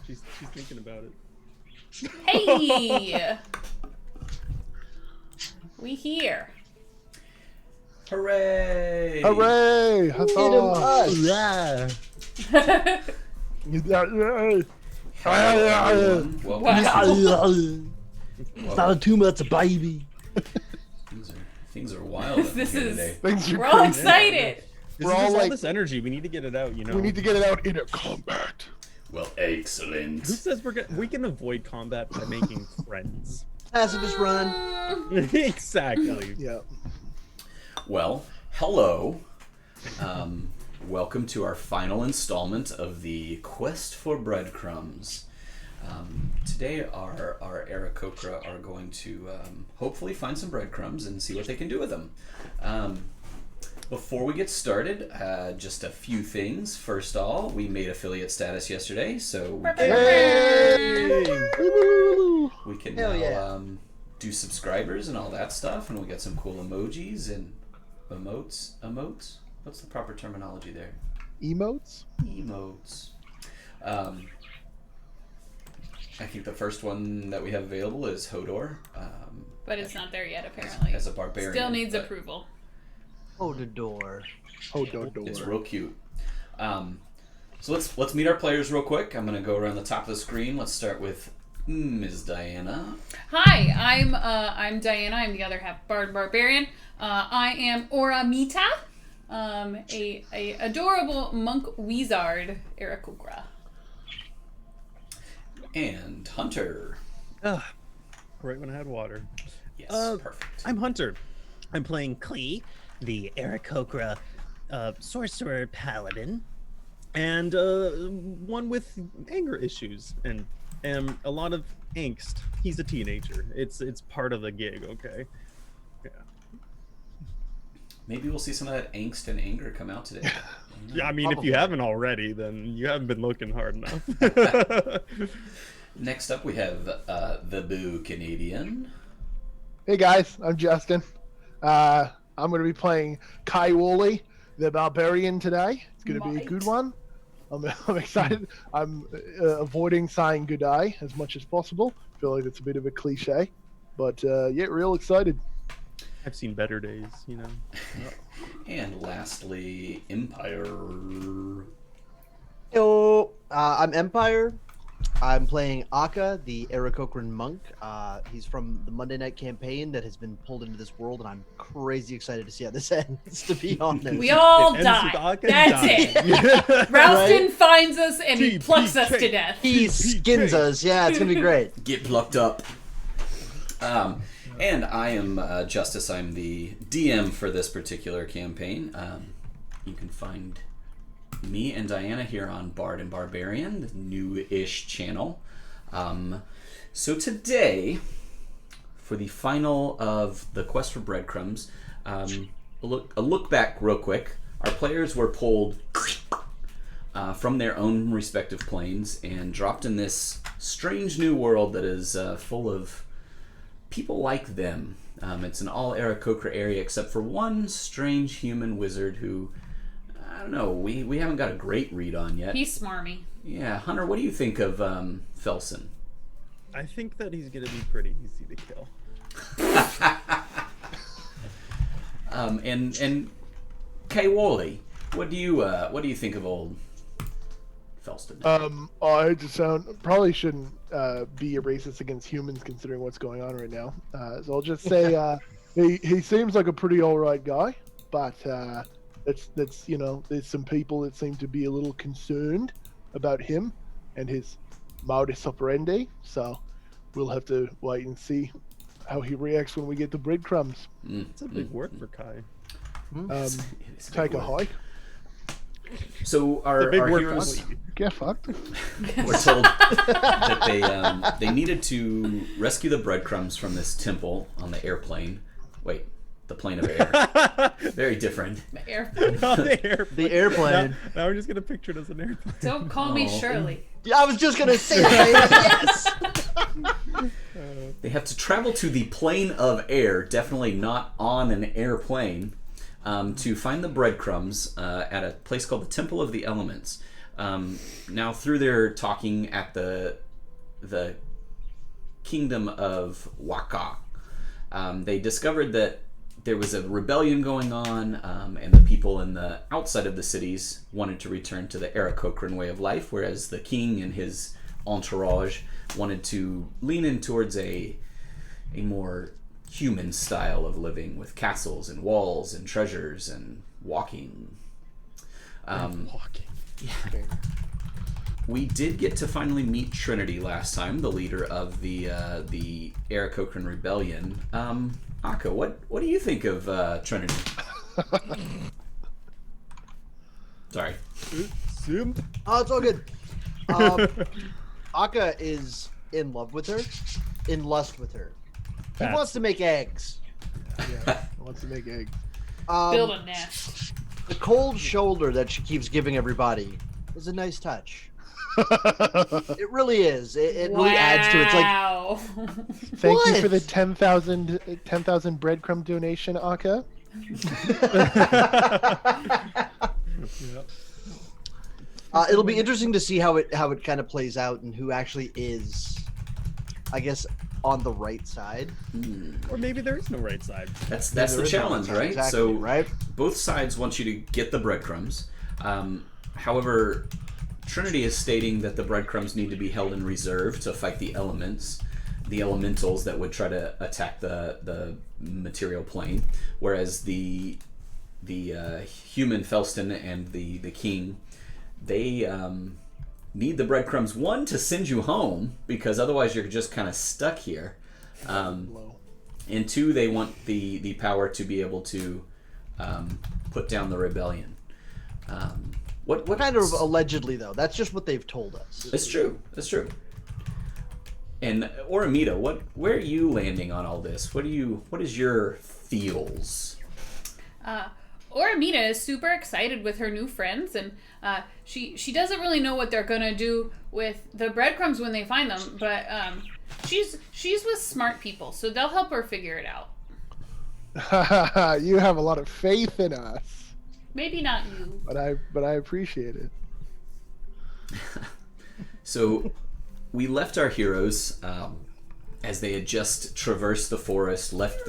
She's thinking about it. Hey! We here. Hooray! Hooray! Huzzah! Yeah. Welcome Wow. It's not a tumor, it's a baby. Things are wild. This here is- today. Things are We're all crazy. excited. We're all like, this energy. We need to get it out. You know. we need to get it out in a combat. Well, Who excellent. says we can avoid combat by making friends? Pacifist run. Exactly. Yeah. Well, hello. Welcome to our final installment of the Quest for Breadcrumbs. Today, our Aarakocra are going to hopefully find some breadcrumbs and see what they can do with them. Before we get started, just a few things. First of all, we made affiliate status yesterday, so we can Hell now yeah. do subscribers and all that stuff, and we got some cool emojis and emotes. What's the proper terminology there? Emotes? Emotes. I think the first one that we have available is Hodor. But it's not there yet, apparently. As a barbarian. Still needs but approval. Hold the door. Hold on, door. It's real cute. So let's meet our players real quick. I'm gonna go around the top of the screen. Let's start with Ms. Diana. Hi, I'm Diana. I'm the other half Bard Barbarian. I am Oramita, a adorable monk wizard, Aarakocra. And Hunter. Right when I had water. Yes, perfect. I'm Hunter. I'm playing Klee, the Aarakocra sorcerer paladin, And one with anger issues and a lot of angst. He's a teenager. It's part of the gig. Okay. Yeah. Maybe we'll see some of that angst and anger come out today. Yeah. I mean, if you haven't already, then you haven't been looking hard enough. Next up, we have the Boo Canadian. Hey guys, I'm Justin. I'm going to be playing Kai Woolley, the Barbarian today. It's going to be a good one. I'm excited. I'm avoiding saying good day as much as possible. I feel like it's a bit of a cliche, but yeah, real excited. I've seen better days, you know. And lastly, Empire. Yo, I'm Empire. I'm playing Akka, the Aarakocran monk. He's from the Monday Night campaign that has been pulled into this world, and I'm crazy excited to see how this ends, to be honest. We all It ends die. with Akka That's dying. it. Ralston finds us and he plucks us TPK. to death. He skins us. Yeah, it's going to be great. Get plucked up. And I am Justice. I'm the DM for this particular campaign. You can find me and Diana here on Bard and Barbarian, the new-ish channel. So today, for the final of the Quest for Breadcrumbs, a look back real quick. Our players were pulled from their own respective planes and dropped in this strange new world that is full of people like them. It's an all Aarakocra area except for one strange human wizard who, I don't know, we haven't got a great read on yet. He's smarmy. Yeah, Hunter, what do you think of Felson? I think that he's gonna be pretty easy to kill. And Kay Woolley, what do you think of old Felston? I hate to sound, probably shouldn't be a racist against humans considering what's going on right now. So I'll just say he seems like a pretty alright guy, but that's you know, there's some people that seem to be a little concerned about him and his modus operandi. So we'll have to wait and see how he reacts when we get the breadcrumbs. It's a big work for Kai. Take a hike. So our Big work heroes, for Get fucked. we're told that they needed to rescue the breadcrumbs from this temple on the airplane. Wait, the plane of air. Very different. Airplane. On the airplane. The airplane. Now we're just gonna picture it as an airplane. Don't call me Oh. Shirley. Yeah, I was just going to say that. Yes. They have to travel to the plane of air, definitely not on an airplane, to find the breadcrumbs at a place called the Temple of the Elements. Now, through their talking at the kingdom of Waka, they discovered that there was a rebellion going on, and the people in the outside of the cities wanted to return to the Aarakocran way of life, whereas the king and his entourage wanted to lean in towards a more human style of living with castles and walls and treasures and walking. Walking. Yeah. We did get to finally meet Trinity last time, the leader of the Aarakocran rebellion. Akka, what do you think of Trinity? Sorry. Simp. Oh, it's all good. Akka is in love with her, in lust with her. He That's- wants to make eggs. Yeah, wants to make eggs. Build a nest. The cold shoulder that she keeps giving everybody is a nice touch. It really is. It really adds to it. It's like, Wow. Thank you What? for the 10,000 breadcrumb donation, Akka. it'll be interesting to see how it kind of plays out and who actually is, I guess, on the right side. Or maybe there is no right side. That's There the is no challenge, right side, right? exactly, So right? both sides want you to get the breadcrumbs. However, Trinity is stating that the breadcrumbs need to be held in reserve to fight the elementals that would try to attack the material plane, whereas the human Felston and the king, they need the breadcrumbs, one, to send you home, because otherwise you're just kind of stuck here, and two, they want the power to be able to put down the rebellion. What Kind of allegedly, though. That's just what they've told us. It's true. That's true. And Oramita, where are you landing on all this? What is your feels? Oramita is super excited with her new friends, and she doesn't really know what they're gonna do with the breadcrumbs when they find them, but she's with smart people, so they'll help her figure it out. You have a lot of faith in us, Maybe not you. but I appreciate it. So we left our heroes as they had just traversed the forest, left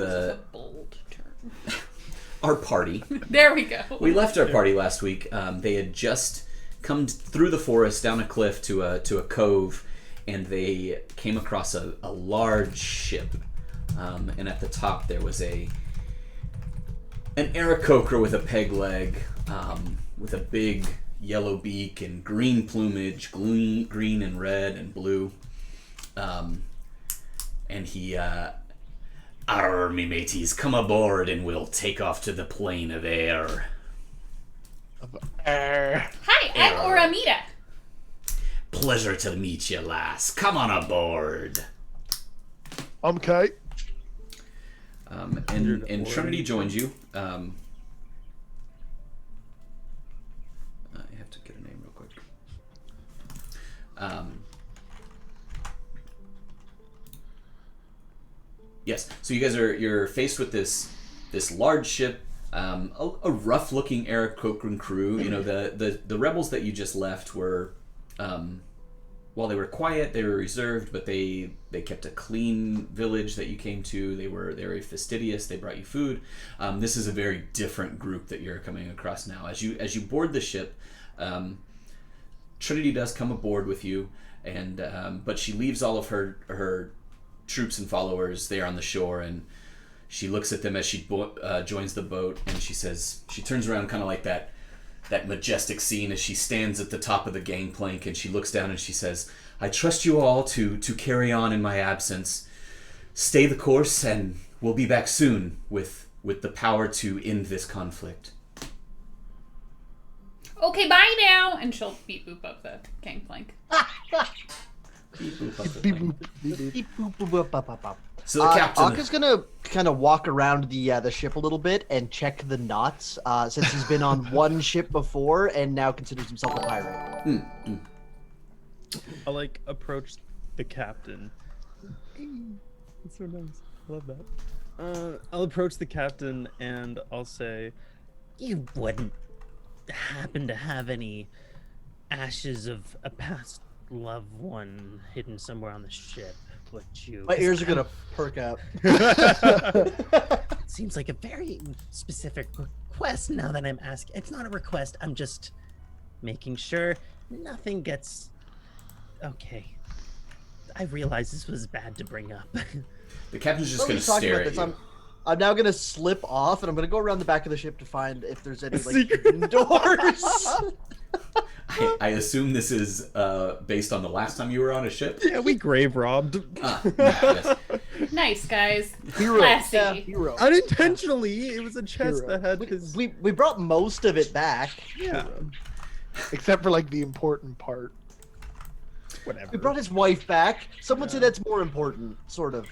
Bold term. our party. There we go. We left our party last week. They had just come through the forest, down a cliff to a cove, and they came across a large ship. And at the top there was an Aarakocra with a peg leg, with a big yellow beak and green plumage, green and red and blue. And he, "Arr, me mateys, come aboard and we'll take off to the plane of air." Hi, I'm Oramita. "Pleasure to meet you, lass. Come on aboard." I'm Kate. And Trinity joins you. I have to get a name real quick. Yes. So you guys you're faced with this large ship, a rough looking Aarakocran crew. You know, the rebels that you just left were, while they were quiet, they were reserved, but they kept a clean village that you came to. They were very fastidious. They brought you food. This is a very different group that you're coming across now. As you board the ship, Trinity does come aboard with you, and but she leaves all of her troops and followers there on the shore, and she looks at them as she joins the boat, and she says, she turns around kind of like that majestic scene as she stands at the top of the gangplank, and she looks down and she says, "I trust you all to carry on in my absence. Stay the course, and we'll be back soon with the power to end this conflict." Okay, bye now. And she'll beep boop up the gangplank. Beep, boop, up the Beep, plane. boop, beep, boop. Beep, boop, boop, boop, boop, boop, boop. So the captain. Akka's gonna kind of walk around the ship a little bit and check the knots, since he's been on one ship before and now considers himself a pirate. I'll approach the captain. That's so nice. I love that. I'll approach the captain and I'll say, You wouldn't happen to have any ashes of a past loved one hidden somewhere on the ship. Would you? My ears are gonna perk up. It seems like a very specific request now that I'm asking. It's not a request. I'm just making sure nothing gets. Okay. I realize this was bad to bring up. The captain's just What are going we to talking stare about at this? you. I'm now gonna slip off, and I'm gonna go around the back of the ship to find if there's any like Secret hidden doors. I assume this is based on the last time you were on a ship. Yeah, we grave robbed. Yes. Nice guys. Hero. Classy. Yeah, hero. Unintentionally, it was a chest Hero. that had his. We brought most of it back. Yeah, Except for like the important part. whatever. We brought his wife back. Some would say that's more important, sort of.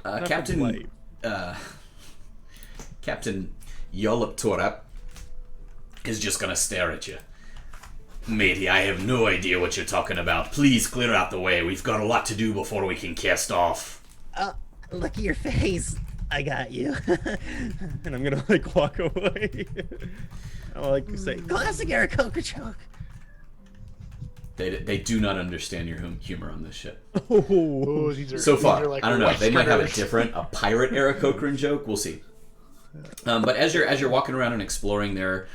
Not Captain for life. Captain Yolop Torap is just gonna stare at you. Matey, I have no idea what you're talking about. Please clear out the way. We've got a lot to do before we can cast off. Look at your face. I got you. And I'm gonna like walk away. I like to say, Classic Aarakocra joke. They do not understand your humor on this ship. oh, Oh, these are So these far, are like I don't know. They might have a Westerners. pirate Aarakocran joke. We'll see. But as you're walking around and exploring, there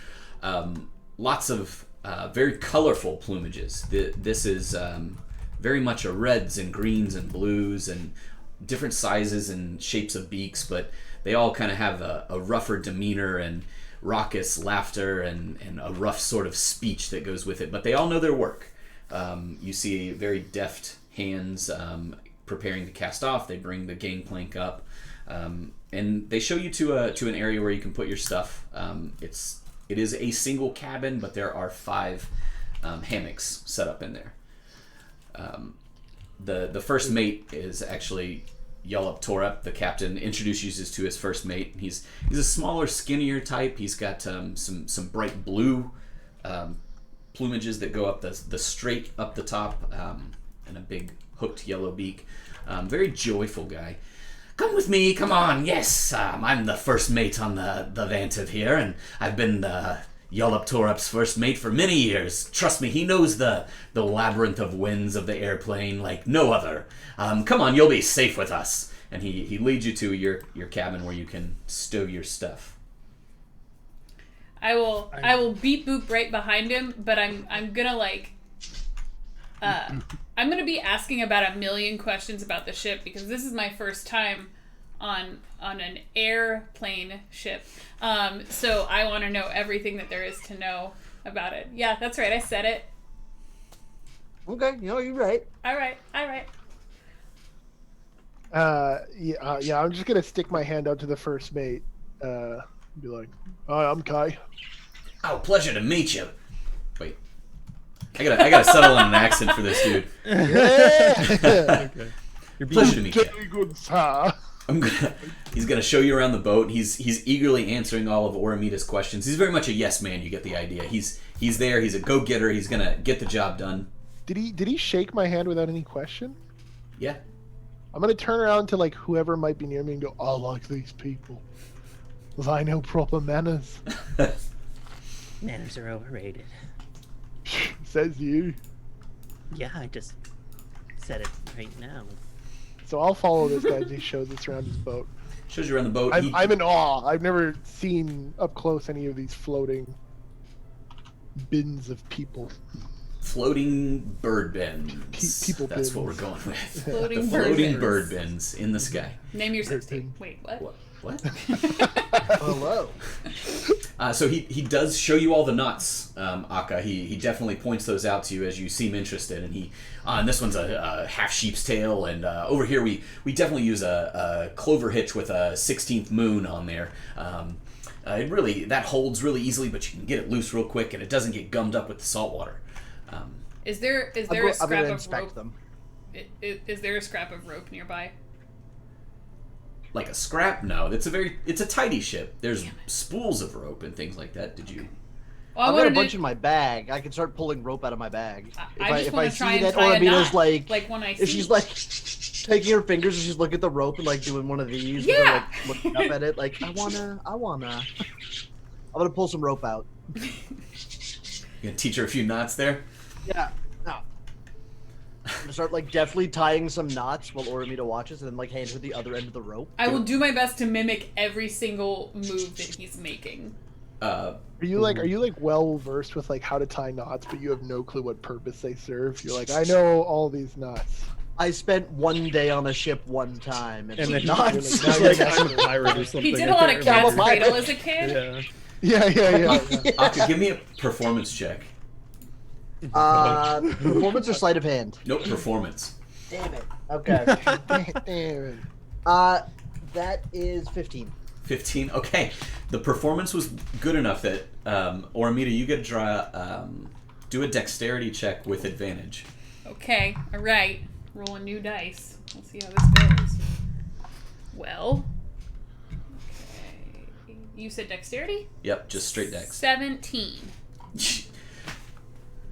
are lots of very colorful plumages. This is very much a reds and greens and blues and different sizes and shapes of beaks, but they all kind of have a rougher demeanor and raucous laughter and a rough sort of speech that goes with it. But they all know their work. You see very deft hands preparing to cast off. They bring the gangplank up, and they show you to an area where you can put your stuff. It is a single cabin, but there are 5 hammocks set up in there. The first mate is actually Yolop Torap. The captain introduces you to his first mate. He's a smaller, skinnier type. He's got some bright blue plumages that go up the straight up the top, and a big hooked yellow beak. Very joyful guy. Come with me, come on. Yes, I'm the first mate on the Vantive here, and I've been Yolop Torap's first mate for many years. Trust me, he knows the labyrinth of winds of the airplane like no other. Come on, you'll be safe with us. And he leads you to your cabin where you can stow your stuff. I will beep boop right behind him, but I'm gonna like I'm gonna be asking about a million questions about the ship because this is my first time on an airplane ship. So I want to know everything that there is to know about it. Yeah, that's right. I said it. Okay, you're right. All right. Yeah, I'm just gonna stick my hand out to the first mate. Be like, "Hi, I'm Kai." Oh, pleasure to meet you. Wait, I gotta settle on an accent for this dude. Yeah. okay. Pleasure to meet you. Very good, sir. He's gonna show you around the boat. He's eagerly answering all of Oramita's questions. He's very much a yes man. You get the idea. He's there. He's a go getter. He's gonna get the job done. Did he shake my hand without any question? Yeah. I'm gonna turn around to like whoever might be near me and go, "I like these people. I know proper manners." Manners are overrated. Says you. Yeah, I just said it right now. So I'll follow this guy as he shows us around his boat. Shows you around the boat. I'm in awe. I've never seen up close any of these floating bins of people. Floating bird bins. People That's bins. what we're going with. Floating The floating bird bird bins. bins in the sky. Name your Bird 16. thing. Wait, what? What? Hello. So he does show you all the knots, Akka. He definitely points those out to you as you seem interested. And and this one's a half sheep's tail. And over here we definitely use a clover hitch with a 16th moon on there. That holds really easily, but you can get it loose real quick, and it doesn't get gummed up with the salt water. Is there a I'm gonna scrap of inspect rope? them. Is there a scrap of rope nearby? Like a scrap? No, it's a tidy ship. There's spools of rope and things like that. Did you? Well, I've got a bunch in my bag. I can start pulling rope out of my bag. I just want to try and that tie a Oramina's knot. like when I if see. she's like taking her fingers and she's looking at the rope and like doing one of these, with her, Yeah. like looking up at it, like I wanna. I'm gonna pull some rope out. gonna teach her a few knots there? Yeah. No. I'm gonna start like deftly tying some knots while Oramita watches, and then like hand her the other end of the rope. I will do my best to mimic every single move that he's making. Are you like well versed with like how to tie knots, but you have no clue what purpose they serve? You're like, I know all these knots. I spent one day on a ship one time, and And some then knots. he's like, I'm a pirate or something. He did I a lot can't of remember. cat's cradle as a kid. Yeah. Yeah. Aka, give me a performance check. Performance or sleight of hand? Nope, performance. Damn it. Okay. Damn. That is 15. 15. Okay, the performance was good enough that Oramita, you get to do a dexterity check with advantage. Okay, alright. Rolling new dice. Let's see how this goes. Well. Okay. You said dexterity? Yep, just straight dex. 17.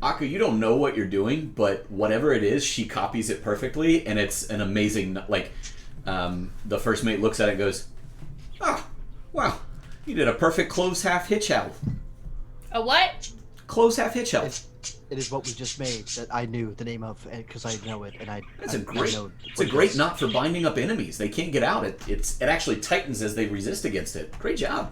Aka, you don't know what you're doing, but whatever it is, she copies it perfectly, and it's an amazing. Like, the first mate looks at it and goes, "Ah, wow, you did a perfect close half hitch out. A what? Close half hitch out. It is what we just made that I knew the name of because I know it, and I. It's I a great. know It's a what it great is. knot for binding up enemies. They can't get out. It actually tightens as they resist against it. Great job.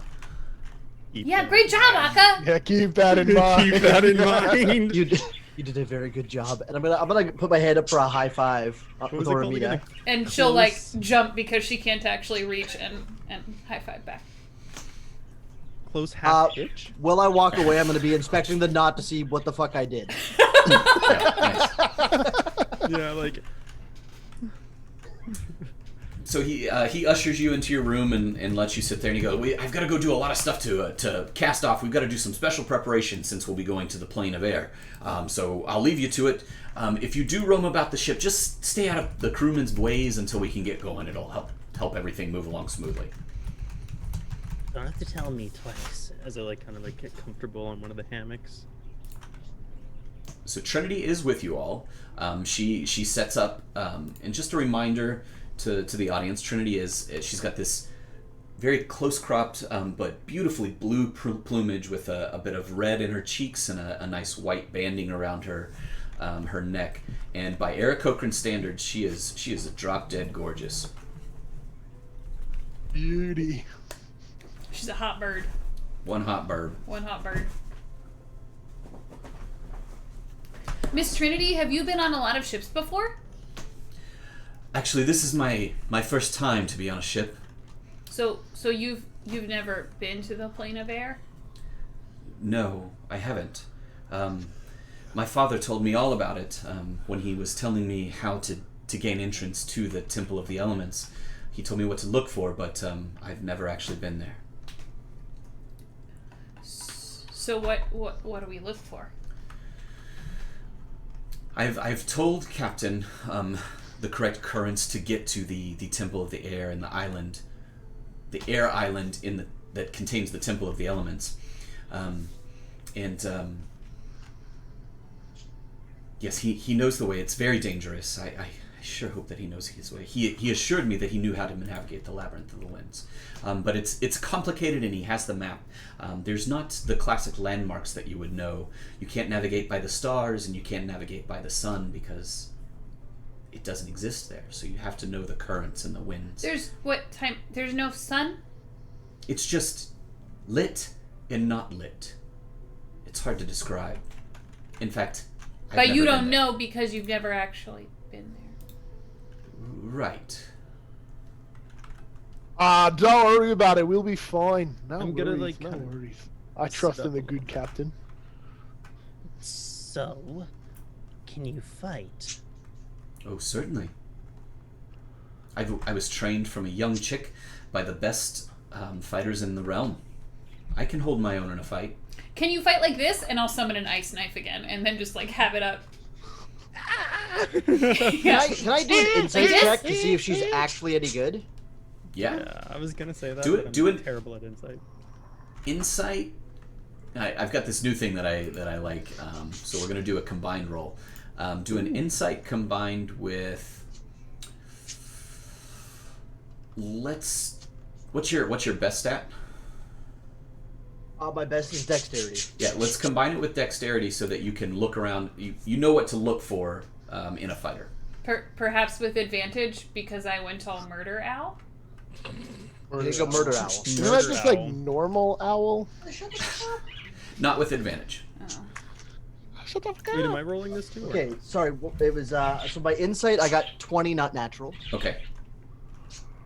Yeah, great job, Aka! Yeah, keep that in mind. Keep that in mind. You did a very good job, and I'm gonna put my hand up for a high five What with was it called Oramita. again? And she'll like Close. jump because she can't actually reach and high five back. Close half hitch. While I walk away, I'm gonna be inspecting the knot to see what the fuck I did. Yeah, nice. Yeah, like So he ushers you into your room and lets you sit there, and you go, I've got to go do a lot of stuff to cast off. We've got to do some special preparation since we'll be going to the plane of air. So I'll leave you to it. If you do roam about the ship, just stay out of the crewmen's ways until we can get going. It'll help everything move along smoothly. Don't have to tell me twice. as I like kind of like get comfortable on one of the hammocks. So Trinity is with you all. She sets up, and just a reminder to the audience, Trinity she's got this very close cropped but beautifully blue plumage with a bit of red in her cheeks and a nice white banding around her neck. And by Eric Cochran standards, she is a drop dead gorgeous. Beauty. She's a hot bird. One hot bird. One hot bird. Miss Trinity, have you been on a lot of ships before? Actually, this is my first time to be on a ship. So you've never been to the plane of air? No, I haven't. My father told me all about it when he was telling me how to gain entrance to the Temple of the Elements. He told me what to look for, but I've never actually been there. So what do we look for? I've told Captain the correct currents to get to the Temple of the Air and the air island that contains the Temple of the Elements, yes, he knows the way. It's very dangerous. I sure hope that he knows his way. He assured me that he knew how to navigate the Labyrinth of the Winds, but it's complicated, and he has the map. There's not the classic landmarks that you would know. You can't navigate by the stars, and you can't navigate by the sun because it doesn't exist there. So you have to know the currents and the winds. There's no sun? It's just lit and not lit. It's hard to describe. In fact, But you don't know because you've never actually been there. Right. Don't worry about it. We'll be fine. No I'm gonna, worries, like, no kinda worries. I trust sit in the up a good captain. So, can you fight? Oh, certainly. I was trained from a young chick by the best fighters in the realm. I can hold my own in a fight. Can you fight like this? And I'll summon an ice knife again, and then just like have it up. Can I do an insight Like check this? to see if she's actually any good? Yeah. Yeah, I was gonna say that. Do it- but do I'm it. terrible at insight. Insight. I've got this new thing that I like. So we're gonna do a combined roll. Do an insight combined with. What's your best stat? My best is dexterity. Yeah, let's combine it with dexterity so that you can look around. You know what to look for in a fighter. Perhaps with advantage because I went all murder owl. You go murder owl. Isn't that just like normal owl? Not with advantage. Oh. Shut the fuck Wait, am up. I rolling this too? or- Okay, sorry. It was so by insight I got 20, not natural. Okay.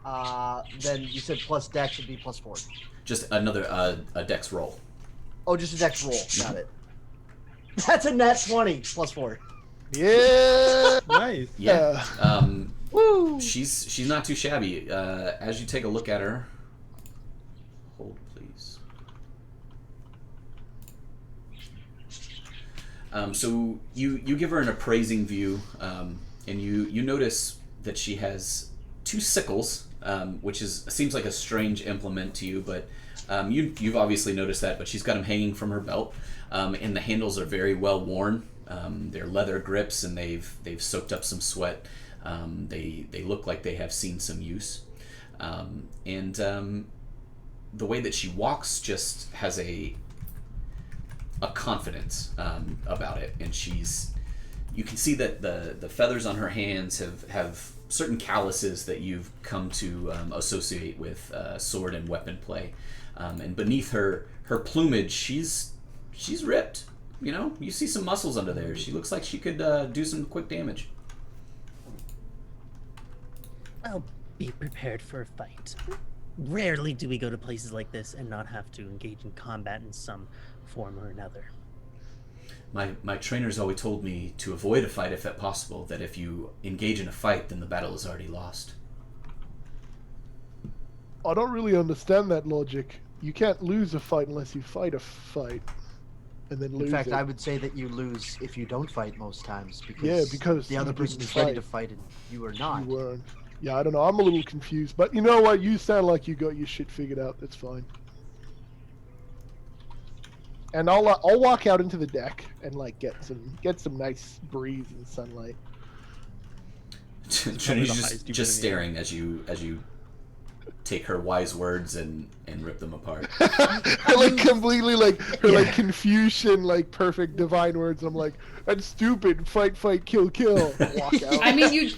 Then you said plus dex would be plus 4. Just another a dex roll. Oh, just a dex roll. Got it. That's a nat 20 plus 4. Yeah. Nice. Yeah. Woo! She's not too shabby. As you take a look at her, hold please. So you give her an appraising view, and you notice that she has 2 sickles, which seems like a strange implement to you, but you've obviously noticed that. But she's got them hanging from her belt, and the handles are very well worn. They're leather grips, and they've soaked up some sweat. They look like they have seen some use, and the way that she walks just has a confidence about it, and you can see that the feathers on her hands have certain calluses that you've come to associate with sword and weapon play, and beneath her plumage, she's ripped. You know, you see some muscles under there. She looks like she could do some quick damage. I'll be prepared for a fight. Rarely do we go to places like this and not have to engage in combat in some form or another. My trainers always told me to avoid a fight if at possible, that if you engage in a fight, then the battle is already lost. I don't really understand that logic. You can't lose a fight unless you fight a fight, and then lose In fact, it. I would say that you lose if you don't fight most times because, because the other you person didn't is ready fight. to fight and you are not. You weren't. Yeah, I don't know. I'm a little confused, but you know what? You sound like you got your shit figured out. That's fine. And I'll walk out into the deck and like get some nice breeze and sunlight. Trinity's the highest you've just been in the staring as you take her wise words and rip them apart. Like completely like her like Confucian like perfect divine words. I'm like, that's stupid. Fight, fight, kill, kill. Walk out. I mean,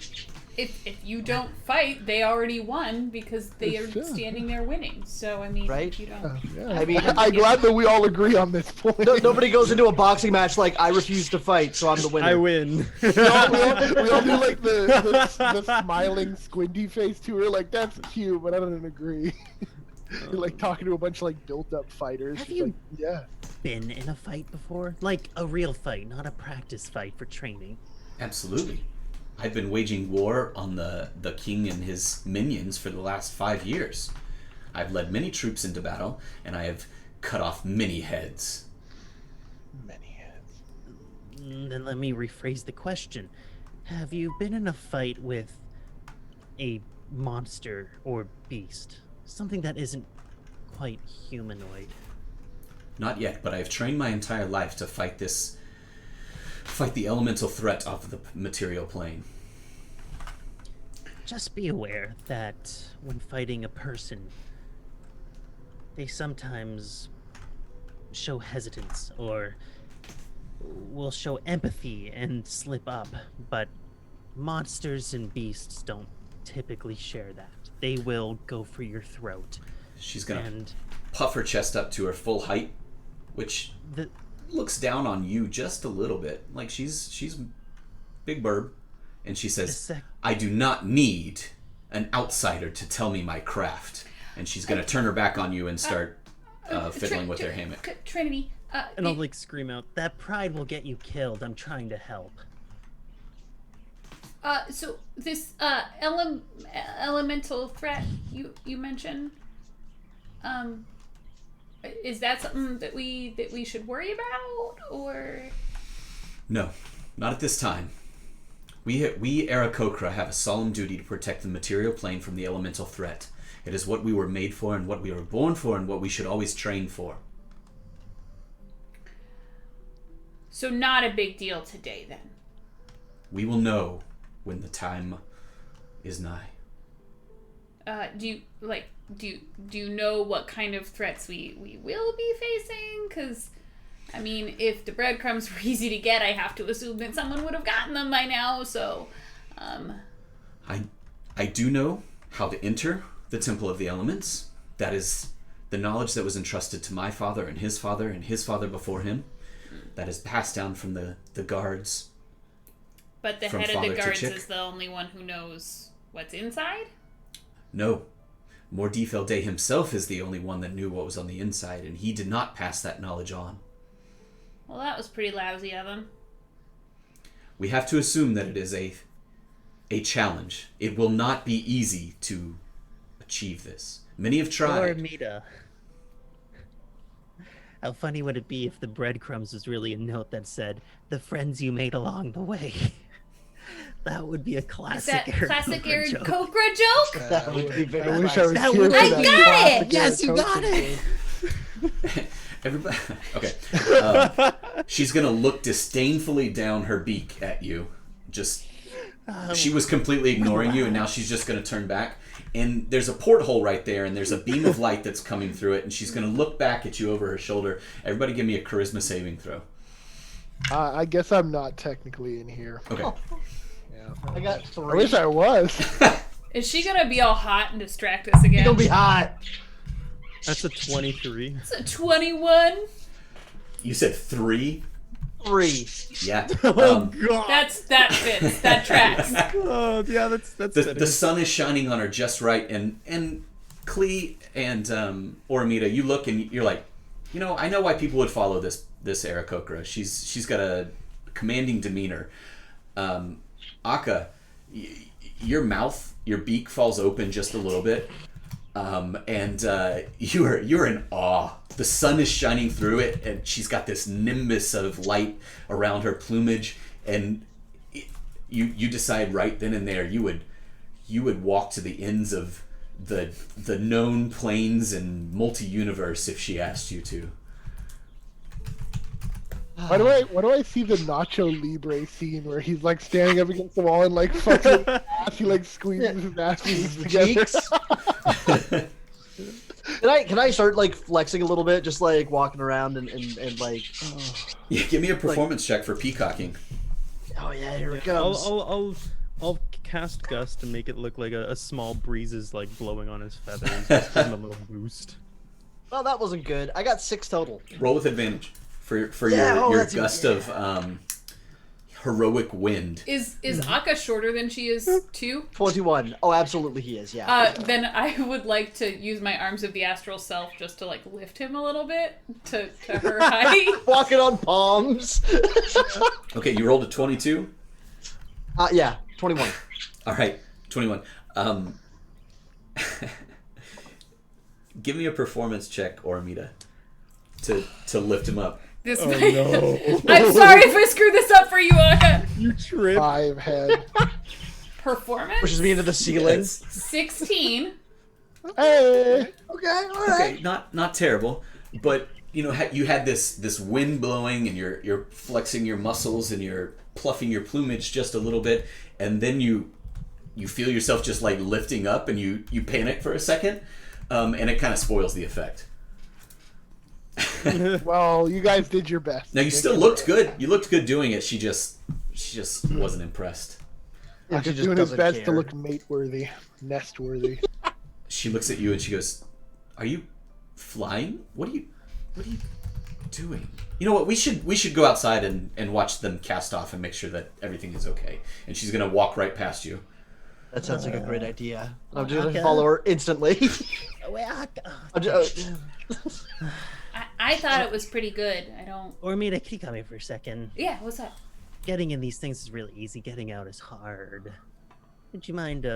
if you don't fight, they already won because they are Sure. standing there winning. So I mean, Right? if you don't. Yeah. I mean, I'm glad that we all agree on this point. Nobody goes into a boxing match like, I refuse to fight, so I'm the winner. I win. we all do like the smiling squinty face to her. Like, that's cute, but I don't agree. You're like talking to a bunch of like built up fighters. Have She's you- like, yeah. Been in a fight before? Like a real fight, not a practice fight for training. Absolutely. I've been waging war on the king and his minions for the last 5 years. I've led many troops into battle, and I have cut off many heads. Many heads. Then let me rephrase the question. Have you been in a fight with a monster or beast? Something that isn't quite humanoid. Not yet, but I have trained my entire life to fight the elemental threat off the material plane. Just be aware that when fighting a person, they sometimes show hesitance or will show empathy and slip up, but monsters and beasts don't typically share that. They will go for your throat. She's gonna And puff her chest up to her full height, which the looks down on you just a little bit. Like she's big burb, and she says, I do not need an outsider to tell me my craft. And she's gonna turn her back on you and start fiddling with her hammock. Trinity. and I'll like scream out, "That pride will get you killed. I'm trying to help." So this elemental threat you mentioned, is that something that we should worry about, or? No, not at this time. We Aarakocra have a solemn duty to protect the material plane from the elemental threat. It is what we were made for and what we were born for and what we should always train for. So not a big deal today then. We will know when the time is nigh. Do you like do you know what kind of threats we will be facing? Because, I mean, if the breadcrumbs were easy to get, I have to assume that someone would have gotten them by now, so... I do know how to enter the Temple of the Elements. That is the knowledge that was entrusted to my father and his father before him. That is passed down from the guards. But the From head of father the to guards chick? is the only one who knows what's inside? No. Mordifel Day himself is the only one that knew what was on the inside, and he did not pass that knowledge on. Well, that was pretty lousy of him. We have to assume that it is a challenge. It will not be easy to achieve this. Many have tried. Mita. How funny would it be if the breadcrumbs was really a note that said, "The friends you made along the way." That would be a Is classic that classic Aaron joke. Kokra joke? That would be very I wish I was That here would- for I that got classic it! Yes, you Eric got Coaching it! game. Everybody. Okay. She's gonna look disdainfully down her beak at you. Just. She was completely ignoring you, and now she's just gonna turn back. And there's a porthole right there, and there's a beam of light that's coming through it, and she's gonna look back at you over her shoulder. Everybody, give me a charisma saving throw. I guess I'm not technically in here. Okay. Yeah. I got I 3. wish I was. Is she gonna be all hot and distract us again? It'll be hot. That's a 23. It's a 21. You said 3. 3. Yeah. God. That fits. That tracks. Oh, yeah, that's The sun is shining on her just right, and Klee and Oramita, you look and you're like, you know, I know why people would follow this Aarakocra. She's got a commanding demeanor. Akka, your mouth, your beak falls open just a little bit, and you're in awe. The sun is shining through it, and she's got this nimbus of light around her plumage, and you decide right then and there you would walk to the ends of the known planes and multi-universe if she asked you to. Why do I see the Nacho Libre scene where he's like standing up against the wall and like fucking ass, he like squeezes his ass cheeks together. Cheeks. Can I start like flexing a little bit, just like walking around and like, Yeah, give me a performance check for peacocking. oh yeah, here it comes. I'll cast Gust to make it look like a small breeze is like blowing on his feathers. Just give him a little boost. Well, that wasn't good. I got 6 total. Roll with advantage for Yeah, your that's- gust of heroic wind. Is Akka shorter than she is too? 21. Oh, absolutely he is. Yeah. Then I would like to use my arms of the astral self just to like lift him a little bit to her height. Walking on palms. Okay, you rolled a 22. Yeah, 21. All right, 21. Give me a performance check, Oramita, to lift him up. This Oh might... no! I'm sorry if I screw this up for you, Akka. You trip. 5 head. Performance? Pushes me into the ceiling. Yes. 16. Hey. Okay, all right. Okay, not terrible, but you know you had this wind blowing, and you're flexing your muscles and you're pluffing your plumage just a little bit, and then you feel yourself just like lifting up, and you panic for a second, and it kind of spoils the effect. Well, you guys did your best. Now you still looked good. You looked good doing it. She just wasn't impressed. Yeah, she Just just doing his doesn't best to care. look mate worthy, nest worthy. She looks at you and she goes, "Are you flying? What are you doing? You know what? We should go outside and watch them cast off and make sure that everything is okay." And she's gonna walk right past you. That sounds like a great idea. I'm just Okay. gonna follow her instantly. I'm just, I thought it was pretty good. I don't... Ormita, can you come here for a second? Yeah, what's up? Getting in these things is really easy. Getting out is hard. Would you mind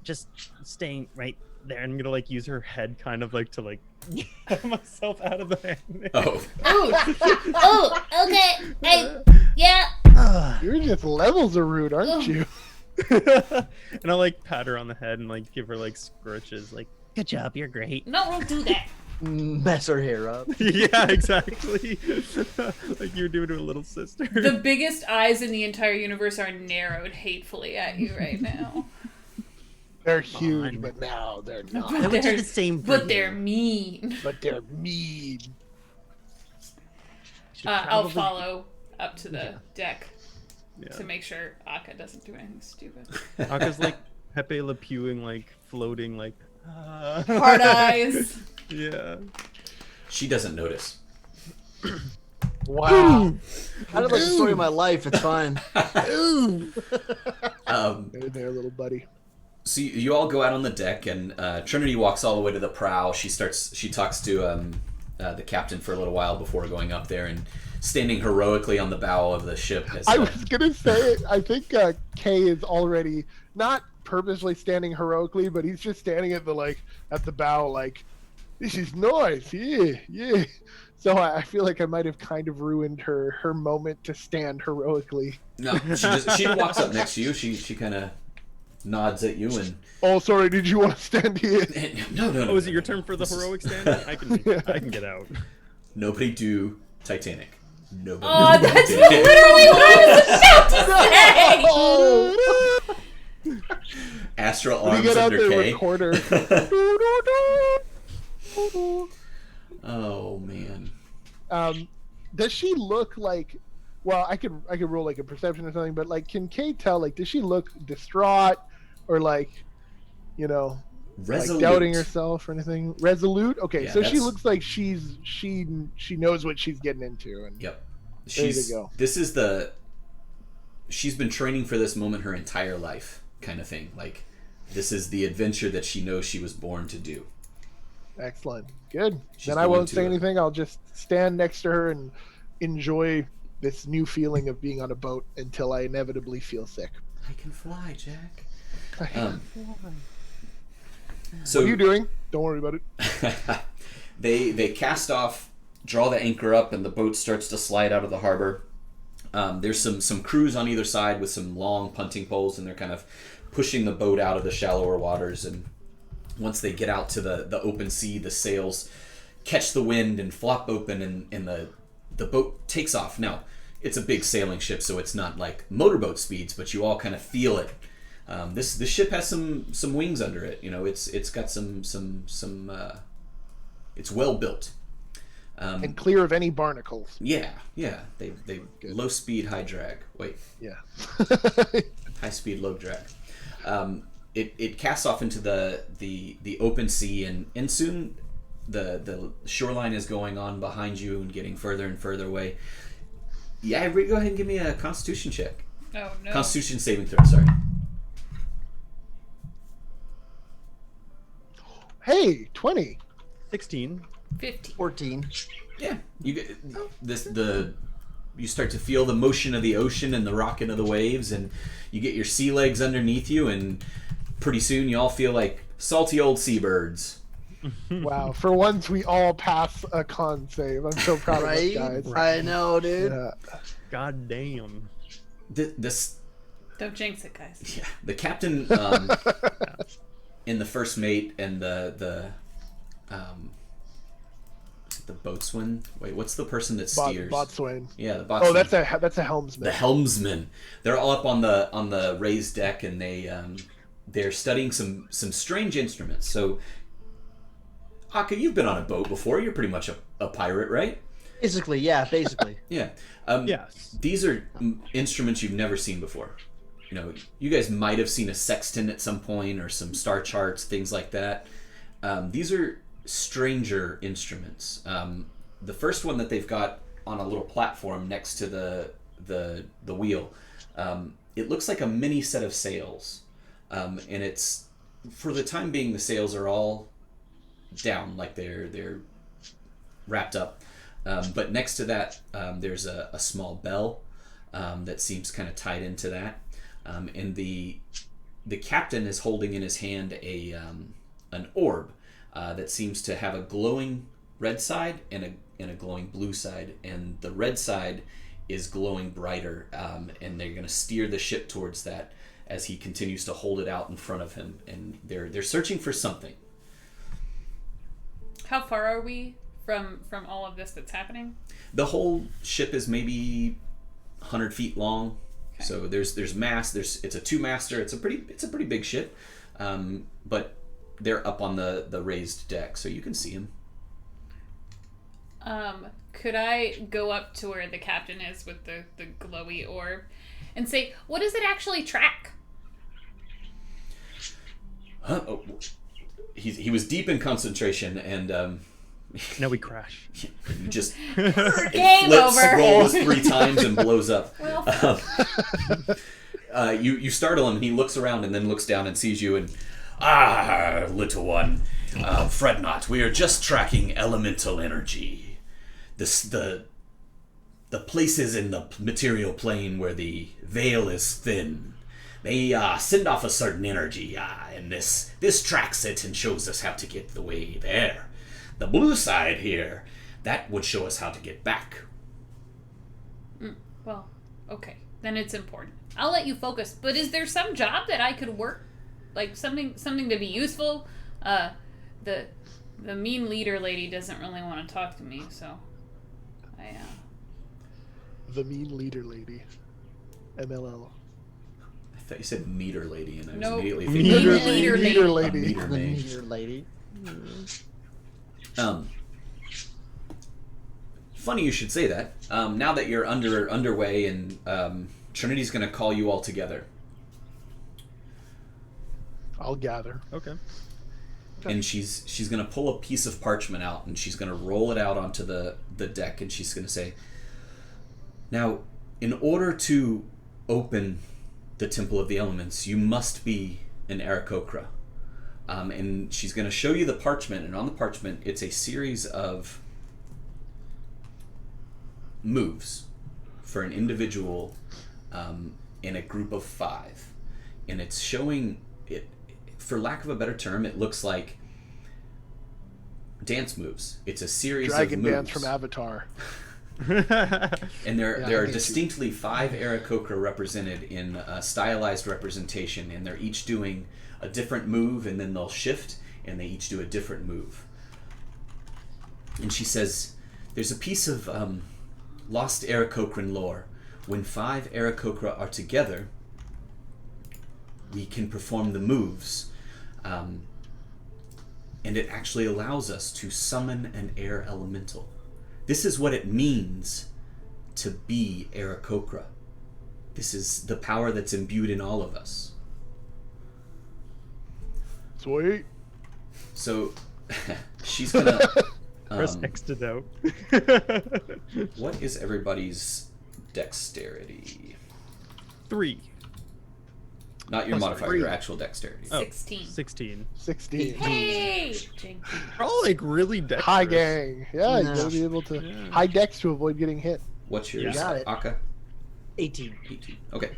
just staying right there? I'm gonna like use her head kind of like to like get myself out of the hand. Oh, Oh, okay. Yeah. You're just levels of rude, aren't you? And I'll like pat her on the head and like give her like scritches, like Good job. You're great. No, don't do that. mess her hair up. yeah, exactly. Like you were doing to a little sister. The biggest eyes in the entire universe are narrowed hatefully at you right now. They're Come huge, on. but now they're not. That would do the same for But they're you. mean. But they're mean. Should I'll probably- follow up to the Yeah. deck Yeah. to make sure Akka doesn't do anything stupid. Aka's like Pepe Le Pewing, like floating, like. Hard eyes. Yeah. She doesn't notice. Wow. I don't like the story of my life. It's fine. Hey there, little buddy. So you all go out on the deck, and Trinity walks all the way to the prow. She talks to the captain for a little while before going up there, and standing heroically on the bow of the ship. As, I was gonna say, I think Kay is already not purposely standing heroically, but he's just standing at the bow, like, this is nice, yeah. So I feel like I might have kind of ruined her moment to stand heroically. no, she walks up next to you. She kind of nods at you, and Oh, sorry, did you want to stand here? no. Oh, is it your turn for the heroic stand? I can get out. Nobody do Titanic. Nobody. Oh, do that's Titanic. literally what I was about to say. Oh, Astral we arms get out under the K. recorder. Oh man. Does she look like? Well, I could roll like a perception or something, but like, can Kay tell? Like, does she look distraught or like, like Resolute. doubting herself or anything? Resolute. Okay, Yeah, so she that's- looks like she knows what she's getting into, and Yep. There you go. She's been training for this moment her entire life, kind of thing. Like, this is the adventure that she knows she was born to do. excellent, good. She's Then I going won't to say it. anything. I'll just stand next to her and enjoy this new feeling of being on a boat until I inevitably feel sick. I can fly, Jack. what So are you doing? Don't worry about it. they cast off, draw the anchor up, and the boat starts to slide out of the harbor. There's some crews on either side with some long punting poles, and they're kind of pushing the boat out of the shallower waters. And once they get out to the open sea, the sails catch the wind and flop open, and the boat takes off. Now, it's a big sailing ship, so it's not like motorboat speeds, but you all kind of feel it. This ship has some wings under it. It's got some it's well built. And clear of any barnacles. Yeah. They Good. low speed, high drag. Wait, Yeah. high speed, low drag. It casts off into the open sea, and soon the shoreline is going on behind you and getting further and further away. Yeah, go ahead and give me a Constitution check. Oh no. Constitution saving throw. Sorry. Hey, 20. 16. 50. 14. Yeah, you get you start to feel the motion of the ocean and the rocking of the waves, and you get your sea legs underneath you, and pretty soon you all feel like salty old seabirds. Wow. For once, we all pass a con save. I'm so proud Right? of us, guys. I know, dude. Yeah. God damn. This Don't jinx it, guys. yeah, the captain in the first mate and the boatswain. Wait, what's the person that steers? Botswain. Yeah, the boatswain. Oh, that's a helmsman. The helmsman. They're all up on the raised deck, and they're studying some strange instruments. So, Akka, you've been on a boat before. You're pretty much a pirate, right? Basically, yeah, basically. Yeah. Yes. These are instruments you've never seen before. You guys might have seen a sextant at some point, or some star charts, things like that. These are stranger instruments. The first one that they've got on a little platform next to the wheel, it looks like a mini set of sails, and it's, for the time being, the sails are all down, like they're wrapped up. But next to that, there's a small bell that seems kind of tied into that, and the captain is holding in his hand an orb that seems to have a glowing red side and a glowing blue side, and the red side is glowing brighter, and they're going to steer the ship towards that as he continues to hold it out in front of him, and they're searching for something. How far are we from all of this that's happening? The whole ship is maybe 100 feet long. Okay. So there's mast. It's a two-master. It's a pretty big ship. but they're up on the raised deck, so you can see them. Could I go up to where the captain is with the glowy orb and say, what does it actually track? Huh? Oh, he was deep in concentration, and Now we crash. you just Game flips, over. rolls 3 times, and blows up. Well, You startle him, and he looks around and then looks down and sees you, and little one, fret not. We are just tracking elemental energy. The places in the material plane where the veil is thin, they send off a certain energy, and this tracks it and shows us how to get the way there. The blue side here, that would show us how to get back. well, okay. Then it's important. I'll let you focus. But is there some job that I could work, like something to be useful? The mean leader lady doesn't really want to talk to me, so The mean leader lady. MLL. I thought you said meter lady, and I was Nope. immediately Meter thinking leader lady. Meter a lady. meter The maid. meteor lady. Funny you should say that. Now that you're underway, and Trinity's going to call you all together, I'll gather. Okay. and she's going to pull a piece of parchment out, and she's going to roll it out onto the deck, and she's going to say, "Now, in order to open the Temple of the Elements, you must be an Aarakocra." And she's going to show you the parchment, and on the parchment, it's a series of moves for an individual in a group of 5. And it's showing it, for lack of a better term, it looks like dance moves. It's a series Dragon of moves. dance from Avatar. And there I are get you. distinctly 5 Aarakocra represented in a stylized representation, and they're each doing a different move, and then they'll shift, and they each do a different move. And she says, there's a piece of lost Aarakocran lore. When 5 Aarakocra are together, we can perform the moves, and it actually allows us to summon an air elemental. This is what it means to be Aarakocra. This is the power that's imbued in all of us. Sweet. So she's gonna. Press X to doubt. What is everybody's dexterity? 3. Not your Plus modifier, 3. your actual dexterity. Oh, 16. 16. 16. Hey! We're all like really dexterous. High gang. Yeah, you No. gotta be able to Yeah. high dex to avoid getting hit. What's yours, Got it. Akka? 18. 18. Okay.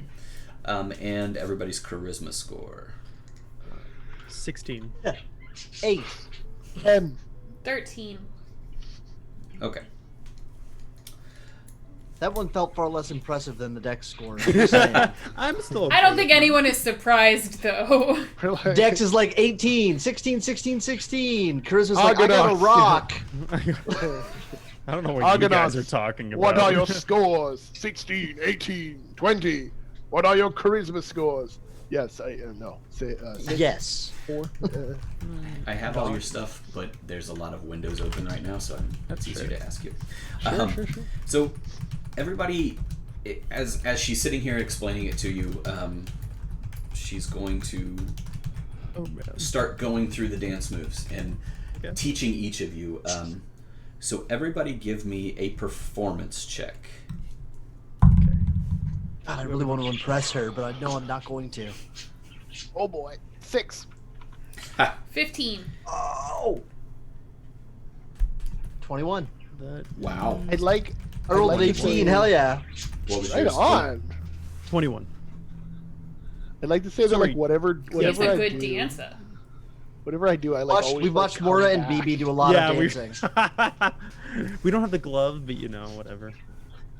And everybody's charisma score. 16. 8. 10. 13. Okay. That one felt far less impressive than the dex score. I'm just saying. I'm still. I don't think anyone is surprised, though. We're like- Dex is like 18, 16, 16, 16. Charisma's like, I got a Argonauts. rock. I don't know what you Argonauts. guys are talking about. What are your scores? 16, 18, 20. What are your charisma scores? Yes, I no. Say 6, Yes. 4. I have all your stuff, but there's a lot of windows open right now, so it's easier to ask you. Sure. So, everybody, as she's sitting here explaining it to you, she's going to Oh, man. start going through the dance moves and Okay. teaching each of you. So everybody give me a performance check. God, I really want to impress her, but I know I'm not going to. Oh boy. 6. 15. Oh! 21. That, Wow. I'd like. I rolled I'd an like to 18, say- hell yeah. What was Right yours? on. 21. I'd like to say that Sorry. like whatever He's I a good do, dancer. whatever I do, I like always. We've watched like, Mora come and back. BB do a lot Yeah, of we. dancing. We don't have the glove, but whatever.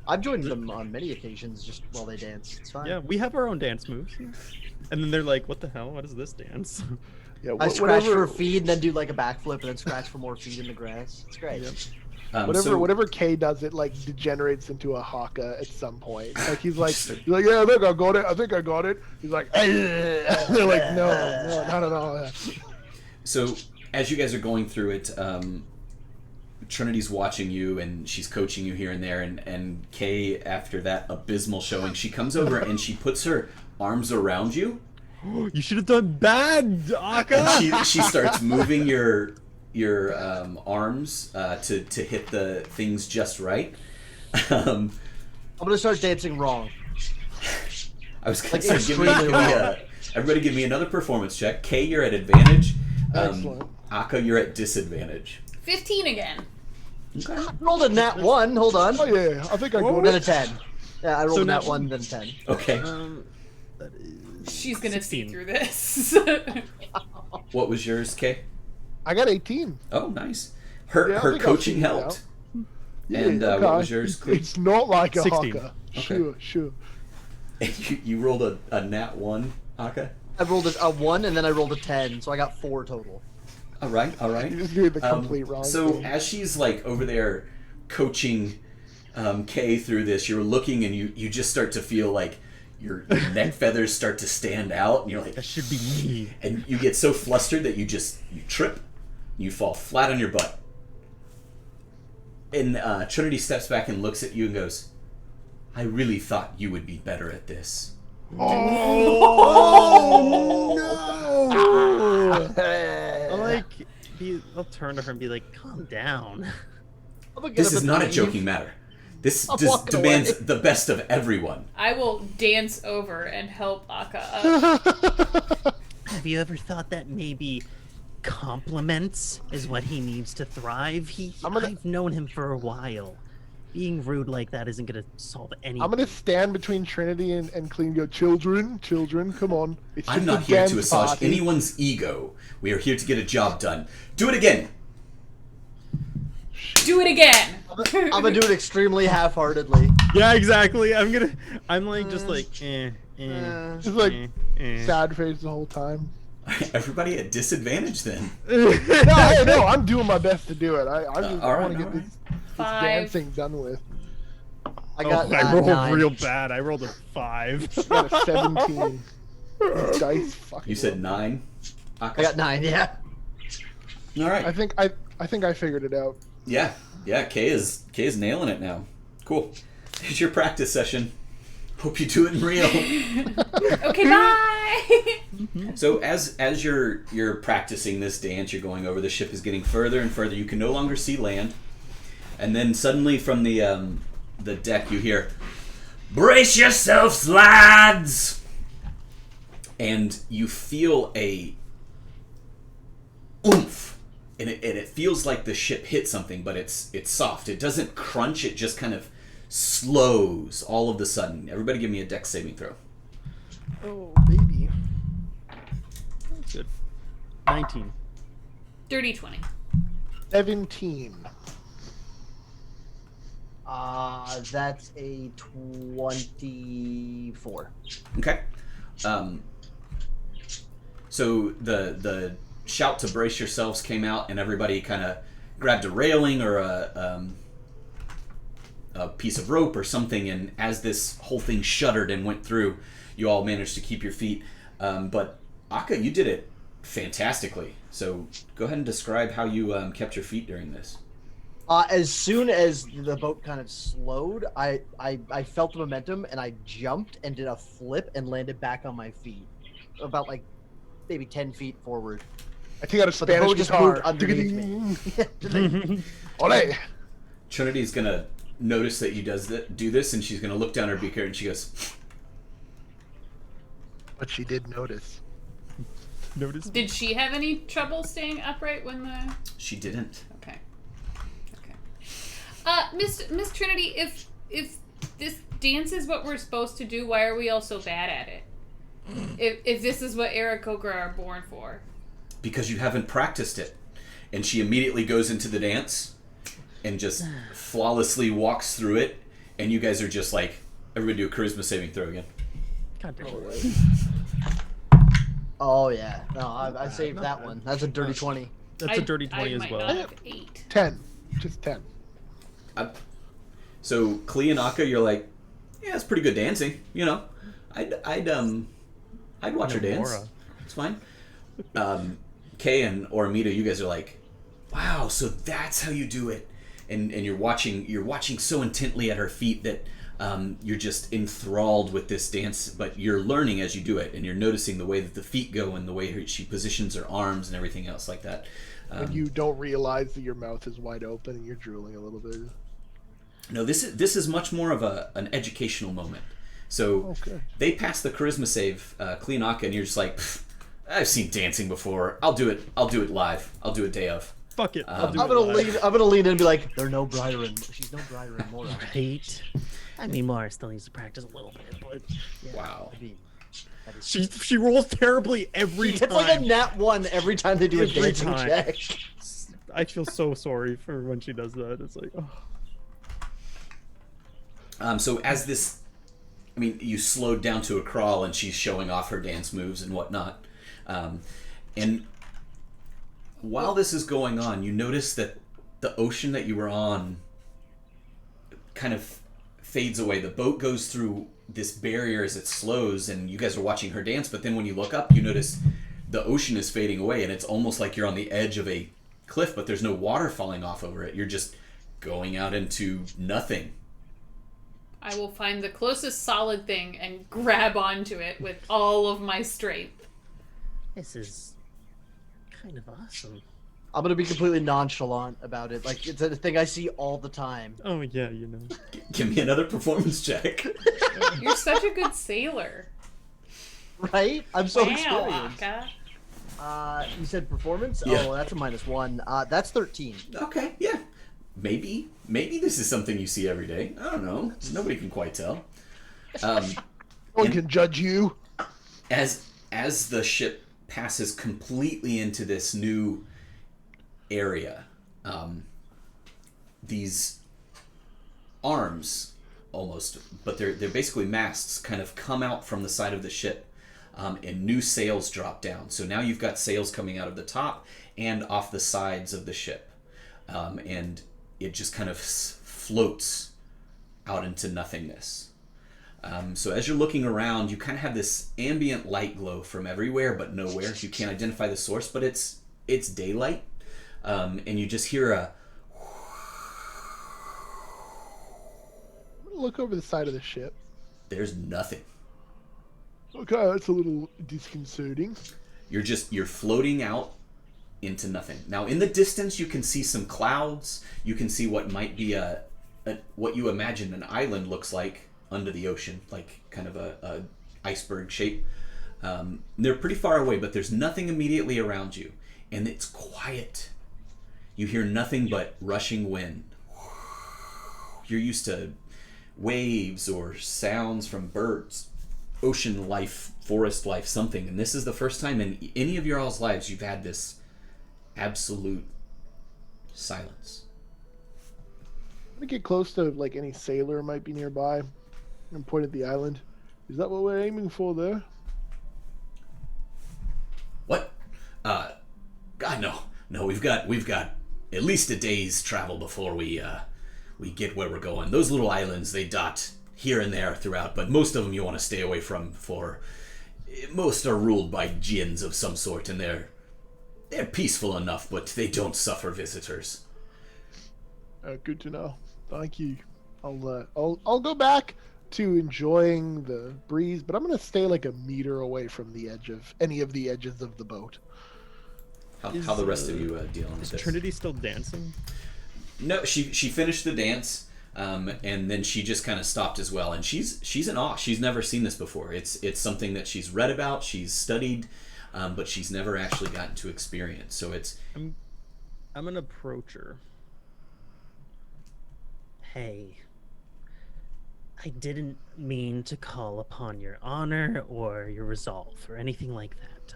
I've joined them on many occasions just while they dance. It's fine. Yeah, we have our own dance moves. And then they're like, "What the hell? What is this dance?" Yeah, I scratch whatever. for feet and then do like a backflip and then scratch for more feet in the grass. It's great. Yep. Whatever K does, it like degenerates into a haka at some point. Like he's like, yeah, I think I got it. He's like, they're like, no, not at all. So as you guys are going through it, Trinity's watching you and she's coaching you here and there, and Kay, after that abysmal showing, she comes over and she puts her arms around you. You should have done bad, Aka. And she starts moving your arms to hit the things just right. I'm gonna start dancing wrong. I was gonna Like, say, extremely wrong. everybody give me another performance check. Kay, you're at advantage. Excellent. Aka, you're at disadvantage. 15 again. Okay. Rolled a nat 1. Hold on. Oh yeah, I think I got Then a it. 10. Yeah, I rolled So a nat now- 1, then 10. Okay. That is She's gonna see 16. through this. What was yours, Kay? I got 18. Oh, nice. Her Yeah, I her think I'll coaching figure it helped. Yeah, And what okay. was yours, Cleve? It's not like a 16. haka. Okay. Sure. You rolled a nat 1, Aka? I rolled a 1, and then I rolled a 10, so I got 4 total. All right. You just doing the complete wrong So thing. as she's like over there coaching Kay through this, you're looking and you just start to feel like your neck feathers start to stand out, and you're like, That should be me. and you get so flustered that you trip, you fall flat on your butt. And Trinity steps back and looks at you and goes, I really thought you would be better at this. I'll turn to her and be like, calm down. I'm gonna get This up is and not a leave. joking matter. This I'm just walking demands away. the best of everyone. I will dance over and help Aka up. Have you ever thought that maybe compliments is what he needs to thrive? I've known him for a while. Being rude like that isn't gonna solve anything. I'm gonna stand between Trinity and Clean. Go, children, come on. It's I'm just not a here to dance massage party. anyone's ego. We are here to get a job done. Do it again. Do it again. I'm gonna do it extremely half-heartedly. Yeah, exactly. I'm like, just like, Just like sad face the whole time. Everybody at disadvantage then. No, I'm doing my best to do it. I just all right, want to get all this right. 5. dancing done with. I got I rolled 9. real bad. I rolled a 5. I got a 17. These dice fucking. You said 9. I got 9, yeah. All right. I think I figured it out. Yeah. Kay is nailing it now. Cool. It's your practice session. Hope you do it in real. Okay, bye. So as you're practicing this dance, you're going over. The ship is getting further and further. You can no longer see land, and then suddenly from the deck you hear, "Brace yourselves, lads!" And you feel a oomph, and it feels like the ship hit something, but it's soft. It doesn't crunch. It just kind of slows all of a sudden. Everybody, give me a dex saving throw. Oh baby. That's good. 19. Dirty 20. 17. That's a 24. Okay. So the shout to brace yourselves came out, and everybody kind of grabbed a railing or a piece of rope or something, and as this whole thing shuddered and went through, you all managed to keep your feet. But Aka, you did it fantastically. So go ahead and describe how you kept your feet during this. As soon as the boat kind of slowed, I felt the momentum and I jumped and did a flip and landed back on my feet, about like maybe 10 feet forward. I think I got a But the Spanish boat just guitar. moved underneath me. Ole. Trinity's gonna notice that you do this, and she's gonna look down her beaker and she goes, But she did notice. Notice. Did she have any trouble staying upright when the... she didn't. Okay. Miss Trinity, if this dance is what we're supposed to do, why are we all so bad at it? If this is what Aarakocra are born for. Because you haven't practiced it. And she immediately goes into the dance and just flawlessly walks through it, and you guys are just like, everybody do a charisma saving throw again. God damn it. Oh yeah, no, I saved that one. That's a dirty 20. That's a dirty 20 I as might well. not have 8. 10. Just 10. So Klee and Akka, you're like, yeah, it's pretty good dancing. You know, I'd watch her dance. Nomura. It's fine. Kay and Oramita, you guys are like, wow, so that's how you do it, and you're watching so intently at her feet that you're just enthralled with this dance, but you're learning as you do it, and you're noticing the way that the feet go and the way she positions her arms and everything else like that. And you don't realize that your mouth is wide open and you're drooling a little bit. No, this is much more of an educational moment. So they pass the charisma save, Klee and Akka, and you're just like, I've seen dancing before. I'll do it live. I'll do it day of. Fuck it. I'm gonna lean in and be like, she's no brighter and more. Right. I mean, Mara still needs to practice a little bit, but yeah. Wow. I mean, that is She rolls terribly every time. It's like a nat 1 every time they do a Every dancing time. check. I feel so sorry for when she does that. It's like, oh. So as this, I mean, you slowed down to a crawl, and she's showing off her dance moves and whatnot. And while this is going on, you notice that the ocean that you were on kind of fades away. The boat goes through this barrier as it slows, and you guys are watching her dance, but then when you look up, you notice the ocean is fading away, and it's almost like you're on the edge of a cliff, but there's no water falling off over it. You're just going out into nothing. I will find the closest solid thing and grab onto it with all of my strength. This is kind of awesome. I'm gonna be completely nonchalant about it. Like, it's a thing I see all the time. Oh yeah, you know. Give me another performance check. You're such a good sailor. Right? I'm so Wow, experienced. Akka. You said performance? Yeah. Oh, that's a -1. That's 13. Okay, yeah. Maybe this is something you see every day. I don't know. Nobody can quite tell. No one can judge you. As the ship passes completely into this new area, these arms, almost, but they're basically masts, kind of come out from the side of the ship, and new sails drop down. So now you've got sails coming out of the top and off the sides of the ship, and it just kind of floats out into nothingness. So as you're looking around, you kind of have this ambient light glow from everywhere but nowhere. You can't identify the source, but it's daylight, and you just hear a... Look over the side of the ship. There's nothing. Okay, that's a little disconcerting. You're floating out into nothing. Now in the distance you can see some clouds. You can see what might be a what you imagine an island looks like under the ocean, like kind of a iceberg shape. They're pretty far away, but there's nothing immediately around you, and it's quiet. You hear nothing but rushing wind. You're used to waves or sounds from birds, ocean life, forest life, something, and this is the first time in any of your all's lives you've had this absolute silence. I'm gonna get close to like any sailor might be nearby and point at the island. Is that what we're aiming for there? What? God, no. We've got at least a day's travel before we get where we're going. Those little islands, they dot here and there throughout, but most of them you want to stay away from. For most are ruled by djinns of some sort, and they're peaceful enough, but they don't suffer visitors. Good to know. Thank you. I'll go back to enjoying the breeze, but I'm gonna stay like a meter away from the edge of any of the edges of the boat. How the rest of you dealing with Is this? Trinity still dancing? No, she finished the dance, and then she just kind of stopped as well. And she's in awe. She's never seen this before. It's something that she's read about, she's studied, but she's never actually gotten to experience. So I'm gonna approach her. Hey, I didn't mean to call upon your honor or your resolve or anything like that.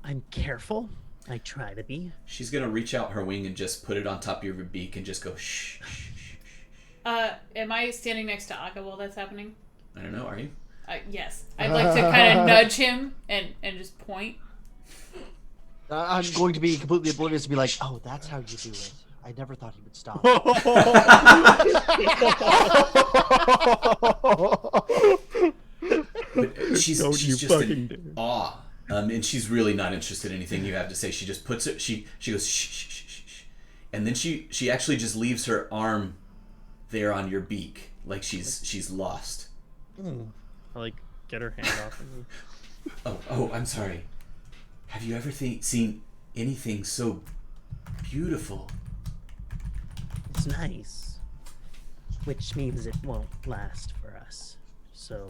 I'm careful. I try to be. She's gonna reach out her wing and just put it on top of your beak and just go shh, shh, shh, shh. Am I standing next to Akka while that's happening? I don't know. Are you? Yes. I'd like to kind of nudge him and just point. I'm going to be completely oblivious to be like, oh, that's how you do it. I never thought he would stop. But she's Don't you just fucking in dare. awe, and she's really not interested in anything you have to say. She just puts it. She goes shh, shh, shh, shh, shh. And then she actually just leaves her arm there on your beak, like she's lost. I like get her hand off of me. Oh, I'm sorry. Have you ever seen anything so beautiful? It's nice. Which means it won't last for us. So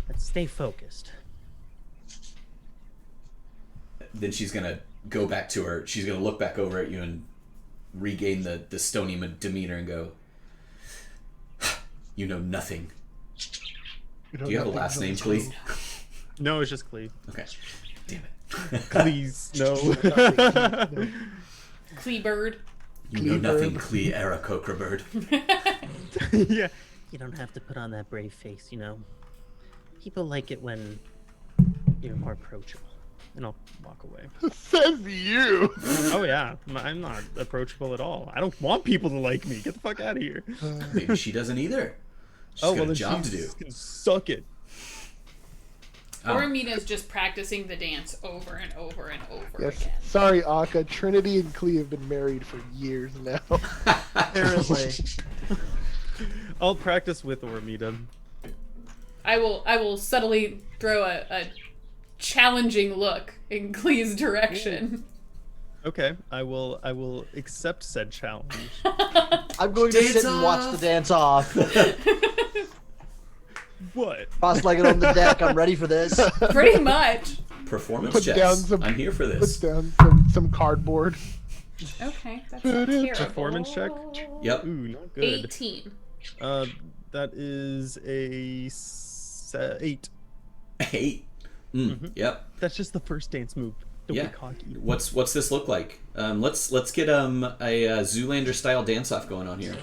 let's stay focused. Then she's gonna go back to her. She's gonna look back over at you and regain the stony demeanor and go, "You know nothing." Do you have a last name, please? No, it's just Cleve. Okay. Damn it. Please, no. Cleabird. You know nothing, Clee Aarakocra bird. Yeah. You don't have to put on that brave face, you know. People like it when you're more approachable. And I'll walk away. Says you. Oh yeah, I'm not approachable at all. I don't want people to like me. Get the fuck out of here. Maybe she doesn't either. She's got a then job she to do. can suck it. Or Amina's just practicing the dance over and over and over Yes. again. Sorry, Akka. Trinity and Clee have been married for years now. Apparently. I'll practice with Ormita. I will subtly throw a challenging look in Clee's direction. Okay, I will accept said challenge. I'm going to Dance sit and watch the off. dance off. What? Cross-legged on the deck. I'm ready for this. Pretty much. Performance Put checks. down some- I'm here for Puts this. down some cardboard. Okay, that's not terrible. Performance check? Yep. Ooh, not good. 18. That is a 8. 8. Yep. That's just the first dance move. Don't Yeah. be cocky. What's this look like? Let's get a Zoolander style dance off going on here.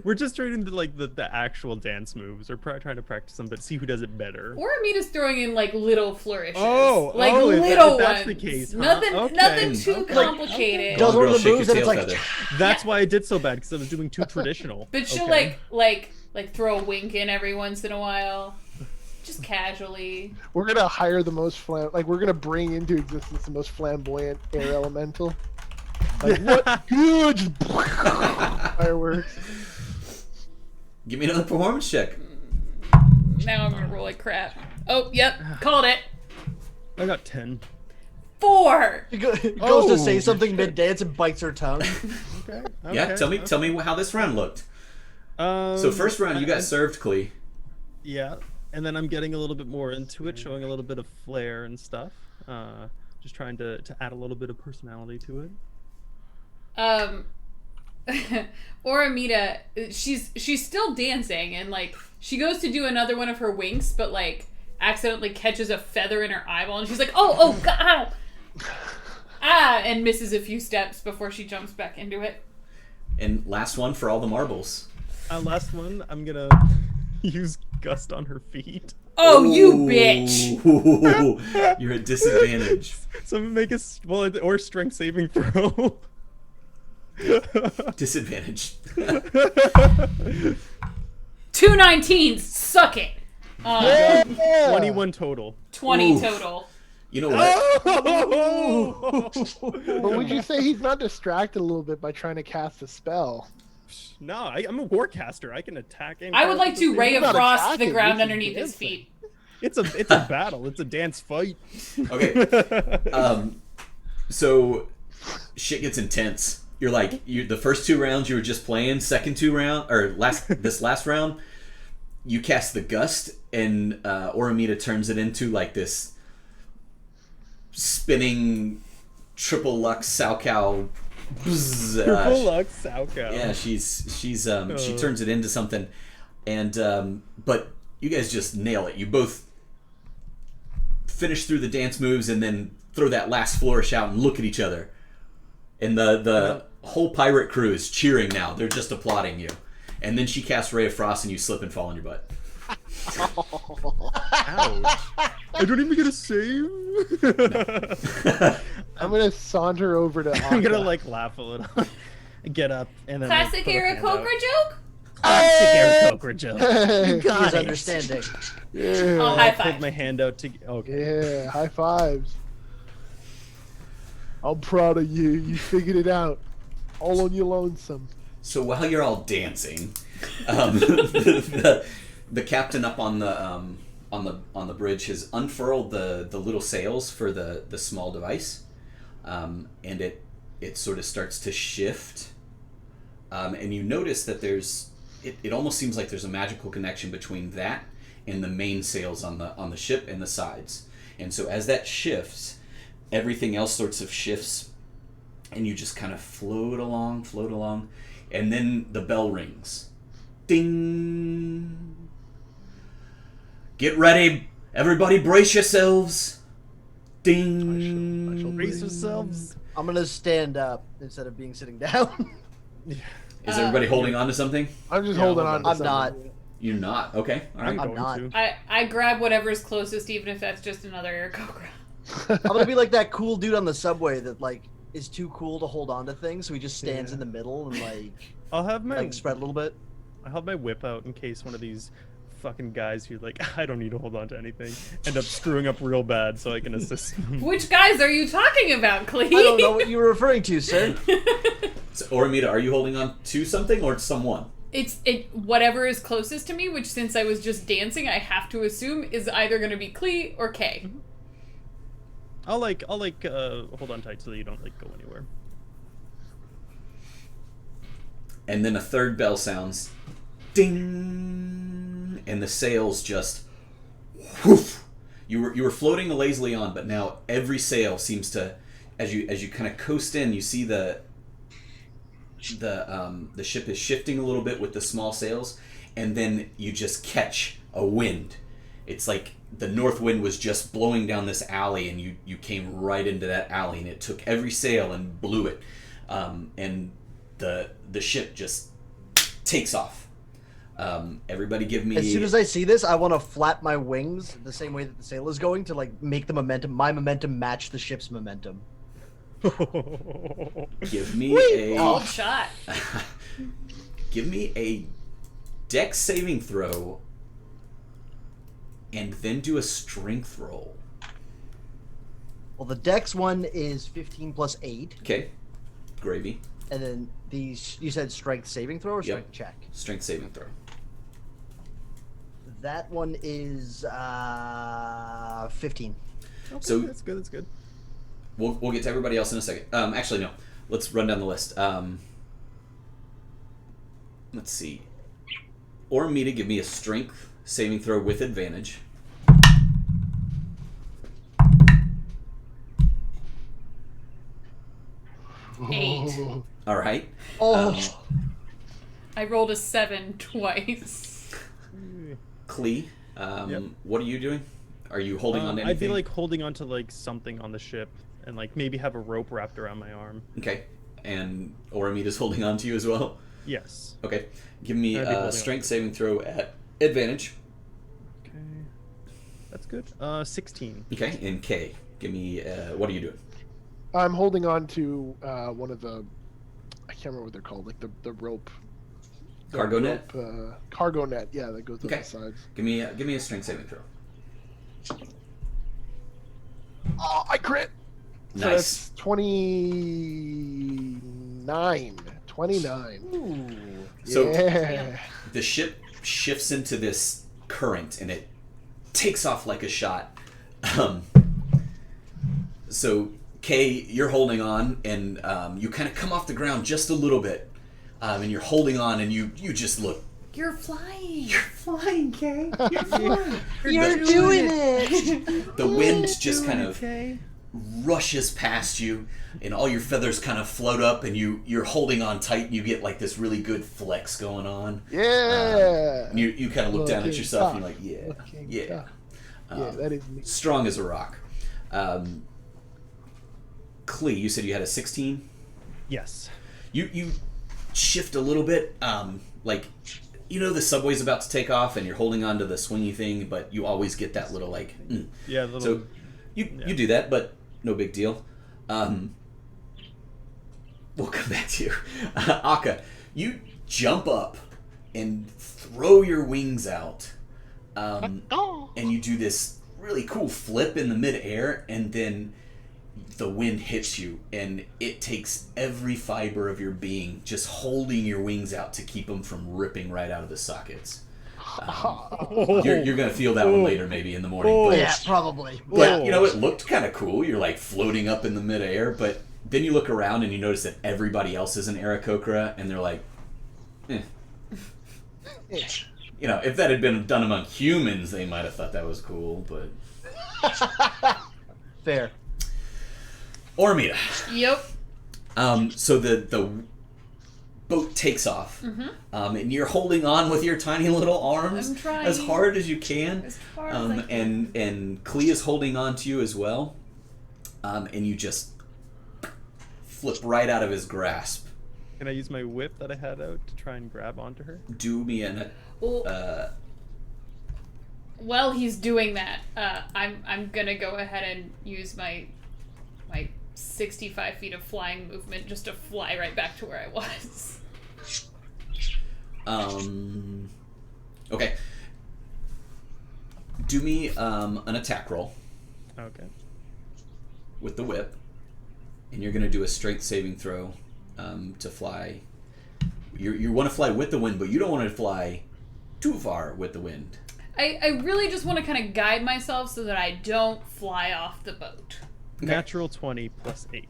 We're just trying to like the actual dance moves. We're trying to practice them, but see who does it better. Or Amina's throwing in like little flourishes. Oh, like if little that's ones. the case, huh? Nothing, Okay. nothing too Okay. complicated. Does one Girl, of the shake moves your and it's tail like, feather. That's why I did so bad because I was doing too traditional. But she'll Okay. like throw a wink in every once in a while, just casually. We're gonna hire the most we're gonna bring into existence the most flamboyant air elemental. Like what good fireworks. Give me another performance check. Now I'm gonna roll like crap. Oh, yep, called it. I got 10. 4. He goes Oh, to say something shit. mid-dance and bites her tongue. Okay. Yeah, tell me how this round looked. So first round you got served, Clee. Yeah, and then I'm getting a little bit more into it, showing a little bit of flair and stuff. Just trying to add a little bit of personality to it. Or Amita, she's still dancing and like she goes to do another one of her winks, but like accidentally catches a feather in her eyeball and she's like, oh god, and misses a few steps before she jumps back into it. And last one for all the marbles. Last one, I'm gonna use Gust on her feet. Oh, you bitch! Ooh, you're at disadvantage. So I'm gonna make or strength saving throw. Disadvantage. 2 19s, suck it. 21 total. 20 Oof. total. You know what? But would you say he's not distracted a little bit by trying to cast a spell? No, I'm a warcaster. I can attack. And I would cast like at the to same ray of time. not frost the attacking, ground this is underneath his dancing. feet. It's a battle. It's a dance fight. Okay. So shit gets intense. You're like the first 2 rounds you were just playing. Second 2 round or this last round, you cast the gust and Oromita turns it into like this spinning triple lux Salcow. Triple Lux Salco. Yeah, she turns it into something, and but you guys just nail it. You both finish through the dance moves and then throw that last flourish out and look at each other, and the whole pirate crew is cheering now. They're just applauding you, and then she casts Ray of Frost and you slip and fall on your butt. Ouch. I don't even get a save. I'm gonna saunter over to Akka. I'm gonna like laugh a little. get up and then Classic put a hand out. Aarakocra joke? Classic Aarakocra joke. Hey, You got He's it. understanding. yeah. Oh, I high put five. my hand out to. Okay. Yeah, high fives. I'm proud of you. You figured it out. All on your lonesome. So while you're all dancing, the captain up on the bridge has unfurled the little sails for the small device, and it sort of starts to shift, and you notice that it almost seems like there's a magical connection between that and the main sails on the ship and the sides, and so as that shifts, everything else sorts of shifts, and you just kind of float along, and then the bell rings. Ding! Get ready, everybody brace yourselves. Ding! I shall Brace yourselves. I'm gonna stand up instead of being sitting down. Is everybody holding on to something? I'm just Yeah, holding hold on. on. To I'm something. not. You're not. Okay. All right. I'm Going not. to. I grab whatever's closest, even if that's just another Aarakocra. I'm gonna be like that cool dude on the subway that like is too cool to hold on to things, so he just stands in the middle and I'll have my spread a little bit. I'll have my whip out in case one of these fucking guys who like I don't need to hold on to anything end up screwing up real bad so I can assist them. Which guys are you talking about, Clee? I don't know what you were referring to, sir. So, Oramita, are you holding on to something or someone? It's whatever is closest to me, which since I was just dancing, I have to assume is either going to be Clee or Kay. I'll hold on tight so that you don't like go anywhere. And then a third bell sounds. Ding! And the sails just whoof. You were floating lazily on, but now every sail seems to, as you kind of coast in, you see the ship is shifting a little bit with the small sails, and then you just catch a wind. It's like the north wind was just blowing down this alley, and you came right into that alley, and it took every sail and blew it, and the ship just takes off. Everybody give me... As soon as I see this, I want to flap my wings the same way that the sail is going to like make my momentum match the ship's momentum. Give me a... Old shot. Give me a dex saving throw, and then do a strength roll. Well, the dex one is 15 plus 8, Okay. Gravy. and then these you said strength saving throw or strength check. Strength saving throw. That one is 15. Okay, So- that's good. That's good. We'll get to everybody else in a second. Actually, no. Let's run down the list. Let's see. Oramita, give me a strength saving throw with advantage. Eight. All right. Oh, I rolled a 7 twice. Klee, Yep. what are you doing? Are you holding on to anything? I'd be like holding on to like something on the ship and like maybe have a rope wrapped around my arm. Okay. And Oramita's holding on to you as well? Yes. Okay. Give me I'd be holding a on strength to saving throw at advantage. Okay. That's good. 16. Okay. And Kay, give me, what are you doing? I'm holding on to one of the, I can't remember what they're called, like the rope. the Cargo net? rope, cargo net, yeah, that goes Okay. on the sides. Give me a strength saving throw. Oh, I crit! So Nice. that's 29. 29. ooh. So Yeah. the ship shifts into this current and it takes off like a shot. So Kay, you're holding on, and you kind of come off the ground just a little bit, and you're holding on, and you just look. You're flying. You're flying, Kay. You're flying. You're the, doing it! the wind just kind of rushes past you, and all your feathers kind of float up, and you're holding on tight, and you get like this really good flex going on. Yeah. And you kind of look down at Looking yourself, and tough. you're like, yeah, Looking yeah. tough. Yeah, that is me. Strong as a rock. Klee, you said you had a 16? Yes. You shift a little bit, like, you know the subway's about to take off and you're holding on to the swingy thing, but you always get that little, like, Yeah. Little, So you do that, but no big deal. we'll come back to you. Akka, you jump up and throw your wings out. And you do this really cool flip in the midair, and then the wind hits you, and it takes every fiber of your being just holding your wings out to keep them from ripping right out of the sockets. You're going to feel that one later, maybe in the morning. But, Yeah, probably. but you know, it looked kind of cool. You're like floating up in the midair, but then you look around and you notice that everybody else is an Aarakocra, and they're like, eh. You know, if that had been done among humans, they might have thought that was cool, but... Fair. Ormita. Yep. So the boat takes off, and you're holding on with your tiny little arms I'm trying. as hard as you can, As hard as I can. and Clea's holding on to you as well, and you just flip right out of his grasp. Can I use my whip that I had out to try and grab onto her? Do me an Well, while he's doing that, I'm gonna go ahead and use my 65 feet of flying movement just to fly right back to where I was. Okay. Do me an attack roll Okay. with the whip, and you're gonna do a strength saving throw to fly. You want to fly with the wind, but you don't want to fly too far with the wind. I really just want to kind of guide myself so that I don't fly off the boat. Natural 20 plus 8.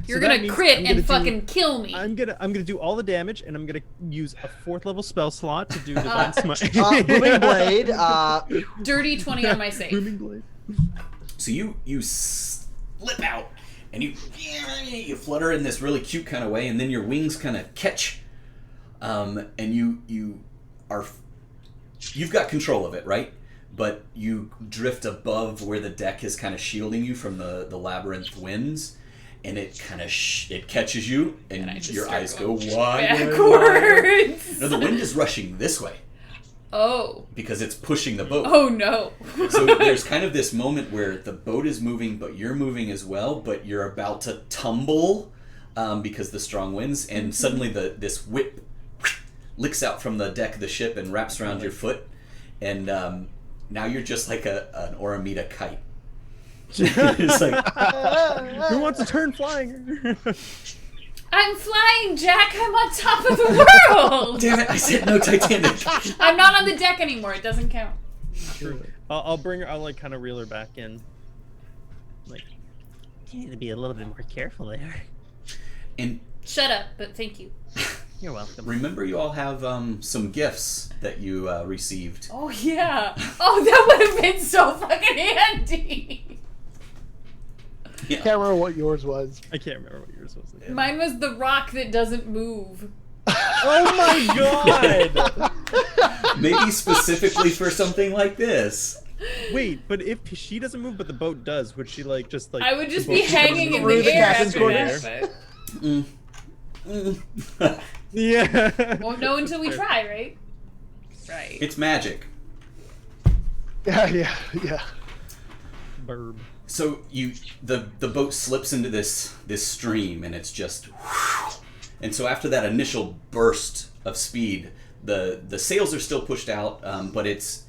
You're So that gonna means crit I'm and gonna fucking kill me. I'm gonna do all the damage, and I'm gonna use a 4th level spell slot to do divine smite. Booming blade. Dirty 20 on my save. Booming blade. So you slip out, and you flutter in this really cute kind of way, and then your wings kind of catch, and you've got control of it, right? But you drift above where the deck is kind of shielding you from the labyrinth winds, and it kind of it catches you, and I just your start eyes go going wide. backwards. No, the wind is rushing this way Oh. because it's pushing the boat. Oh no. So there's kind of this moment where the boat is moving, but you're moving as well, but you're about to tumble because the strong winds, and suddenly this whip licks out from the deck of the ship and wraps around your foot, and now you're just like an Oromita kite. It's like, Who wants to turn flying? I'm flying, Jack. I'm on top of the world. damn it! I said no Titanic. I'm not on the deck anymore. It doesn't count. True. I'll bring her. I'll like kind of reel her back in. Like, you need to be a little bit more careful there. And Shut up, but thank you. You're welcome. remember, you all have some gifts that you received. Oh yeah. Oh, that would have been so fucking handy. Yeah. Can't remember what yours was. I can't remember what yours was. Mine was the rock that doesn't move. Oh my god! Maybe specifically for something like this. Wait, but if she doesn't move, but the boat does, would she like just like? I would just the be boat hanging in through the the air captain's after quarters? that. Yeah. But won't know until we try, right? Right. It's magic. Yeah. Burb. So the boat slips into this stream, and it's just, and so after that initial burst of speed, the sails are still pushed out, but it's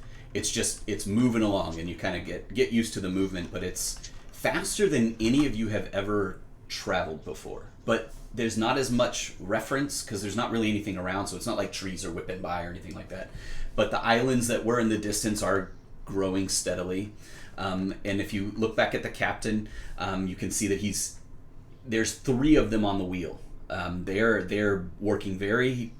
moving along, and you kind of get used to the movement, but it's faster than any of you have ever traveled before. But there's not as much reference because there's not really anything around, so it's not like trees are whipping by or anything like that. But the islands that were in the distance are growing steadily. And if you look back at the captain, you can see that there's 3 of them on the wheel. They're working very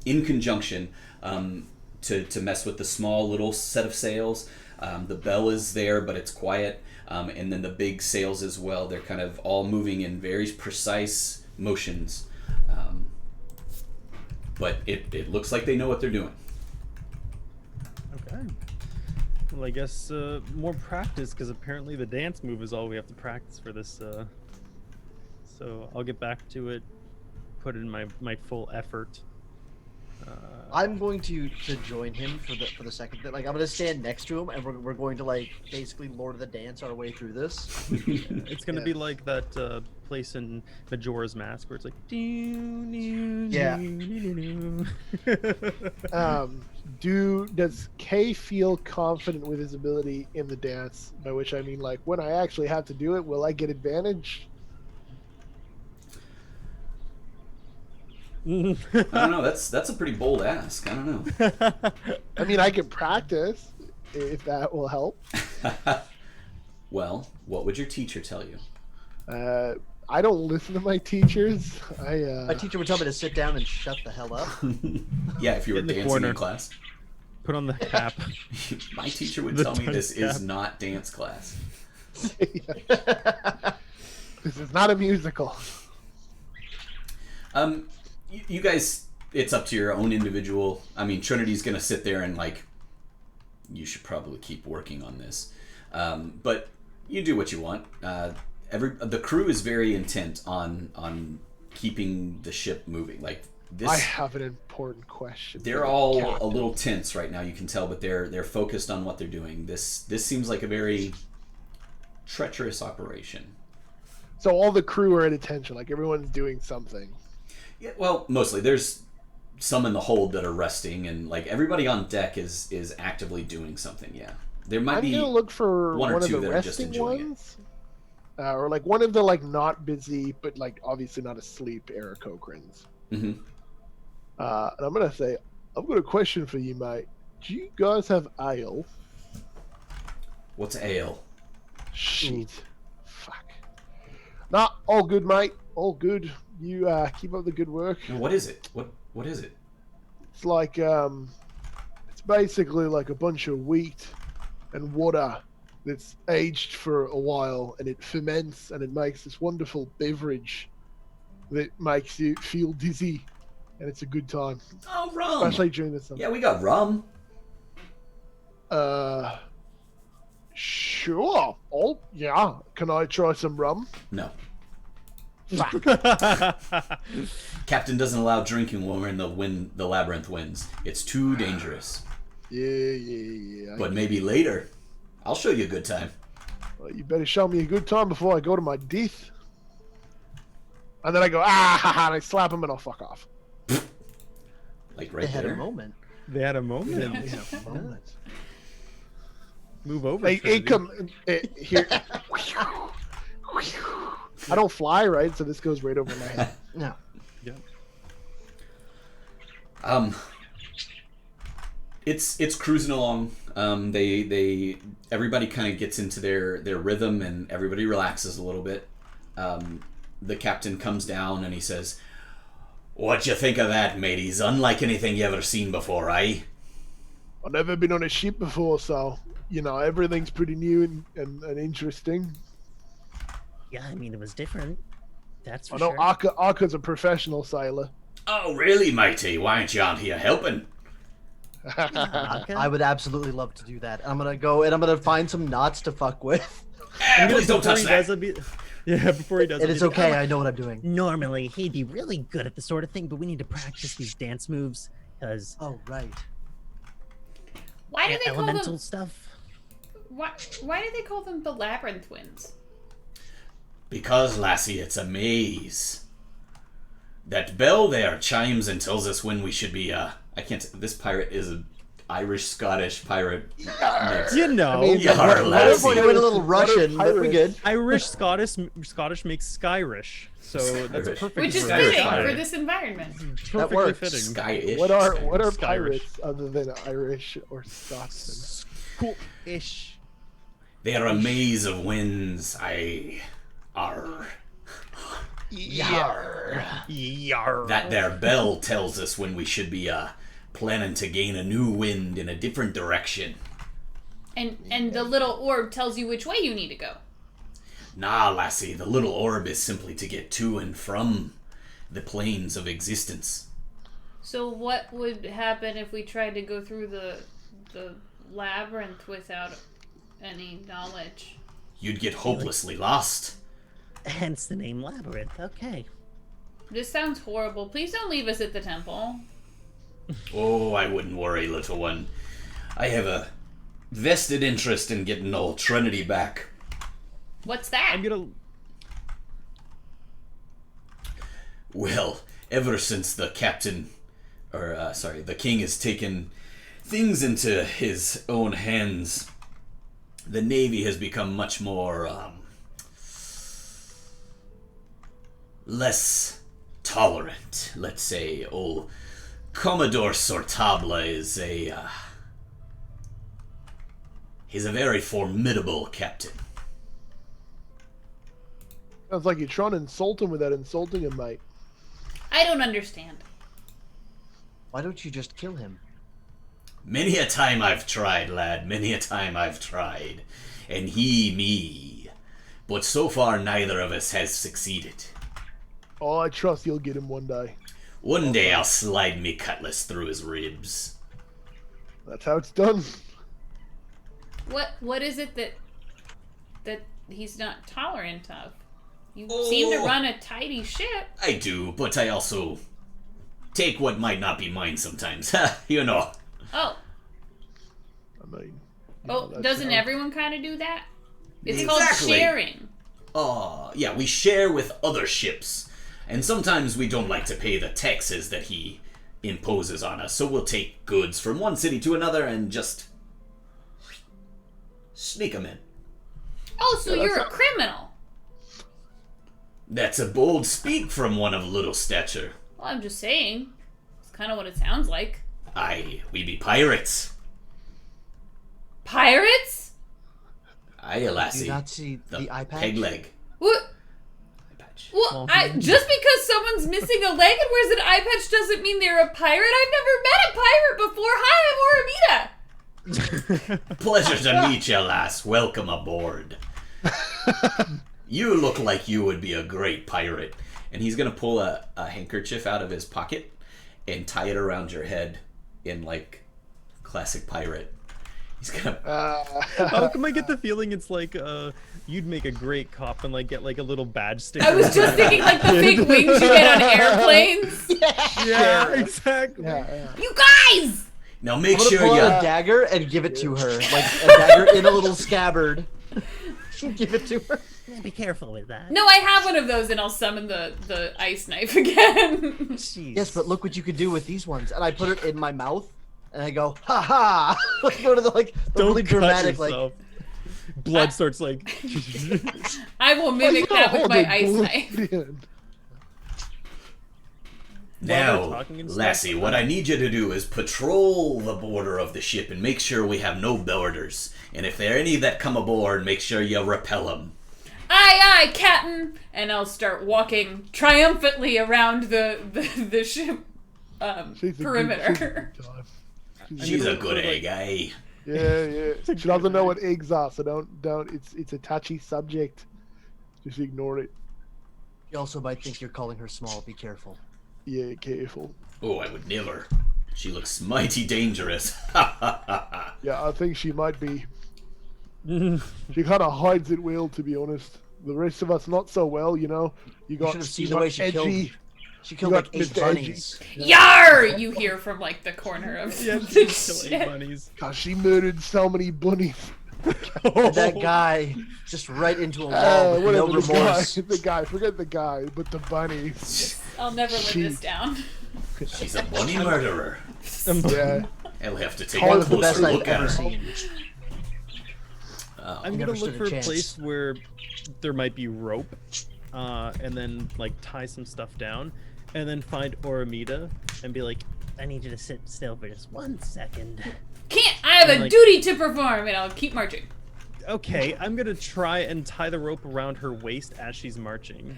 in conjunction to mess with the small little set of sails. The bell is there, but it's quiet. And then the big sails as well. They're kind of all moving in very precise motions. But it looks like they know what they're doing. Okay. Well, I guess more practice, because apparently the dance move is all we have to practice for this. So I'll get back to it, put in my full effort. I'm going to join him for the second bit. Like I'm gonna stand next to him, and we're going to like basically Lord of the Dance our way through this. It's gonna be Yes. like that place in Majora's Mask where it's like Yeah. Does Kay feel confident with his ability in the dance? By which I mean, like, when I actually have to do it, will I get advantage? I don't know. That's a pretty bold ask. I don't know. I mean, I can practice if that will help. Well, what would your teacher tell you? I don't listen to my teachers. My teacher would tell me to sit down and shut the hell up. Yeah, if you were In the dancing corner. in class. Put on the cap. My teacher would The tell me this dunce cap. is not dance class. This is not a musical. You guys, it's up to your own individual. I mean, Trinity's gonna sit there and like, you should probably keep working on this, but you do what you want. The crew is very intent on keeping the ship moving. Like this, I have an important question. they're all a little tense right now. You can tell, but they're focused on what they're doing. This seems like a very treacherous operation. So all the crew are at attention. Like everyone's doing something. Yeah, well, mostly. There's some in the hold that are resting, and like everybody on deck is actively doing something. Yeah, there might I'm be gonna look for one or of two the that are just resting enjoying it. ones, or like one of the like not busy but like obviously not asleep Aarakocrans. Mm-hmm. And I'm gonna say, I've got a question for you, mate. Do you guys have ale? What's ale? Shit. Fuck. Nah, all good, mate. All good. You keep up the good work. No, what is it? What is it? It's like it's basically like a bunch of wheat and water that's aged for a while, and it ferments and it makes this wonderful beverage that makes you feel dizzy, and it's a good time, Oh, rum. especially during the summer. Yeah, we got rum. Sure. Oh, yeah. Can I try some rum? No, Fuck. Captain doesn't allow drinking when we're in the labyrinth winds. It's too dangerous. Yeah. But maybe later, I'll show you a good time. Well, you better show me a good time before I go to my death. And then I go, and I slap him and I'll fuck off. Like They right had a there. moment. They had a moment. We have a moment. Move over. Hey, Trinity. come here. I don't fly, right? So this goes right over my head. No. It's cruising along. Everybody kind of gets into their rhythm and everybody relaxes a little bit. The captain comes down and he says, "What you think of that, mateys? Unlike anything you ever seen before, eh?" I've never been on a ship before, so everything's pretty new and interesting. Yeah, I mean, it was different. That's for I know sure. Aka's a professional sailor. Oh, really, matey? Why aren't you out here helping? Aka? I would absolutely love to do that. I'm gonna go and I'm gonna find some knots to fuck with. Please don't Before touch he that. does it, yeah, before he does And it, it's he's like, okay. I know what I'm doing. Normally, he'd be really good at this sort of thing, but we need to practice these dance moves because Oh right. Why do they call elemental them? stuff. Why do they call them the labyrinth twins? Because, lassie, it's a maze. That bell there chimes and tells us when we should be, I can't, this pirate is an Irish-Scottish pirate mix. You know, I mean, Yar, lassie. We went a little Russian, but we good. Irish Scottish makes Skyrish, so that's a Irish. perfect. Which is Irish fitting pirate. for this environment. perfectly works. fitting. Sky-ish. What are Skyrish. pirates other than Irish or Scotsman? Cool-ish. They are a maze of winds. Arr. Yar. Yar. That there bell tells us when we should be, planning to gain a new wind in a different direction. And the little orb tells you which way you need to go. Nah, lassie, the little orb is simply to get to and from the planes of existence. So what would happen if we tried to go through the labyrinth without any knowledge? You'd get hopelessly lost. Hence the name Labyrinth. Okay. This sounds horrible. Please don't leave us at the temple. Oh, I wouldn't worry, little one. I have a vested interest in getting old Trinity back. What's that? I'm gonna. Well, ever since the king has taken things into his own hands, the Navy has become much more, less tolerant, let's say. Old Commodore Sortabla is he's a very formidable captain. Sounds like you're trying to insult him without insulting him, mate. I don't understand. Why don't you just kill him? Many a time I've tried, lad, many a time I've tried. And he, me. But so far neither of us has succeeded. Oh, I trust you'll get him one day. One day I'll slide me cutlass through his ribs. That's how it's done. What is it that he's not tolerant of? You seem to run a tidy ship. I do, but I also take what might not be mine sometimes. You know. Oh. I mean... Doesn't everyone kind of do that? It's Exactly. called sharing. Yeah, we share with other ships. And sometimes we don't like to pay the taxes that he imposes on us, so we'll take goods from one city to another and just sneak them in. Oh, so Yeah, you're a that's criminal. That's a bold speak from one of little stature. Well, I'm just saying. It's kind of what it sounds like. Aye, we be pirates. Pirates? Aye, Do you lassie. not see the eye patch? Peg leg. What? Eye patch. Well, just because someone's missing a leg and wears an eye patch doesn't mean they're a pirate. I've never met a pirate before. Hi, I'm Oramita. Pleasure to meet you, lass. Welcome aboard. You look like you would be a great pirate. And he's gonna pull a handkerchief out of his pocket and tie it around your head in, like, classic pirate. He's gonna... How come I get the feeling it's like you'd make a great cop and like get like a little badge sticker? I was just thinking like the fake wings you get on airplanes. Yeah, exactly. Yeah. You guys! Now make I'm gonna sure pull you... out a dagger and give it to her, like a dagger in a little scabbard. Give it to her. Be careful with that. No, I have one of those and I'll summon the ice knife again. Jeez. Yes, but look what you could do with these ones. And I put it in my mouth, and I go, ha ha! Like, go to the, like, the Don't really cut dramatic, yourself. Blood starts like. I will mimic that with my ice bullet knife. in. Now, talking and stuff, lassie, what I need you to do is patrol the border of the ship and make sure we have no boarders. And if there are any that come aboard, make sure you repel them. Aye, aye, Captain! And I'll start walking triumphantly around the ship She's a perimeter. good time. She's a good egg, eh? Yeah. She doesn't know what eggs are, so don't. It's a touchy subject. Just ignore it. You also might think you're calling her small. Be careful. Yeah, careful. Oh, I would never. She looks mighty dangerous. Ha ha ha ha. Yeah, I think she might be. She kind of hides it well, to be honest. The rest of us not so well, you know. You got should have seen you the got way she killed. edgy. She killed You like got 8 Mr. Edgy. bunnies. Yar! You hear from like the corner of Yeah, the just kill 8 ship. bunnies. God, she murdered so many bunnies. And that guy just right into a wall with no Whatever, remorse. the guy, forget the guy, but the bunnies. I'll never live this down. She's a bunny murderer. Yeah. I'll have to take One a of the best closer I've look at ever her. seen. I'm Never gonna look stood a for a chance. place where there might be rope, and then like tie some stuff down, and then find Oramita and be like, I need you to sit still for just 1 second. Can't! I have a Like- duty to perform, and I'll keep marching. okay, I'm gonna try and tie the rope around her waist as she's marching.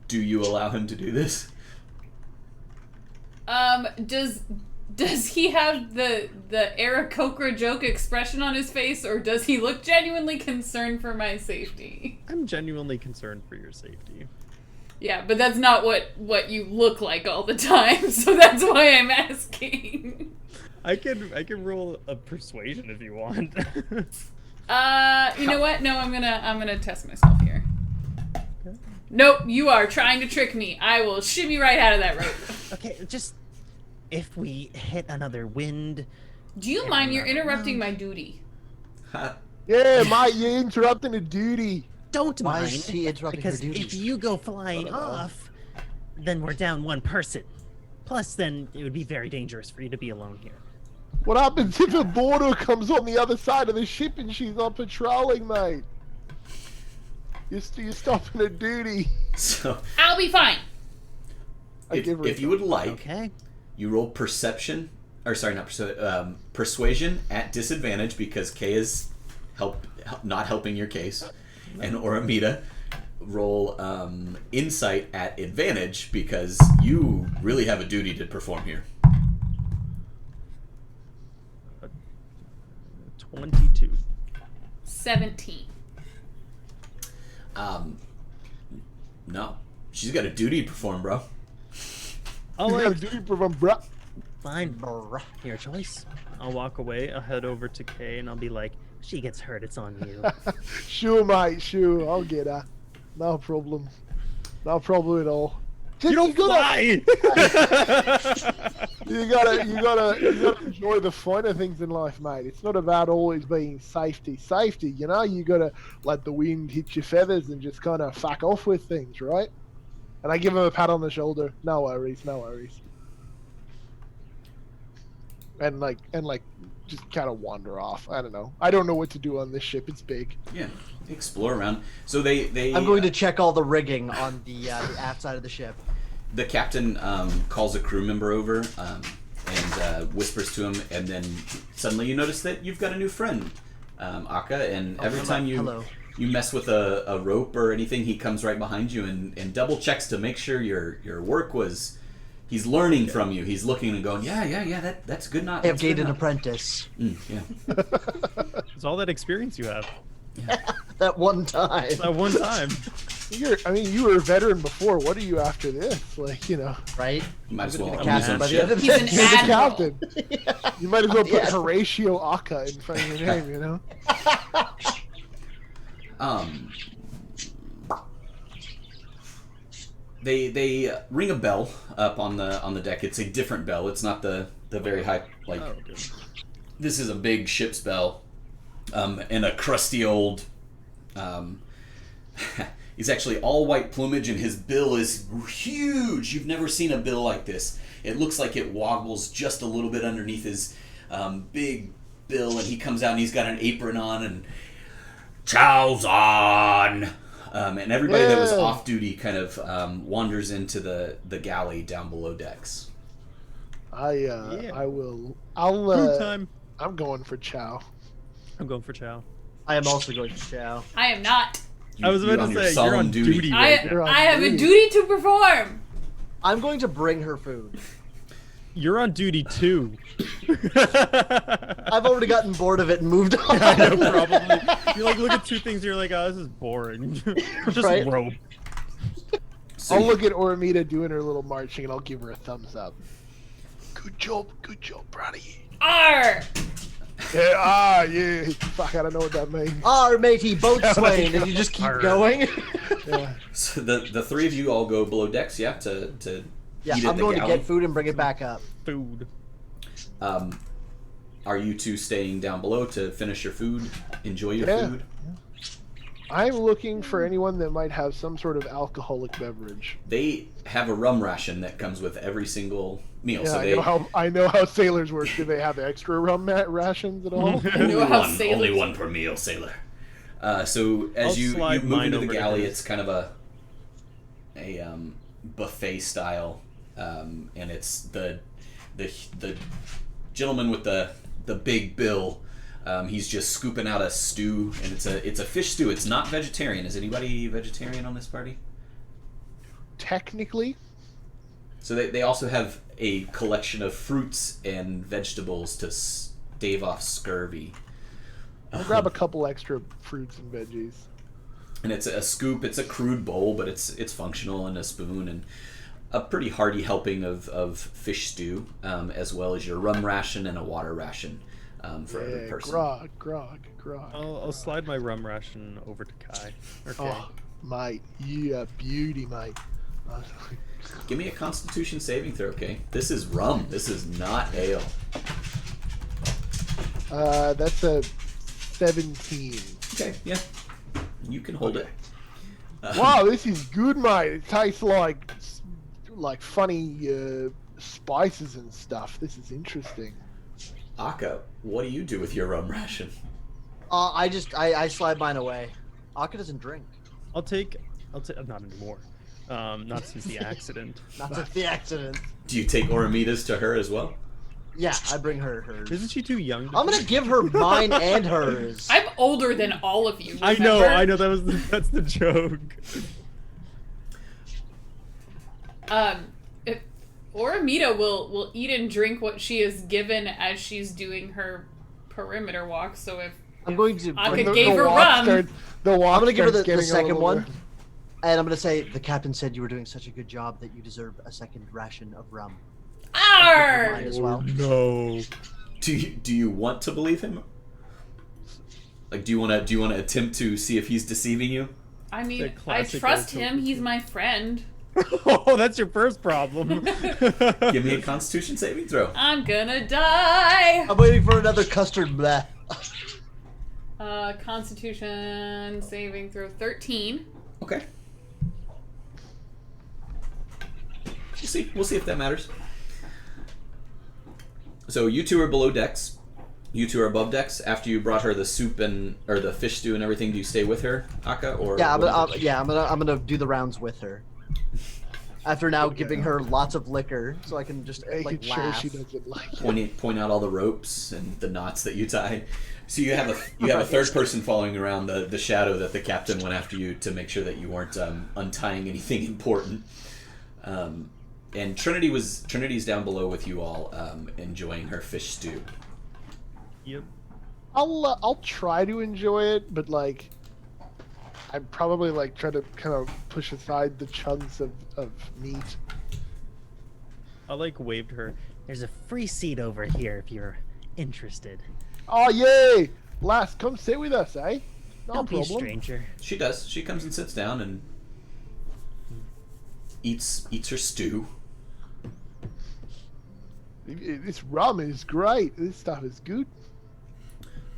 Do you allow him to do this? Does he have the Aarakocra joke expression on his face, or does he look genuinely concerned for my safety? I'm genuinely concerned for your safety. Yeah, but that's not what you look like all the time, so that's why I'm asking. I can roll a persuasion if you want. You know what? No, I'm gonna test myself here. Nope, you are trying to trick me. I will shimmy right out of that rope. Okay, just if we hit another wind, Do you mind? You're interrupting my duty. Yeah, mate, you're interrupting a duty. don't Why mind. is he interrupting her because if duties? you go flying I don't know. off, then we're down one person. Plus, then it would be very dangerous for you to be alone here. What happens if a boarder comes on the other side of the ship and she's not patrolling, mate? You're stopping a duty. So, I'll be fine. I give her a if you would like, Okay. you roll perception, or sorry, not persuasion at disadvantage because Kay is not helping your case, and Oramita roll insight at advantage because you really have a duty to perform here. 22. 17. No, she's got a duty to perform, bro. I'll You got a like, duty from bruh. Fine. Your choice. I'll walk away. I'll head over to Kay and I'll be like, She gets hurt, it's on you. Sure, mate, sure. I'll get her. No problem. No problem at all. "You don't fly!" You gotta enjoy the finer things in life, mate. It's not about always being safety. Safety, you know, you gotta let the wind hit your feathers and just kind of fuck off with things, right? And I give him a pat on the shoulder. No worries, no worries. And just kind of wander off. I don't know. I don't know what to do on this ship. It's big. Yeah, explore around. So they I'm going to check all the rigging on the aft side of the ship. The captain calls a crew member over and whispers to him, and then suddenly you notice that you've got a new friend, Akka, and every time you mess with a rope or anything, he comes right behind you and double checks to make sure your work was. He's learning from you. He's looking and going, yeah, that's good. Not I have gained an apprentice. yeah. It's all that experience you have. That one time. That one time. You were a veteran before. What are you after this? Like, you know, Right? You might as well. Captain use by on the end of He's an this. you're the admiral. captain. You might as well put Yeah. Horatio Akka in front of your name, you know? They ring a bell up on the deck. It's a different bell. It's not the very high like. Oh, good. This is a big ship's bell, and a crusty old. He's actually all white plumage, and his bill is huge. You've never seen a bill like this. It looks like it wobbles just a little bit underneath his big bill, and he comes out and he's got an apron on and chow's on. And everybody that was Yeah. off duty kind of wanders into the galley down below decks. Food I'll time. I'm going for chow. I'm going for chow. I am also going to chow. I am not. I was about to say, you're solemn on duty I, right You're now. on I have a duty. duty to perform. I'm going to bring her food. You're on duty too. I've already gotten bored of it and moved on. I know, probably. You like look at two things, you're like, oh, this is boring. Just Right? rope. So I'll look at Oramita doing her little marching and I'll give her a thumbs up. Good job, buddy. R. Yeah, fuck, I don't know what that means. Our matey boatswain, and you just keep Arr. going. Yeah. So the three of you all go below decks, yeah, to Yeah, eat at I'm the going to galley. get food and bring it back up. Food. Are you two staying down below to finish your food, enjoy your Yeah. food? I'm looking for anyone that might have some sort of alcoholic beverage. They have a rum ration that comes with every single meal. Yeah, so they I know how sailors work. Do they have extra rum rations at all? know how sailors- only one per meal, sailor. So as I'll you slide move mine into the over to galley, his. it's kind of a buffet style, and it's the gentleman with the big bill. He's just scooping out a stew, and it's a fish stew. It's not vegetarian. Is anybody vegetarian on this party? Technically, So they also have a collection of fruits and vegetables to stave off scurvy. I'll grab a couple extra fruits and veggies. And it's a scoop. It's a crude bowl, but it's functional, and a spoon, and a pretty hearty helping of fish stew, as well as your rum ration and a water ration for every Yeah, person. grog. I'll slide my rum ration over to Kai. Okay. Oh, mate, you a beauty, mate. Give me a Constitution saving throw, okay? This is rum. This is not ale. That's a 17. Okay, yeah. You can hold Okay. it. Wow, this is good, mate. It tastes like funny spices and stuff. This is interesting. Akka, what do you do with your rum ration? I slide mine away. Akka doesn't drink. I'll take not anymore. Not since the accident. Not since the accident. Do you take Oramitas to her as well? Yeah, I bring her hers. Isn't she too young? I'm gonna give her mine and hers. I'm older than all of you. I remember? know. That's the joke. If Oramita will eat and drink what she is given as she's doing her perimeter walk. So if I'm going to. Akka bring- gave her rum, I'm gonna give her the second one, and I'm gonna say the captain said you were doing such a good job that you deserve a second ration of rum. Arr! Mine as well. No. Do you want to believe him? Like, do you want to attempt to see if he's deceiving you? I mean, The I classic trust old him. He's Tolkien. my friend. Oh, that's your first problem. Give me a Constitution saving throw. I'm gonna die. I'm waiting for another custard bleh. Constitution saving throw 13. Okay. We'll see if that matters. So you two are below decks. You two are above decks. After you brought her the soup or the fish stew and everything, do you stay with her, Akka? Or Yeah, what is it? I'm gonna do the rounds with her. After now giving her lots of liquor, so I can just Making sure laugh. she doesn't like it. Point out all the ropes and the knots that you tie. So you have a third person following around the shadow that the captain went after you to make sure that you weren't untying anything important. And Trinity's down below with you all, enjoying her fish stew. Yep. I'll try to enjoy it, but like, I'm probably like trying to kind of push aside the chunks of meat. I waved her. There's a free seat over here if you're interested. Oh yay! Lass, come sit with us, eh? No Don't be a problem. stranger. She does. She comes and sits down and eats her stew. This rum is great. This stuff is good.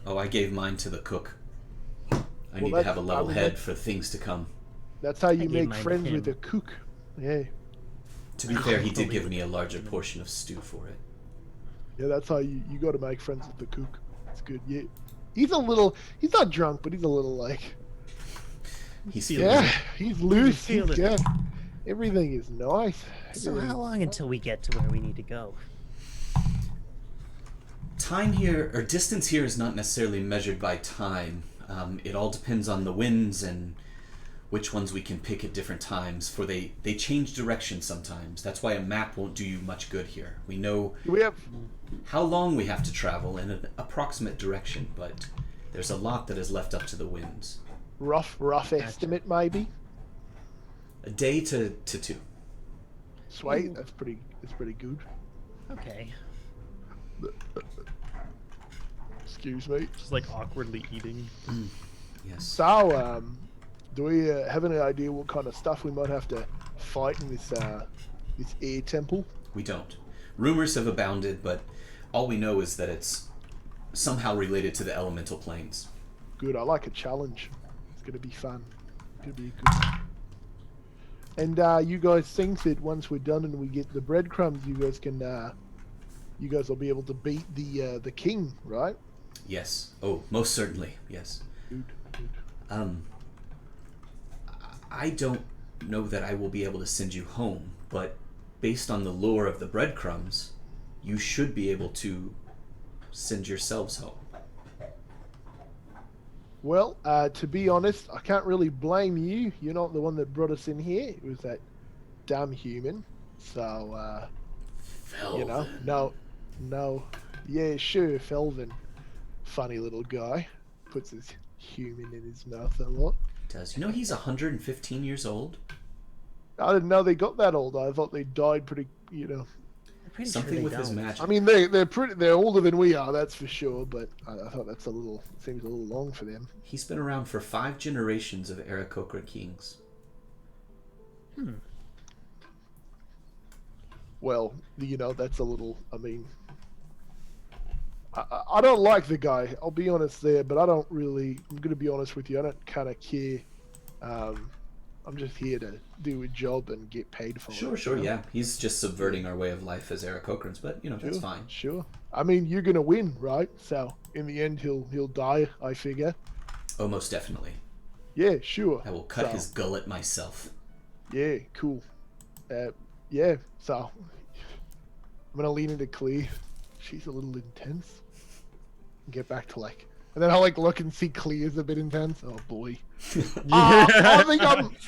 Oh, I gave mine to the cook. I need to that's- have a level I mean, head for things to come. That's how you gave make mine to friends him. with a cook. Yeah. To be fair, he did give me a larger portion of stew for it. Yeah, that's how you got to make friends with the cook. It's good. Yeah. He's not drunk, but he's a little like, He's yeah, he's loose. feel He's it. good. Everything is nice. So Everything- how long until we get to where we need to go? Time here, or distance here, is not necessarily measured by time. It all depends on the winds and which ones we can pick at different times, for they change direction sometimes. That's why a map won't do you much good here. We know Do we have how long we have to travel in an approximate direction, but there's a lot that is left up to the winds. rough estimate maybe? A day to two. Sweet. That's pretty good. Okay. Excuse me. Just awkwardly eating. Yes. So, do we have any idea what kind of stuff we might have to fight in this air temple? We don't. Rumors have abounded, but all we know is that it's somehow related to the elemental planes. Good. I like a challenge. It's gonna be fun. It's gonna be a good one. And you guys think that once we're done and we get the breadcrumbs, you guys will be able to beat the king, right? Yes. Oh, most certainly. Yes. Good. I don't know that I will be able to send you home, but based on the lore of the breadcrumbs, you should be able to send yourselves home. Well, to be honest, I can't really blame you. You're not the one that brought us in here. It was that dumb human. So, you know, no. Yeah, sure, Felvin. Funny little guy. Puts his human in his mouth a lot. Does you know he's 115 years old? I didn't know they got that old. I thought they died pretty, I'm pretty Something sure they with his don't. magic. I mean, they're older than we are, that's for sure. But I thought seems a little long for them. He's been around for 5 generations of Aarakocra kings. Well, that's a little. I mean, I don't like the guy. I'll be honest there, but I don't really. I'm gonna be honest with you. I don't kind of care. I'm just here to do a job and get paid for it. Sure, yeah. He's just subverting our way of life as Aarakocrans, but that's fine. Sure. I mean, you're gonna win, right? So in the end, he'll die. I figure. Oh, most definitely. Yeah, sure. I will cut his gullet myself. Yeah, cool. Yeah. So I'm gonna lean into Cleve. She's a little intense. Get back to and then I'll look and see Clear's a bit intense. Oh boy. I think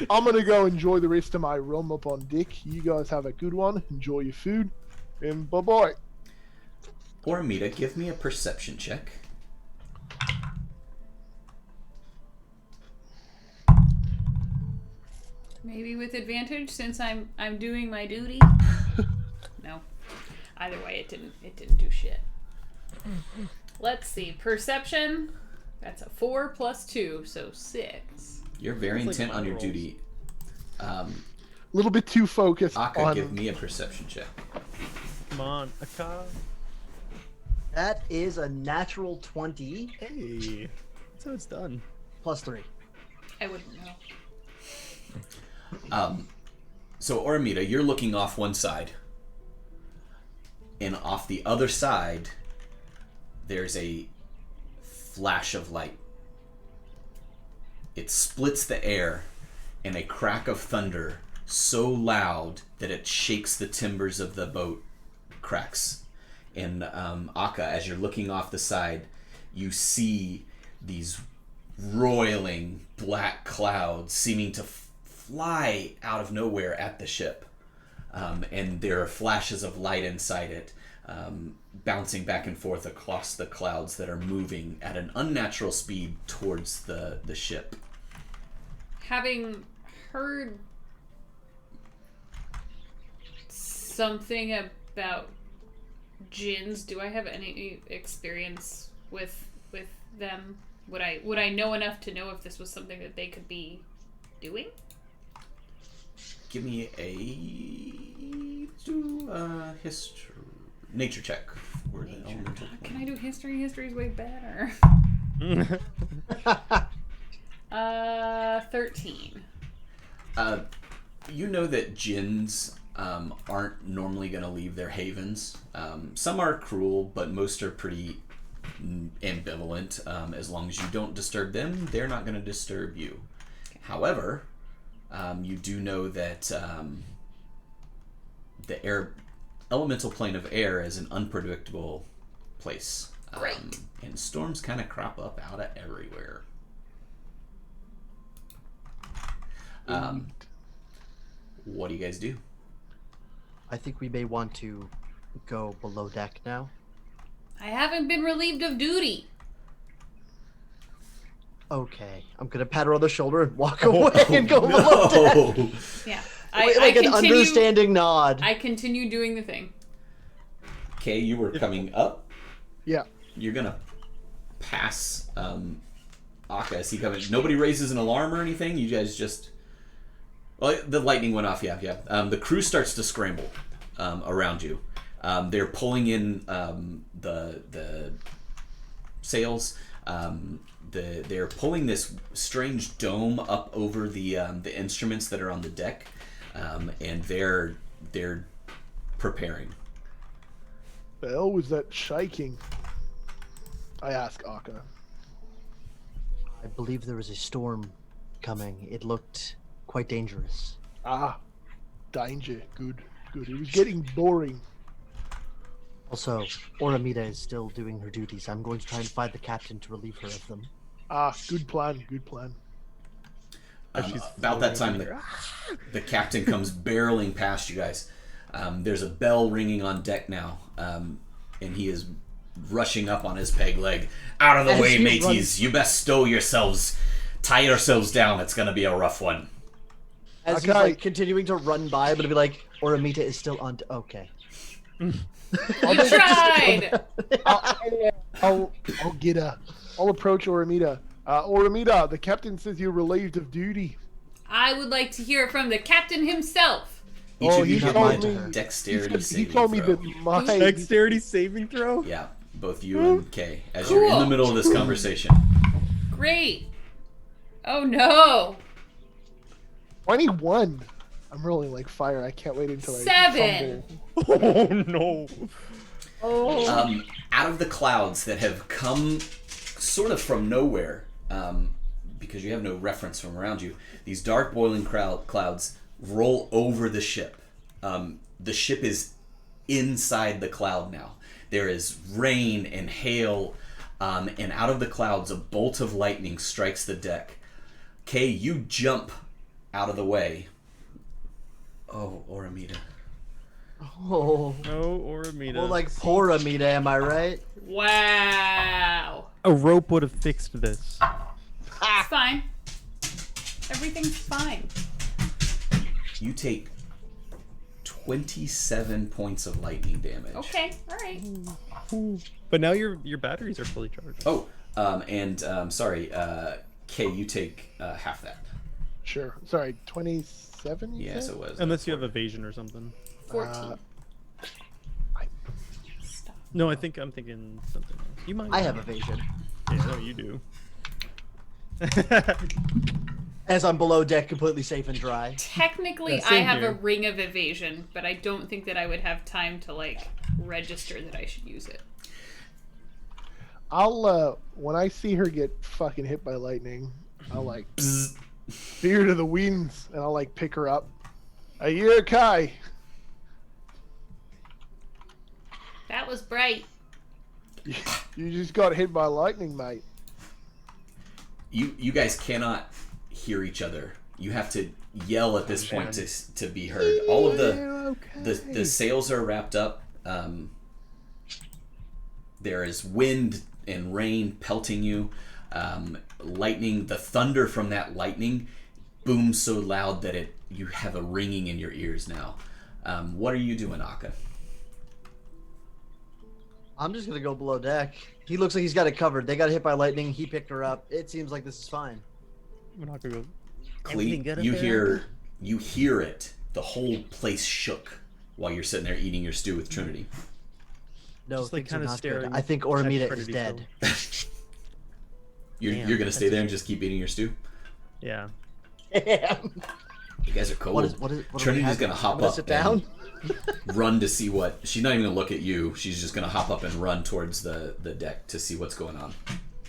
I'm gonna go enjoy the rest of my rum up on deck. You guys have a good one. Enjoy your food, and bye bye. Oramita, give me a perception check. Maybe with advantage since I'm doing my duty. No. Either way, it didn't do shit. Let's see. Perception. That's a 4 + 2, so 6. You're very Sounds like intent on my your rolls. duty. A little bit too focused Akka, on. give me a perception check. Come on, Aka. That is a natural 20 Hey, so it's done. plus 3. I wouldn't know. So Oramita, you're looking off one side, and off the other side, there's a flash of light. It splits the air, and a crack of thunder so loud that it shakes the timbers of the boat cracks. And Akka, as you're looking off the side, you see these roiling black clouds seeming to fly out of nowhere at the ship. And there are flashes of light inside it, bouncing back and forth across the clouds that are moving at an unnatural speed towards the ship. Having heard something about jinns, do I have any experience with them? Would I know enough to know if this was something that they could be doing? Give me a history, nature check. For the elemental Can I do history? History's way better. 13. You know that jinns aren't normally going to leave their havens. Some are cruel, but most are pretty ambivalent. As long as you don't disturb them, they're not going to disturb you. Okay. However, you do know that the elemental plane of air is an unpredictable place. Great. And storms kind of crop up out of everywhere. What do you guys do? I think we may want to go below deck now. I haven't been relieved of duty. Okay, I'm gonna pat her on the shoulder and walk away and go below deck. Yeah. Like an understanding nod. I continue doing the thing. Okay, you were coming up. Yeah. You're gonna pass Akka as he comes. Nobody raises an alarm or anything. You guys just. Well, the lightning went off. Yeah. The crew starts to scramble around you. They're pulling in the sails. They're pulling this strange dome up over the instruments that are on the deck, and they're preparing. The hell was that shaking? I ask Akka. I believe there was a storm coming. It looked quite dangerous. Danger. Good. It was getting boring. Also, Oramita is still doing her duties. I'm going to try and find the captain to relieve her of them. Good plan. About that time, the captain comes barreling past you guys. There's a bell ringing on deck now, and he is rushing up on his peg leg. Out of the way, mateys! You best stow yourselves. Tie yourselves down. It's gonna be a rough one. As he's like continuing to run by, I'm gonna be like, Oramita is still on. Okay. You tried. I'll get her. I'll approach Oramita. Oramita, the captain says you're relieved of duty. I would like to hear from the captain himself. Each Oh, of you he get told a me- dexterity he saving told me throw. that my Dexterity saving throw. Yeah, both you and Kay, as you're in the Cool. middle of this conversation. Great. Oh no. 21. I'm rolling like fire. I can't wait until I 7. fumble. Oh no. Out of the clouds that have come sort of from nowhere, because you have no reference from around you, these dark boiling clouds roll over the ship. The ship is inside the cloud now. There is rain and hail, and out of the clouds, a bolt of lightning strikes the deck. Kay, you jump out of the way. Oh, Oramita. Oh, No, Oramita. well, like poor Amita, am I right? Wow. a rope would have fixed this. It's fine. Everything's fine. You take 27 points of lightning damage. Okay, alright. But now your batteries are fully charged. Oh, sorry, Kay, you take half that. Sure. Sorry, 27? you Yes, said? it was. Unless you have evasion or something. 14. I- Stop. No, I'm thinking something else. You might. I have evasion. Yeah, no, you do. As I'm below deck, completely safe and dry. Technically, Yeah, I same have here. a ring of evasion, but I don't think that I would have time to, like, register that I should use it. I'll when I see her get fucking hit by lightning, I'll like fear to the winds, and I'll like pick her up. Are you okay? That was bright. You just got hit by lightning, mate. You guys cannot hear each other. You have to yell at this point to be heard. All of the sails are wrapped up. There is wind and rain pelting you. Lightning, the thunder from that lightning booms so loud that you have a ringing in your ears now. What are you doing, Akka? I'm just gonna go below deck. He looks like he's got it covered. They got hit by lightning. He picked her up. It seems like this is fine. We're not gonna go. Everything Cleet, good up you there, hear it. The whole place shook while you're sitting there eating your stew with Trinity. No, Just, like, things are kinda not good. staring I think at Oramita is Trinity dead. You're Damn, gonna that's stay there a and just keep eating your stew? Yeah. Damn. You guys are cold. What are we Trinity's having? gonna hop I'm gonna up sit down. and run to see what. She's not even gonna look at you. She's just gonna hop up and run towards the deck to see what's going on.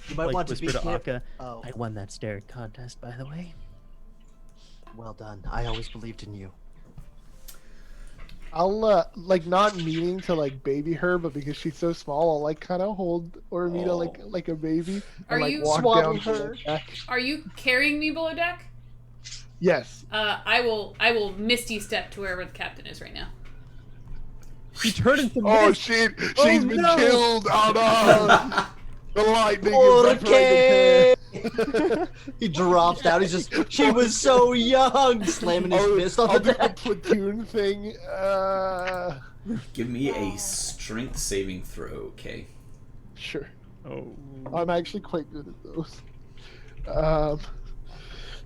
You might like want to whisper be to careful. Akka. Oh, I won that stare contest, by the way. well done. I always believed in you. I'll like not meaning to like baby her, but because she's so small, I'll like kind of hold Oramita like a baby Are and like you- walk Swaddle down to her. the deck. Are you carrying me below deck? Yes. I will misty step to wherever the captain is right now. He turned into Oh mist. shit! Oh, She's been no. killed. Oh no! The lightning is Okay. separated her. He drops down. He's just. She was so young. Slamming his fist on I'll the do the deck. platoon thing. Give me a strength saving throw, okay? Sure. Oh. I'm actually quite good at those.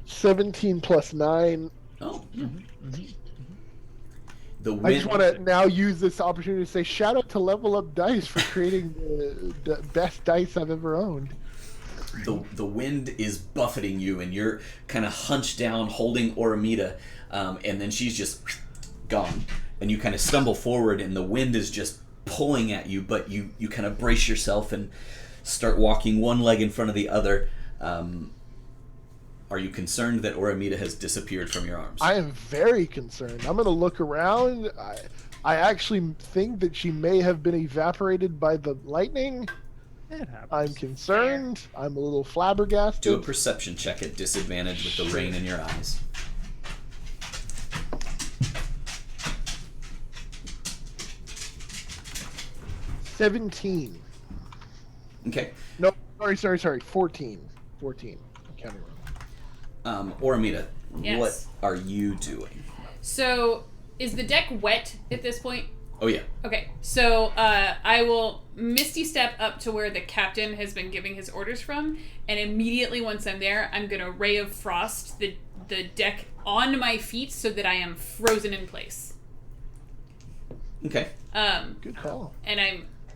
17 plus 9. Oh. The I wind. just want to now use this opportunity to say shout out to Level Up Dice for creating the best dice I've ever owned. The wind is buffeting you, and you're kind of hunched down, holding Oramita, and then she's just gone. And you kind of stumble forward, and the wind is just pulling at you, but you kind of brace yourself and start walking one leg in front of the other. Are you concerned that Oramita has disappeared from your arms? I am very concerned. I'm going to look around. I actually think that she may have been evaporated by the lightning. It happens. I'm concerned. I'm a little flabbergasted. Do a perception check at disadvantage with the rain in your eyes. $17. Okay. No, sorry. 14. I'm counting wrong. Oramita, Yes. what are you doing? So, is the deck wet at this point? Oh, yeah. Okay, so I will misty step up to where the captain has been giving his orders from, and immediately once I'm there, I'm gonna ray of frost the deck on my feet so that I am frozen in place. Okay. Good call. And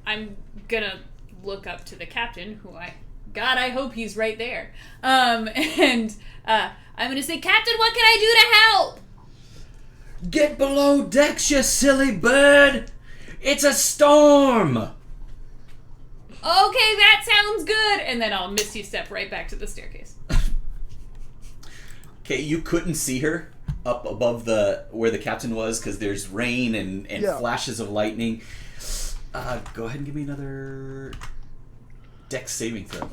I'm gonna look up to the captain, who I hope he's right there. And I'm gonna say, Captain, what can I do to help? Get below decks, you silly bird! It's a storm! Okay, that sounds good. And then I'll misty step right back to the staircase. Okay, you couldn't see her up above where the captain was because there's rain and flashes of lightning. Go ahead and give me another dex saving throw.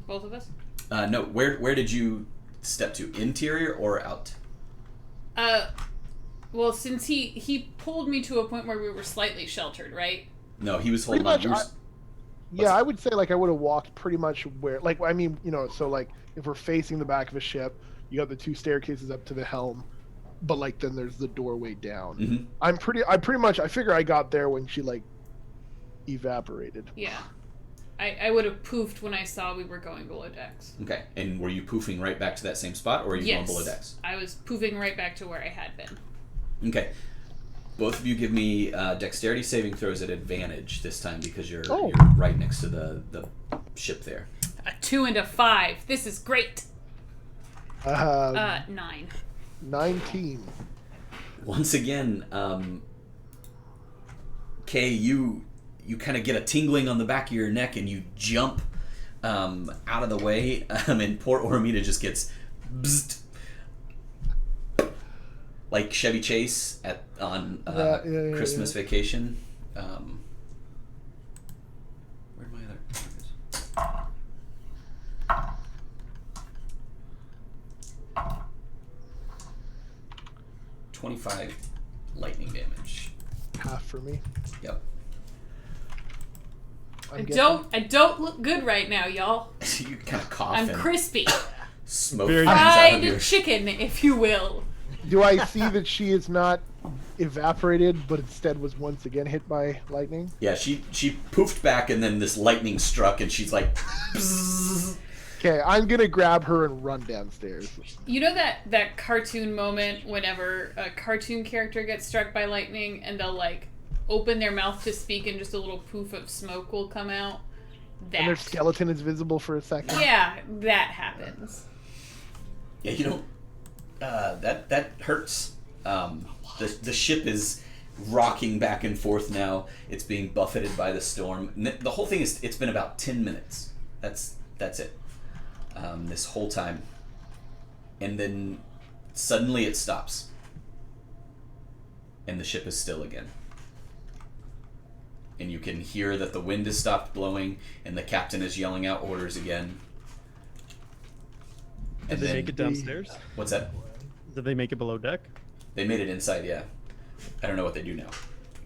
Both of us? No, where did you step to? Interior or out? Well, since he pulled me to a point where we were slightly sheltered, right? No, he was Pretty holding on. much. I would say like I would have walked pretty much where, like, I mean, you know, so like if we're facing the back of a ship, you got the 2 staircases up to the helm, but like then there's the doorway down. Mm-hmm. I figure I got there when she like evaporated. Yeah. I would have poofed when I saw we were going below decks. Okay, and were you poofing right back to that same spot, or were you going below decks? I was poofing right back to where I had been. Okay. Both of you give me dexterity saving throws at advantage this time because you're right next to the ship there. A 2 and a 5. This is great. 9. 19. Once again, Kay, you kind of get a tingling on the back of your neck and you jump out of the way, and poor Ormita just gets bzzzt, like Chevy Chase on Christmas Vacation. Where'd my other? There it is. 25 lightning damage. Half for me. Yep. I don't look good right now, y'all. You kind of cough. I'm and crispy. Smoke Very comes out of Fried your... chicken, if you will. Do I see that she is not evaporated, but instead was once again hit by lightning? Yeah, she poofed back, and then this lightning struck, and she's like, bzzz. Okay, I'm gonna grab her and run downstairs. You know that cartoon moment whenever a cartoon character gets struck by lightning and they'll like open their mouth to speak and just a little poof of smoke will come out? And their skeleton is visible for a second. Yeah, that happens. Yeah, you don't... that hurts. The ship is rocking back and forth now. It's being buffeted by the storm. The whole thing is... It's been about 10 minutes. That's it. This whole time. And then suddenly it stops. And the ship is still again. And you can hear that the wind has stopped blowing and the captain is yelling out orders again. Did they make it downstairs? What's that? Did they make it below deck? They made it inside, yeah. I don't know what they do now.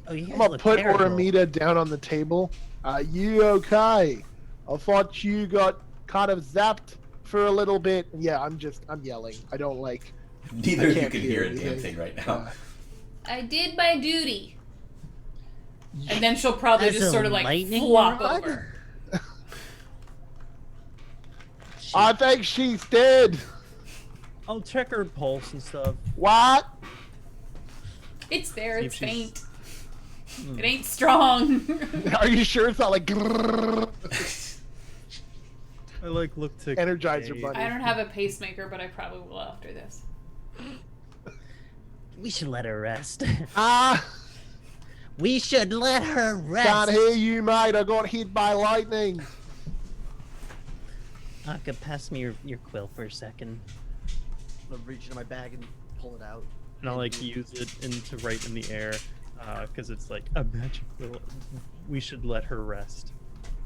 Oh, you I'm guys gonna look put terrible. Oromita down on the table. You okay? I thought you got kind of zapped for a little bit. Yeah, I'm yelling. I don't like... Neither of you can't can hear hear a damn anything. thing right now. I did my duty. And then she'll probably As just a sort of like lightning flop rod? over. I think she's dead. I'll check her pulse and stuff. What? It's there, See it's if she's- faint. It ain't strong. Are you sure it's not like I like look to Energizer Kay. Bunny? I don't have a pacemaker, but I probably will after this. We should let her rest. We should let her rest. can't hear you, mate. I got hit by lightning. Aka, pass me your quill for a second. I'm gonna reach into my bag and pull it out. And I'll like use it to write in the air, because it's like a magic quill. We should let her rest.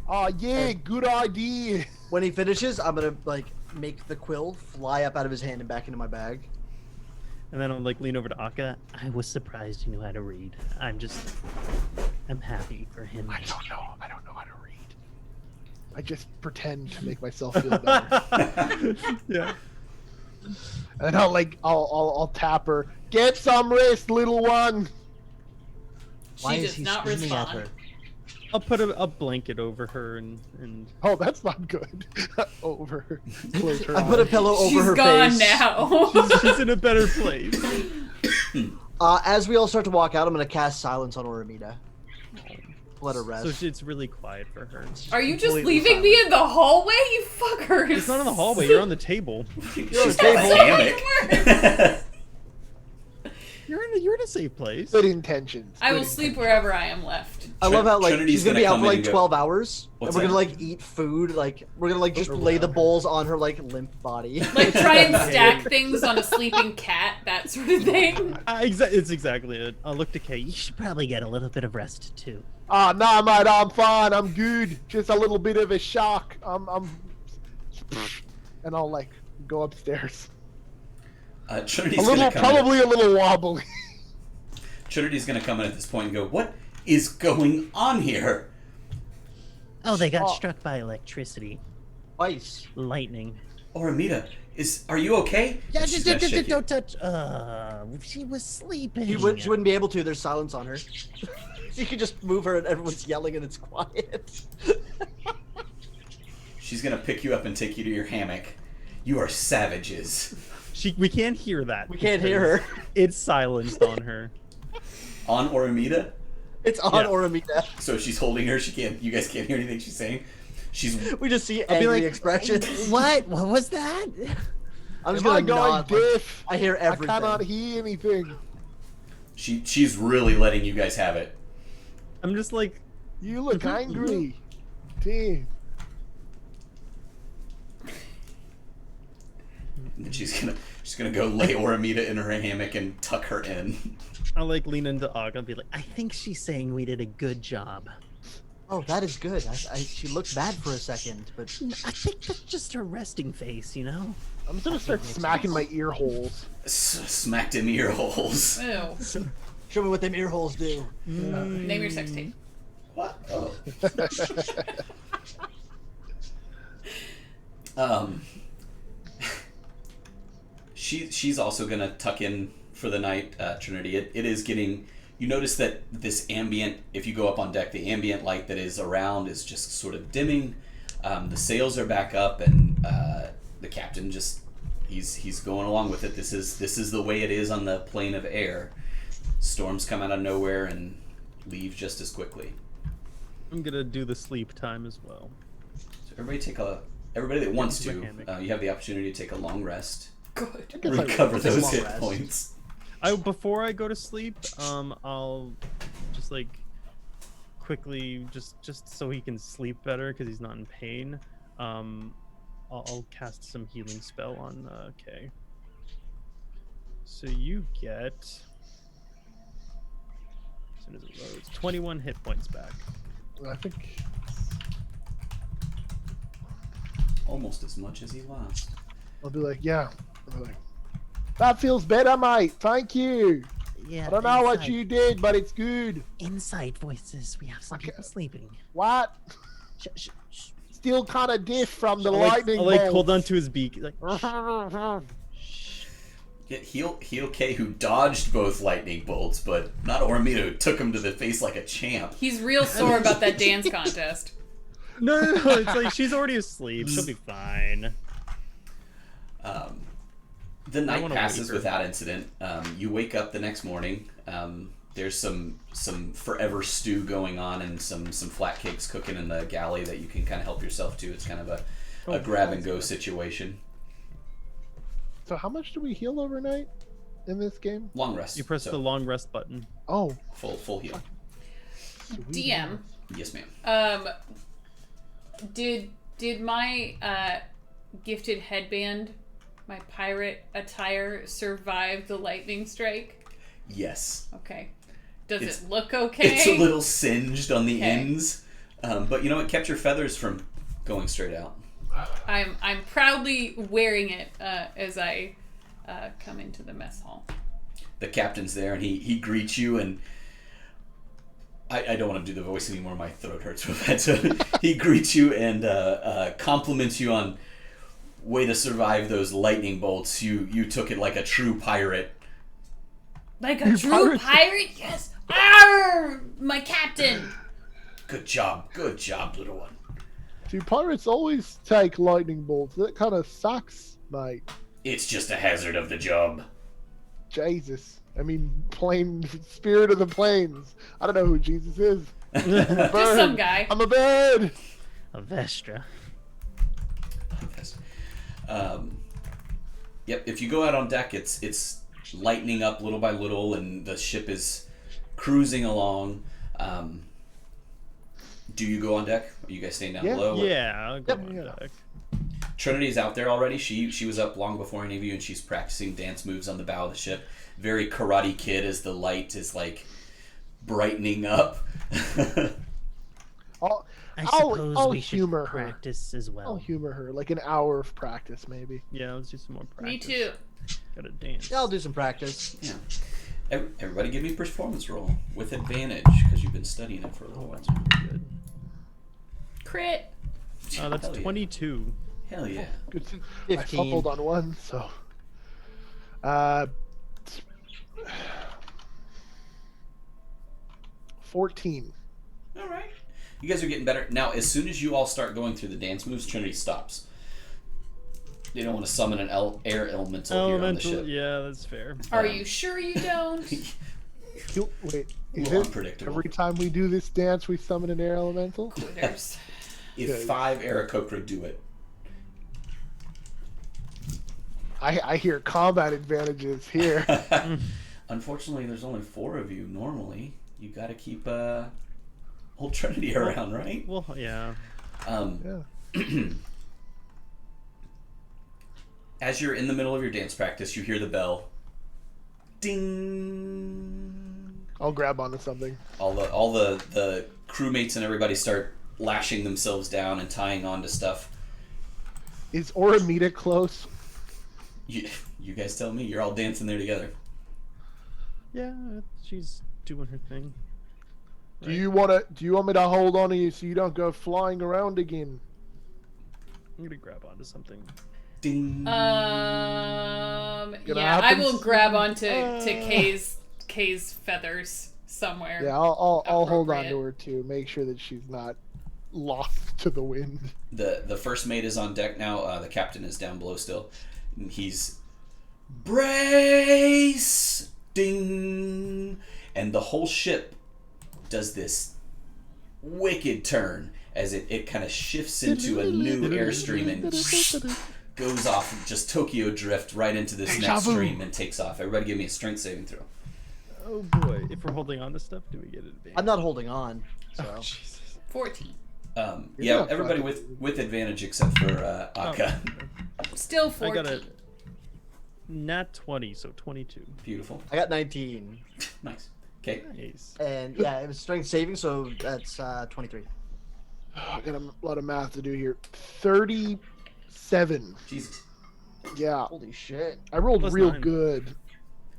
Oh yeah, good idea. When he finishes, I'm gonna like make the quill fly up out of his hand and back into my bag. And then I'll like lean over to Akka. I was surprised you knew how to read. I'm happy for him. I don't know how to read. I just pretend to make myself feel better. Yeah. And I'll tap her. Get some rest, little one. Why She is does he not screaming at respond. her? I'll put a blanket over her and Oh, that's not good. Over. Close her I put a eyes. pillow over She's her gone face. now. she's in a better place. As we all start to walk out, I'm gonna cast silence on Oramita. Let her rest. So it's really quiet for her. Are you just completely leaving me in the hallway, you fuckers? It's not in the hallway. You're on the table. She's got a hammock. You're in a safe place. Good intentions. I will good sleep intentions. wherever I am left. I love how like Trinity's she's gonna be gonna out come for in like and go, 12 hours, "What's and we're that?" gonna like eat food. Like we're gonna like just lay the bowls on her like limp body. Like try and stack things on a sleeping cat, that sort of thing. It's exactly it. I'll look to Kate. You should probably get a little bit of rest too. Ah, nah, mate, I'm fine. I'm good. Just a little bit of a shock. And I'll like go upstairs. Trinity's A little, gonna come in. probably a little wobbly. Trinity's gonna come in at this point and go, "What is going on here?" Oh, they got Oh. struck by electricity, Twice. lightning. Oramita, are you okay? Yeah, And she's gonna shake you. don't touch. She was sleeping. She wouldn't be able to. There's silence on her. You could just move her, and everyone's yelling, and it's quiet. She's gonna pick you up and take you to your hammock. You are savages. We can't hear that. We can't hear her. It's silenced on her. On Oramita, It's on Yeah. Oramita. so she's holding her. You guys can't hear anything she's saying. She's We just see be angry like, expressions. What? What was that? I'm just Am I gonna going nod. Like, deaf? I hear I everything. cannot hear anything. she's really letting you guys have it. I'm just like, You look angry. Damn. And then she's gonna go lay Oramita in her hammock and tuck her in. I like lean into Aga and be like, I think she's saying we did a good job. Oh, that is good. She looked bad for a second, but I think that's just her resting face, you know? I'm just gonna start smacking my ear holes. Smacked in ear holes. Ew. show me what them ear holes do. Name your sex tape. What? Oh. She's also gonna tuck in for the night, Trinity. It is getting. You notice that this ambient, if you go up on deck, the ambient light that is around is just sort of dimming. The sails are back up, and the captain just he's going along with it. This is the way it is on the plane of air. Storms come out of nowhere and leave just as quickly. I'm gonna do the sleep time as well. So everybody that wants Into to, the hammock. you have the opportunity to take a long rest, Good. guess I recover will take a those long hit rest. points. Before I go to sleep, I'll just like quickly just so he can sleep better because he's not in pain. I'll cast some healing spell on Kay. So you get, as soon as it loads, 21 hit points back. I think Almost as much as he lost. I'll be like, yeah. I'll be like, that feels better, mate. Thank you. Yeah. I don't know what inside- you did, but it's good. Inside voices. We have some Okay. people sleeping. What? Shh, shh, shh. Still kind of diff from the I'll lightning like bolt. hold on to his beak. Like, Yeah, Heel K, who dodged both lightning bolts, but not Oramita, who took him to the face like a champ. He's real sore about that dance contest. no. It's like she's already asleep. She'll be fine. The night wanna passes wake her. without incident. You wake up the next morning. There's some forever stew going on and some flat cakes cooking in the galley that you can kind of help yourself to. It's kind of a grab and go situation. So how much do we heal overnight in this game? Long rest. You press so the long rest button. Oh, full heal. sweet. DM. Yes, ma'am. Did my gifted headband, my pirate attire, survive the lightning strike? Yes. Okay. Does It's- it look okay? It's a little singed on the Okay. ends, but you know it kept your feathers from going straight out. I'm proudly wearing it as I come into the mess hall. The captain's there and he greets you, and I don't want to do the voice anymore. My throat hurts with that. So he greets you and compliments you on way to survive those lightning bolts. You took it like a true pirate. Like a true pirate? Yes! Arr! My captain! Good job, little one. Do pirates always take lightning bolts? That kind of sucks, mate. It's just a hazard of the job. Jesus. I mean, plain spirit of the plains. I don't know who Jesus is. Just some guy. I'm a bird. A Vestra. Yes. Yep. If you go out on deck, it's lightening up little by little, and the ship is cruising along. Do you go on deck? Are you guys staying down Yeah. below? Yeah, I'll go Yep. on Yeah. deck. Trinity's out there already. She was up long before any of you, and she's practicing dance moves on the bow of the ship. Very Karate Kid as the light is like brightening up. I suppose I'll we should humor her. practice as I'll well. humor her, like an hour of practice, maybe. Yeah, let's do some more practice. Me too. Gotta dance. Yeah, I'll do some practice. Yeah. Everybody give me a performance roll with advantage because you've been studying it for a little Oh, while. that's pretty good. Crit. That's Hell yeah. 22. Hell yeah. Good. I 15. fumbled on one, so. 14. All right. You guys are getting better. Now, as soon as you all start going through the dance moves, Trinity stops. You don't want to summon an air elemental here on the ship. Yeah, that's fair. Are you sure you don't? Wait, is Little it unpredictable. every time we do this dance we summon an air elemental? Quitters. If 5 Aarakocra do it, I hear combat advantages here. unfortunately, there's only 4 of you normally. You got to keep old Trinity around, right? Well, yeah. Yeah. As you're in the middle of your dance practice, you hear the bell. Ding. I'll grab onto something. All the crewmates and everybody start lashing themselves down and tying on to stuff. Is Oramita close? You guys tell me. You're all dancing there together. Yeah, she's doing her thing. Do you want me to hold on to you so you don't go flying around again? I'm gonna grab onto something. Ding. Yeah, I happen will soon. grab onto Kay's feathers somewhere. Yeah, I'll hold on to Appropriate. her too. Make sure that she's not lost to the wind. The first mate is on deck now. The captain is down below still. And he's brace. Ding. And the whole ship does this wicked turn as it kind of shifts into a new airstream and goes off, just Tokyo drift right into this Deja next vu. stream and takes off. Everybody give me a strength saving throw. Oh boy, if we're holding on to stuff, do we get advantage? I'm not holding on, so. Oh, Jesus. 14. You're Yeah, not everybody fucking- with advantage except for Akka. Still I 14. got a nat 20, so 22. Beautiful. I got 19. Nice. Okay. Nice. And yeah, it was strength saving, so that's 23. I got a lot of math to do here. 37. Jesus. Yeah, Holy shit. I rolled Plus real 9. good.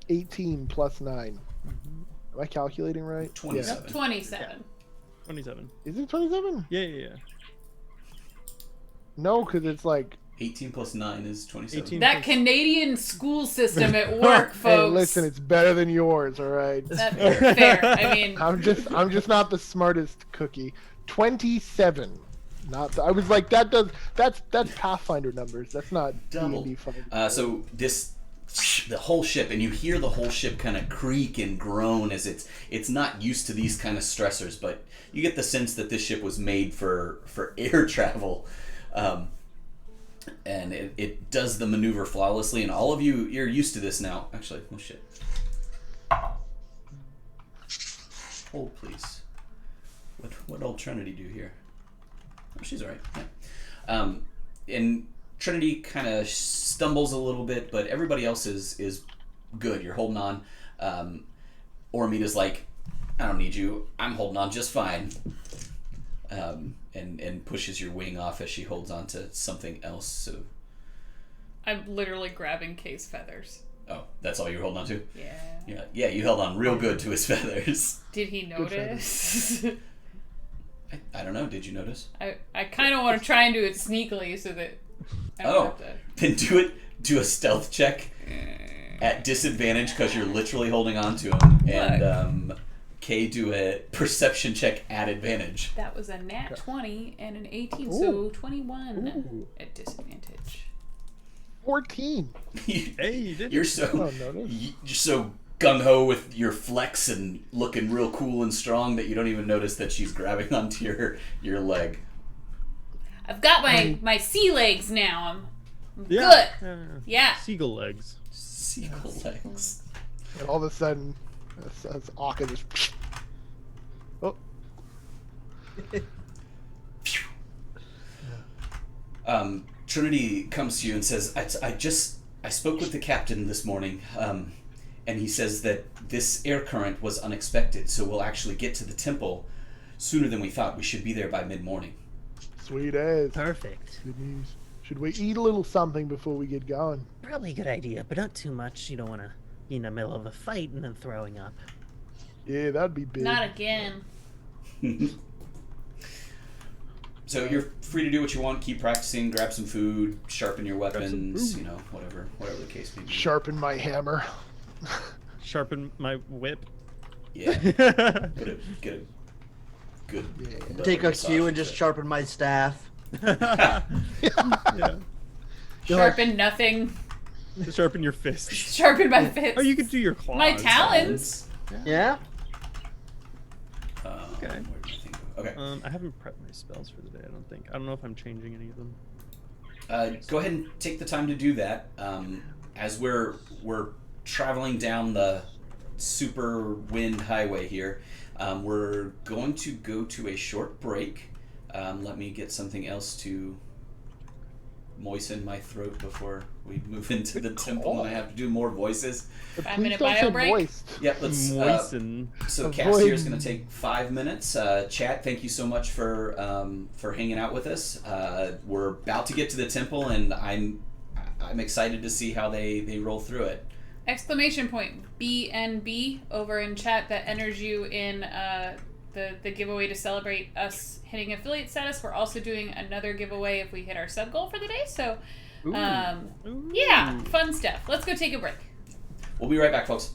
18 plus 9. Am I calculating right? 27. 27. 27. Yeah. Is it 27? Yeah. No, because it's like. 18 plus 9 is 27. 18. That Canadian school system at work, folks. Hey, listen, it's better than yours, all right. That's fair. I mean, I'm just not the smartest cookie. 27. Not. I was like, that's Pathfinder numbers. That's not Double. D&D fighting. So the whole ship, and you hear the whole ship kind of creak and groan as it's not used to these kind of stressors, but you get the sense that this ship was made for air travel. And it does the maneuver flawlessly, and all of you're used to this now. Actually, oh shit. Hold, please. What old Trinity do here? Oh, she's alright. Yeah. And Trinity kind of stumbles a little bit, but everybody else is good. You're holding on. Oramita's like, I don't need you. I'm holding on just fine. And pushes your wing off as she holds on to something else. So, I'm literally grabbing Kay's feathers. oh, that's all you're holding on to? Yeah. Yeah, you held on real good to his feathers. Did he notice? I don't know. Did you notice? I kind of want to try and do it sneakily so that I don't have to. Then do a stealth check at disadvantage because you're literally holding on to him. And Kay, do a perception check at advantage. That was a nat 20 and an 18, Ooh. so 21 Ooh. at disadvantage. 14. Hey, you did. You're I so don't notice. you're so gung-ho with your flex and looking real cool and strong that you don't even notice that she's grabbing onto your leg. I've got my sea legs now. I'm Yeah. good. Yeah. Seagull legs. Seagull legs. And all of a sudden, as Akka just. Oh, Trinity comes to you and says, I spoke with the captain this morning, and he says that this air current was unexpected, so we'll actually get to the temple sooner than we thought. We should be there by mid-morning. sweet as. Perfect. Good news. Should we eat a little something before we get going? Probably a good idea, but not too much. You don't want to be in the middle of a fight and then throwing up. Yeah, that'd be big. Not again. So you're free to do what you want, keep practicing, grab some food, sharpen your some weapons, food. you know, whatever the case may be. Sharpen my hammer. Sharpen my whip. Yeah. Get a good Yeah. Take a massage cue and into just it. sharpen my staff. Yeah. Sharpen nothing. Sharpen your fist. Sharpen my fists. Or you could do your claws. My talons. Yeah? Okay. Where did my thing go? Okay. I haven't prepped my spells for the day, I don't think. I don't know if I'm changing any of them. Go ahead and take the time to do that. As we're traveling down the super wind highway here, we're going to go to a short break. Let me get something else to moisten my throat before we move into the temple and I have to do more voices. But 5 please minute don't bio say break. moist. Yep, let's Moisten. so Avoid- Cass here is going to take 5 minutes. Chat, thank you so much for hanging out with us. We're about to get to the temple, and I'm excited to see how they roll through it. Exclamation point BNB over in chat that enters you in the giveaway to celebrate us hitting affiliate status. We're also doing another giveaway if we hit our sub goal for the day. So, yeah, fun stuff. Let's go take a break. We'll be right back, folks.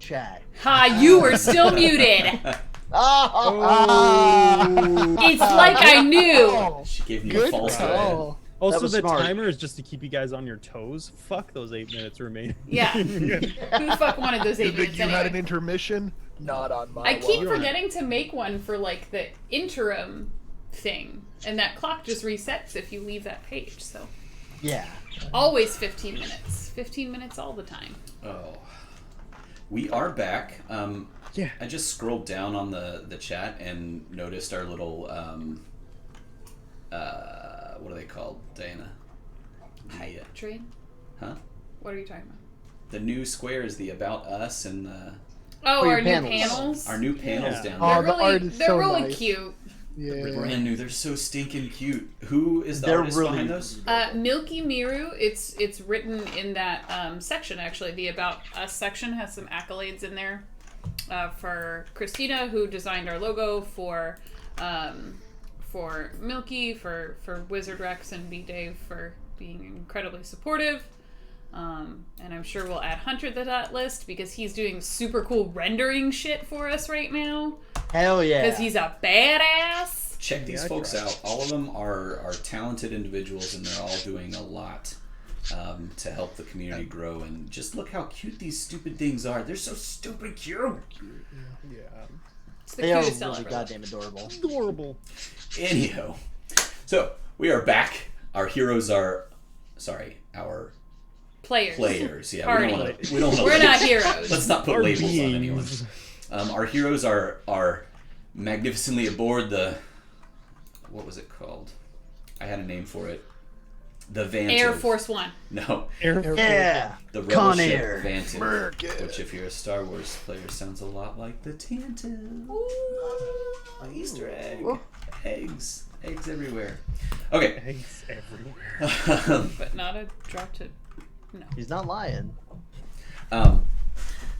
chat. Ha, you were still muted. It's like I knew. Oh, She gave me a good false red. call. Also, was the smart. timer is just to keep you guys on your toes. Fuck those 8 minutes remaining. Yeah. Who the fuck wanted those 8 You think minutes you had an anyway? intermission? Not on my I keep watch. forgetting to make one for like the interim thing, and that clock just resets if you leave that page. So Yeah. always 15 minutes. 15 minutes all the time. Oh. We are back. Yeah. I just scrolled down on the chat and noticed our little what are they called, Diana? The, Train? huh? What are you talking about? The new squares, the About Us and the Oh, your our new panels. panels. our new panels Yeah. down Oh, there. They're the art really, is they're so really nice. cute. Yeah. Brand new. They're so stinking cute. Who is the They're artist really behind those? Milky Miru. It's written in that section actually. The About Us section has some accolades in there for Christina, who designed our logo, for Milky, for Wizard Rex, and B Dave for being incredibly supportive. And I'm sure we'll add Hunter to that list because he's doing super cool rendering shit for us right now. Hell yeah. Because he's a badass. Check these Yeah, I folks tried. out. All of them are talented individuals, and they're all doing a lot to help the community grow. And just look how cute these stupid things are. They're so stupid cute. Yeah. It's the They are cutest cell really ever. goddamn adorable. Adorable. Anyhow, so we are back. Our heroes are, our Players. players. Yeah, Party. we don't wanna We're not heroes. Let's not put Our labels on anyone. beings. Our heroes are magnificently aboard the, what was it called? I had a name for it. The Vantage. Air Force One. No, Yeah. the rebel Con ship Air. Vantage, Merc it. which if you're a Star Wars player sounds a lot like the Tantive. Easter egg. Eggs everywhere. Okay. Eggs everywhere. But not a drop to. No. He's not lying.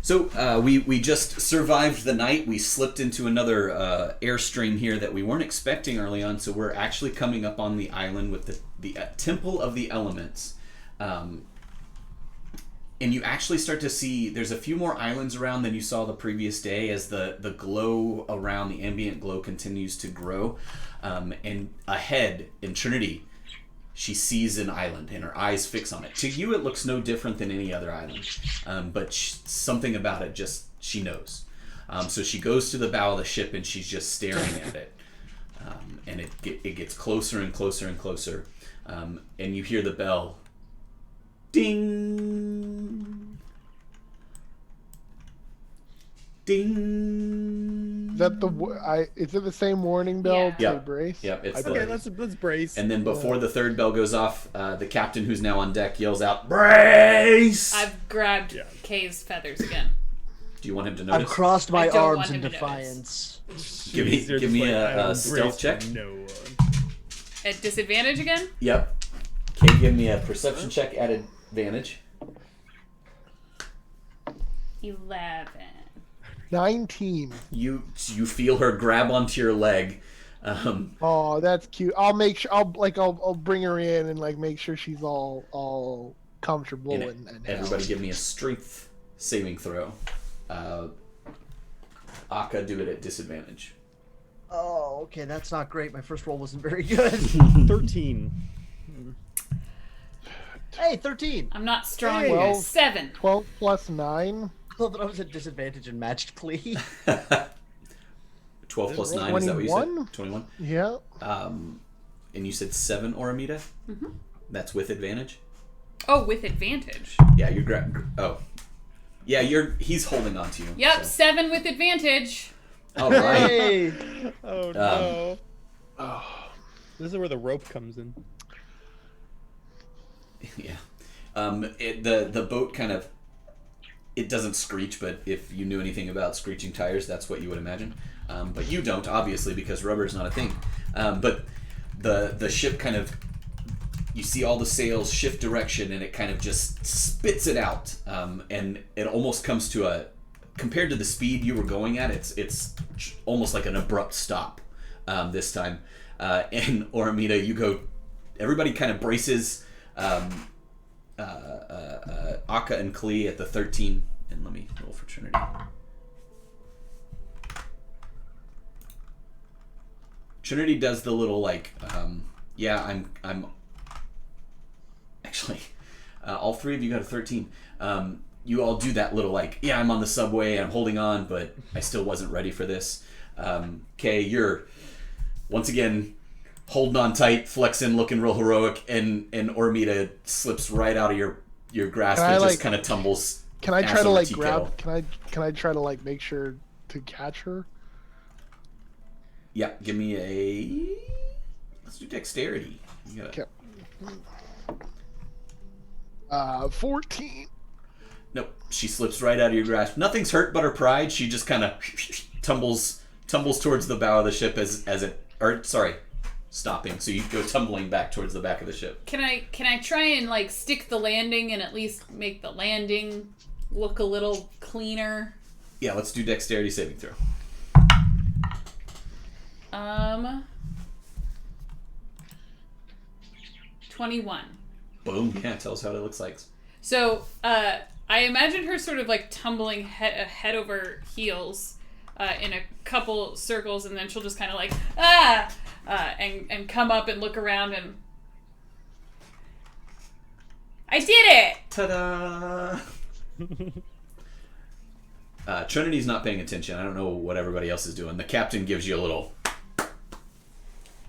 So we just survived the night. We slipped into another airstream here that we weren't expecting early on. So we're actually coming up on the island with the Temple of the Elements. And you actually start to see there's a few more islands around than you saw the previous day as the glow around, the ambient glow continues to grow. And ahead in Trinity, she sees an island and her eyes fix on it. To you, it looks no different than any other island. But something about it just, she knows. So she goes to the bow of the ship and she's just staring at it. And it gets closer and closer and closer. And you hear the bell. Ding! Ding! Is that is it the same warning bell Yeah. to brace? Yep, it's Okay, the... let's brace. And then before the third bell goes off, the captain who's now on deck yells out, "Brace!" I've grabbed Yeah. Kay's feathers again. Do you want him to I've notice? crossed I my don't want arms in him to notice. defiance. Give me- Jeez, they're give just me like, a I will stealth brace check. for No one. At disadvantage again? Yep. Okay, give me a perception check at advantage. 11. 19. You feel her grab onto your leg. Oh, that's cute. I'll make sure. I'll bring her in and like make sure she's all comfortable and and everybody give me a strength saving throw. Akka, do it at disadvantage. Oh, okay, that's not great. My first roll wasn't very good. 13. Hey, 13. I'm not strong. Hey. Well- 7. 12 plus 9. I thought that I was at disadvantage and matched plea. 12 plus 9, is that what you 21? said? 21? Yeah. And you said 7, Oramita? Mm-hmm. That's with advantage? Oh, with advantage. Yeah, you're oh. Yeah, he's holding on to you. Yep, so. 7 with advantage. All right. Hey. Oh no. This is where the rope comes in. Yeah. The boat kind of, it doesn't screech, but if you knew anything about screeching tires, that's what you would imagine. But you don't, obviously, because rubber's not a thing. But the ship kind of, you see all the sails shift direction, and it kind of just spits it out. And it almost comes to a, compared to the speed you were going at, it's almost like an abrupt stop this time. And Oramita, you go, everybody kind of braces Akka and Klee at the 13 And let me roll for Trinity. Trinity does the little like, yeah, I'm actually, all three of you got a 13. You all do that little like, yeah, I'm on the subway, I'm holding on, but I still wasn't ready for this. Kay, you're once again holding on tight, flexing, looking real heroic, and Ormita slips right out of your grasp and just kind of tumbles. Can I try ass to over like tea grab? kettle. Can I try to like make sure to catch her? Yeah, give me a. Let's do dexterity. You gotta... Okay. 14. Nope, she slips right out of your grasp. Nothing's hurt but her pride. She just kind of tumbles towards the bow of the ship as it. Or sorry, stopping. So you go tumbling back towards the back of the ship. Can I try and like stick the landing and at least make the landing look a little cleaner? Yeah, let's do dexterity saving throw. 21. Boom. Yeah, tell us how it looks like. So, I imagine her sort of like tumbling head over heels in a couple circles, and then she'll just kind of like, and come up and look around and... I did it! Ta-da! Trinity's not paying attention. I don't know what everybody else is doing. The captain gives you a little...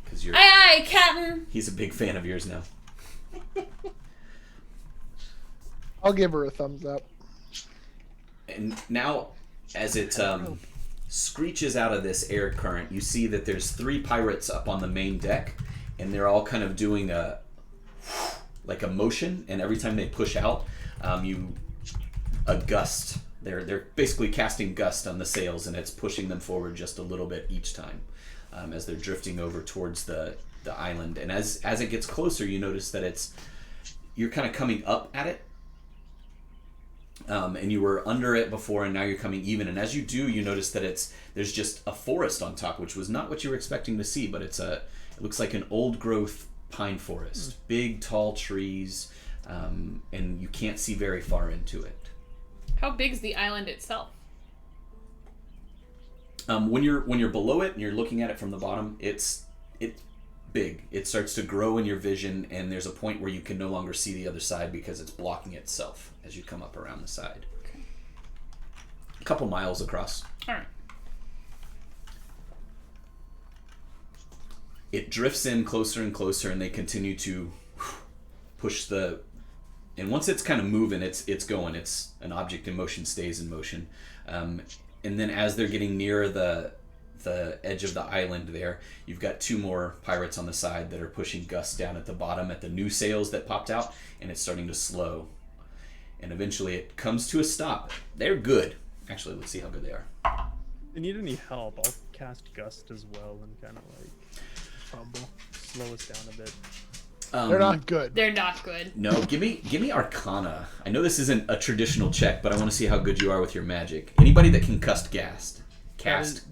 Because you're... Aye, aye, Captain! He's a big fan of yours now. I'll give her a thumbs up. And now, as it screeches out of this air current, you see that there's 3 pirates up on the main deck, and they're all kind of doing a motion, and every time they push out, a gust. They're basically casting gust on the sails, and it's pushing them forward just a little bit each time as they're drifting over towards the island. And as it gets closer, you notice that you're kind of coming up at it. And you were under it before, and now you're coming even. And as you do, you notice that there's just a forest on top, which was not what you were expecting to see. But it looks like an old growth pine forest, big tall trees, and you can't see very far into it. How big's the island itself? When you're below it and you're looking at it from the bottom, it's big. It starts to grow in your vision, and there's a point where you can no longer see the other side because it's blocking itself as you come up around the side. Okay. A couple miles across. All right. It drifts in closer and closer, and they continue to push the... And once it's kind of moving, it's going. It's an object in motion stays in motion. And then as they're getting near the edge of the island there, you've got 2 more pirates on the side that are pushing gusts down at the bottom at the new sails that popped out, and it's starting to slow. And eventually it comes to a stop. They're good. Actually, let's see how good they are. If you need any help, I'll cast Gust as well and kind of like slow us down a bit. They're not good. They're not good. No, give me Arcana. I know this isn't a traditional check, but I want to see how good you are with your magic. Anybody that can cast Gust. Gust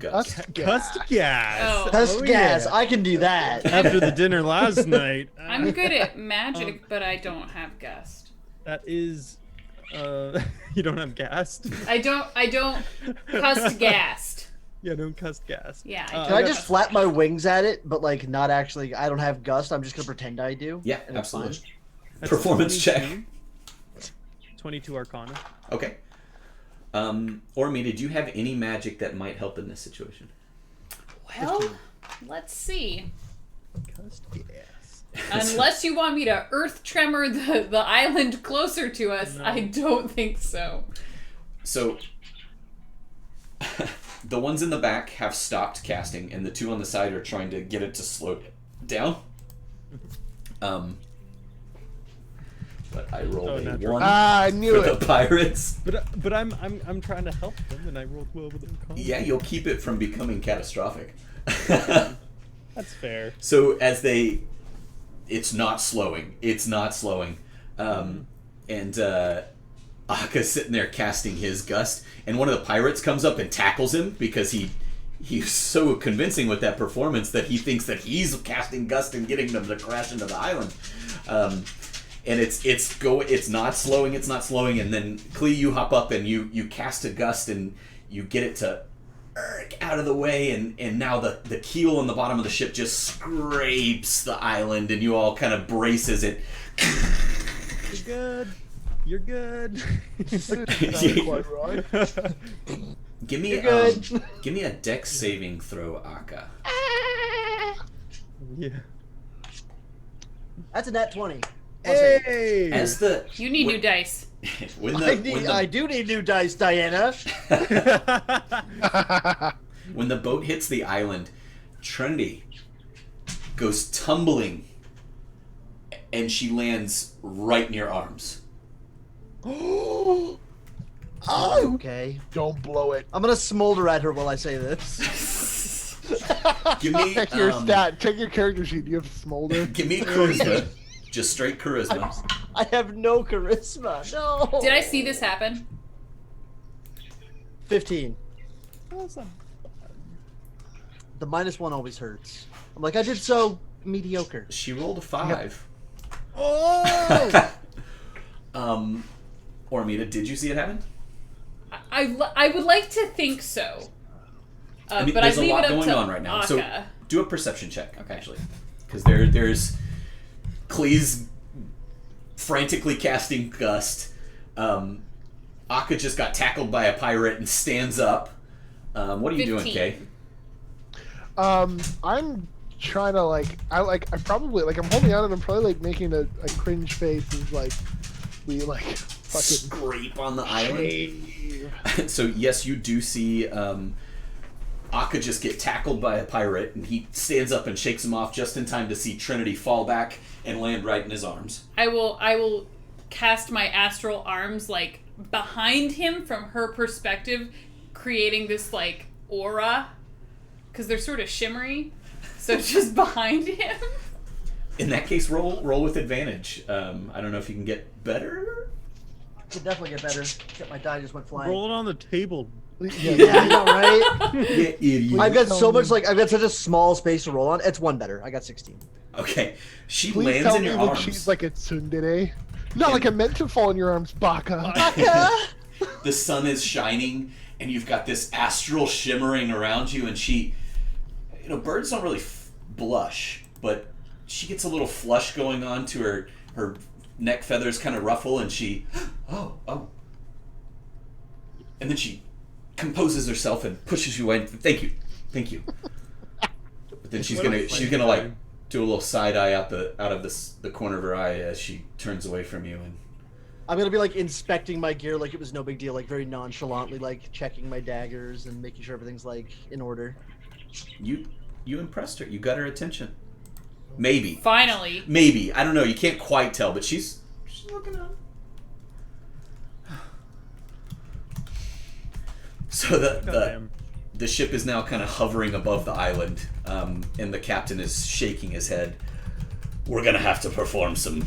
gas. gas. Oh. Pest gas. Yeah. I can do that. After the dinner last night. I'm good at magic, but I don't have gust. That is, you don't have Gast? I don't cust gassed. Yeah, don't cast Gast. Yeah. Can I just flap my wings at it, but like not actually? I don't have gust. I'm just gonna pretend I do. Yeah, and it's absolutely. fine. That's Performance 22. check. 22 Arcana. Okay. Ormi, did you have any magic that might help in this situation? Well, let's see. Cast gas. Unless you want me to earth tremor the island closer to us, No. I don't think so. So, the ones in the back have stopped casting, and the 2 on the side are trying to get it to slow down. But I rolled a natural. 1 I knew for it. the pirates. But I'm trying to help them, and I rolled well with Arcana. Yeah, you'll keep it from becoming catastrophic. That's fair. So as it's not slowing. It's not slowing. And Aka's sitting there casting his gust, and one of the pirates comes up and tackles him because he's so convincing with that performance that he thinks that he's casting gust and getting them to crash into the island. and it's not slowing, and then Klee, you hop up and you cast a gust and you get it to out of the way, and now the keel on the bottom of the ship just scrapes the island, and you all kind of brace as it. You're good. You're good. Not quite right. Give me You're give me a dex saving throw, Aka. Yeah. That's a nat 20. Hey. As the You need new dice. I do need new dice, Diana. when the boat hits the island, Trinity goes tumbling, and she lands right in your arms. Oh, okay. Don't blow it. I'm gonna smolder at her while I say this. Give me Check your stat. Check your character sheet. Do you have smolder? give me charisma, just straight charisma. I have no charisma. No. Did I see this happen? 15. Awesome. The -1 always hurts. I'm like, I did so mediocre. She rolled a 5. Oh. Ormita, did you see it happen? I would like to think so. I mean, but there's I a leave lot it up going to on right now. So Aka. do a perception check, actually, because there's Klee's frantically casting gust. Aka just got tackled by a pirate and stands up. What are you doing, 15. Kay? I'm trying to I probably I'm holding on and I'm probably making a cringe face as we fucking Scrape on the island. shave. So yes, you do see Aka just get tackled by a pirate, and he stands up and shakes him off just in time to see Trinity fall back and land right in his arms. I will cast my astral arms behind him from her perspective, creating this aura, because they're sort of shimmery. So it's just behind him. In that case, roll with advantage. I don't know if you can get better. Could definitely get better. Except my die just went flying. Roll it on the table. Yeah, I know, right? Yeah, idiot. I've got so much I've got such a small space to roll on. It's one better. I got 16. Okay, she Please lands tell in me your that arms. she's like a tsundere. Not like I meant to fall in your arms, Baka. The sun is shining, and you've got this astral shimmering around you, and she, birds don't really blush, but she gets a little flush going on to her neck feathers kind of ruffle, and she, oh, and then she composes herself and pushes you away. Thank you. But then she's gonna do a little side eye out of the corner of her eye as she turns away from you, and I'm gonna be inspecting my gear like it was no big deal, very nonchalantly, checking my daggers and making sure everything's in order. you impressed her. You got her attention. Maybe. Finally. Maybe. I don't know. You can't quite tell, but she's looking up. So the ship is now kind of hovering above the island, and the captain is shaking his head. We're gonna have to perform some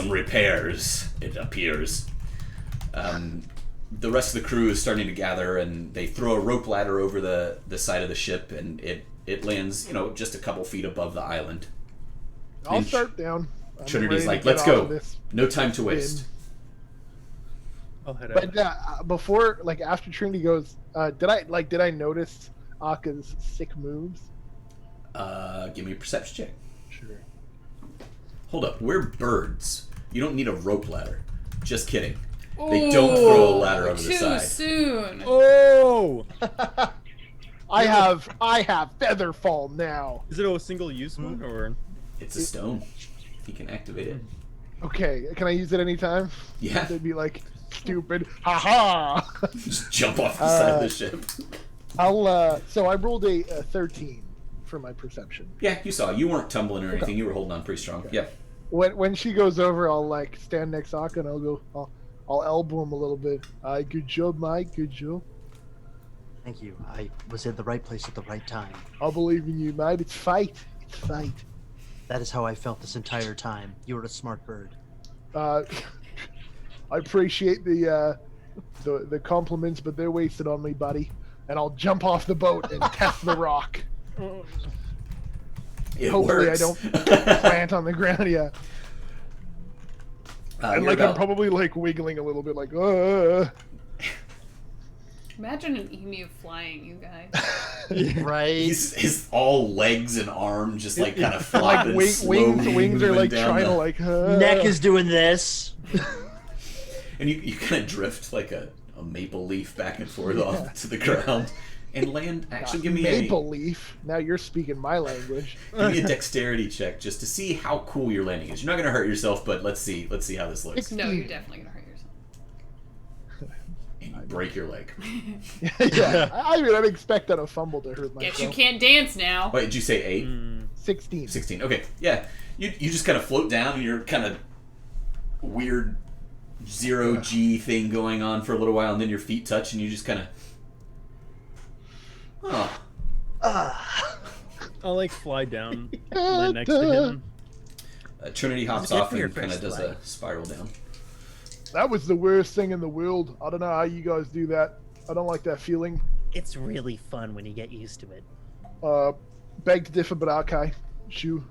repairs, it appears. The rest of the crew is starting to gather, and they throw a rope ladder over the side of the ship, and it lands, just a couple feet above the island. I'll And start down. I'm Trinity's ready like, to let's get out go. of this No time to spin." waste. I'll head out. But before, after Trinity goes, did I notice Aka's sick moves? Give me a perception check. Sure. Hold up, we're birds. You don't need a rope ladder. Just kidding. They don't throw a ladder over the Too side. soon. Oh! I have feather fall now. Is it a single-use one or? It's a stone. You can activate it. Okay, can I use it anytime? Yeah. They'd be stupid. Haha. Just jump off the side of the ship. So I rolled a 13 for my perception. Yeah, you saw. You weren't tumbling or anything. You were holding on pretty strong. Yeah. When she goes over, I'll stand next to Aka and I'll elbow him a little bit. Good job, Mike. Good job. Thank you. I was in the right place at the right time. I believe in you, mate. It's fate. It's fate. That is how I felt this entire time. You were a smart bird. I appreciate the compliments, but they're wasted on me, buddy. And I'll jump off the boat and test the rock. It Hopefully works. I don't plant on the ground. Yeah. And You're like I'm about- probably like wiggling a little bit, like. Imagine an emu flying, you guys. Right. his all legs and arms just like kind of flopping Like slowly wings are moving like down trying the- to like. Neck is doing this. and you kind of drift like a maple leaf back and forth off to the ground and land. Actually, give me maple leaf. Now you're speaking my language. give me a dexterity check just to see how cool your landing is. You're not gonna hurt yourself, but let's see how this looks. No, you're definitely gonna hurt yourself. And you break your leg. Yeah, I mean, I'd expect that a fumble to hurt myself. Guess you can't dance now. Wait, did you say 8? 16. 16. Okay, yeah. You just kind of float down and you're kind of weird 0G thing going on for a little while, and then your feet touch and you just kind of. I'll like fly down, land next to him. Trinity hops good off for your and kind of first does flight. a spiral down. That was the worst thing in the world. I don't know how you guys do that. I don't like that feeling. It's really fun when you get used to it. Beg to differ, but okay. Shoo.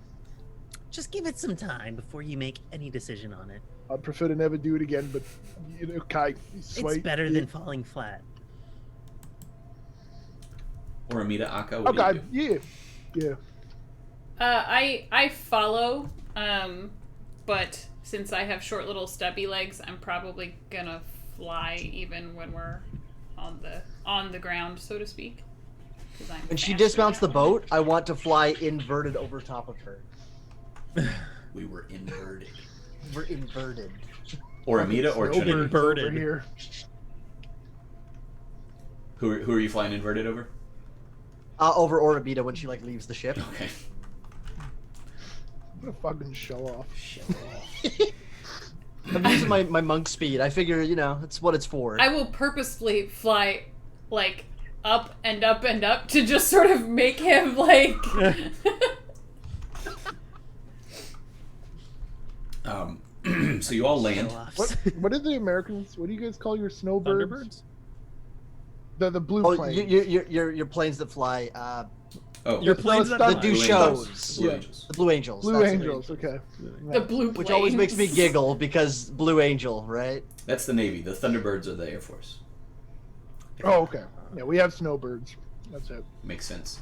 Just give it some time before you make any decision on it. I'd prefer to never do it again, but okay. Sweet. It's better than falling flat. Or Amita Aka, what Okay, do you do? yeah. I follow, but since I have short little stubby legs, I'm probably gonna fly even when we're on the ground, so to speak. 'Cause I'm When she faster dismounts the that way. boat, I want to fly inverted over top of her. We were inverted. We're inverted. Or Amita or Snowbirds Trinity. Inverted. over here. Who are you flying inverted over? Over Orabita when she like leaves the ship. Okay. What a fucking show off. I'm using my monk speed. I figure, it's what it's for. I will purposefully fly like up and up and up to just sort of make him like So you all land. What are the Americans? What do you guys call your snowbirds? Thunderbirds? The blue Oh, planes. your planes that fly. Oh, Your It's planes not that a That do Blue shows. Angels. Blue Yeah. Angels. The Blue Angels. Blue that's it. Angels. Okay. the blue Which always makes me planes. giggle because Blue Angel, right? That's the Navy. The Thunderbirds are the Air Force. Oh, okay. Yeah, we have snowbirds. That's it. Makes sense.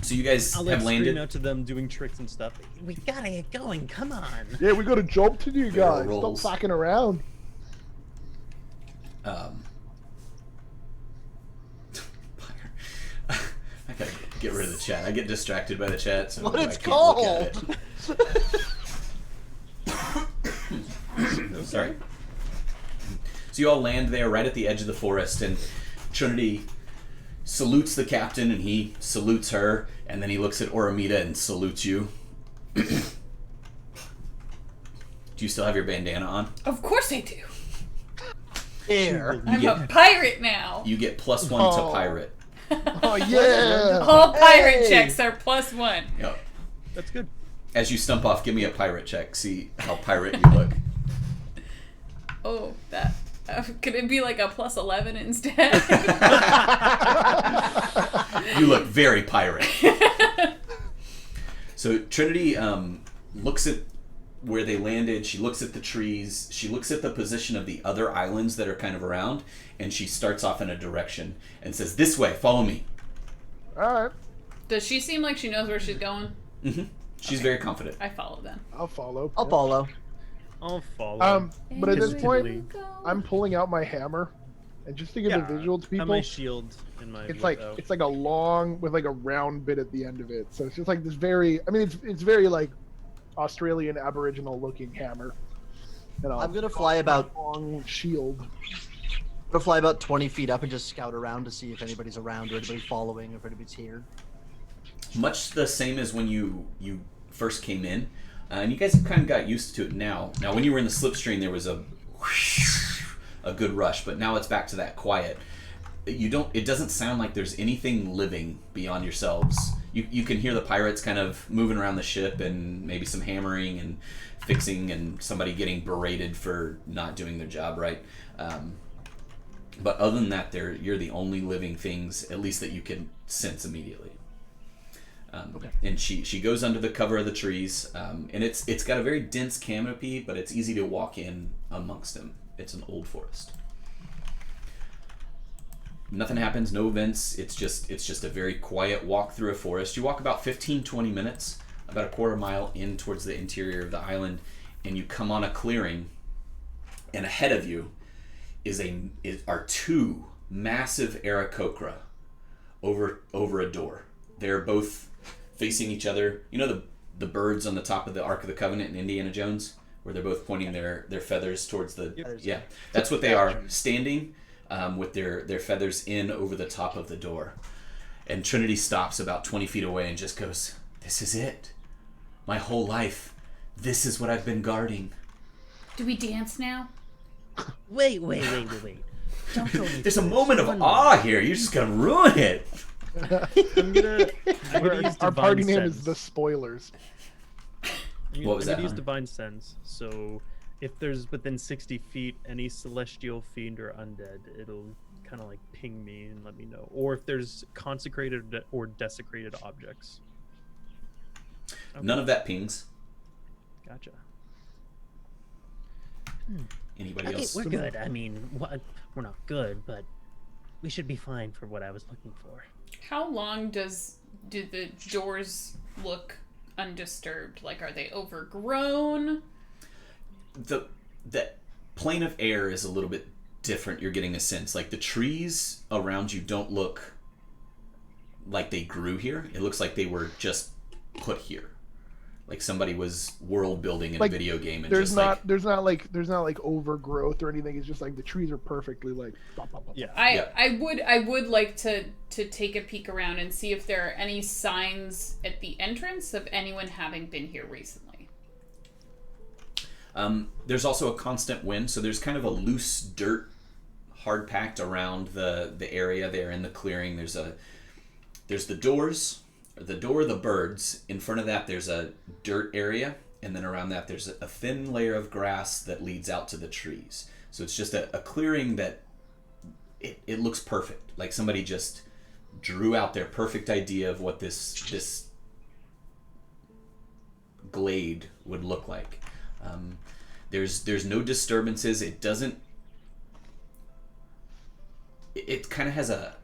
So you guys I'll like have scream landed. out to them doing tricks and stuff. We gotta get going. Come on. Yeah, we got a job to do, Barrel guys. rolls. Stop fucking around. I gotta get rid of the chat. I get distracted by the chat. So What I it's can't look at called. it. Sorry. So you all land there right at the edge of the forest, and Trinity salutes the captain, and he salutes her, and then he looks at Oramita and salutes you. Do you still have your bandana on? Of course I do. Here. I'm get- a pirate now. You get +1 to Oh. pirate. Oh yeah. All pirate Hey. checks are +1. Yep. That's good. As you stump off, give me a pirate check. See how pirate you look. Oh, that. Could it be like a +11 instead? You look very pirate. So Trinity looks at where they landed. She looks at the trees. She looks at the position of the other islands that are kind of around, and she starts off in a direction and says, "This way, follow me." All right. Does she seem like she knows where she's going? She's very confident. I follow then. I'll follow. I'll follow. I'll follow. But at this Hesitantly. point, I'm pulling out my hammer, and just to give a visual to And people, my shield and my it's whip like out. it's like a long with like a round bit at the end of it. So it's just like this very. I mean, it's very like Australian Aboriginal looking hammer. You know, I'm gonna fly about long shield. 20 feet up and just scout around to see if anybody's around or anybody's following, if anybody's here. Much the same as when you first came in, and you guys have kind of got used to it now. Now, when you were in the slipstream, there was a good rush, but now it's back to that quiet. It doesn't sound like there's anything living beyond yourselves. You can hear the pirates kind of moving around the ship, and maybe some hammering and fixing, and somebody getting berated for not doing their job right. But other than that, you're the only living things, at least that you can sense immediately. And she goes under the cover of the trees, and it's got a very dense canopy, but it's easy to walk in amongst them. It's an old forest. Nothing happens, no events. It's just a very quiet walk through a forest. You walk about 15-20 minutes, about a quarter mile in towards the interior of the island, and you come on a clearing, and ahead of you are two massive Aarakocra over a door. They're both facing each other. You know the birds on the top of the Ark of the Covenant in Indiana Jones, where they're both pointing their feathers towards the... Yep. Yeah, that's what they are, standing with their feathers in over the top of the door. And Trinity stops about 20 feet away and just goes, "This is it. My whole life, this is what I've been guarding." Do we dance now? Wait. Don't go any There's a further. moment of One awe here. You're just gonna ruin it. I'm gonna use Our divine party name sense. is the Spoilers. What was I'm that, gonna use huh? divine sense. So if there's within 60 feet any celestial fiend or undead, it'll kind of like ping me and let me know. Or if there's consecrated or desecrated objects. Okay, None of that pings. Gotcha. Anybody Okay, else? we're good. I mean, we're not good, but we should be fine for what I was looking for. How long do the doors look undisturbed? Like, are they overgrown? The plane of air is a little bit different. You're getting a sense like the trees around you don't look like they grew here. It looks like they were just put here, like somebody was world building in Like, a video game and There's just not like overgrowth or anything. It's just like the trees are perfectly like. Bop, bop, bop. Yeah. I would like to take a peek around and see if there are any signs at the entrance of anyone having been here recently. There's also a constant wind, so there's kind of a loose dirt hard packed around the area there in the clearing. There's the doors, the birds. In front of that there's a dirt area, and then around that there's a thin layer of grass that leads out to the trees. So it's just a clearing that it looks perfect. Like somebody just drew out their perfect idea of what this glade would look like. There's no disturbances. It doesn't. It kind of has a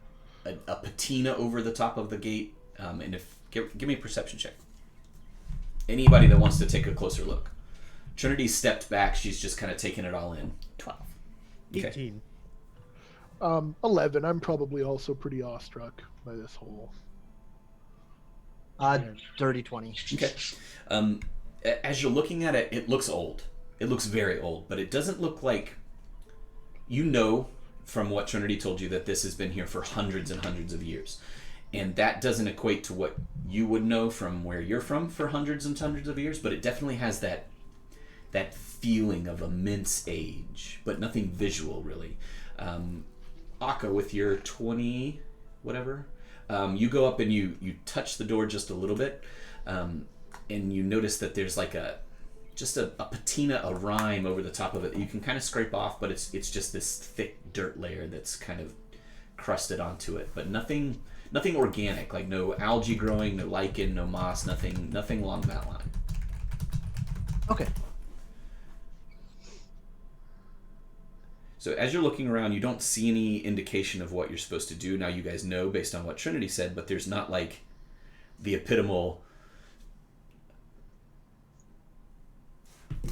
patina over the top of the gate. And if give me a perception check. Anybody that wants to take a closer look. Trinity stepped back. She's just kind of taking it all in. 12. Okay. 18. 11. I'm probably also pretty awestruck by this whole. Dirty 20. Okay. As you're looking at it, it looks old. It looks very old, but it doesn't look like... You know from what Trinity told you that this has been here for hundreds and hundreds of years. And that doesn't equate to what you would know from where you're from for hundreds and hundreds of years, but it definitely has that feeling of immense age, but nothing visual, really. Akka, with your 20 whatever, you go up and you touch the door just a little bit, and you notice that there's like a patina, a rime over the top of it that you can kind of scrape off, but it's just this thick dirt layer that's kind of crusted onto it, but nothing organic, like no algae growing, no lichen, no moss, nothing along that line. Okay. So as you're looking around, you don't see any indication of what you're supposed to do. Now you guys know based on what Trinity said, but there's not like the epitomal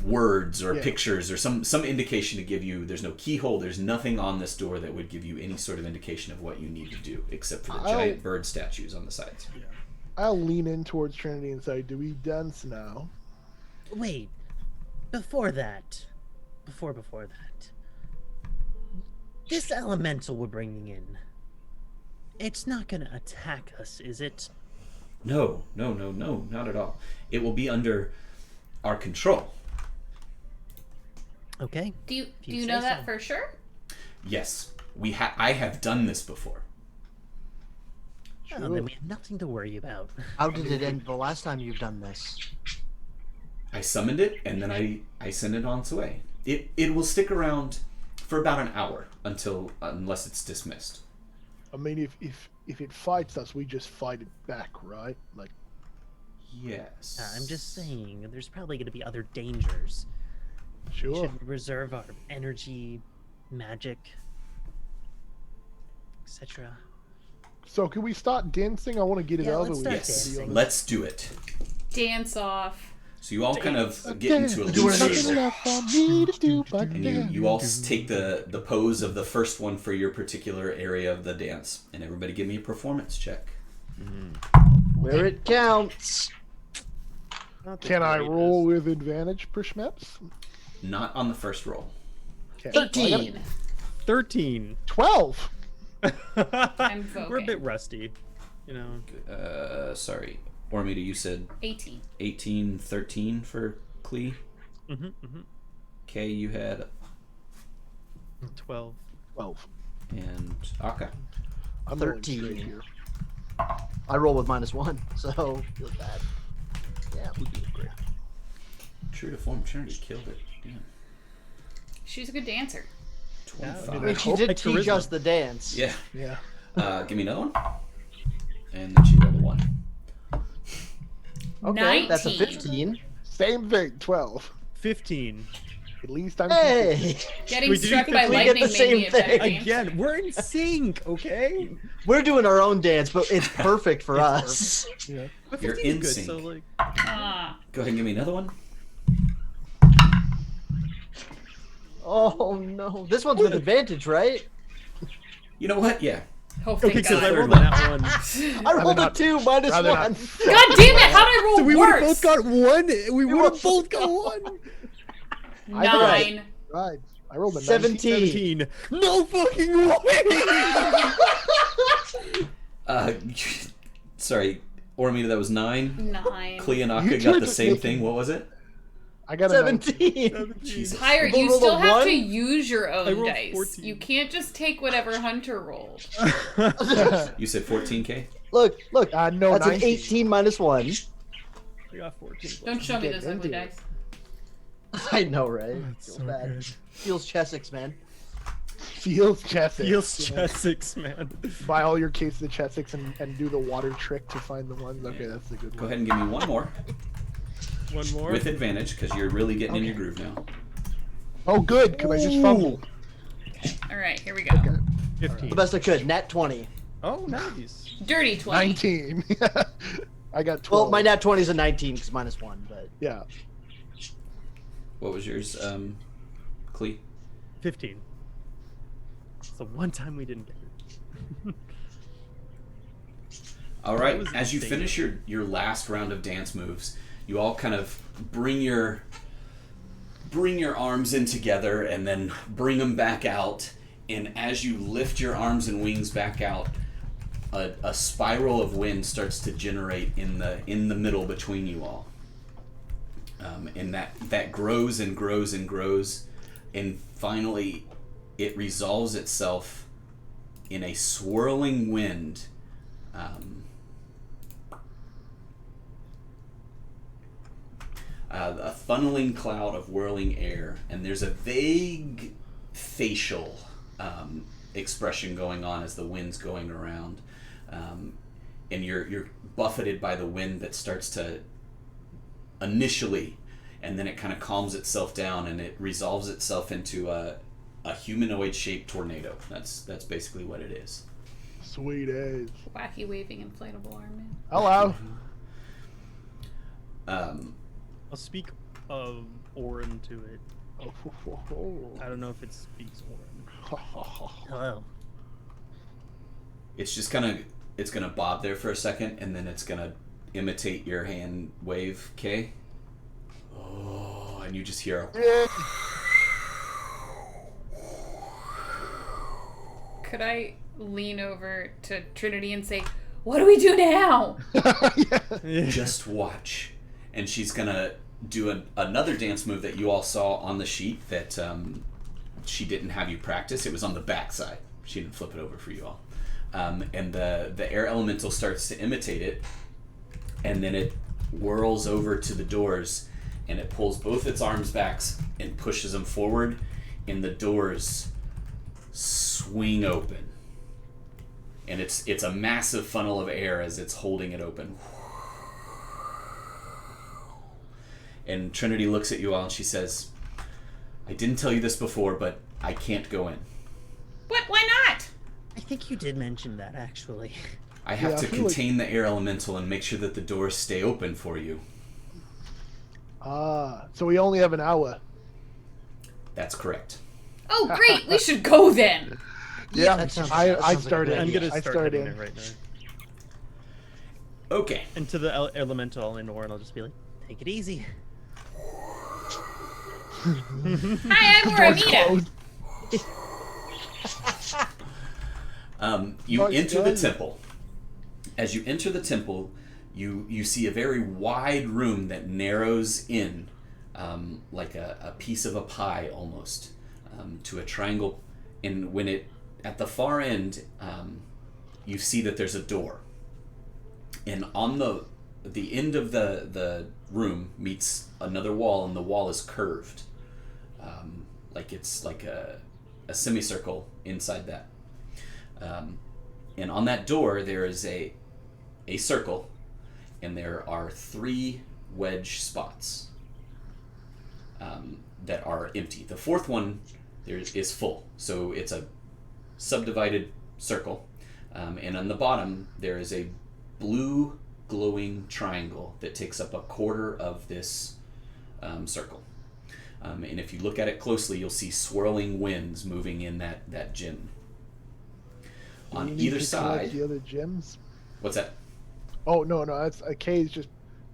words or pictures or some indication to give you. There's no keyhole. There's nothing on this door that would give you any sort of indication of what you need to do, except for the giant bird statues on the sides. Yeah. I'll lean in towards Trinity and say, "Do we dance now?" Wait, before that, this elemental we're bringing in, it's not gonna attack us, is it? No, not at all. It will be under our control. Okay. Do you If you know say that so. for sure? Yes, I have done this before. Well, then we have nothing to worry about. How did it end the last time you've done this? I summoned it, and then I send it on its way. It will stick around for about an hour unless it's dismissed. I mean, if it fights us, we just fight it back, right? Like, Yes. I'm just saying, there's probably going to be other dangers. We Sure. should reserve our energy, magic, etc. So can we start dancing? I want to get it Yeah, over let's with. start Yes. to be dancing. honest. Let's do it. Dance off. So you all kind of get into a There's loose nothing shape, left for me to do but and dance. you all take the pose of the first one for your particular area of the dance. And everybody give me a performance check. Where it counts. Not the Can I greatest. roll with advantage, Prishmeps? Not on the first roll. Okay. 18. 13. 12. I'm We're a bit voting. rusty, you know. Sorry. Ormita, you said 18. 18, 13 for Klee. Kay, you had 12. 12. and Akka. I'm rolling 13. straight here. I roll with -1, so feel bad. Yeah, we do great. True to form, Trinity killed it. Damn. She's a good dancer. 25. And she hope did like teach charisma. us the dance. Yeah. Yeah. Give me another one. And then she rolled a 1. Okay, that's a 19. 15. Same thing, 12. 15. At least I'm Hey, Getting We did struck by 15. We get lightning the made same me a better thing. dancer. Again, we're in sync, okay? we're doing our own dance, but it's perfect for us. Yeah. But You're 15 is in good, sync. so like, Ah. Go ahead and give me another one. Oh no, this one's with advantage, right? You know what? Yeah. Oh, okay, thank because I God. rolled that one. I rolled a not- 2 -1. rather not. God damn it! How did I roll So we would have worse? both got one. We would have both both got one. 9. Right. I rolled a 17. 17. No fucking way. Sorry, Ormita, that was 9. 9. Klee and You Akka two got are the just same making- thing. What was it? I got a 19. 17. Jesus. Higher, People you roll a still have 1? to use your own rolled dice. 14. You can't just take whatever Hunter rolled. You said 14K? Look, No, that's 19. an 18 -1. I got 14. Don't show me Get those ugly into it. dice. I know, right? That's Feels so bad. good. Feels Chessex, man. Feels Chessex. Feels you know? Chessex, man. Buy all your cases of Chessex and do the water trick to find the ones. Okay, that's a good Go one. ahead and give me one more One more. with advantage because you're really getting in your groove now. Oh, good, because I just fumbled. Alright, here we go. 15. The best I could. Nat 20. Oh, nice. Dirty 20. 19. I got 12. Well, my Nat 20 is a 19 because -1, but Yeah. What was yours, Klee? 15. It's the one time we didn't get it. All right. was As you insane. finish your last round of dance moves, you all kind of bring your arms in together and then bring them back out. And as you lift your arms and wings back out, a spiral of wind starts to generate in the middle between you all. And that grows and grows and grows, and finally it resolves itself in a swirling wind. A funneling cloud of whirling air, and there's a vague facial expression going on as the wind's going around, and you're buffeted by the wind that starts to initially, and then it kind of calms itself down and it resolves itself into a humanoid shaped tornado. That's basically what it is. Sweet as. Wacky waving inflatable arm man. Hello. I'll speak of Orin to it. I don't know if it speaks Orin. Hello. It's just it's gonna bob there for a second, and then it's gonna imitate your hand wave, Kay. Oh, and you just hear a Could I lean over to Trinity and say, "What do we do now?" just watch. And she's gonna do another dance move that you all saw on the sheet that she didn't have you practice. It was on the back side. She didn't flip it over for you all. And the air elemental starts to imitate it, and then it whirls over to the doors, and it pulls both its arms back and pushes them forward, and the doors swing open. And it's a massive funnel of air as it's holding it open. And Trinity looks at you all and she says, I didn't tell you this before, but I can't go in. What? Why not? I think you did mention that, actually. I have Yeah, I to feel like- contain the air elemental and make sure that the doors stay open for you. So we only have an hour. That's correct. Oh, great. We should go then. Yeah, that sounds- I that sounds like a started. good I'm idea. gonna I start started heading in. there right now. Okay. And to the elemental in Orin, I'll just be like, Take it easy. Hi, I'm Ramita. Closed. You Nice enter the guy. temple. As you enter the temple, you see a very wide room that narrows in like a piece of a pie almost to a triangle. And when it at the far end, you see that there's a door. And on the end of the room meets another wall, and the wall is curved, like it's like a semicircle inside that. And on that door there is a circle, and there are 3 wedge spots that are empty. The 4th one is full, so it's a subdivided circle. And on the bottom there is a blue glowing triangle that takes up a quarter of this circle. And if you look at it closely, you'll see swirling winds moving in that gym. Do On we need either to collect side, the other gems. what's that? Oh no, that's Kay's just.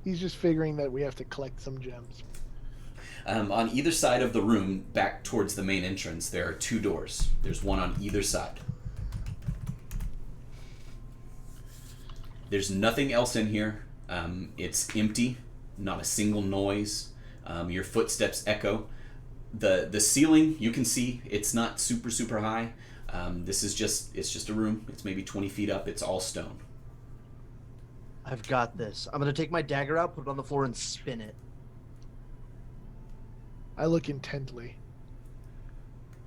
He's just figuring that we have to collect some gems. On either side of the room, back towards the main entrance, there are 2 doors. There's one on either side. There's nothing else in here. It's empty, not a single noise. Your footsteps echo. The ceiling, you can see, it's not super high. It's just a room. It's maybe 20 feet up. It's all stone. I've got this. I'm gonna take my dagger out, put it on the floor, and spin it. I look intently.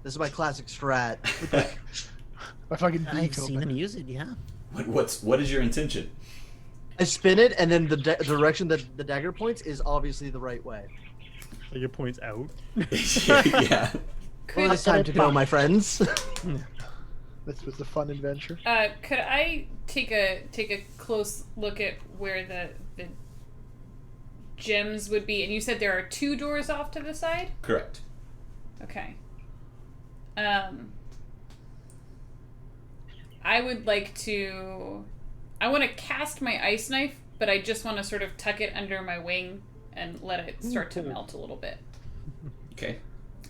This is my classic strat. My fucking I've beak seen open. him use it, yeah. What is your intention? I spin it, and then the direction that the dagger points is obviously the right way. like it points out. Yeah. Well, it's time to go, my friends. This was a fun adventure. Could I take a close look at where the gems would be? And you said there are 2 doors off to the side? Correct. Okay. I would like to... I want to cast my ice knife, but I just want to sort of tuck it under my wing and let it start to melt a little bit. Okay.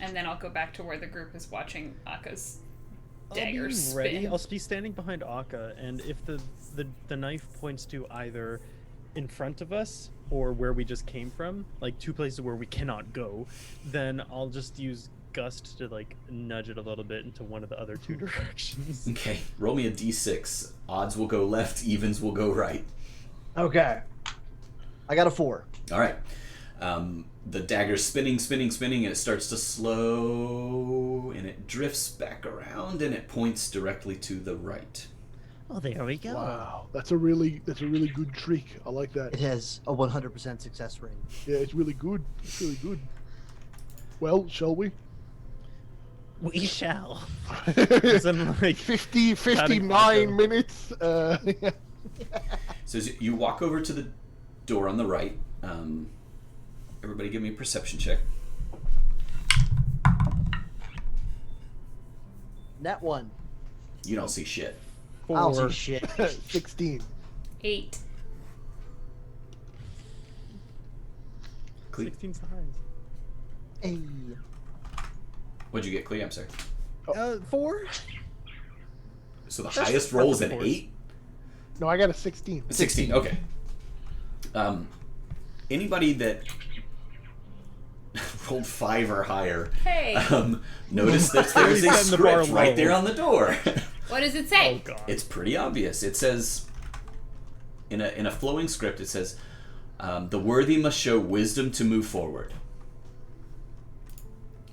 And then I'll go back to where the group is watching Akka's dagger I'll be spin. ready. I'll be standing behind Akka, and if the knife points to either in front of us or where we just came from, like 2 places where we cannot go, then I'll just use Gust to like nudge it a little bit into one of the other 2 directions. Okay. Roll me a d6. Odds will go left, evens will go right. Okay. I got a 4. All right. The dagger's spinning, and it starts to slow, and it drifts back around, and it points directly to the right. Oh, there we go. Wow, that's a really good trick. I like that. It has a 100% success rate. Yeah, it's really good. It's really good. Well, shall we? We shall. As I'm like 59 minutes. Yeah. So as you walk over to the door on the right. Everybody give me a perception check. Net 1. You don't see shit. I don't 4. see shit. 16. 8. 16's the highest. Hey. What'd you get, Clea? I'm sorry. 4. So the That's highest roll is perfect an for us. 8? No, I got a 16. 16, okay. Anybody that rolled 5 or higher, Hey. notice that there's a Setting the bar script right low. there on the door. What does it Oh say? god. It's pretty obvious. It says, in a flowing script, it says, the worthy must show wisdom to move forward.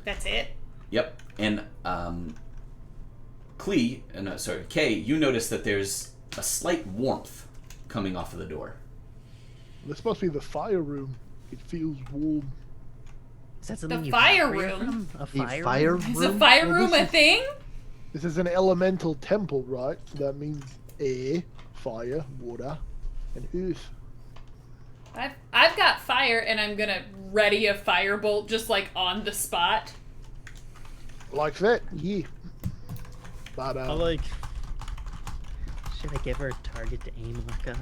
That's it? Yep. And Kay, you notice that there's a slight warmth coming off of the door. This must be the fire room. It feels warm. Is that something The you fire have where you're room. from? A The fire, fire room? Is a room? fire Well, room this a is- thing? This is an elemental temple, right? So that means air, fire, water, and earth. I've got fire, and I'm gonna ready a firebolt just like on the spot. Like that, yeah. But I'll like Should I give her a target to aim, Aka?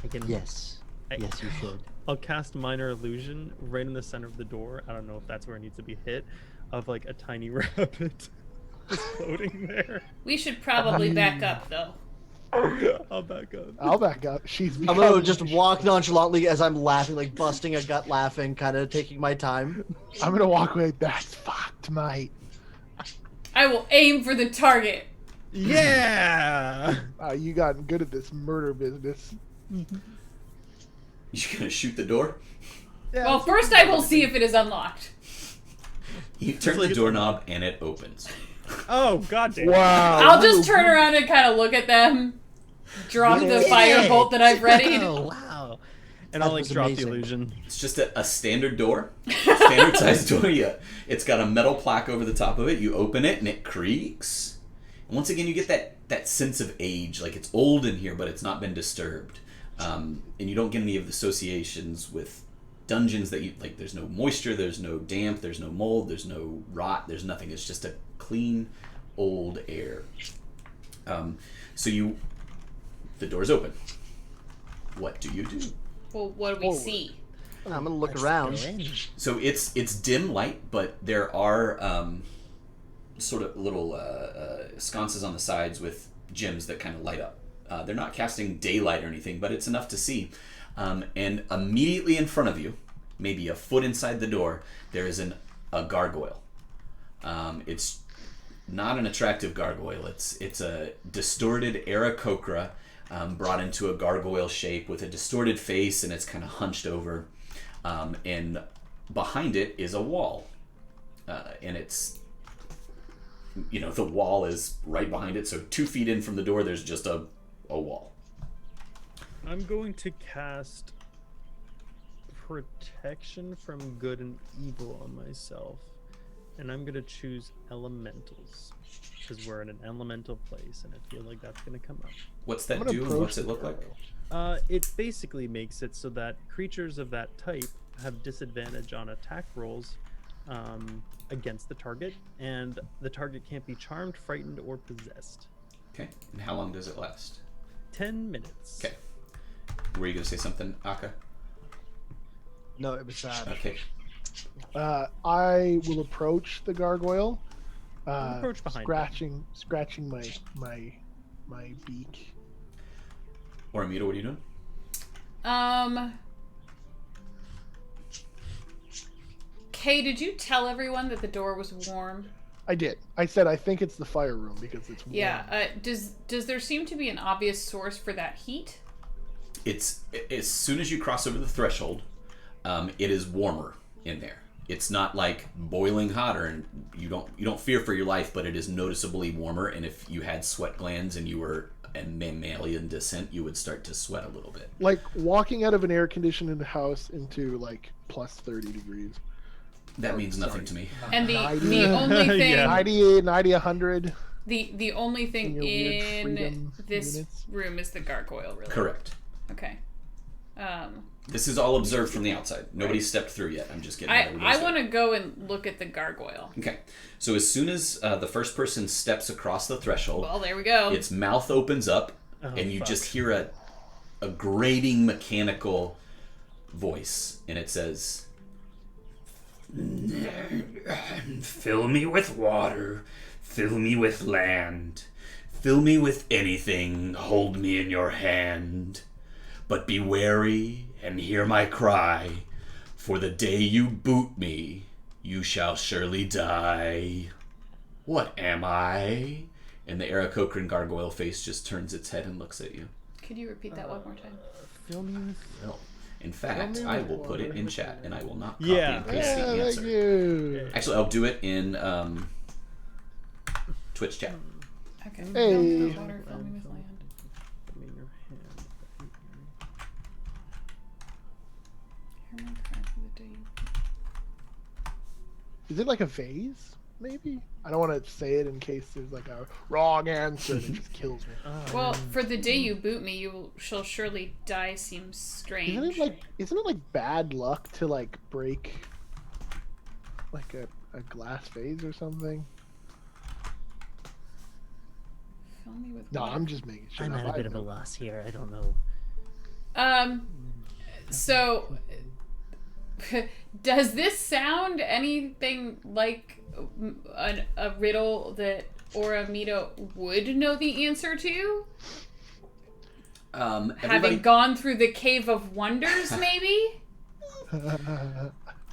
I can. Yes. Yes, you should. I'll cast minor illusion right in the center of the door. I don't know if that's where it needs to be hit, of like a tiny rabbit just floating there. We should probably back up though. I'll back up. I'll back up. She's I'm gonna just walk nonchalantly as I'm laughing, like busting a gut laughing, kind of taking my time. I'm gonna walk away. That's fucked, mate. I will aim for the target. Yeah. You gotten good at this murder business. You gonna shoot the door? Yeah, Well, first I will see if it is unlocked. You turn the doorknob and it opens. Oh god damn. wow. I'll just turn around and kind of look at them, drop the firebolt that I've readied. Oh wow! And I'll That like was drop amazing. the illusion. It's just a standard door, standard sized door. Yeah, it's got a metal plaque over the top of it. You open it and it creaks. And once again, you get that sense of age, like it's old in here, but it's not been disturbed. And you don't get any of the associations with dungeons that you like. There's no moisture, there's no damp, there's no mold, there's no rot, there's nothing. It's just a clean, old air. So the door's open. What do you do? Well, what do we see? I'm gonna look Let's around. go in. So it's dim light, but there are sort of little sconces on the sides with gems that kind of light up. They're not casting daylight or anything, but it's enough to see. And immediately in front of you, maybe a foot inside the door, there is a gargoyle. It's not an attractive gargoyle. It's a distorted Aarakocra brought into a gargoyle shape with a distorted face, and it's kind of hunched over. And behind it is a wall. And it's, the wall is right behind it. So 2 feet in from the door, there's just a wall. I'm going to cast protection from good and evil on myself. And I'm going to choose elementals. Because we're in an elemental place, and I feel like that's going to come up. What's I'm that gonna do? approach What's it the look like? girl. It basically makes it so that creatures of that type have disadvantage on attack rolls against the target, and the target can't be charmed, frightened, or possessed. Okay. And how long does it last? 10 minutes. Okay. Were you going to say something, Aka? No, it was Okay. I will approach the gargoyle. Approach behind it. Scratching my beak. Or Amita, what are you doing? Kay, did you tell everyone that the door was warm? I did. I said I think it's the fire room because it's warm. Yeah. Does there seem to be an obvious source for that heat? It's as soon as you cross over the threshold, it is warmer in there. It's not like boiling hot, and you don't fear for your life, but it is noticeably warmer. And if you had sweat glands and you were a mammalian descent, you would start to sweat a little bit. Like walking out of an air conditioned house into like plus 30 degrees. That means nothing to me. And the 90. only thing Yeah. 98, 90, 100. the only thing In your weird in freedom this units. room is the gargoyle, really. Correct. Okay. This is all observed from the outside. Nobody's stepped through yet. I'm just getting I want to go and look at the gargoyle. Okay. So as soon as the first person steps across the threshold, Well, there we go. its mouth opens up, Oh, and you fuck. just hear a grating mechanical voice, and it says, "Fill me with water, fill me with land, fill me with anything, hold me in your hand. But be wary and hear my cry, for the day you boot me, you shall surely die. What am I?" And the Aarakocran gargoyle face just turns its head and looks at you. Could you repeat that one more time? Fill me with... No. In fact, me I with will put it water. in chat, and I will not copy Yeah. and paste Yeah, the thank answer. you. Actually, I'll do it in Twitch chat. Okay. Hey. Fill me with water, fill me with land. Fill me in your hand. Hear my Is it like a phase? Maybe. I don't want to say it in case there's like a wrong answer and it just kills me. Well, for the day you boot me, you shall surely die seems strange. Isn't it like bad luck to like break like a glass vase or something? Fill me with No, water. I'm just making sure. I'm at a bit of a loss here. I don't know. So does this sound anything like a riddle that Oramita would know the answer to? Having gone through the Cave of Wonders, maybe?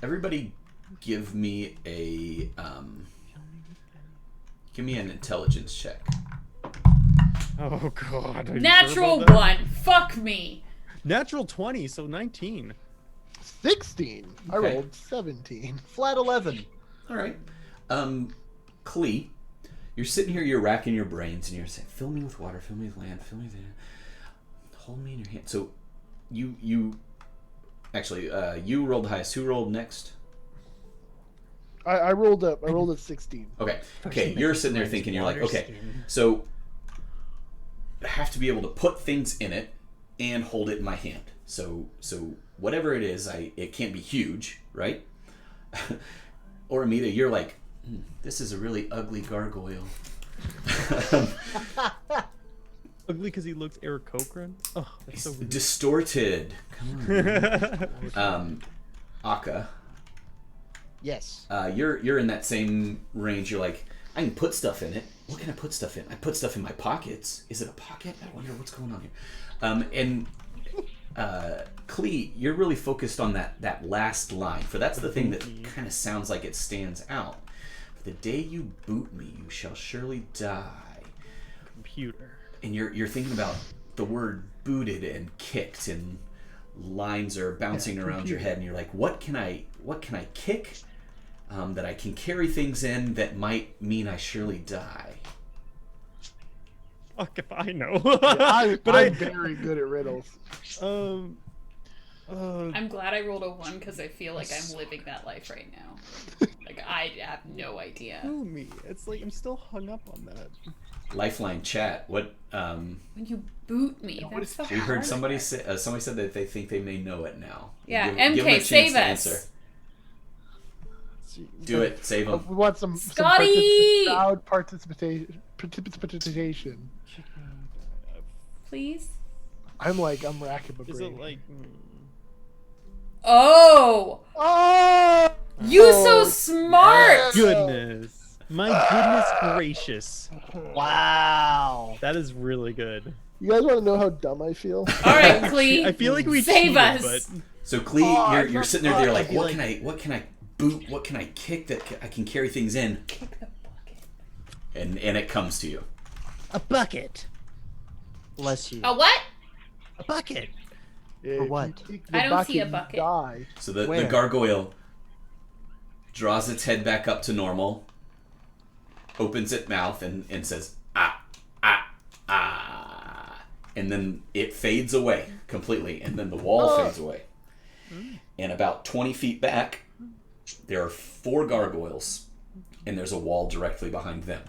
Everybody give me an intelligence check. Oh god. are you Natural sure about that? 1. Fuck me. Natural 20, so 19. 16. I Okay. rolled 17. Flat 11. All right. Klee, you're sitting here, you're racking your brains, and you're saying, fill me with water, fill me with land, fill me with air. Hold me in your hand. So, you rolled the highest. Who rolled next? I rolled a 16. Okay. First Okay, you you're make sitting there mine's thinking, you're like, water okay, skin. so I have to be able to put things in it and hold it in my hand. So whatever it is, it can't be huge, right? Or Amita, you're like, this is a really ugly gargoyle. Ugly because he looks Eric Cochran. Oh, that's so weird. Distorted. Come on. Akka, Yes. you're in that same range. You're like, I can put stuff in it. What can I put stuff in? I put stuff in my pockets. Is it a pocket? I wonder what's going on here. Klee, you're really focused on that last line. For that's the thing that kind of sounds like it stands out. For the day you boot me, you shall surely die. Computer. And you're thinking about the word booted and kicked, and lines are bouncing around your head, and you're like, what can I kick that I can carry things in that might mean I surely die? Fuck if I know. I'm but very good at riddles. I'm glad I rolled a 1 because I feel like I'm living that life right now. Like, I have no idea. Kill me. It's like I'm still hung up on that. Lifeline chat. What? When you boot me, that's the We heard hard somebody part. say. Somebody said that they think they may know it now. Yeah, Give them a MK, chance save to us. answer. Do it. Save them. We want some Scotty! crowd participation. Please? I'm racking my brain. Is it like? Oh! Oh! You so smart! Goodness. My goodness gracious. Wow. That is really good. You guys want to know how dumb I feel? All right, Clee. I feel like we Save cheated, us. but So Klee, Oh, you're sitting there. You're like, I feel what can I boot? What can I kick that I can carry things in? Kick the bucket. And it comes to you. A bucket. Bless you. A what? A bucket. If what? you kick the I don't see a you bucket. Die. So the Where? gargoyle draws its head back up to normal, opens its mouth, and says, ah, ah, ah. And then it fades away completely, and then the wall fades away. And about 20 feet back, there are 4 gargoyles, and there's a wall directly behind them.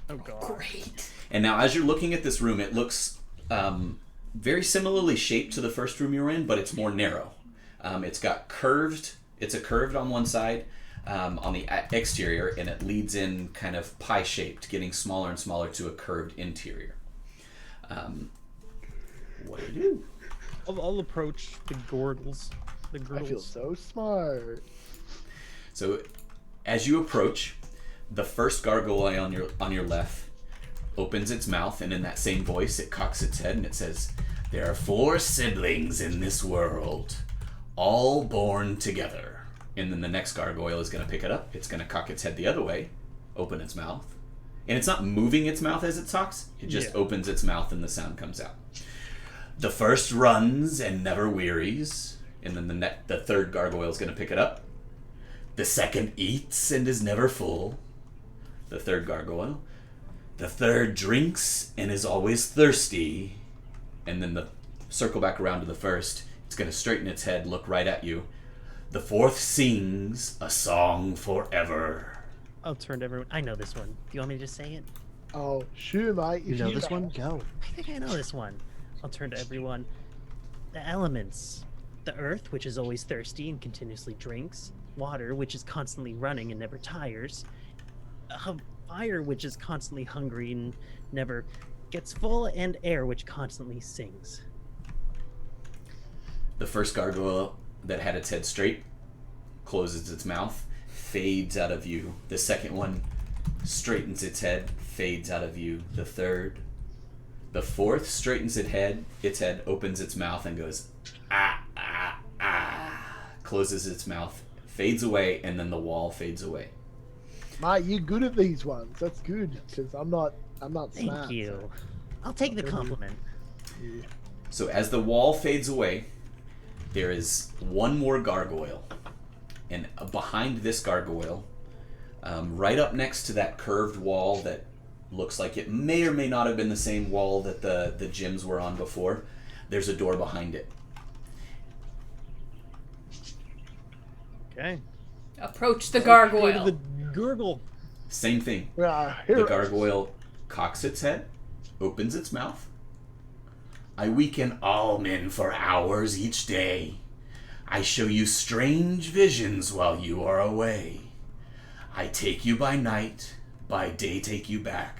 oh god. Great. And now as you're looking at this room, it looks very similarly shaped to the first room you were in, but it's more narrow. It's got curved, it's a curved on one side on the exterior, and it leads in kind of pie-shaped, getting smaller and smaller to a curved interior. What do you do? I'll approach the Gordles. The I Gordles. feel so smart. So as you approach, the first gargoyle on your left opens its mouth, and in that same voice it cocks its head and it says, there are 4 siblings in this world, all born together. And then the next gargoyle is going to pick it up. It's going to cock its head the other way, open its mouth, and it's not moving its mouth as it talks, it just opens its mouth and the sound comes out. The first runs and never wearies, and then the third gargoyle is going to pick it up. The second eats and is never full. The third gargoyle. The third drinks and is always thirsty. And then circle back around to the first. It's going to straighten its head, look right at you. The fourth sings a song forever. I'll turn to everyone. I know this one. Do you want me to just say it? Oh, sure, mate. You if know this one? Go. I think I know this one. I'll turn to everyone. The elements. The earth, which is always thirsty and continuously drinks. Water, which is constantly running and never tires. Fire, which is constantly hungry and never gets full. And air, which constantly sings. The first gargoyle that had its head straight closes its mouth, fades out of view. The second one straightens its head, fades out of view. The third. The fourth straightens its head, opens its mouth, and goes, ah, ah, ah. Closes its mouth, fades away, and then the wall fades away. Mate, you're good at these ones. That's good, because I'm not smart. Thank you. I'll take the compliment. Yeah. So as the wall fades away, there is one more gargoyle. And behind this gargoyle, right up next to that curved wall that looks like it may or may not have been the same wall that the gyms were on before, there's a door behind it. Okay. Approach the Go gargoyle. to the gurgle. Same thing. Here The gargoyle cocks its head, opens its mouth. I weaken all men for hours each day. I show you strange visions while you are away. I take you by night, by day take you back.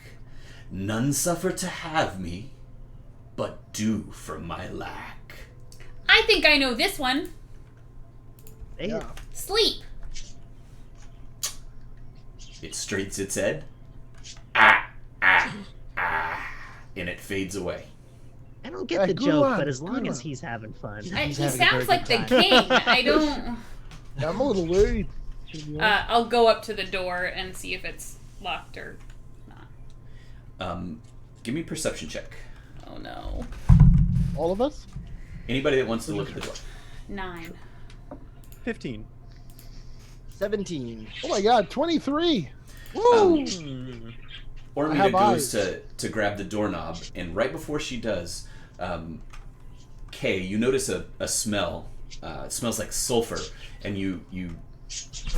None suffer to have me, but do from my lack. I think I know this one. Say it. Yeah. Sleep. It straightens its head. Ah, ah, ah. And it fades away. I don't get Hey, the good joke, one, but as good long as one. he's having fun. He having a sounds very like the good king. I don't. I'm a little worried. I'll go up to the door and see if it's locked or not. Give me a perception check. Oh no. All of us? Anybody that wants to look at the door. 9. 15. 17. Oh my god, 23! Woo! Hmm. Ormita have goes eyes. to grab the doorknob, and right before she does, Kay, you notice a smell. It smells like sulfur, and you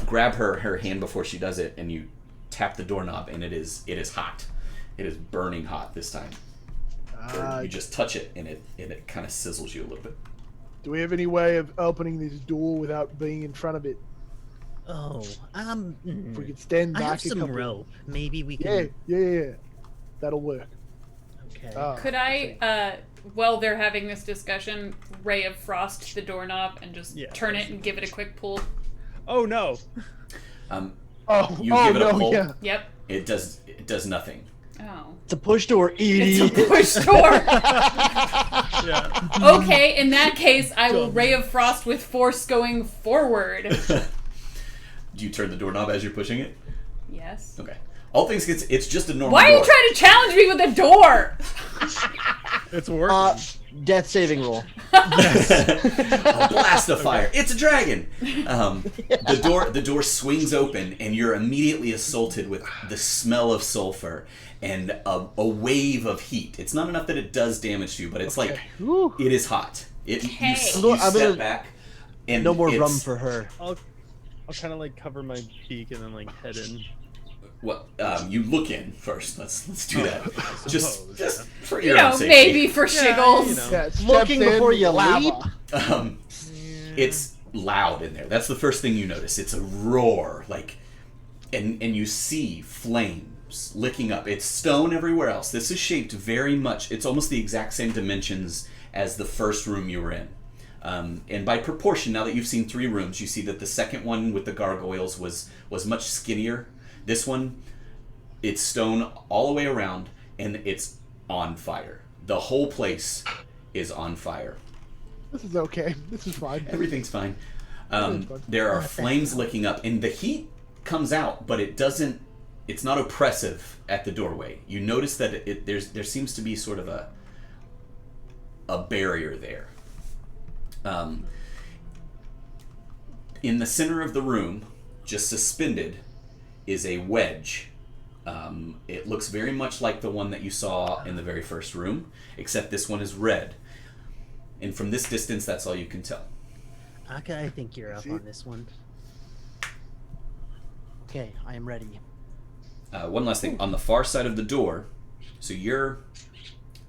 grab her hand before she does it, and you tap the doorknob, and it is hot. It is burning hot this time. Or you just touch it, and it kind of sizzles you a little bit. Do we have any way of opening this door without being in front of it? Oh, If we could stand I back have a some couple... rope. Maybe we Yeah, can. yeah. That'll work. Okay. Could I, while they're having this discussion, Ray of Frost the doorknob and just Yeah, turn it and give it a quick pull? Oh no. Oh, You oh give it a no, pull. yeah. Yep. It does nothing. Oh. It's a push door, It's a idiot. push door. Yeah. Okay, in that case, I will Ray of Frost with force going forward. Do you turn the doorknob as you're pushing it? Yes. Okay. All things it's just a normal Why are you door. trying to challenge me with a door? It's working. Death saving roll. A blast of fire. It's a dragon. The door swings open, and you're immediately assaulted with the smell of sulfur and a wave of heat. It's not enough that it does damage to you, but it's like Whew. it is hot. You Okay. step back, and No more it's- rum for her. I'll kind of like cover my beak and then like head in. Well, you look in first. Let's do that. suppose, Just yeah. for You your know, own safety. maybe for Yeah, shiggles. you know. Yeah, steps Looking in, before you lava. leap. It's loud in there. That's the first thing you notice. It's a roar, like, and you see flames licking up. It's stone everywhere else. This is shaped very much. It's almost the exact same dimensions as the first room you were in. And by proportion, now that you've seen 3 rooms, you see that the second one with the gargoyles was much skinnier. This one, it's stone all the way around, and it's on fire. The whole place is on fire. This is okay. This is fine. Everything's fine. Everything's fine. There are flames licking up, and the heat comes out, but it's not oppressive at the doorway. You notice that there seems to be sort of a barrier there. In the center of the room, just suspended, is a wedge. It looks very much like the one that you saw in the very first room, except this one is red. And from this distance, that's all you can tell. Aka, I think you're up See? on this one. Okay, I am ready. One last thing. On the far side of the door, so you're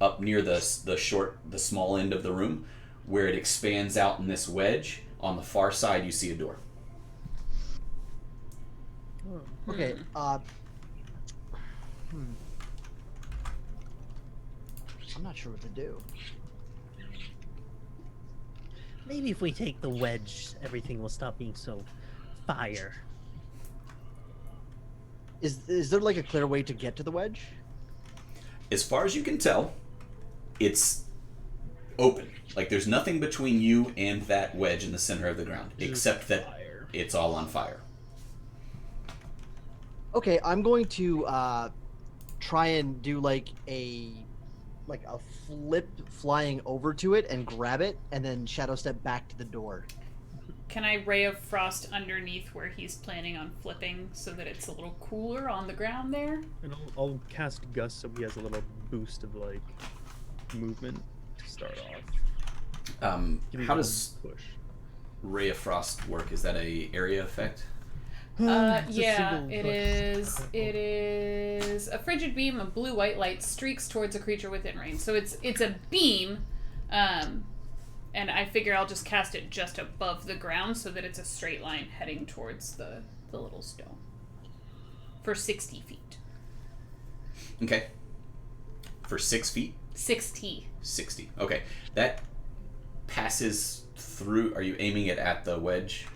up near the small end of the room, where it expands out in this wedge. On the far side, you see a door. Okay. I'm not sure what to do. Maybe if we take the wedge, everything will stop being so fire. Is there like a clear way to get to the wedge? As far as you can tell, it's open. Like there's nothing between you and that wedge in the center of the ground, except that Fire. it's all on fire. Okay, I'm going to try and do like a flip flying over to it and grab it, and then shadow step back to the door. Can I ray of frost underneath where he's planning on flipping so that it's a little cooler on the ground there? And I'll cast Gust so he has a little boost of like movement to start off. Give me How a does push? Ray of Frost work? Is that a area effect? It's a Yeah, single it push. is. It is a frigid beam of blue-white light streaks towards a creature within range. So it's a beam, and I figure I'll just cast it just above the ground so that it's a straight line heading towards the little stone for 60 feet. Okay. For 6 feet? 60. 60. Okay. That passes through. Are you aiming it at the wedge?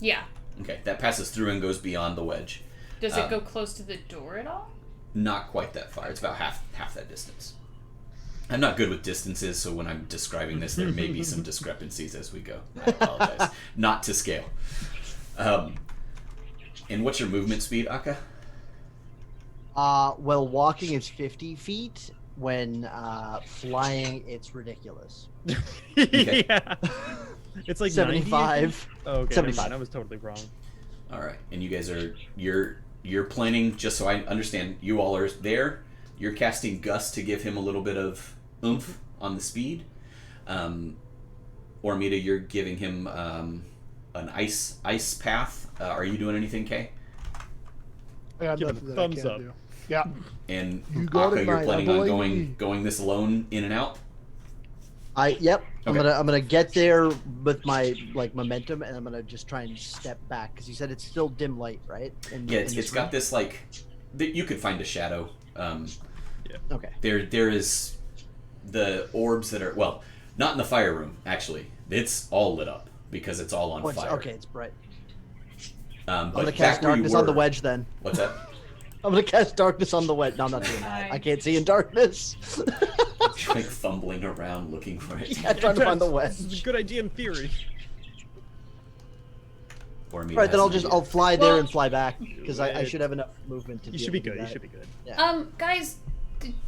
Yeah. Okay. That passes through and goes beyond the wedge. Does it go close to the door at all? Not quite that far. It's about half that distance. I'm not good with distances, so when I'm describing this, there may be some discrepancies as we go. I apologize. Not to scale. And what's your movement speed, Aka? Well, walking is 50 feet. When flying, it's ridiculous. Okay. Yeah. It's like 75. 90? Oh, okay. 75. 75. I was totally wrong. All right. And you guys are you're planning, just so I understand, you all are there. You're casting Gust to give him a little bit of oomph on the speed. Ormita, you're giving him an ice path. Are you doing anything, Kay? I got Give it a nothing that thumbs I can't up. do. Yeah. And You got Aka, it, you're mate. planning I on believe me. going this alone in and out. Yep. Okay. I'm gonna get there with my momentum, and I'm gonna just try and step back because you said it's still dim light, right? Yeah, it's got this like you could find a shadow. Okay. There is the orbs that are, well, not in the fire room actually. It's all lit up because it's all on Oh, it's, fire. okay, it's bright. But I'm gonna back cast where you darkness on the were- wedge then. What's that? I'm gonna cast darkness on the wedge. No, I'm not doing that. Hi. I can't see in darkness. You're like fumbling around looking for it. Yeah, trying to find the This is wedge. a good idea in theory. Or maybe Right, then has an I'll idea. fly there Well- and fly back because I It- should have enough movement to. You be should be able to good. do You that. should be good. Yeah. Guys,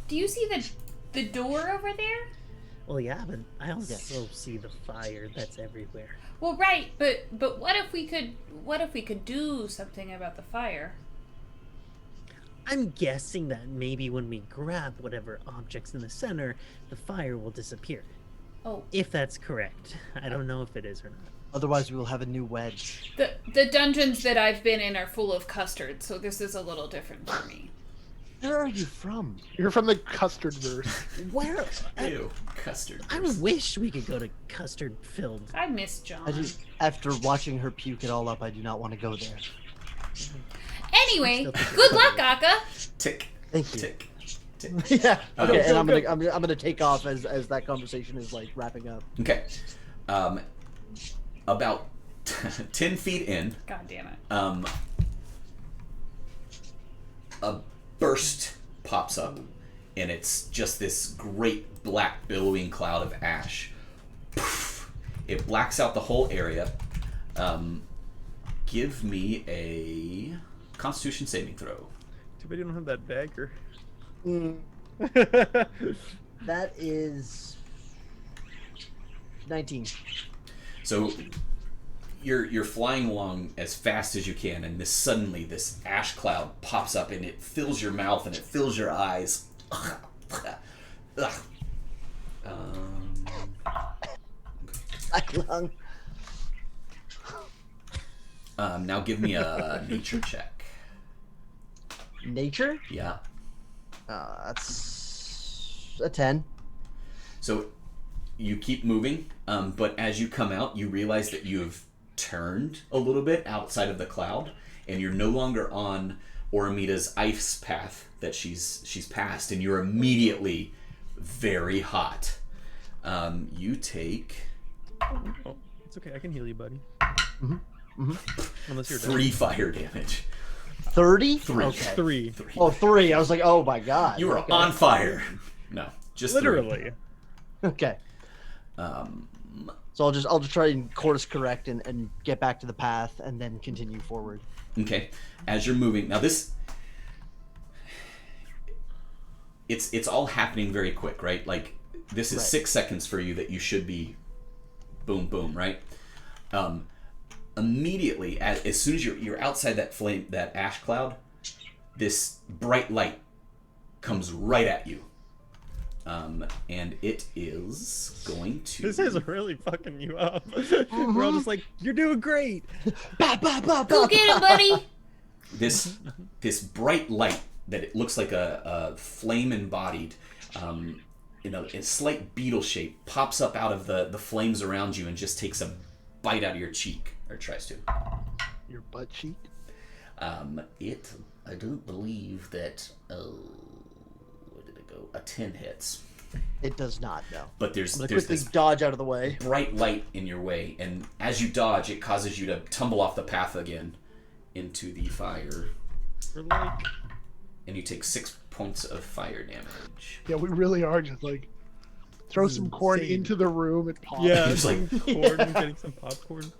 do you see the door over there? Well, yeah, but I also see the fire that's everywhere. Well, right, but what if we could do something about the fire? I'm guessing that maybe when we grab whatever object's in the center, the fire will disappear. Oh, If that's correct. I don't know if it is or not. Otherwise, we will have a new wedge. the dungeons that I've been in are full of custard, so this is a little different for me. Where are you from? You're from the custard verse. Where? Ew, custard. I wish we could go to custard-filled. I miss John. After watching her puke it all up, I do not want to go there. Anyway, Still think good it's luck, funny. Aka. Tick, Thank you. tick, tick. Yeah. Oh. Okay, and Go, I'm go, gonna take off as that conversation is like wrapping up. Okay. About 10 feet in, God damn it. a burst pops up, and it's just this great black billowing cloud of ash. Poof. It blacks out the whole area. Give me a Constitution saving throw. Too bad you don't have that dagger. That is 19. So you're flying along as fast as you can, and suddenly this ash cloud pops up, and it fills your mouth and it fills your eyes. Black lung. Now give me a nature check. Nature? Yeah. That's a 10. So you keep moving, but as you come out, you realize that you have turned a little bit outside of the cloud, and you're no longer on Oramita's ice path that she's passed, and you're immediately very hot. You take Oh, it's okay. I can heal you, buddy. Mm-hmm. Unless you're 3 fire damage. 30? 3. Okay. Three. Oh, 3. I was like, oh my god. You are Okay. on fire. No, just 3. Literally. Okay. So I'll just try and course correct and get back to the path and then continue forward. Okay, as you're moving now, it's all happening very quick, right? Like this is Right. 6 seconds for you that you should be boom boom, right? Immediately as soon as you're outside that ash cloud, this bright light comes right at you. And it is going to... This is really fucking you up. We're all just like, you're doing great. Ba, ba, ba, Go ba, get him, buddy. This bright light that it looks like a flame embodied, a slight beetle shape pops up out of the flames around you and just takes a bite out of your cheek, or tries to. Your butt cheek. I don't believe that. Where did it go? A 10 hits. It does not, no. But there's I'm gonna quickly this dodge out of the way. bright light in your way, and as you dodge, it causes you to tumble off the path again into the fire, We're like, and you take 6 points of fire damage. Yeah, we really are just like throw This is some corn insane. into the room. It pops. yeah, Just like- some corn and getting some popcorn.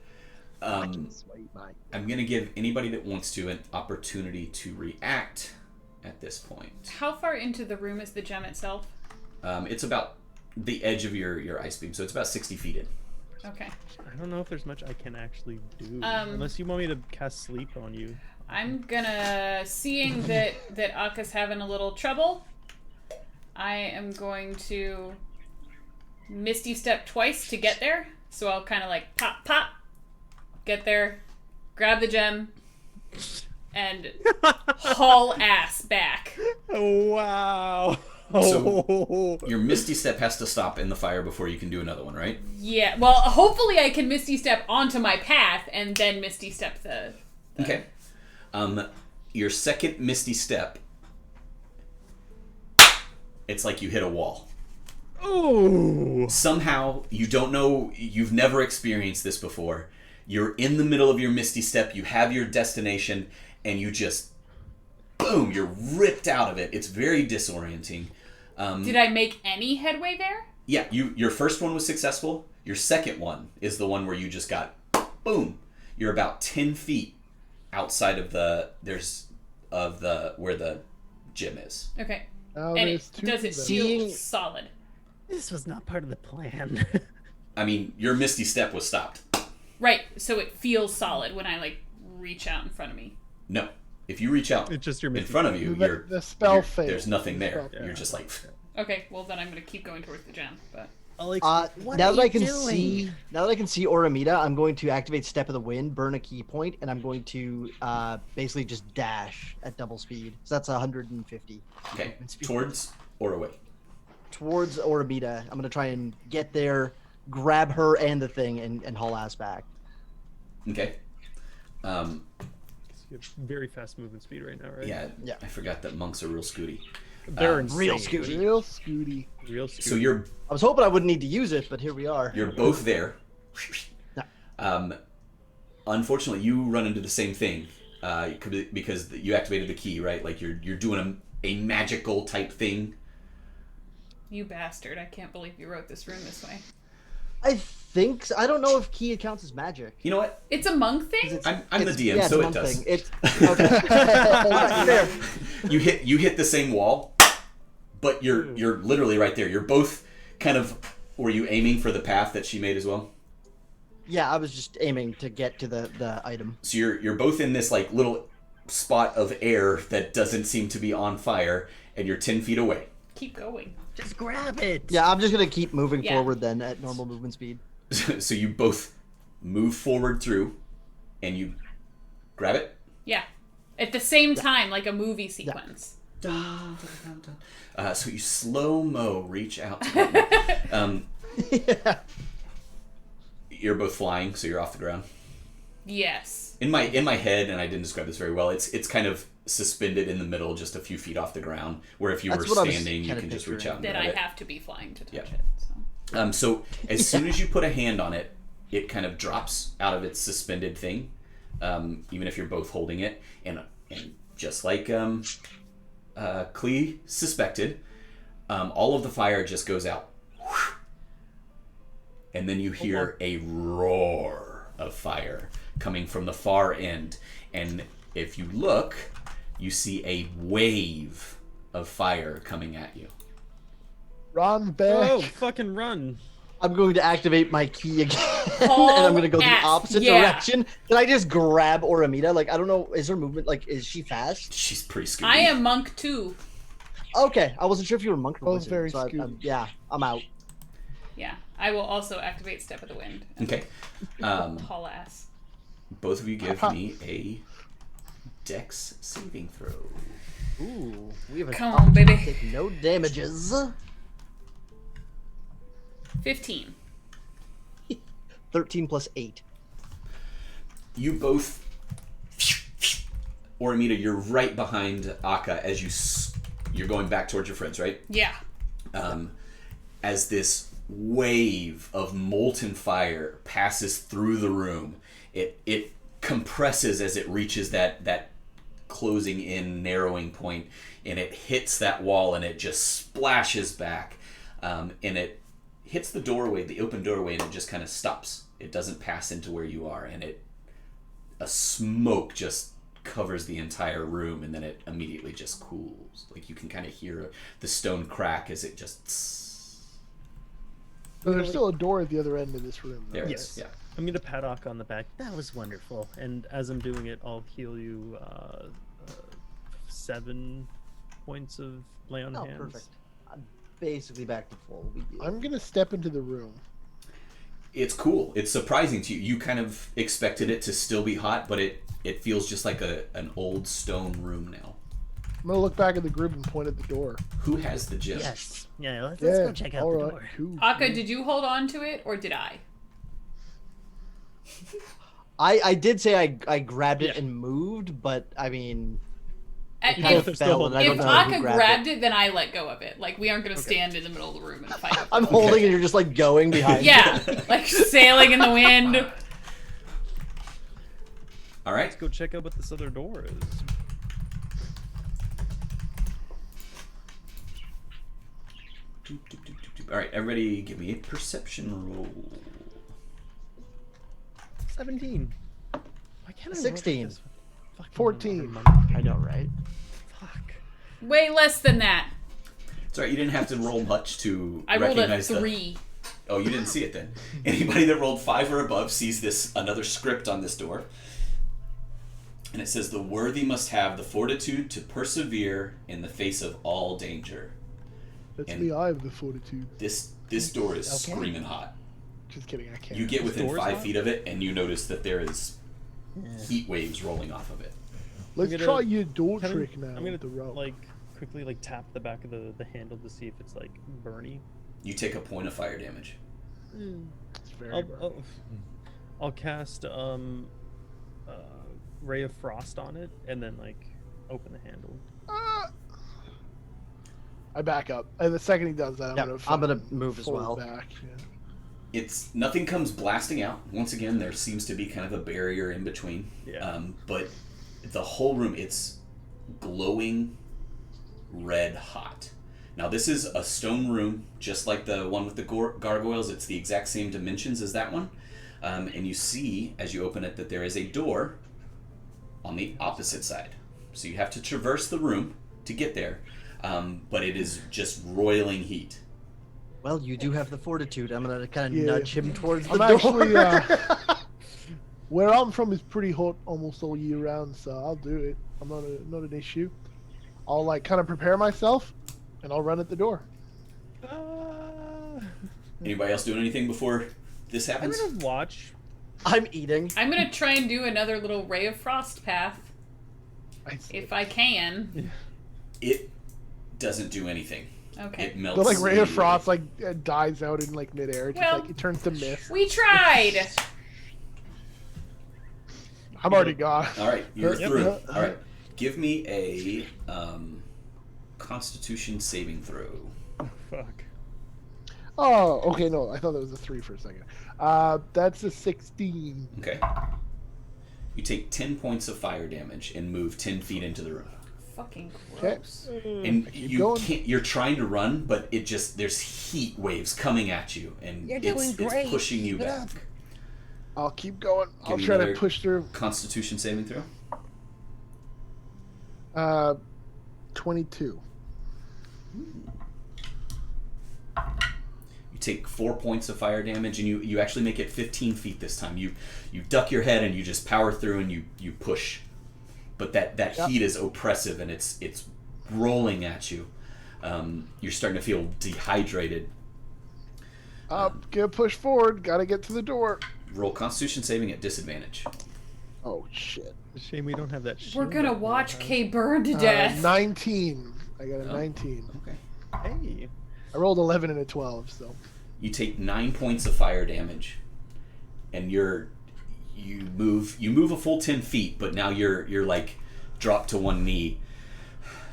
Sweet, mate. I'm gonna give anybody that wants to an opportunity to react at this point. How far into the room is the gem itself? It's about the edge of your ice beam, so it's about 60 feet in. Okay. I don't know if there's much I can actually do. Um, Unless you want me to cast sleep on you. I'm gonna, seeing that Aka's having a little trouble, I am going to Misty Step twice to get there. So I'll kind of like pop, pop, get there, grab the gem, and haul ass back. Oh, wow. So your Misty Step has to stop in the fire before you can do another one, right? Yeah, well, hopefully I can Misty Step onto my path and then Misty Step the... Okay. Your second Misty Step, it's like you hit a wall. Oh. Somehow, you don't know, you've never experienced this before. You're in the middle of your Misty Step, you have your destination, and you just, boom, you're ripped out of it. It's very disorienting. Did I make any headway there? Yeah, your first one was successful. Your second one is the one where you just got, boom. You're about 10 feet outside of where the gym is. Okay. Now And there's it, two does it of them. feel Seeing- solid? This was not part of the plan. I mean, your Misty Step was stopped. Right, so it feels solid when I, like, reach out in front of me. No. If you reach out It's just your in Misty front of you, The spell you're- failed. there's nothing there. The spell You're just like, Okay, well then I'm gonna keep going towards the gem, but... Alex, What Now are that I you can doing? see, now that I can see Oramita, I'm going to activate Step of the Wind, burn a key point, and I'm going to basically just dash at double speed. So that's 150 okay, movement speed. towards or away. Towards Oramita. I'm gonna try and get there, grab her and the thing, and haul ass back. Okay. you have very fast movement speed right now, right? Yeah, Yeah. I forgot that monks are real scooty. They're real insane. Scooty. Real Scooty. Real scooty. So you're I was hoping I wouldn't need to use it, but here we are. both there. Yeah. Unfortunately, you run into the same thing because you activated the key, right? Like you're doing a magical type thing. You bastard, I can't believe you wrote this room this way. I think so. I don't know if key counts as magic. You know what? It's a monk thing? I'm the It's- DM, yeah, so it's it one does. thing. It's okay. Fair. You hit the same wall, but you're literally right there. You're both kind of. Were you aiming for the path that she made as well? Yeah, I was just aiming to get to the item. So you're both in this like little spot of air that doesn't seem to be on fire, and you're 10 feet away. Keep going. Just grab it. Yeah, I'm just gonna keep moving Yeah. forward then at normal movement speed. So you both move forward through, and you grab it. Yeah. At the same time, like a movie sequence. Dun, dun, dun, dun. So you slow-mo reach out to get Yeah. You're both flying, so you're off the ground. Yes. In my head, and I didn't describe this very well, it's kind of suspended in the middle, just a few feet off the ground, where if you That's were what I was standing, you kinda can just reach picturing. out and That grab I it. have to be flying to touch Yeah. it. So. So as soon as you put a hand on it, it kind of drops out of its suspended thing, even if you're both holding it, and just like Klee suspected, all of the fire just goes out. And then you hear a roar of fire coming from the far end. And if you look, you see a wave of fire coming at you. Run back. Oh, fucking run! I'm going to activate my key again, Haul and I'm going to go the ass. opposite Yeah. direction. Can I just grab Oramita? Like, I don't know, is her movement, like, is she fast? She's pretty scooty. I am monk too. Okay, I wasn't sure if you were monk or Oh, wizard. very so scooty. yeah, I'm out. Yeah. I will also activate Step of the Wind. Okay. Haul ass. Both of you give me a Dex saving throw. Ooh, we have a Come on, baby. take no damages. 15. 13 plus 8. You both, Oramita, you're right behind Akka as you're going back towards your friends, right? Yeah. As this wave of molten fire passes through the room, it compresses as it reaches that closing in narrowing point, and it hits that wall, and it just splashes back, and it hits the doorway, the open doorway, and it just kind of stops. It doesn't pass into where you are, and a smoke just covers the entire room, and then it immediately just cools. Like you can kind of hear the stone crack as it just. But there's still a door at the other end of this room. Though, There it right? is. Yeah. I'm gonna pat Akka on the back. That was wonderful. And as I'm doing it, I'll heal you 7 points of lay on Oh, hands. perfect. I'm basically back to full. I'm gonna step into the room. It's cool. It's surprising to you. You kind of expected it to still be hot, but it feels just like an old stone room now. I'm gonna look back at the group and point at the door. Who has the gym? Yes. Yeah, let's Yeah, go check out all the right, door. cool. Akka, did you hold on to it or did I? I did say I grabbed it Yeah. and moved, but I mean, If, kind of Both are still fell, and I if don't know Akka who grabbed it, then I let go of it. Like, we aren't going to stand in the middle of the room and fight. I'm holding and you're just like going behind. Yeah, like sailing in the wind. All right. Let's go check out what this other door is. All right, everybody, give me a perception roll. 17. Why can't I roll 16. this? Fucking 14. I know, right? Fuck. Way less than that. It's all right. You didn't have to roll much to I rolled a recognize 3. Oh, you didn't see it then. Anybody that rolled 5 or above sees another script on this door. And it says, "The worthy must have the fortitude to persevere in the face of all danger." That's And- the eye of the fortitude. This door is Okay. screaming hot. Just kidding, I can't. You get This within door's 5 hot? feet of it, and you notice that there is heat waves rolling off of it. Let's I'm gonna- try your door Can I- trick now. I'm gonna with the rope. like quickly like tap the back of the handle to see if it's like burny. You take a point of fire damage. It's very I'll, burn. I'll cast ray of frost on it and then like open the handle. Ah! I back up, and the second he does that, Yep, I'm gonna fucking move as fold well. Back. Yeah. Nothing comes blasting out. Once again, there seems to be kind of a barrier in between. Yeah. But the whole room, it's glowing red hot. Now, this is a stone room, just like the one with the gargoyles. It's the exact same dimensions as that one. And you see, as you open it, that there is a door on the opposite side. So you have to traverse the room to get there. But it is just roiling heat. Well, you do have the fortitude. I'm gonna kind of Yeah. nudge him towards the I'm door. actually, where I'm from is pretty hot almost all year round, so I'll do it. I'm not an issue. I'll like kind of prepare myself, and I'll run at the door. Anybody else doing anything before this I'm happens? gonna watch I'm eating. I'm gonna try and do another little ray of frost path if I can. It doesn't do anything. Okay. It melts. The like ray of immediately. frost like dies out in like midair. Just Well, like it turns to mist. We tried. I'm already gone. All right, you're Yep. through. Yep. All right, give me a Constitution saving throw. Oh, fuck. Oh, okay. No, I thought that was a 3 for a second. That's a 16. Okay. You take 10 points of fire damage and move 10 feet into the room. Fucking Okay. gross. And keep you going. can't. You're trying to run, but it just there's heat waves coming at you, and You're it's doing great. pushing you Keep it back. up. I'll keep going. I'll me try to another- push through. Constitution saving throw. 22. You take 4 points of fire damage, and you actually make it 15 feet this time. You duck your head and you just power through and you push, but that Yep. heat is oppressive and it's rolling at you. You're starting to feel dehydrated. Gonna push forward. Gotta get to the door. Roll Constitution saving at disadvantage. Oh shit. It's a shame we don't have that. We're shield gonna that we watch have. Kay burn to death. 19. I got a Oh. 19. Okay. Hey. I rolled 11 and a 12, so. You take 9 points of fire damage, and you move a full 10 feet, but now you're like dropped to one knee,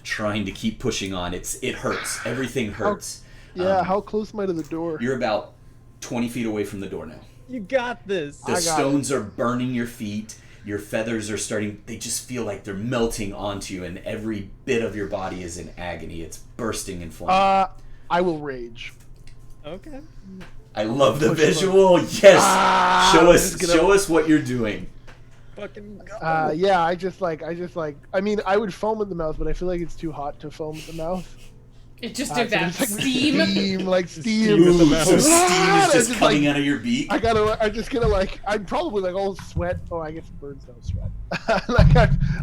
trying to keep pushing on. It hurts. Everything hurts. Yeah, how close am I to the door? You're about 20 feet away from the door now. You got this. The I got stones are burning your feet. Your feathers are starting, they just feel like they're melting onto you, and every bit of your body is in agony. It's bursting in flame. I will rage. Okay. I love the push visual. Yes. I'm just gonna- Show us what you're doing. Fucking go. Yeah, I mean, I would foam at the mouth, but I feel like it's too hot to foam at the mouth. It just So did that there's, like, steam. steam. with the Ooh, mouth. so steam Ah, is just it's coming like- out of your beak. I'm just gonna like, I'm probably like all sweat. Oh, I guess birds don't sweat.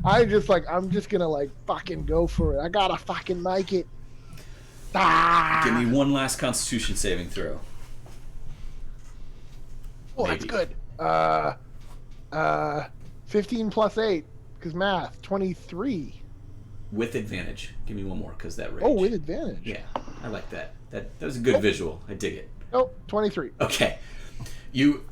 I'm just gonna like fucking go for it. I gotta fucking make it. Ah! Give me one last Constitution saving throw. Oh, that's maybe. good. 15 plus 8, because math. 23. With advantage. Give me one more, because that rage. Oh, with advantage. Yeah, I like that. That was a good visual. I dig it. Oh, 23. Okay. You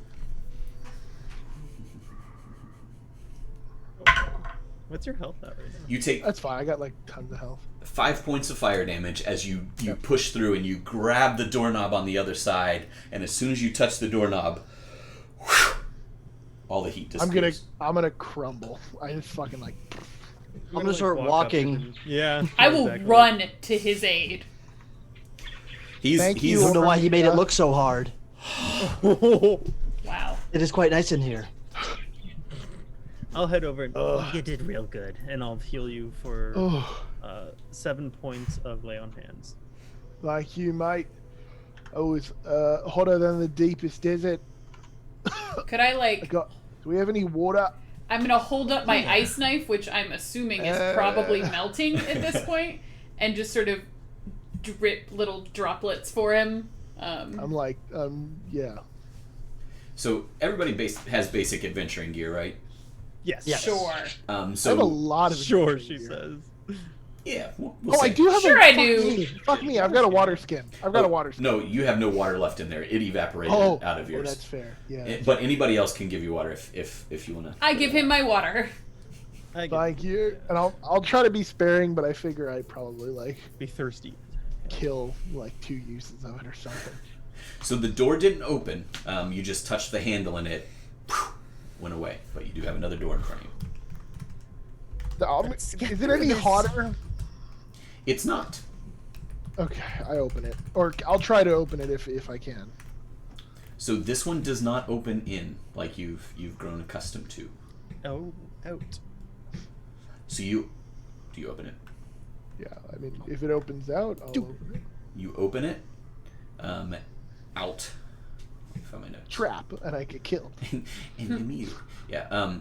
What's your health at right now? you take That's fine. I got like tons of health. 5 points of fire damage as you push through and you grab the doorknob on the other side, and as soon as you touch the doorknob, whew, all the heat disappears. I'm gonna crumble. I just fucking like. I'm gonna start walk up walking. and- Yeah. I will exactly. run to his aid. Thank I you. don't know why he made it look so hard. Wow. It is quite nice in here. I'll head over and You did real good. and I'll heal you for Oh, 7 points of lay on hands. thank you, mate. I was hotter than the deepest desert. Could I like? Do we have any water? I'm gonna hold up my ice knife, which I'm assuming is probably melting at this point, and just sort of drip little droplets for him. I'm like, yeah. So everybody has basic adventuring gear, right? Yes. Yes. Sure. I have a So lot of. Sure, adventure she gear. says. yeah, we'll Oh, I say. do have. Sure a, I fuck do. Me. Fuck me. I've got a water skin. I've got a water skin. No, you have no water left in there. It evaporated Oh, out of yours. that's fair. Yeah. But anybody else can give you water if you want to. I give him my water. I get Thank you. And I'll try to be sparing, but I figure I'd probably like be thirsty. kill like 2 uses of it or something. So the door didn't open. You just touched the handle and it went away. But you do have another door in front of you. Let's get Is it through any this. hotter? It's not. Okay, I open it, or I'll try to open it if I can. So this one does not open in like you've grown accustomed to. Oh, out. So do you open it? Yeah, I mean, if it opens out, I'll open it. You open it. Out. If I know. Trap, and I get killed. and immediately. Yeah.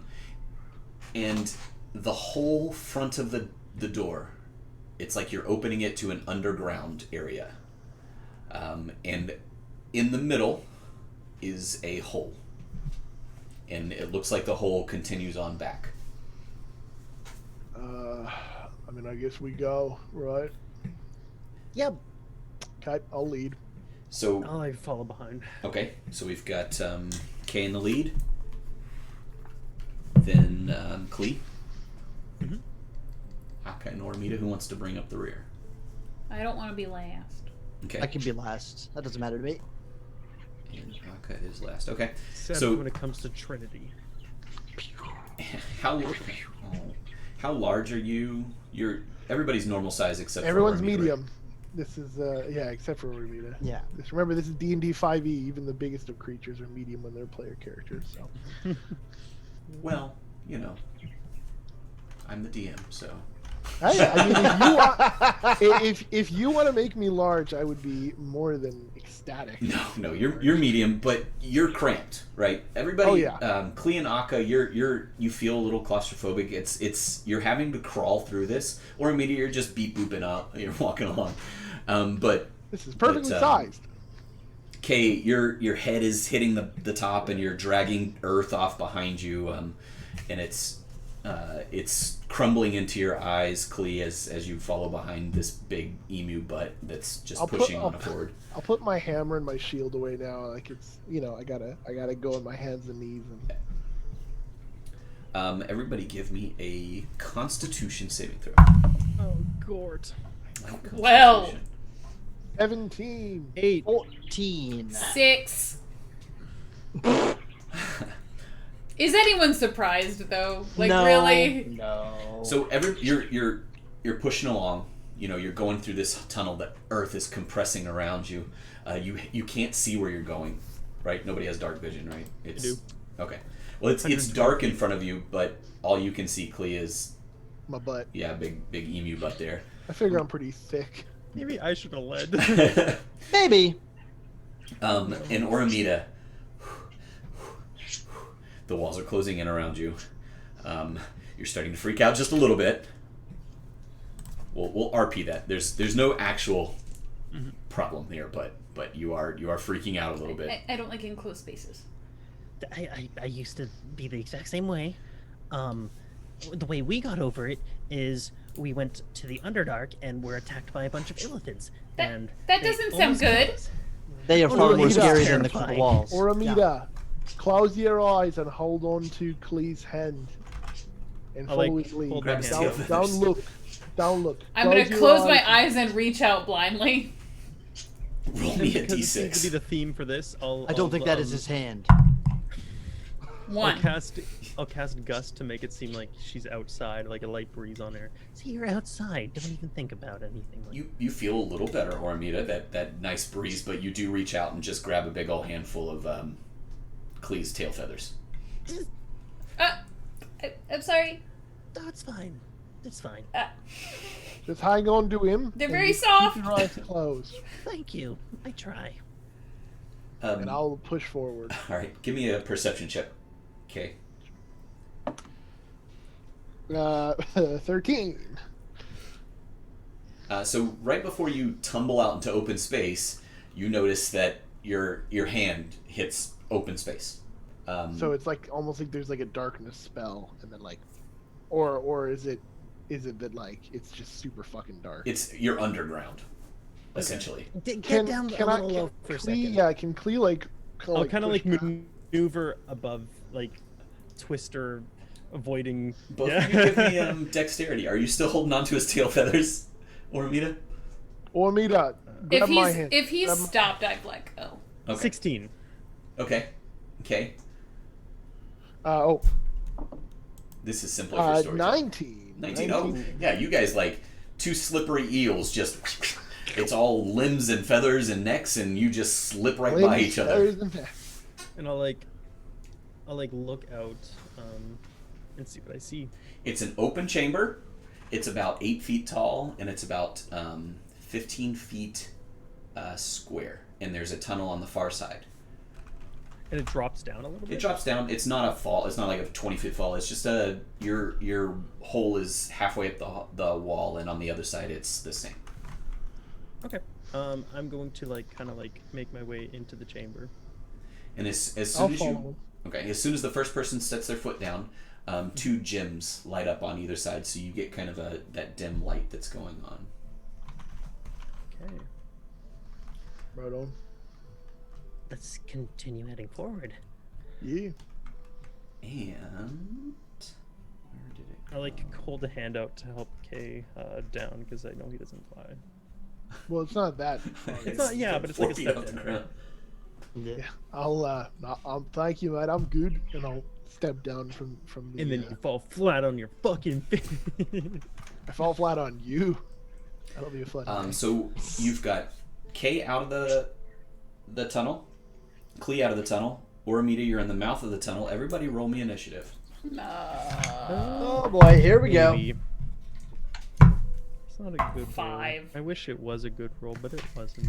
And the whole front of the door, it's like you're opening it to an underground area. And in the middle is a hole. and it looks like the hole continues on back. I mean, I guess we go, right? Yep. Okay, I'll lead. So I'll like follow behind. okay, so we've got Kay in the lead, then Klee, Mhm. Aka, and Ormita. Who wants to bring up the rear? I don't want to be last. Okay, I can be last. That doesn't matter to me. and Aka is last. Okay, Except So- when it comes to Trinity. how large are you? You're everybody's normal size except Everyone's for Ormita, right? medium. This is yeah, except for Ramita. Yeah. Just remember, this is D&D 5e. Even the biggest of creatures are medium when they're player characters. So Well, you know, I'm the DM, so hey, I mean, if you want to make me large, I would be more than ecstatic. no, you're medium, but you're cramped, right? Everybody, Oh, yeah. Klee and Aka, you feel a little claustrophobic. It's you're having to crawl through this, or immediately you're just beep booping up, you're walking along. But This is perfectly But, sized. Kay, your head is hitting the top, and you're dragging earth off behind you, and it's crumbling into your eyes, Klee, as you follow behind this big emu butt that's just pushing on forward. I'll put my hammer and my shield away now. Like it's I gotta go on my hands and knees. And Everybody, give me a Constitution saving throw. Oh, Gort. Well. Constitution. 17. 8. 14. 6. Is anyone surprised though? Like No. really? No. So you're pushing along. You know, you're going through this tunnel that earth is compressing around you. You can't see where you're going, right? Nobody has dark vision, right? It's, do. Okay. Well, it's dark in front of you, but all you can see, Klee, is my butt. big emu butt there. I figure I'm pretty thick. Maybe I should have led. Maybe. And Oromita, the walls are closing in around you. You're starting to freak out just a little bit. We'll RP that. There's no actual problem here, but you are freaking out a little bit. I don't like enclosed spaces. I used to be the exact same way. The way we got over it is we went to the Underdark and were attacked by a bunch of illithids. And That they doesn't sound almost good. killed us. They are Oh, far no, more he's scary than the terrifying. walls. Oramita, close your eyes and hold on to Klee's hand. And I'll, follow like, his lead. hold Grab his tail Don't feathers. look. Don't look. I'm gonna your close my eyes and reach out blindly. Roll me a Because it seems to be d6. the theme for this. I don't think that is his hand. One. I'll cast Gust to make it seem like she's outside, like a light breeze on her. See, you're outside. Don't even think about anything. Like You feel a little better, Oromita, that nice breeze, but you do reach out and just grab a big old handful of Klee's tail feathers. I'm sorry. Oh, it's fine. It's fine. Just hang on to him. They're and very just soft. Keep your eyes closed, Thank you. I try. and I'll push forward. All right, give me a perception check. Okay. 13. So right before you tumble out into open space, you notice that your hand hits open space. So it's like almost like there's like a darkness spell, and then like, or is it that like it's just super fucking dark? You're underground, essentially. Get down a little low for a second. Yeah, can Klee like? I'll kind of push like back? maneuver above, like Twister, avoiding. Both of you give me dexterity. Are you still holding on to his tail feathers, Oromita? Ormita, If grab my he's hand. if he's Grab my- stopped, I'd like go. Okay. 16. Okay. Okay. This is simply for story. 19. 19. Oh, yeah, you guys like two slippery eels just... It's all limbs and feathers and necks, and you just slip right by each other. And I'll like look out and see what I see. It's an open chamber. It's about 8 feet tall, and it's about 15 feet square. And there's a tunnel on the far side. And it drops down a little bit. It drops down. It's not a fall. It's not like a 20-foot fall. It's just your hole is halfway up the wall, and on the other side it's the same. Okay. I'm going to like kind of like make my way into the chamber. And as I'll soon as follow you him. Okay. As soon as the first person sets their foot down, 2 gems light up on either side, so you get kind of that dim light that's going on. Okay. Right on. Let's continue heading forward. Yeah. And where did it go? I like hold a hand out to help Kay down because I know he doesn't fly. Well, it's not that. It's not, yeah, but it's like a 4 feet step off the down, ground. Yeah. I'll thank you, mate. I'm good, and I'll step down from the. And then you fall flat on your fucking face. I fall flat on you. That'll be a fun. day. So you've got Kay out of the tunnel, Klee out of the tunnel, Oramita, you're in the mouth of the tunnel. Everybody roll me initiative. Oh boy, here we go. Maybe. It's not a good 5. roll. I wish it was a good roll, but it wasn't.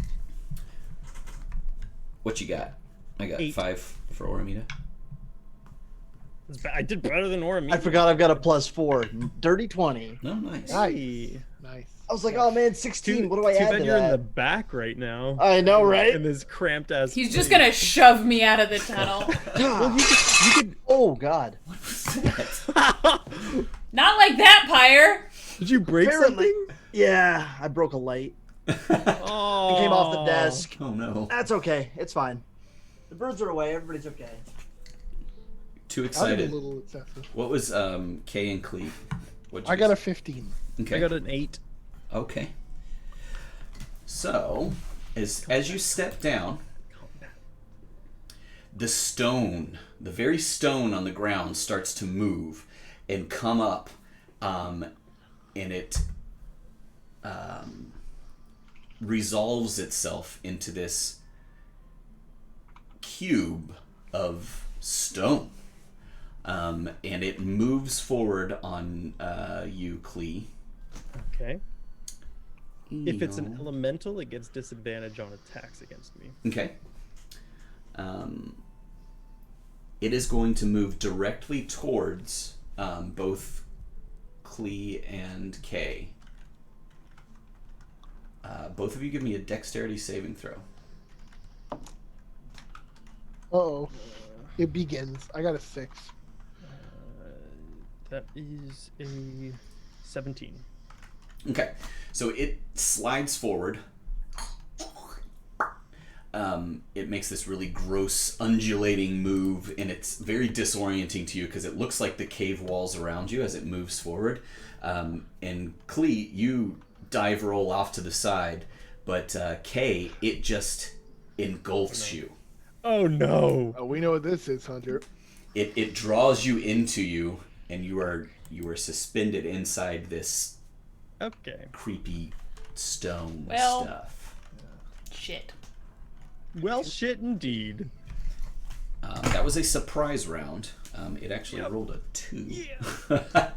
What you got? I got 8. 5 for Oramita. I did better than Oramita. I forgot I've got a +4. Dirty 20. No, nice. Hey. Nice. I was like, oh man, 16. What do I Too add bad to you're in the that? back right now. I know, right? In this cramped ass. He's just place. gonna shove me out of the tunnel. Well, you could. Oh god. Not like that, Pyre. Did you break Apparently. something? Yeah, I broke a light. Oh. It came off the desk. Oh no. That's okay. It's fine. The birds are away. Everybody's okay. Too I'm a excited. little excessive. What was Kay and Klee? What'd you I got a get? 15. Okay. I got an 8. Okay. So, as you step down, the stone, the very stone on the ground, starts to move and come up, and it resolves itself into this cube of stone, and it moves forward on you, Klee. Okay. If it's an elemental, it gets disadvantage on attacks against me. Okay. It is going to move directly towards both Klee and Kay. Both of you give me a dexterity saving throw. Uh-oh. It begins. I got a 6. That is a 17. Okay, so it slides forward. It makes this really gross, undulating move, and it's very disorienting to you because it looks like the cave walls around you as it moves forward. And Klee, you dive roll off to the side, but Kay, it just engulfs you. Oh no! Oh, we know what this is, Hunter. It draws you into you, and you are suspended inside this Okay. creepy stone Well. stuff. Shit. Well, shit indeed. That was a surprise round. It actually rolled a 2. Yeah.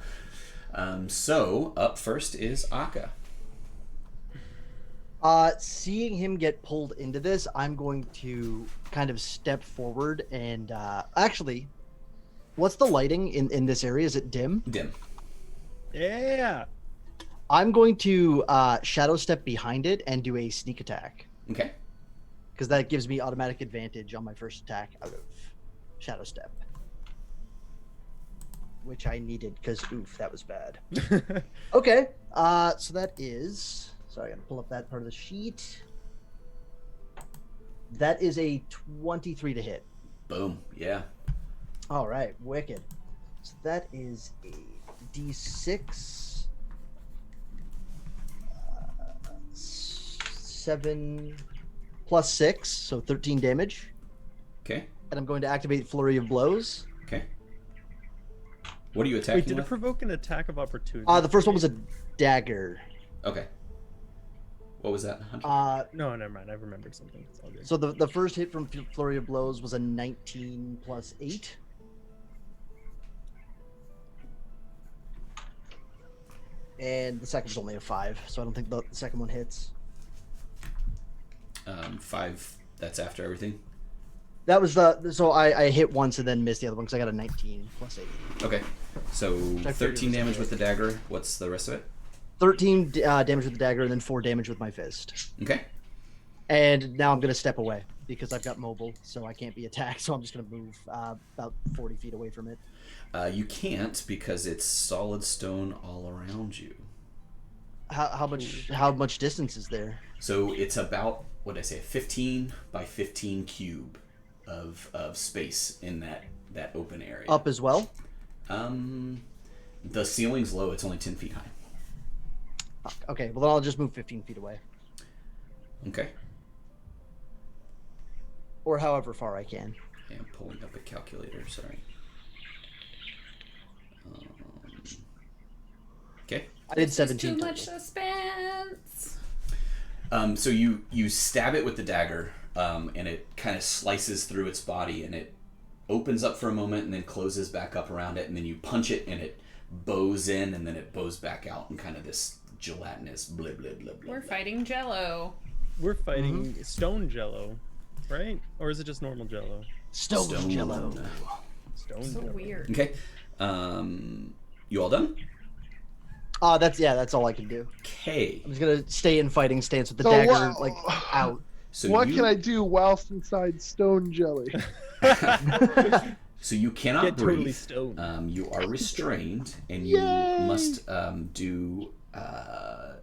So up first is Akka. Seeing him get pulled into this, I'm going to kind of step forward and actually, what's the lighting in this area? Is it dim? Dim. Yeah. I'm going to shadow step behind it and do a sneak attack Okay. because that gives me automatic advantage on my first attack out of shadow step, which I needed because oof, that was bad. Okay, so that is. Sorry, I gotta pull up that part of the sheet. That is a 23 to hit. Boom. Yeah. All right, wicked. So that is a D6. 7 plus 6, so 13 damage. Okay. And I'm going to activate Flurry of Blows. Okay. What are you Wait, attacking did it with? provoke an attack of opportunity? The first one was a dagger. Okay. What was that, Hunter? No, never mind. I remembered something. It's all good. So the first hit from Flurry of Blows was a 19 plus 8. And the second was only a 5, so I don't think the second one hits. 5. That's after everything. That was so I hit once and then missed the other one because I got a 19 plus 8. Okay. So I figured 13 it was damage okay. with the dagger. What's the rest of it? 13 damage with the dagger and then 4 damage with my fist. Okay. And now I'm going to step away. because I've got mobile, so I can't be attacked. So I'm just gonna move about 40 feet away from it. You can't because it's solid stone all around you. How much distance is there? So it's about, what did I say, 15 by 15 cube of space in that open area. Up as well? The ceiling's low. It's only 10 feet high. Okay, well then I'll just move 15 feet away, Okay. or however far I can. Yeah, I'm pulling up a calculator. Sorry. Okay. I did This is 17 too total. much suspense. So you stab it with the dagger, and it kind of slices through its body, and it opens up for a moment, and then closes back up around it, and then you punch it, and it bows in, and then it bows back out, and kind of this gelatinous blah blah blah blah. We're blah. fighting Jello. We're fighting stone jello, right? Or is it just normal jello? Stone jello. Stone So jello. weird. Okay. You all done? That's all I can do. Okay. I'm just gonna stay in fighting stance with the So dagger what- like out. So what you, can I do whilst inside stone jelly? So you cannot Get breathe. totally stoned. You are restrained, and you Yay! must do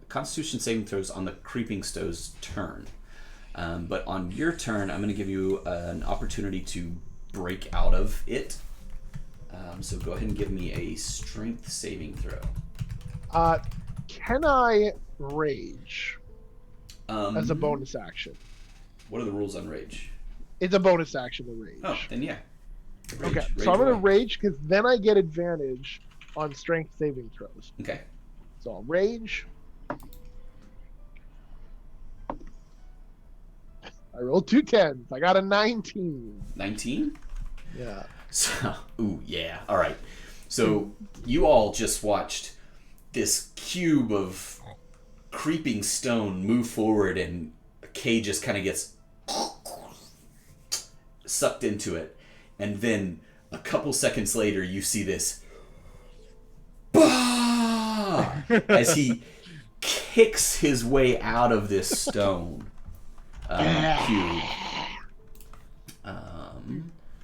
Constitution saving throws on the creeping stove's turn. But on your turn, I'm going to give you an opportunity to break out of it. So go ahead and give me a strength saving throw. Can I rage as a Um, bonus action? What are the rules on rage? It's a bonus action to rage. Oh, then yeah. Okay, Rage so I'm gonna away. rage because then I get advantage on strength saving throws. Okay. So I'll rage. I rolled 2 10s. I got a 19. 19? Yeah. So, ooh, yeah. All right. So you all just watched this cube of creeping stone move forward, and Kay just kind of gets sucked into it. And then a couple seconds later, you see this bah! As he kicks his way out of this stone cube.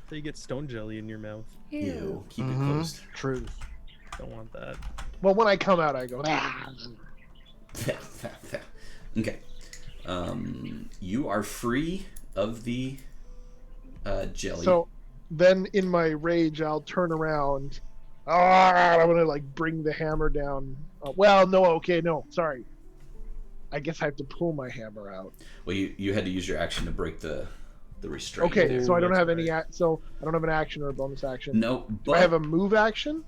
So you get stone jelly in your mouth. Ew. Keep it Mhm. closed. Truth. Don't want that. Well, when I come out, I go. "Ah." Okay. You are free of the jelly. So then in my rage, I'll turn around. I'm gonna like bring the hammer down. Well, no, okay, no, sorry. I guess I have to pull my hammer out. Well, you had to use your action to break the restraint. Okay, there. so I don't that's have any. right. So I don't have an action or a bonus action. No, Do but I have a move action?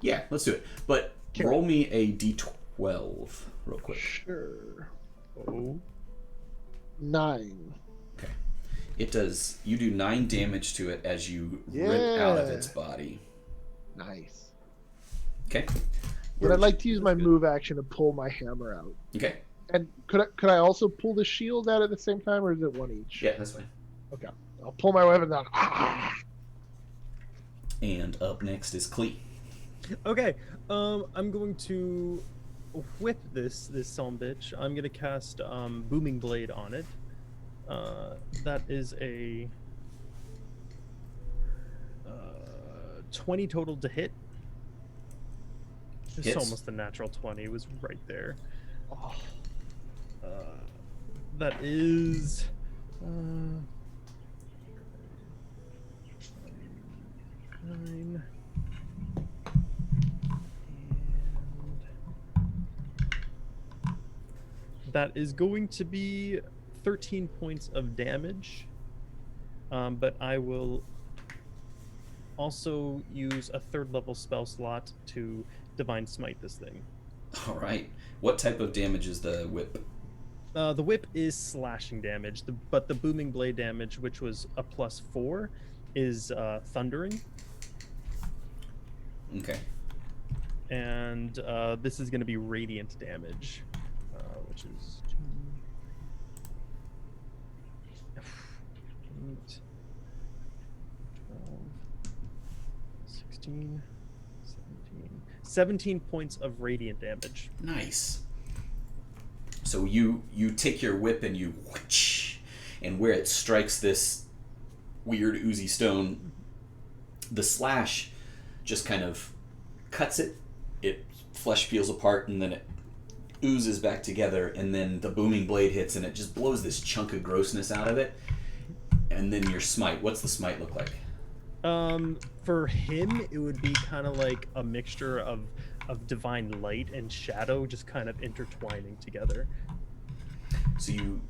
yeah, let's do it. But Okay. roll me a d12 real quick. Sure. Oh. 9. Okay. It does. You do 9 damage to it as you rip out of Yeah. its body. Nice. Okay. But I'd like to use my move action to pull my hammer out. Okay. And could I also pull the shield out at the same time, or is it one each? Yeah, that's fine. Okay. I'll pull my weapon down. Ah! And up next is Clee. Okay. I'm going to whip this son bitch. I'm gonna cast Booming Blade on it. That is a 20 total to hit. It's Hits. almost a natural 20. It was right there. That is 9. That is going to be 13 points of damage. But I will also use a 3rd level spell slot to Divine Smite this thing. All right. What type of damage is the whip? The whip is slashing damage, but the booming blade damage, which was a +4, is thundering. Okay. And this is going to be radiant damage, which is 8, 12, 16, 17 points of radiant damage. Nice. So you take your whip and you whoosh, and where it strikes this weird oozy stone, the slash just kind of cuts it. Flesh peels apart, and then it oozes back together, and then the booming blade hits, and it just blows this chunk of grossness out of it. And then your smite. What's the smite look like? For him, it would be kind of like a mixture of divine light and shadow, just kind of intertwining together. So and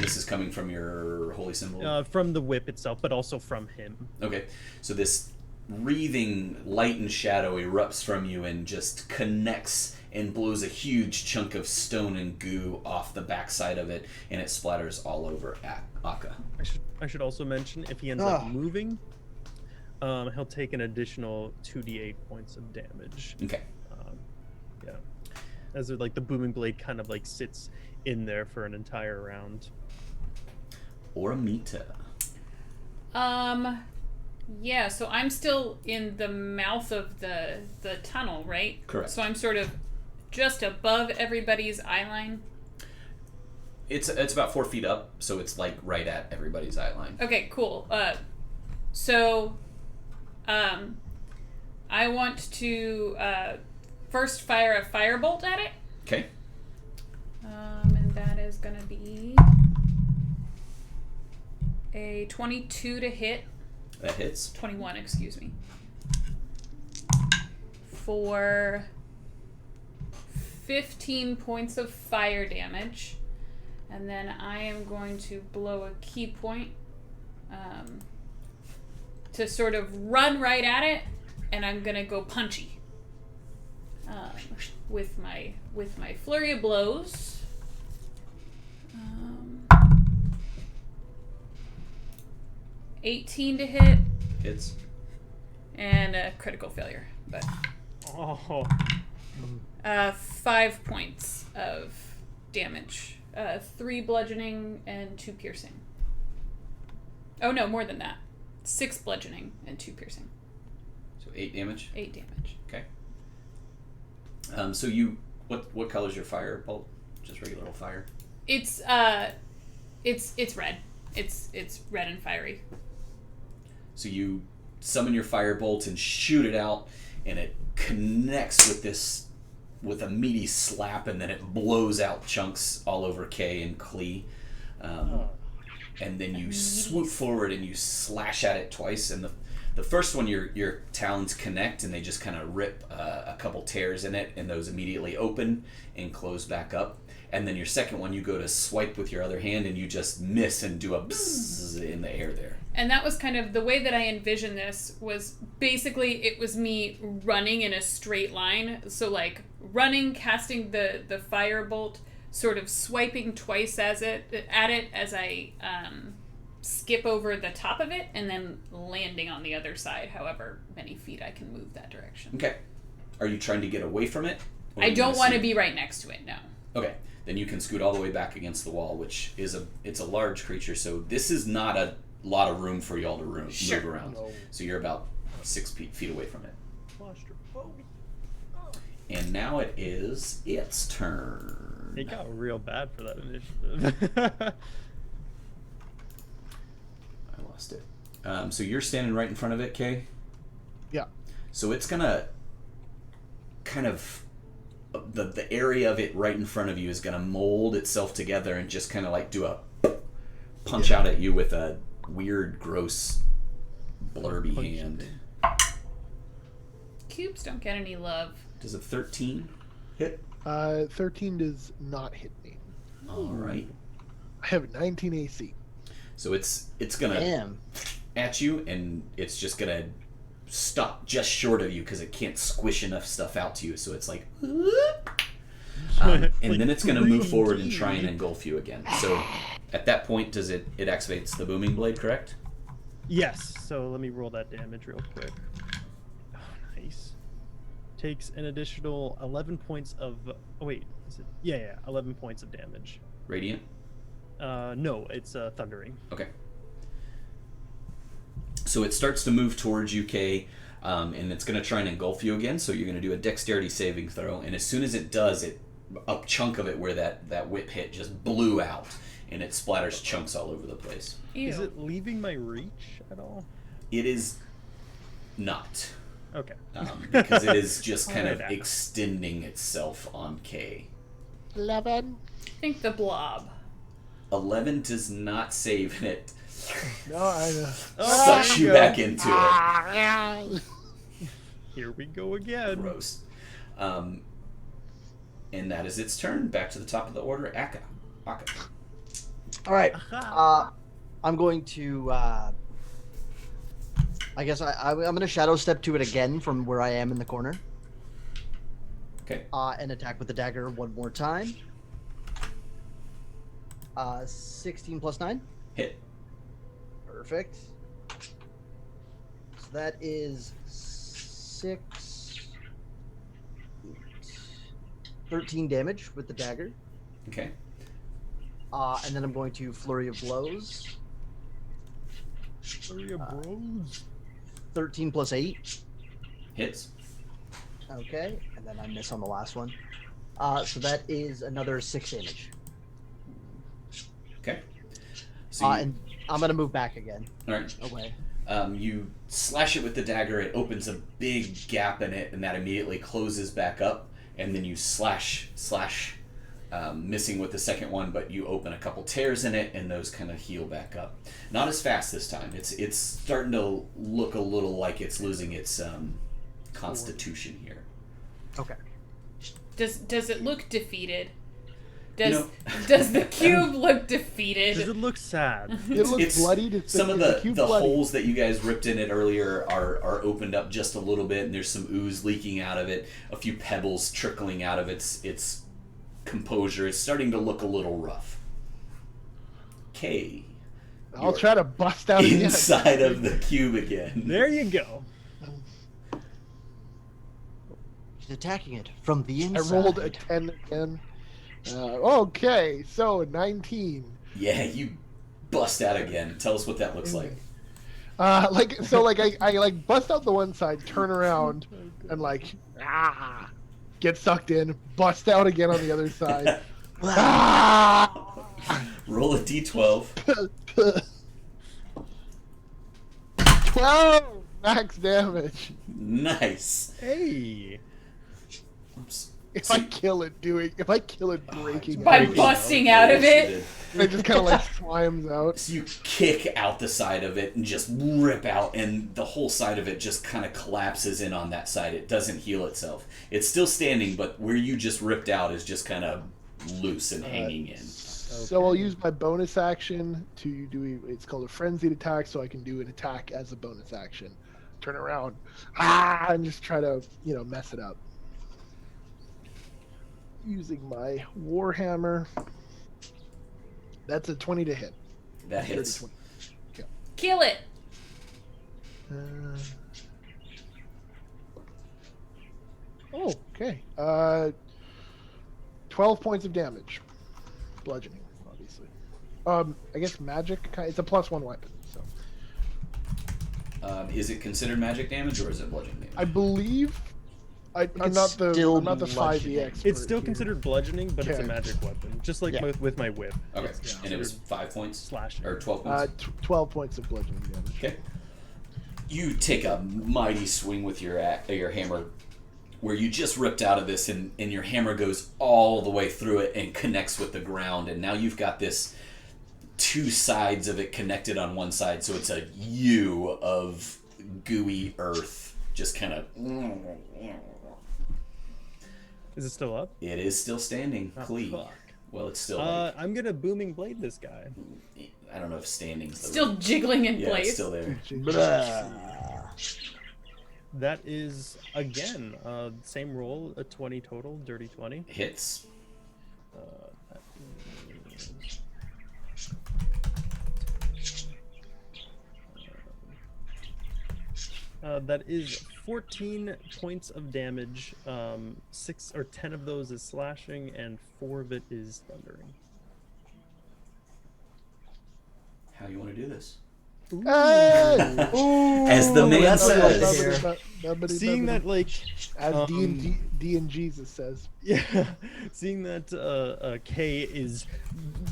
this is coming from your holy symbol? From the whip itself, but also from him. Okay, so this wreathing light and shadow erupts from you and just connects and blows a huge chunk of stone and goo off the backside of it, and it splatters all over Akka. I should also mention, if he ends up moving, he'll take an additional 2d8 points of damage. Okay. Yeah. As like the booming blade kind of like sits in there for an entire round. Oramita. Yeah, so I'm still in the mouth of the tunnel, right? Correct. So I'm sort of just above everybody's eye line. It's about 4 feet up, so it's like right at everybody's eye line. Okay, cool. I want to first fire a firebolt at it. Okay. And that is gonna be a 22 to hit. That hits. 21, excuse me. For 15 points of fire damage. And then I am going to blow a key point to sort of run right at it, and I'm gonna go punchy with my flurry of blows. 18 to hit. Hits. And a critical failure, but 5 points of damage. 3 bludgeoning and 2 piercing. Oh no, more than that. 6 bludgeoning and 2 piercing. So 8 damage? 8 damage. Okay. So what color is your fire bolt? Just regular old fire? It's red. It's red and fiery. So you summon your firebolt and shoot it out, and it connects with a meaty slap, and then it blows out chunks all over Kay and Klee. And then you swoop forward and you slash at it twice, and the first one your talons connect and they just kind of rip a couple tears in it, and those immediately open and close back up. And then your second one, you go to swipe with your other hand and you just miss and do a bzzz in the air there. And that was kind of the way that I envisioned this. Was basically it was me running in a straight line. So like running, casting the firebolt, sort of swiping twice at it as I skip over the top of it, and then landing on the other side, however many feet I can move that direction. Okay. Are you trying to get away from it? I don't want to be right next to it, no. Okay. Then you can scoot all the way back against the wall, which is it's a large creature, so this is not a lot of room for y'all to move around. No. So you're about 6 feet away from it. And now it is its turn. It got real bad for that initiative. I lost it. So you're standing right in front of it, Kay? Yeah. So it's gonna kind of the area of it right in front of you is gonna mold itself together and just kind of like do a punch out at you with a weird, gross, blurby hand. Cubes don't get any love. Does a 13 hit? 13 does not hit me. All right. I have 19 AC. So it's gonna Damn. at you, and it's just gonna stop just short of you because it can't squish enough stuff out to you. So it's like, and then it's gonna move forward and try and engulf you again. So at that point, it activates the booming blade, correct? Yes. So let me roll that damage real quick. Oh, nice. Takes an additional 11 points of. Oh wait, is it? Yeah, 11 points of damage. Radiant. No, it's thundering. Okay. So it starts to move towards you, Kay, and it's going to try and engulf you again. So you're going to do a dexterity saving throw, and as soon as it does, it a chunk of it where that whip hit just blew out, and it splatters chunks all over the place. Ew. Is it leaving my reach at all? It is not, Okay. because it is just kind of Alright, Anna. extending itself on K. 11. I think the blob. 11 does not save, and it No, I know. sucks you go. back into it. Here we go again. Gross. And that is its turn. Back to the top of the order. Aka. All right. Aha. I'm going to. I guess I'm going to shadow step to it again from where I am in the corner. Okay. And attack with the dagger one more time. 16 plus 9. Hit. Perfect. So that is 6, 8, 13 damage with the dagger. Okay. And then I'm going to flurry of blows. Hurry up, bros. 13 plus 8. Hits. Okay. And then I miss on the last one. So that is another 6 damage. Okay. So you, And I'm going to move back again. all right. Away. You slash it with the dagger. It opens a big gap in it, and that immediately closes back up. And then you slash, missing with the second one, but you open a couple tears in it, and those kind of heal back up. Not as fast this time. It's starting to look a little like it's losing its constitution here. Okay. Does it look defeated? You Does know- does the cube look Does defeated? it look sad? It looks It's- bloodied. It's Some of it's the cute bloody. holes that you guys ripped in it earlier are opened up just a little bit, and there's some ooze leaking out of it. A few pebbles trickling out of its composure. It's starting to look a little rough. K. I'll try to bust out again. Inside of the cube again. There you go. She's attacking it from the I inside. rolled a 10 again. Okay, so 19. Yeah, you bust out again. Tell us what that looks like. I like bust out the one side, turn around, and get sucked in, bust out again on the other side. Roll a d12. 12 max damage. Nice. Hey. Oops. If I kill it breaking By out, busting out of it? it just kind of like slimes out. So you kick out the side of it and just rip out, and the whole side of it just kind of collapses in on that side. It doesn't heal itself. It's still standing, but where you just ripped out is just kind of loose and hanging in. So I'll use my bonus action to do. It's called a frenzied attack, so I can do an attack as a bonus action. Turn around, and just try to mess it up. Using my warhammer. That's a 20 to hit. That hits. 30, 20. Kill it. Okay. 12 points of damage. Bludgeoning, obviously. I guess magic. It's a +1 weapon. So Is it considered magic damage or is it bludgeoning damage? I believe. I'm it's not still the 5e bludgeoning. expert. It's still here. considered bludgeoning, but it's a Okay. magic weapon. Just like Yeah. with my whip. Okay, It's and it was considered 5 points? slashing. Or 12 points? 12 points of bludgeoning damage. Okay. You take a mighty swing with your hammer, where you just ripped out of this, and your hammer goes all the way through it and connects with the ground, and now you've got this two sides of it connected on one side, so it's a U of gooey earth, just kind of. Is it still up? It is still standing. Oh, Clee. fuck. Well, it's still. I'm gonna booming blade this guy. I don't know if standing's the Still jiggling in yeah, place. it's still there. That is again same roll, a 20 total, dirty 20. Hits. That that is 14 points of damage. 6 or 10 of those is slashing, and 4 of it is thundering. How you want to do this? Hey! Ooh, As the man that's what I says. hear. Seeing that, like, as D and Jesus says. yeah, seeing that Kay is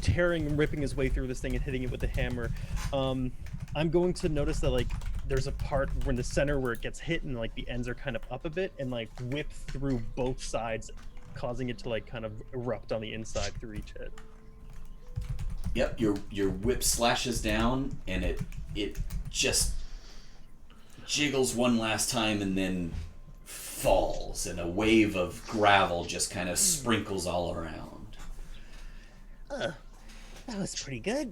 tearing and ripping his way through this thing and hitting it with the hammer, I'm going to notice that, like, there's a part in the center where it gets hit and, like, the ends are kind of up a bit and, like, whip through both sides, causing it to, like, kind of erupt on the inside through each hit. Yep, your whip slashes down, and it just jiggles one last time and then falls, and a wave of gravel just kind of sprinkles all around. That was pretty good.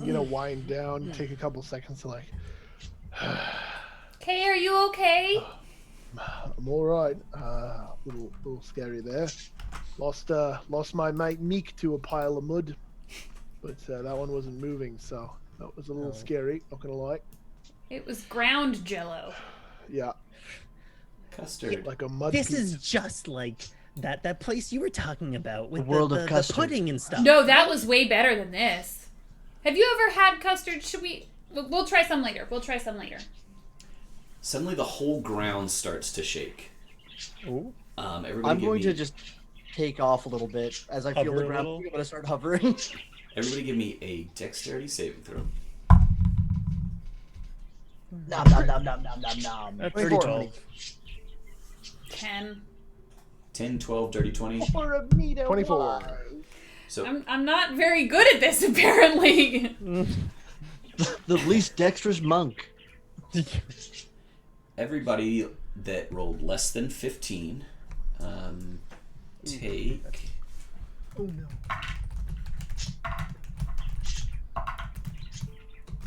I'm gonna wind down, take a couple seconds to like. Kay, are you okay? I'm all right. Little scary there. Lost my mate Meek to a pile of mud, but that one wasn't moving, so that was a little scary. Not gonna lie. It was ground jello. Yeah, Custard. like a mud. This piece. is just like that place you were talking about with The world of the custard. pudding and stuff. No, that was way better than this. Have you ever had custard? Should we? We'll try some later. Suddenly the whole ground starts to shake. Ooh. Everybody I'm give going me, to just take off a little bit as I feel Hover the a ground. little? I'm going to start hovering. Everybody give me a dexterity saving throw. nom nom nom nom nom nom nom. That's 30, 12. 10. 10, 12, dirty 20. For a meat 24. So I'm not very good at this apparently. The least dexterous monk. everybody that rolled less than 15 take Oh no.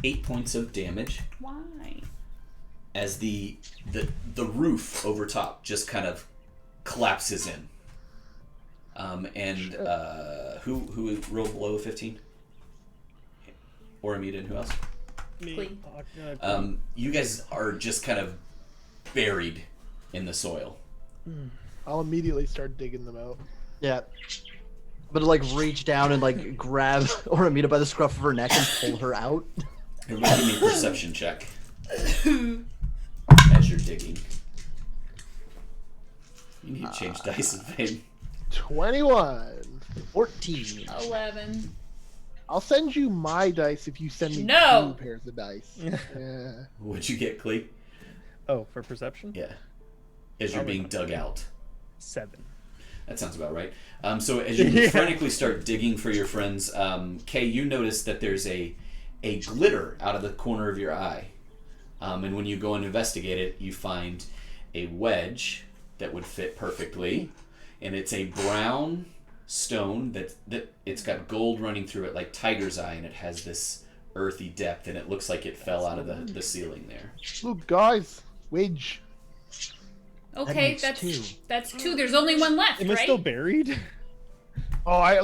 8 points of damage Why? as the roof over top just kind of collapses in. Who rolled below 15? Or Amita and who else? Clee. You guys are just kind of buried in the soil. I'll immediately start digging them out. Yeah. But like reach down and like grab Oramita by the scruff of her neck and pull her out. Everybody give me a perception check as you're digging. You need to change dice, babe. 21. 14. 11. I'll send you my dice if you send me No. 2 pairs of dice. Yeah. What'd you get, Clee? Oh, for perception? Yeah. As you're being dug out. 7. That sounds about right. So as you frantically start digging for your friends, Kay, you notice that there's a glitter out of the corner of your eye. And when you go and investigate it, you find a wedge that would fit perfectly. And it's a brown stone that it's got gold running through it like tiger's eye, and it has this earthy depth, and it looks like it fell out of the ceiling there. Look, guys, wedge. Okay, makes that's 2. that's 2. There's only one left, Am I right? still buried? Oh, I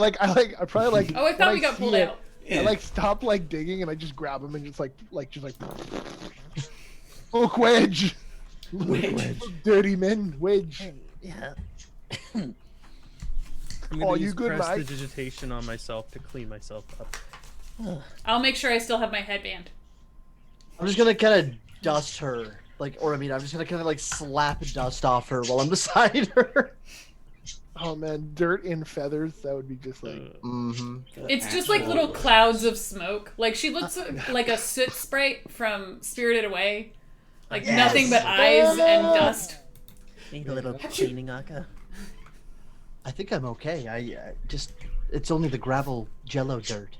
probably like. Oh, I when thought we got see pulled it, out. Yeah. I like stop like digging and I just grab them and just like. Look, wedge. Wedge. Look, dirty men, wedge. Yeah. I'm gonna Oh, use you good, mate? prestidigitation on myself to clean myself up. I'll make sure I still have my headband. I'm just gonna kind of dust her. Like, or I mean, I'm just gonna kind of like slap dust off her while I'm beside her. Oh man, dirt and feathers. That would be just like. Mm-hmm. It's just like little clouds of smoke. Like she looks like a soot sprite from Spirited Away. Like Yes. nothing but eyes and dust. Need a little cleaning, Aka. I think I'm okay. I just, it's only the gravel jello dirt.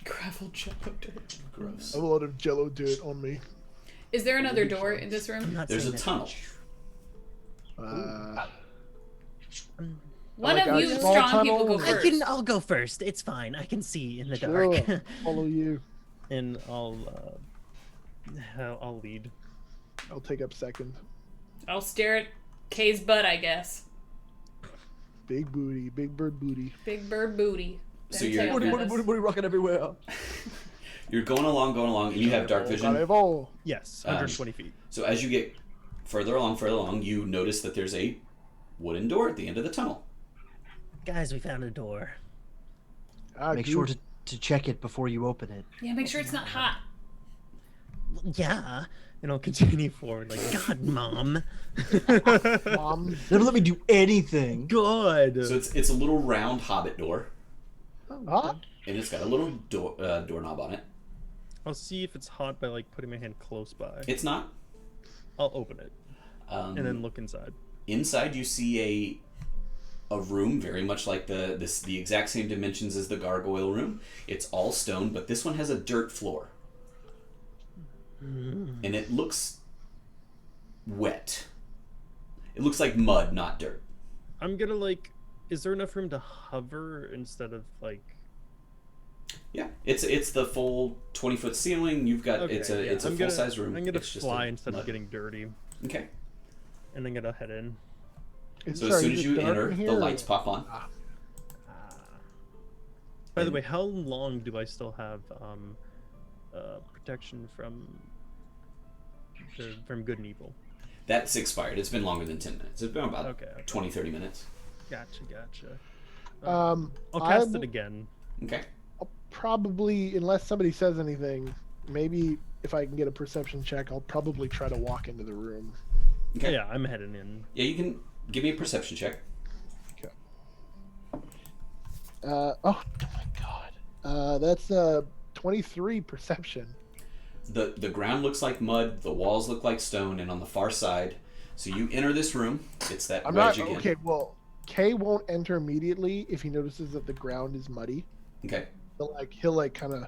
Gravel jello dirt. Gross. I have a lot of jello dirt on me. Is there another door in this I'm room? not There's saying a that. tunnel. One like of a you small strong people go tunnel. first. I'll go first. It's fine. I can see in the Sure, dark. follow you. And I'll lead. I'll take up second. I'll stare at Kay's butt, I guess. Big booty, big bird booty. Big bird booty. So Then you're- tail Booty, feathers. Booty rocking everywhere. You're going along, and you have dark vision. Carnival. Yes, 120 feet. So as you get further along, you notice that there's a wooden door at the end of the tunnel. Guys, we found a door. Ah, Make dude. sure to check it before you open it. Yeah, make sure it's not hot. Yeah. And I'll continue forward like, God, Mom. Mom. Never let me do anything. good. So it's a little round hobbit door, Huh? and it's got a little doorknob on it. I'll see if it's hot by like putting my hand close by. It's not. I'll open it and then look inside. Inside, you see a room very much like the exact same dimensions as the gargoyle room. It's all stone, but this one has a dirt floor, and it looks wet. It looks like mud, not dirt. I'm gonna like. Is there enough room to hover instead of like? Yeah, it's the full 20-foot ceiling. You've got Okay, it's a yeah, I'm full size room. I'm gonna It's just fly a instead mud. of getting dirty, Okay. and then gonna head in. So as soon as you enter, the lights pop on. By the way, how long do I still have protection from good and evil? That's expired. It's been longer than 10 minutes. It's been about Okay. 20, 30 minutes. Gotcha. I'll I cast will- it again. Okay. I'll probably, unless somebody says anything, maybe if I can get a perception check, I'll probably try to walk into the room. Okay. Yeah, I'm heading in. Yeah, you can give me a perception check. Oh my god. That's 23 perception. The ground looks like mud, the walls look like stone, and on the far side, so you enter this room. It's that I'm wedge not again. okay. Well, Kay won't enter immediately if he notices that the ground is muddy. Okay. He'll kind of.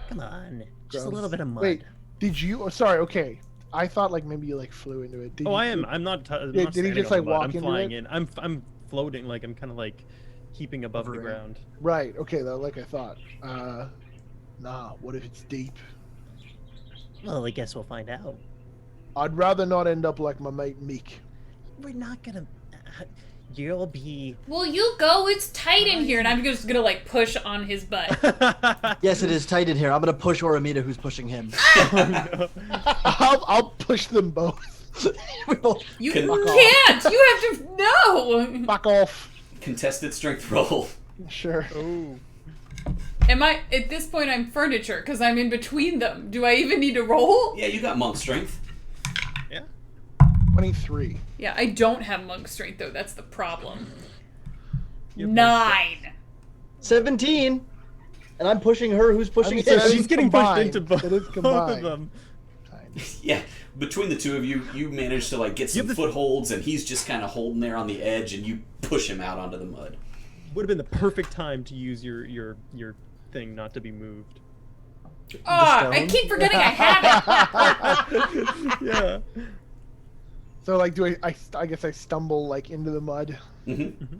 Come on. Just a Gross. little bit of mud. Wait, did you? Oh, sorry. Okay, I thought like maybe you like flew into it. Did Oh, you, I am. I'm not. I'm Yeah, not did he standing just, on like, the mud. walk I'm into flying it? in. I'm floating. Like I'm kind of like keeping above the Hovering. ground. Right. Okay. Though, like I thought. Nah. What if it's deep? Well, I guess we'll find out. I'd rather not end up like my mate Meek. We're not gonna. You'll be. Well, you go. It's tight in here, and I'm just gonna like push on his butt. Yes, it is tight in here. I'm gonna push Oramita, who's pushing him. I'll push them both. We both- You Can- can't. You have to no. Fuck off. Contested strength roll. Sure. Oh. Am I at this point? I'm furniture because I'm in between them. Do I even need to roll? Yeah, you got monk strength. Yeah. 23. Yeah, I don't have monk strength though. That's the problem. You have 9. 17, and I'm pushing her, who's pushing I'm saying him. She's getting pushed combined. into both, It is both of combined. them. Yeah, between the two of you, you manage to like get some footholds, and he's just kind of holding there on the edge, and you push him out onto the mud. Would have been the perfect time to use your thing not to be moved. Ah, I stone? keep forgetting I have it. Yeah. So like, I guess I stumble like into the mud. Mm-hmm.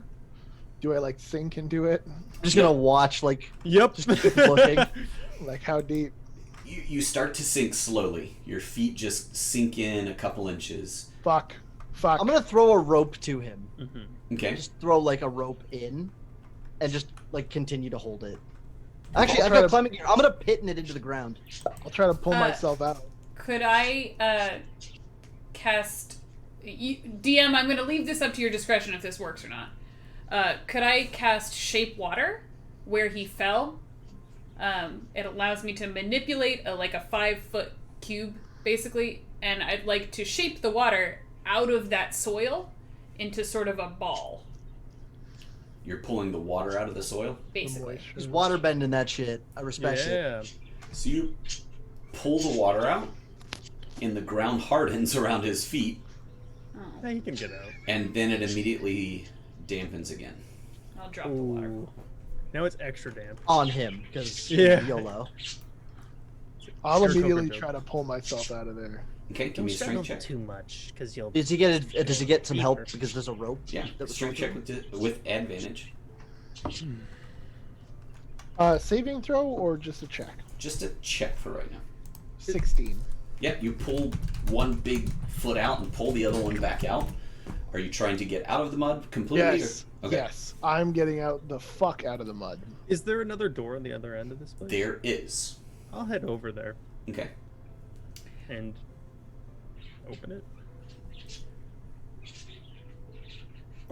Do I like sink into it? I'm just gonna watch, like, Yep. just keep looking. Like how deep? You start to sink slowly. Your feet just sink in a couple inches. Fuck. I'm gonna throw a rope to him. Okay. Just throw like a rope in, and just like continue to hold it. I'll Actually, I've try got to- climbing gear. I'm gonna pin it into the ground. I'll try to pull myself out. Could I cast? DM, I'm going to leave this up to your discretion if this works or not. Could I cast Shape Water where he fell? It allows me to manipulate a 5-foot cube, basically, and I'd like to shape the water out of that soil into sort of a ball, You're pulling the water out of the soil. basically. Just water bending that shit. I respect it. Yeah. So you pull the water out, and the ground hardens around his feet, Yeah, you can get out. and then it immediately dampens again. I'll drop the water. Ooh. Now it's extra damp. On him, because Yeah. YOLO. I'll Sure, immediately Coco try to pull myself out of there. Okay, give Don't me a strength struggle check. too much, because you'll. Does he get some help because there's a rope? Yeah, that was strength thrown check to him? with advantage. Saving throw or just a check? Just a check for right now. 16. Yeah, you pull one big foot out and pull the other one back out. Are you trying to get out of the mud completely? Yes. Or? Okay. Yes. I'm getting out the fuck out of the mud. Is there another door on the other end of this place? There is. I'll head over there Okay. and open it.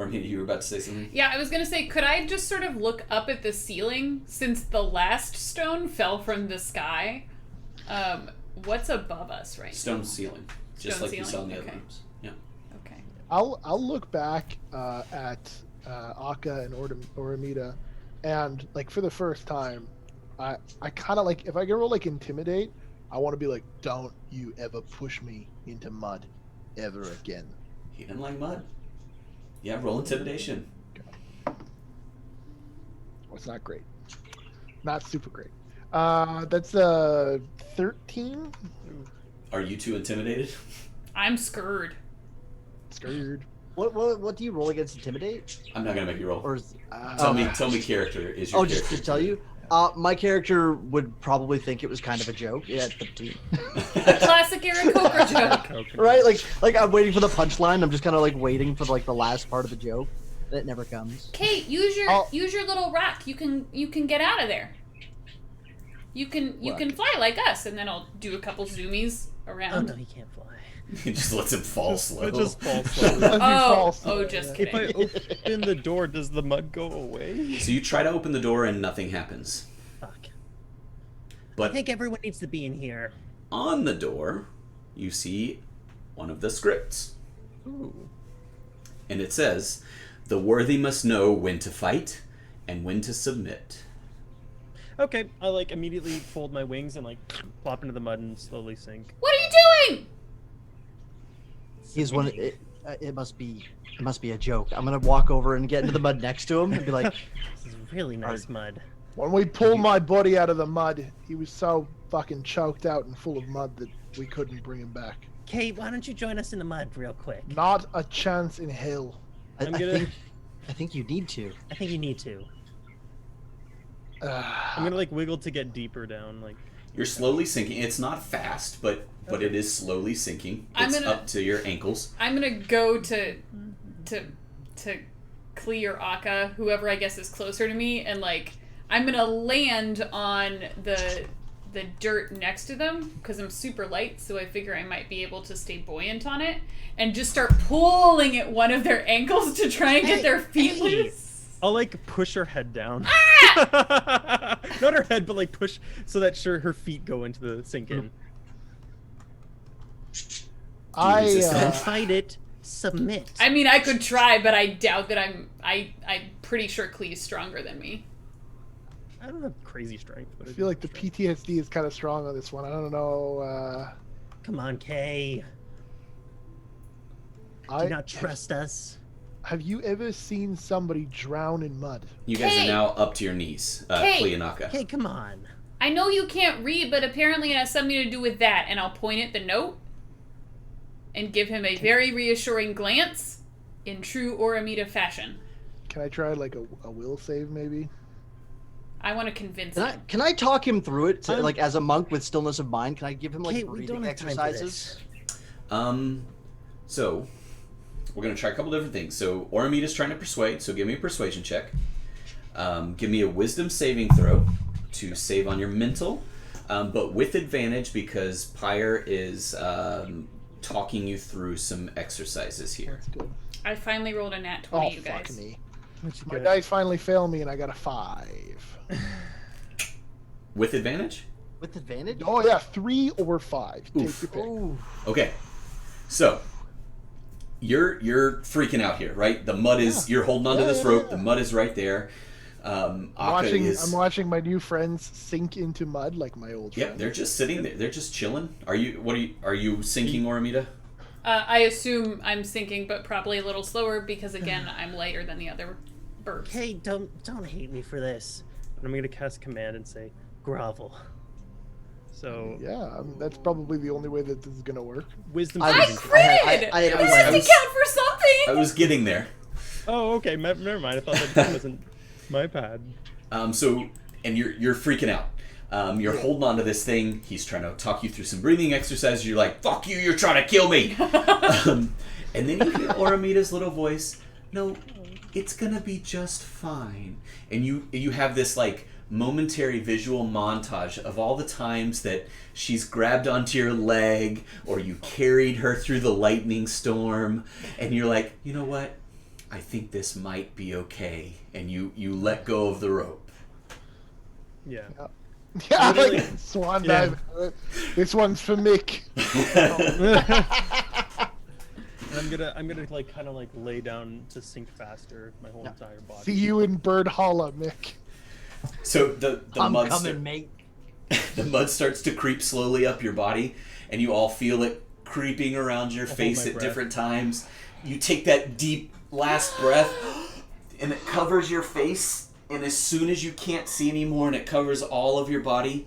Or maybe you were about to say something? Yeah, I was gonna say, could I just sort of look up at the ceiling since the last stone fell from the sky? What's above us right Stone ceiling. Just Stone like you saw in the ceiling, other okay. rooms. Yeah. now? Okay. I'll look back at Akka and Oramita, and like for the first time, I kind of like if I can roll like intimidate, I want to be like, don't you ever push me into mud, ever again. He didn't like mud. Yeah, roll intimidation. Well, it's not great, not super great. That's 13. Are you two intimidated? I'm scared. Scared. What do you roll against intimidate? I'm not gonna make you roll. Or is, Tell me character is your oh, character. just tell you. My character would probably think it was kind of a joke. Yeah, 13. A classic Aaron Coker joke. Right? Like I'm waiting for the punchline. I'm just kind of like waiting for like the last part of the joke. And it never comes. Kate, use your little rock. You can get out of there. You can fly like us, and then I'll do a couple zoomies Oh around. no, he can't fly. He just lets him fall slow. It just falls slowly. Just If I kidding. open the door, does the mud go away? So you try to open the door and nothing happens. Fuck. I But think everyone needs to be in here. on the door, you see one of the scripts. Ooh. And it says, "The worthy must know when to fight and when to submit." Okay, I like immediately fold my wings and like plop into the mud and slowly sink. What are you doing? He's one. It must be a joke. I'm gonna walk over and get into the mud next to him and be like, This is really nice mud. When we pulled my buddy out of the mud, he was so fucking choked out and full of mud that we couldn't bring him back. Kate, why don't you join us in the mud real quick? Not a chance in hell. I gonna- think you need to. I think you need to. I'm gonna like wiggle to get deeper down. Like You're slowly sinking. It's not fast, but it is slowly sinking. I'm It's gonna- up to your ankles. I'm gonna go to clear Akka, whoever I guess is closer to me, and like I'm gonna land on the dirt next to them because I'm super light, so I figure I might be able to stay buoyant on it, and just start pulling at one of their ankles to try and get their feet hey. loose. I'll like push her head down. Ah! Not her head, but like push so that her feet go into the sink in. resist Don't that? fight it. Submit. I mean, I could try, but I doubt that I'm pretty sure Klee's stronger than me. I don't have crazy strength, but I feel like the PTSD is kind of strong on this one. I don't know. Come on, Kay. Do you not trust us? Have you ever seen somebody drown in mud? You guys Kate! are now up to your knees, Kate! Klee and Akka. Kay, come on. I know you can't read, but apparently it has something to do with that, and I'll point at the note and give him a very reassuring glance in true Oramita fashion. Can I try like a will save maybe? I want to convince him. Can I talk him through it? I'm- Like as a monk with stillness of mind, can I give him like Kate, we don't breathing have time for exercises? this. So we're gonna try a couple different things. So Oramita's trying to persuade, so give me a persuasion check. Give me a wisdom saving throw to save on your mental, but with advantage because Pyre is talking you through some exercises here. That's good. I finally rolled a nat 20, Oh you fuck guys. me! What you My got? dice finally failed me, and I got a 5. With advantage? With advantage? Oh yeah, 3 or 5. Take Oof. your pick. Ooh. Okay, so you're freaking out here, right? The mud is you're holding onto this rope. The mud is right there. Akka is. I'm watching my new friends sink into mud like my old Yep, friends. they're just sitting there. They're just chilling. Are you sinking, Oramita? I assume I'm sinking, but probably a little slower because, again, I'm lighter than the other birds. Kay, don't hate me for this. And I'm gonna cast command and say grovel. So Yeah, that's probably the only way that this is gonna work. wisdom I saving. was- Critted! I had a This plan. has to count for something! I was getting there. Oh, okay. Never mind. I thought that wasn't my pad. So you're freaking out. You're holding on to this thing. He's trying to talk you through some breathing exercises. You're like, "Fuck you! You're trying to kill me." And then you hear Oramita's little voice. No, it's gonna be just fine. And you have this like momentary visual montage of all the times that she's grabbed onto your leg or you carried her through the lightning storm, and you're like, you know what? I think this might be okay. And you let go of the rope. Yeah. Yeah, Literally- like swan Yeah. dive. This one's for Mick. I'm gonna like kind of like lay down to sink faster my whole entire body. See you in Bird Hollow, Mick. So the I'm mud coming, mate. the mud starts to creep slowly up your body, and you all feel it creeping around your hold face my at breath. different times. You take that deep last breath, and it covers your face. And as soon as you can't see anymore, and it covers all of your body,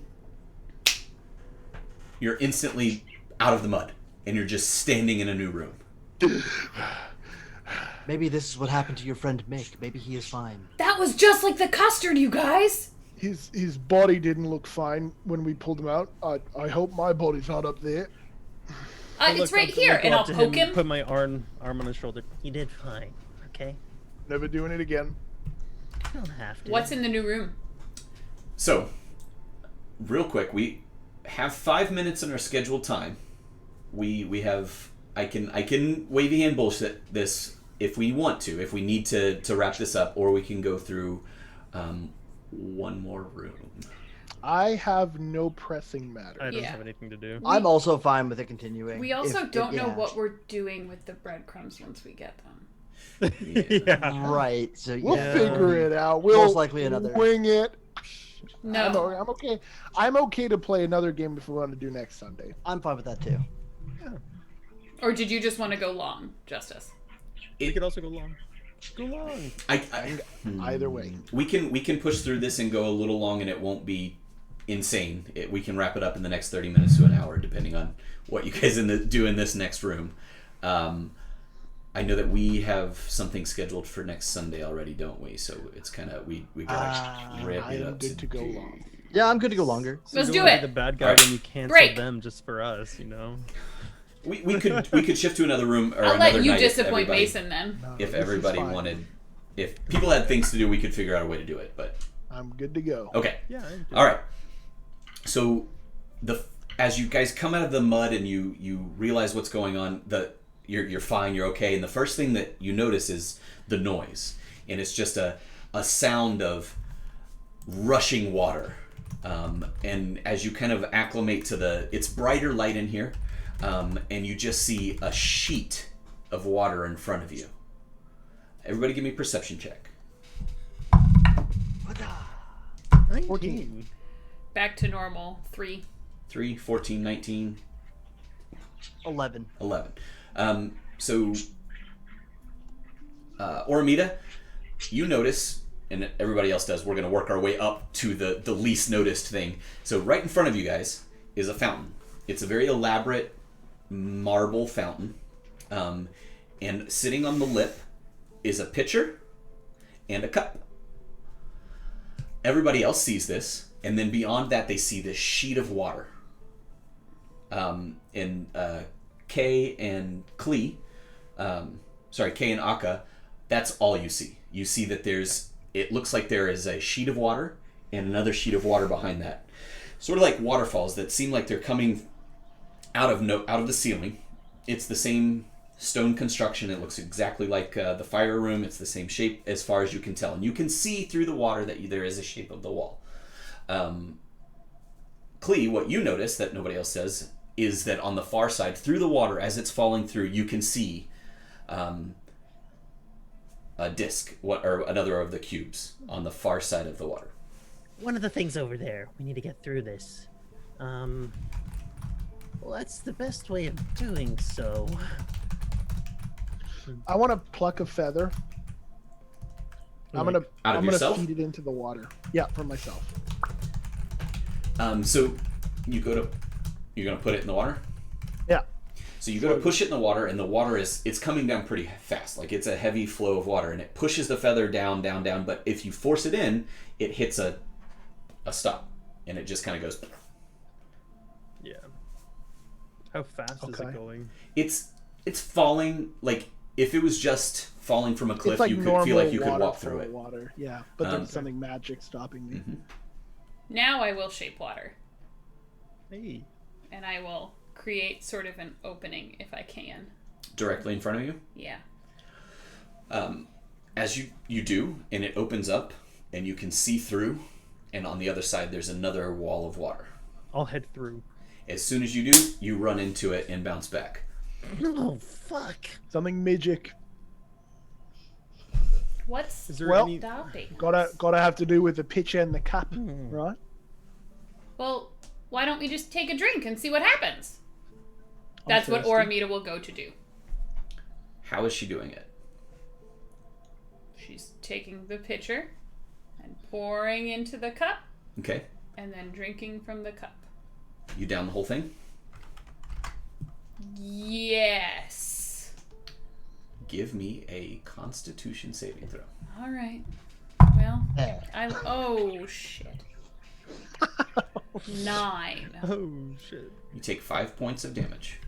you're instantly out of the mud, and you're just standing in a new room. Maybe this is what happened to your friend Mick. Maybe he is fine. That was just like the custard, you guys. His body didn't look fine when we pulled him out. I hope my body's not up there. It's right here, and go I'll up to poke him. Put my arm on his shoulder. You did fine, okay? Never doing it again. You don't have to. What's in the new room? So, real quick, we have 5 minutes in our scheduled time. We have. I can wavy hand bullshit this if we want to, if we need to wrap this up, or we can go through one more room. I have no pressing matter. I don't Yeah. have anything to do. I'm also fine with it continuing. We also don't know yeah. what we're doing with the breadcrumbs once we get them. Yeah. Right. So We'll yeah. figure it out. We'll Most likely another. wing it. No. I'm okay. I'm okay to play another game if we want to do next Sunday. I'm fine with that too. Or did you just want to go long, Justice? We could also go long. Go long. Either way. We can push through this and go a little long, and it won't be insane. We can wrap it up in the next 30 minutes to an hour, depending on what you guys do in this next room. I know that we have something scheduled for next Sunday already, don't we? So it's kind of we gotta ramp it I'm up. good to go long. Yeah, I'm good to go longer. Let's You do don't wanna it. be the bad guy Alright. when you cancel Break. them just for us, you know. We could shift to another room or I'll another let you night if disappoint everybody- Mason then. No, If this is everybody fine. wanted, if people had things to do, we could figure out a way to do it. But I'm good to go. okay. Yeah. All right. So as you guys come out of the mud and you realize what's going on, you're fine, you're okay, and the first thing that you notice is the noise, and it's just a sound of rushing water. And as you kind of acclimate to it's brighter light in here, and you just see a sheet of water in front of you. Everybody, give me a perception check. 14. Back to normal. 3. 3, 14, 19. 11. 11. So, Oramita, you notice, and everybody else does, we're going to work our way up to the least noticed thing. So right in front of you guys is a fountain. It's a very elaborate marble fountain. And sitting on the lip is a pitcher and a cup. Everybody else sees this, and then beyond that they see this sheet of water. And Kay and Klee, Kay and Akka, that's all you see. You see that it looks like there is a sheet of water and another sheet of water behind that. Sort of like waterfalls that seem like they're coming out of the ceiling. It's the same stone construction. It looks exactly like the fire room. It's the same shape as far as you can tell. And you can see through the water that there is a shape of the wall. Klee, what you notice that nobody else says is that on the far side, through the water, as it's falling through, you can see a disc, or another of the cubes on the far side of the water. One of the things over there. We need to get through this. What's the best way of doing so? I want to pluck a feather. I'm gonna Out of I'm gonna yourself? feed it into the water. Yeah, for myself. So you're gonna put it in the water. Yeah. So you go to push it in the water, and the water it's coming down pretty fast. Like it's a heavy flow of water, and it pushes the feather down, down, down. But if you force it in, it hits a stop, and it just kind of goes. Yeah. How fast is Okay. it going? It's falling. Like if it was just falling from a cliff, It's like you could normal feel like you could water walk for through it. Water. Yeah, but Okay. there's something magic stopping me. Mhm. Now I will shape water. Hey. And I will create sort of an opening if I can. Directly in front of you. Yeah. As you do, and it opens up, and you can see through, and on the other side there's another wall of water. I'll head through. As soon as you do, you run into it and bounce back. Oh fuck! Something magic. What's Is there Well- any? stopping? Gotta have to do with the pitcher and the cup, right? Well, why don't we just take a drink and see what happens? I'm That's what thirsty. Oramita will go to do. How is she doing it? She's taking the pitcher and pouring into the cup Okay. and then drinking from the cup. You down the whole thing? Yes. Give me a Constitution saving throw. All right. Well, oh shit. 9. Oh shit! You take 5 points of damage.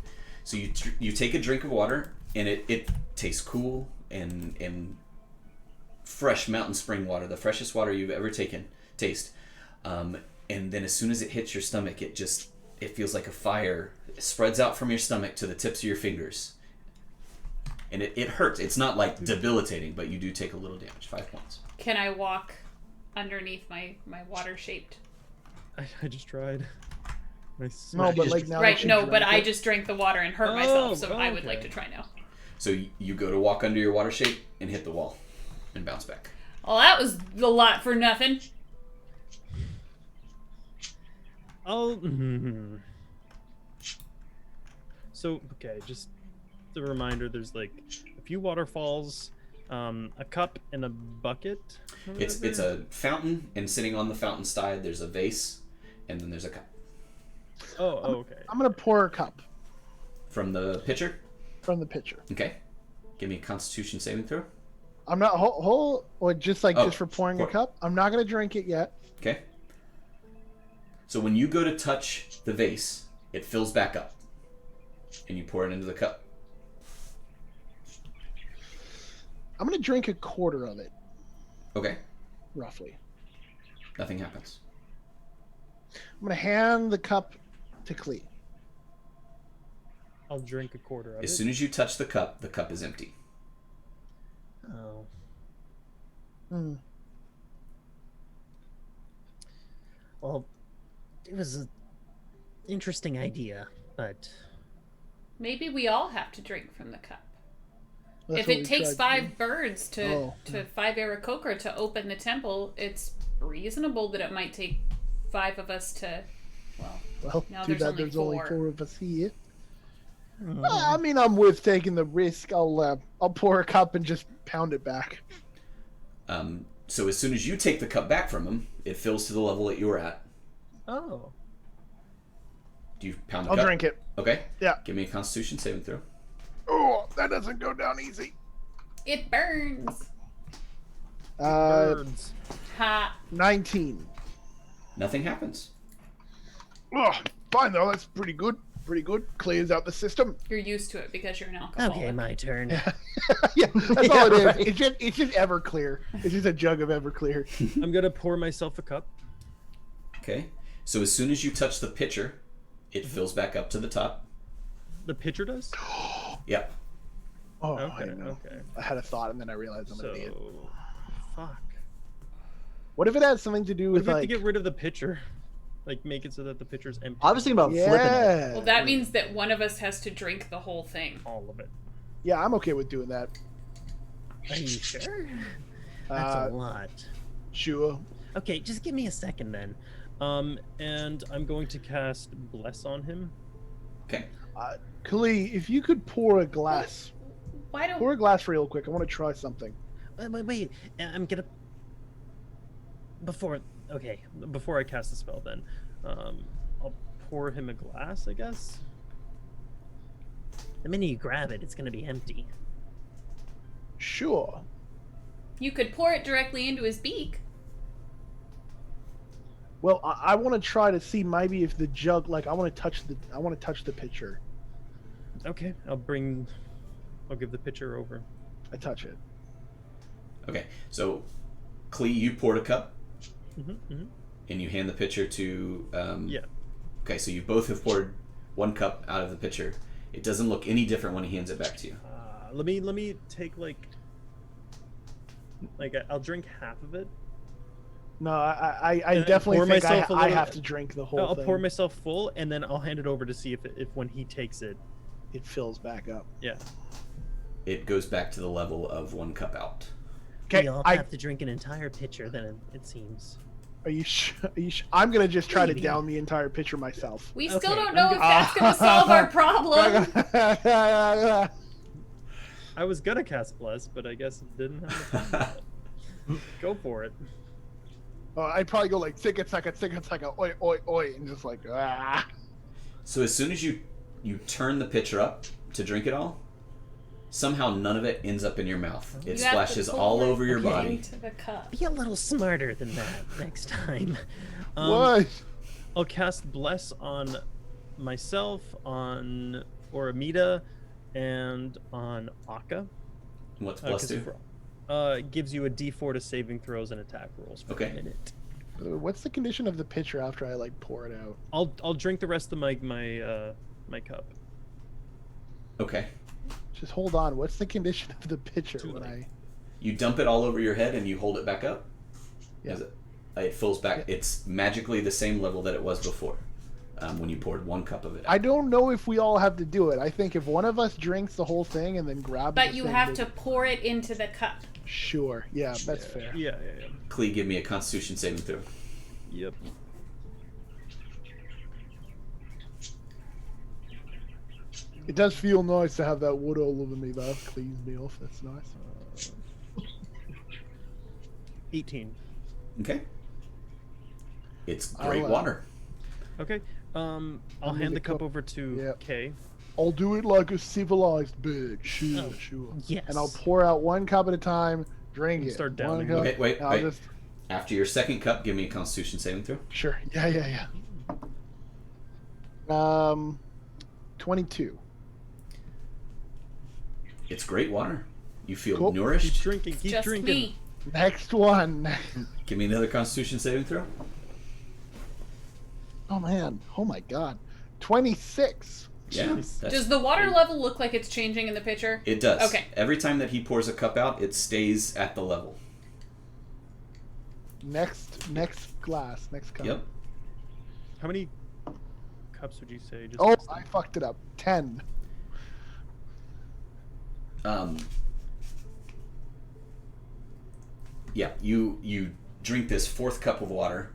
So you take a drink of water, and it tastes cool and fresh mountain spring water, the freshest water you've ever taste. And then as soon as it hits your stomach, it feels like a fire. It spreads out from your stomach to the tips of your fingers. And it hurts. It's not like debilitating, but you do take a little damage. 5 points. Can I walk underneath my water-shaped? I just tried. I No, smashed but it. like now. Right, that you no, drank but I it- just drank the water and hurt Oh, myself, so I would okay. like to try now. So you go to walk under your water shape and hit the wall and bounce back. Well, that was a lot for nothing. I'll. So okay, just a reminder. There's like a few waterfalls, a cup, and a bucket. or It's whatever. a fountain, and sitting on the fountain side, there's a vase, and then there's a cup. Oh, okay. I'm gonna pour a cup From the pitcher? from the pitcher. Okay. Give me a Constitution saving throw. I'm not whole or just like Oh, just for pouring a pour. cup. I'm not gonna drink it yet. Okay. So when you go to touch the vase, it fills back up, and you pour it into the cup. I'm gonna drink a quarter of it, Okay. roughly. Nothing happens. I'm gonna hand the cup to Clee. I'll drink a quarter of As it. soon as you touch the cup is empty. Oh. Hmm. Well, it was an interesting idea, but Maybe we all have to drink from the cup. That's If what it we takes tried to 5 birds to Oh. 5 Aarakocra to open the temple, it's reasonable that it might take 5 of us to. Well, do. Well, now too there's bad only there's only 4. 4 of us here. I mean, I'm with taking the risk. I'll pour a cup and just pound it back. So as soon as you take the cup back from him, it fills to the level that you're at. Oh. Do you pound the I'll cup? drink it. Okay. Yeah. Give me a Constitution saving throw. Oh, that doesn't go down easy. It burns. Birds. Ha. 19. Nothing happens. Oh, fine though. That's pretty good. Pretty good. Clears out the system. You're used to it because you're an alcoholic. okay, my turn. Yeah, that's all it right. is. It's just Everclear. It's just a jug of Everclear. I'm gonna pour myself a cup. Okay. So as soon as you touch the pitcher, it fills back up to the top. The pitcher does. Yep. Oh, I Okay. don't know. Okay. I had a thought and then I realized I'm an So, idiot. fuck. What if it has something to do What if with we have like? to get rid of the pitcher? Like make it so that the pitcher's empty. I was thinking about flipping it. Yeah. Well, that means that one of us has to drink the whole thing. all of it. Yeah, I'm okay with doing that. Are you sure? That's Uh, a lot. Sure. Okay, just give me a second then. And I'm going to cast Bless on him. Okay. Kali, if you could pour a glass, Why don't pour a glass real quick. I want to try something. Wait, I'm gonna. Before Before I cast the spell, then, I'll pour him a glass, I guess. the minute you grab it, it's gonna be empty. Sure. you could pour it directly into his beak? Well, I want to try to see maybe if the jug, like, I want to touch the pitcher. Okay, I'll give the pitcher over. I touch it. Okay. So, Clee, you poured a cup, Mm-hmm. and you hand the pitcher to. Yeah. Okay, so you both have poured one cup out of the pitcher. It doesn't look any different when he hands it back to you. Let me take like Like I'll drink half of it. No, I And definitely pour think myself a I little- have to drink the whole I'll thing. pour myself full, and then I'll hand it over to see if when he takes it, It fills back up. yeah. It goes back to the level of 1 cup out. Okay, We all I have to drink an entire pitcher. Then it seems. are you sure? I'm gonna just try to Maybe. down the entire pitcher myself. We still Okay, don't know I'm if that's going to solve our problem. I was gonna cast bless, but I guess it didn't have the time. Go for it. Oh, I'd probably go like ticka, oi, oi, oi, and just like ah. So as soon as you turn the pitcher up to drink it all, somehow none of it ends up in your mouth. It You have to splashes pour all it over your Okay. body. into the cup. Be a little smarter than that next time. What? I'll cast bless on myself, on Oramida, and on Akka. What's plus 2? It gives you a D4 to saving throws and attack rolls for Okay. a minute. What's the condition of the pitcher after I like pour it out? I'll drink the rest of my cup. Okay. Just hold on. What's the condition of the pitcher Too when late. I? You dump it all over your head and you hold it back up? Yeah. It fills back. It's magically the same level that it was before when you poured 1 cup of it out. I don't know if we all have to do it. I think if one of us drinks the whole thing and then grabs. But the you thing, have then- to pour it into the cup. Sure. Yeah, that's fair. Yeah. Clee, give me a Constitution saving throw. Yep. It does feel nice to have that wood all over me. That cleans me off. That's nice. 18. Okay. It's I'll, great water. Okay. I'll I'll hand make the a cup cup. over to Yep. Kay. I'll do it like a civilized bitch. Sure, Oh, sure. Yes. And I'll pour out 1 cup at a time. Drink And it. start One downing it. cup, Okay, wait, and I'll wait. just After your second cup, give me a Constitution saving throw. sure. Yeah. 22. It's great water. You feel Cool. Keep nourished. drinking. Keep Just drinking. me. Next one. Give me another Constitution saving throw. Oh man. Oh my god. 26. Yeah. Jeez. that's- Does the water level look like it's changing in the pitcher? It does. Okay. Every time that he pours a cup out, it stays at the level. Next glass. Next cup. Yep. How many cups would you say? Just Oh, I fucked it up. 10. Yeah, you drink this 4th cup of water,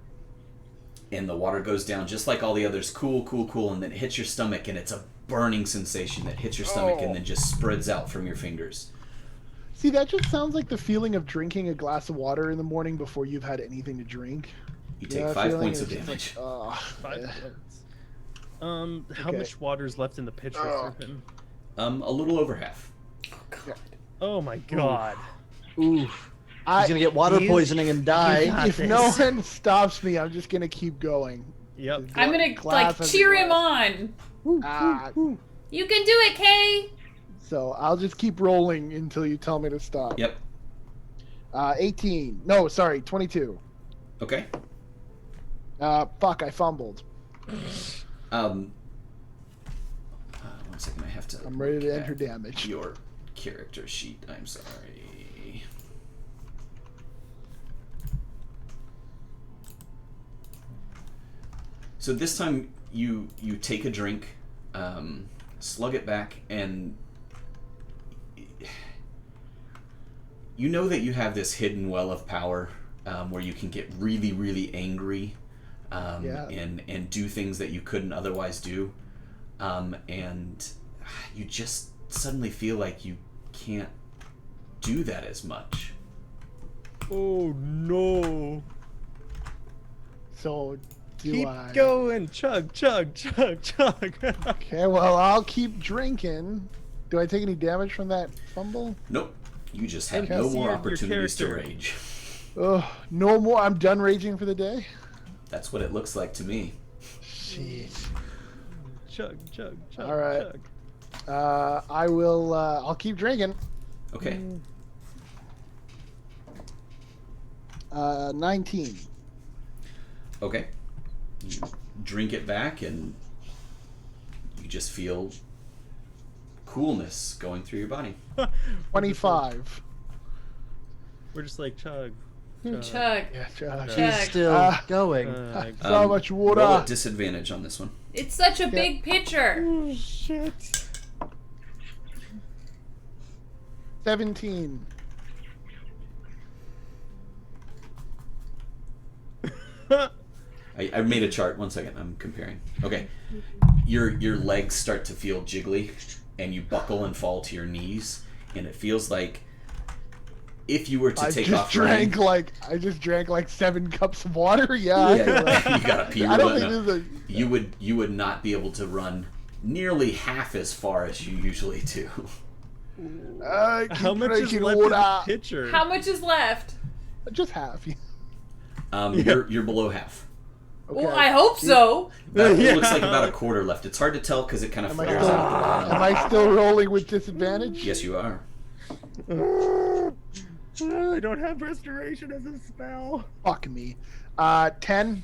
and the water goes down just like all the others. Cool, and then it hits your stomach, and it's a burning sensation that hits your stomach and then just spreads out from your fingers. See, that just sounds like the feeling of drinking a glass of water in the morning before you've had anything to drink. You take Yeah, 5 feeling points of is just damage. Like, 5 yeah. points. How Okay. much water's left in the pitcher for him? A little over half. Oh my god. Oof. I- He's gonna get water You- poison and die. got if this. no one stops me, I'm just gonna keep going. Yep. I'm gonna Glass like after cheer him glass. on. Ah, You can do it, Kay. so I'll just keep rolling until you tell me to stop. Yep. 18. No, sorry, 22. Okay. Fuck, I fumbled. One second, I have to. I'm ready to look enter at damage. Your character sheet. I'm sorry. So this time you take a drink, slug it back, and you know that you have this hidden well of power where you can get really, really angry Yeah. and do things that you couldn't otherwise do, and you just suddenly feel like you can't do that as much. Oh no. So, do Keep I? going. Chug. Okay, well, I'll keep drinking. Do I take any damage from that fumble? Nope. You just have Okay, no see more your opportunities to character. rage. Ugh, no more. I'm done raging for the day. That's what it looks like to me. Shit. chug. All right. Chug. I will. I'll keep drinking. Okay. 19. Okay. You drink it back and you just feel coolness going through your body. 25. We're just like chug. Chug. Yeah, Josh. Chug. He's still Ah. going. Chug. So much water. Roll at disadvantage on this one. It's such a big pitcher. Oh, shit. 17. I made a chart. 1 second. I'm comparing. Okay. Your legs start to feel jiggly, and you buckle and fall to your knees, and it feels like if you were to I take just off running, drank like 7 cups of water. Yeah. I feel like- you gotta pee. I don't but think no. this is You would not be able to run nearly half as far as you usually do. keep How much is drinking left in the water. pitcher? How much is left? Just half. You're below half. Okay. Well, I hope so. It looks like about a quarter left. It's hard to tell because it kind of Am I flares still- out at the bottom. Am I still rolling with disadvantage? Yes, you are. I don't have restoration as a spell. Fuck me. 10.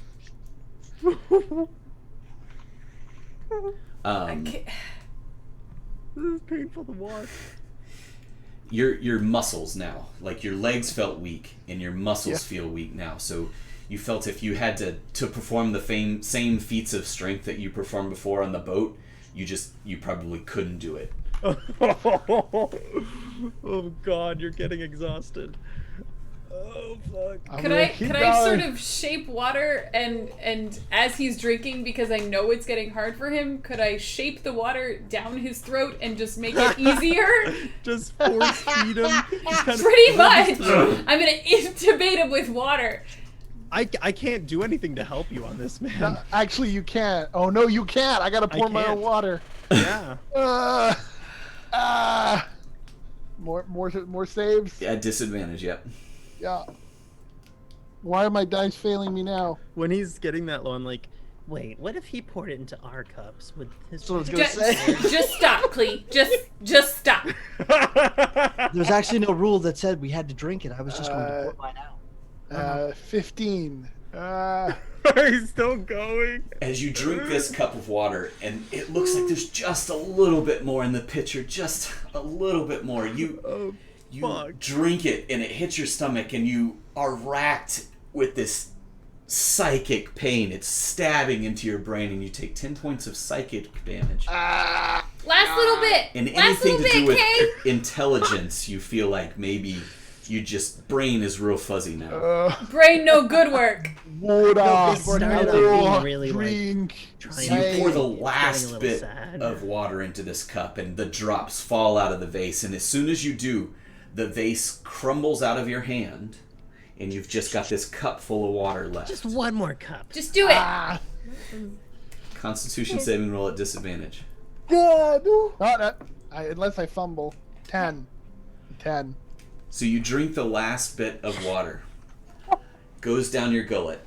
This is painful to watch. Your muscles now, like your legs felt weak and your muscles Yeah. feel weak now. So you felt if you had to perform the same feats of strength that you performed before on the boat, you probably couldn't do it. Oh God, you're getting exhausted. Oh fuck. I'm Could gonna I keep could I sort going. of shape water and as he's drinking, because I know it's getting hard for him, could I shape the water down his throat and just make it easier? Just force feed him. Just kind of Pretty much. I'm gonna intubate him with water. I can't do anything to help you on this, man. Actually, you can't. Oh no, you can't. I gotta pour my own can't. water. Yeah. More saves. At disadvantage, yep. Yeah. Why are my dice failing me now? When he's getting that low, I'm like, Wait, what if he poured it into our cups with his? That's what I was gonna Just, say. just stop, Clee. Just stop. There's actually no rule that said we had to drink it. I was just going to pour mine out. 15. he's still going. As you drink this cup of water, and it looks like there's just a little bit more in the pitcher, just a little bit more. You Fuck. drink it, and it hits your stomach, and you are racked with this psychic pain. It's stabbing into your brain, and you take 10 points of psychic damage. Last little bit. And Last anything little to do bit, with Kay. intelligence, you feel like maybe you just brain is real fuzzy now. Brain, no good work. Water. No, it started more, being really, like, drink. trying So you to- pour the It's last getting a bit little sad. of water into this cup, and the drops fall out of the vase. And as soon as you do, the vase crumbles out of your hand, and you've just got this cup full of water left. Just one more cup. Just do it. Constitution saving roll at disadvantage. Good. Unless I fumble. 10. 10. So you drink the last bit of water. Goes down your gullet.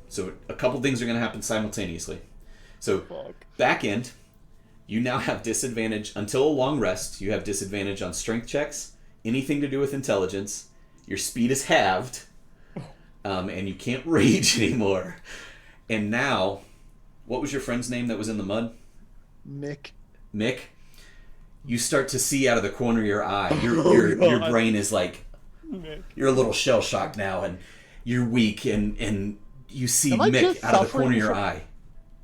So a couple things are going to happen simultaneously. So back end, you now have disadvantage until a long rest. You have disadvantage on strength checks, anything to do with intelligence. Your speed is halved, and you can't rage anymore. And now, what was your friend's name that was in the mud? Mick. Mick. You start to see out of the corner of your eye. Your brain is like, you're a little shell shocked now, and you're weak, and you see Am I Mick just out of the corner of your suffering eye.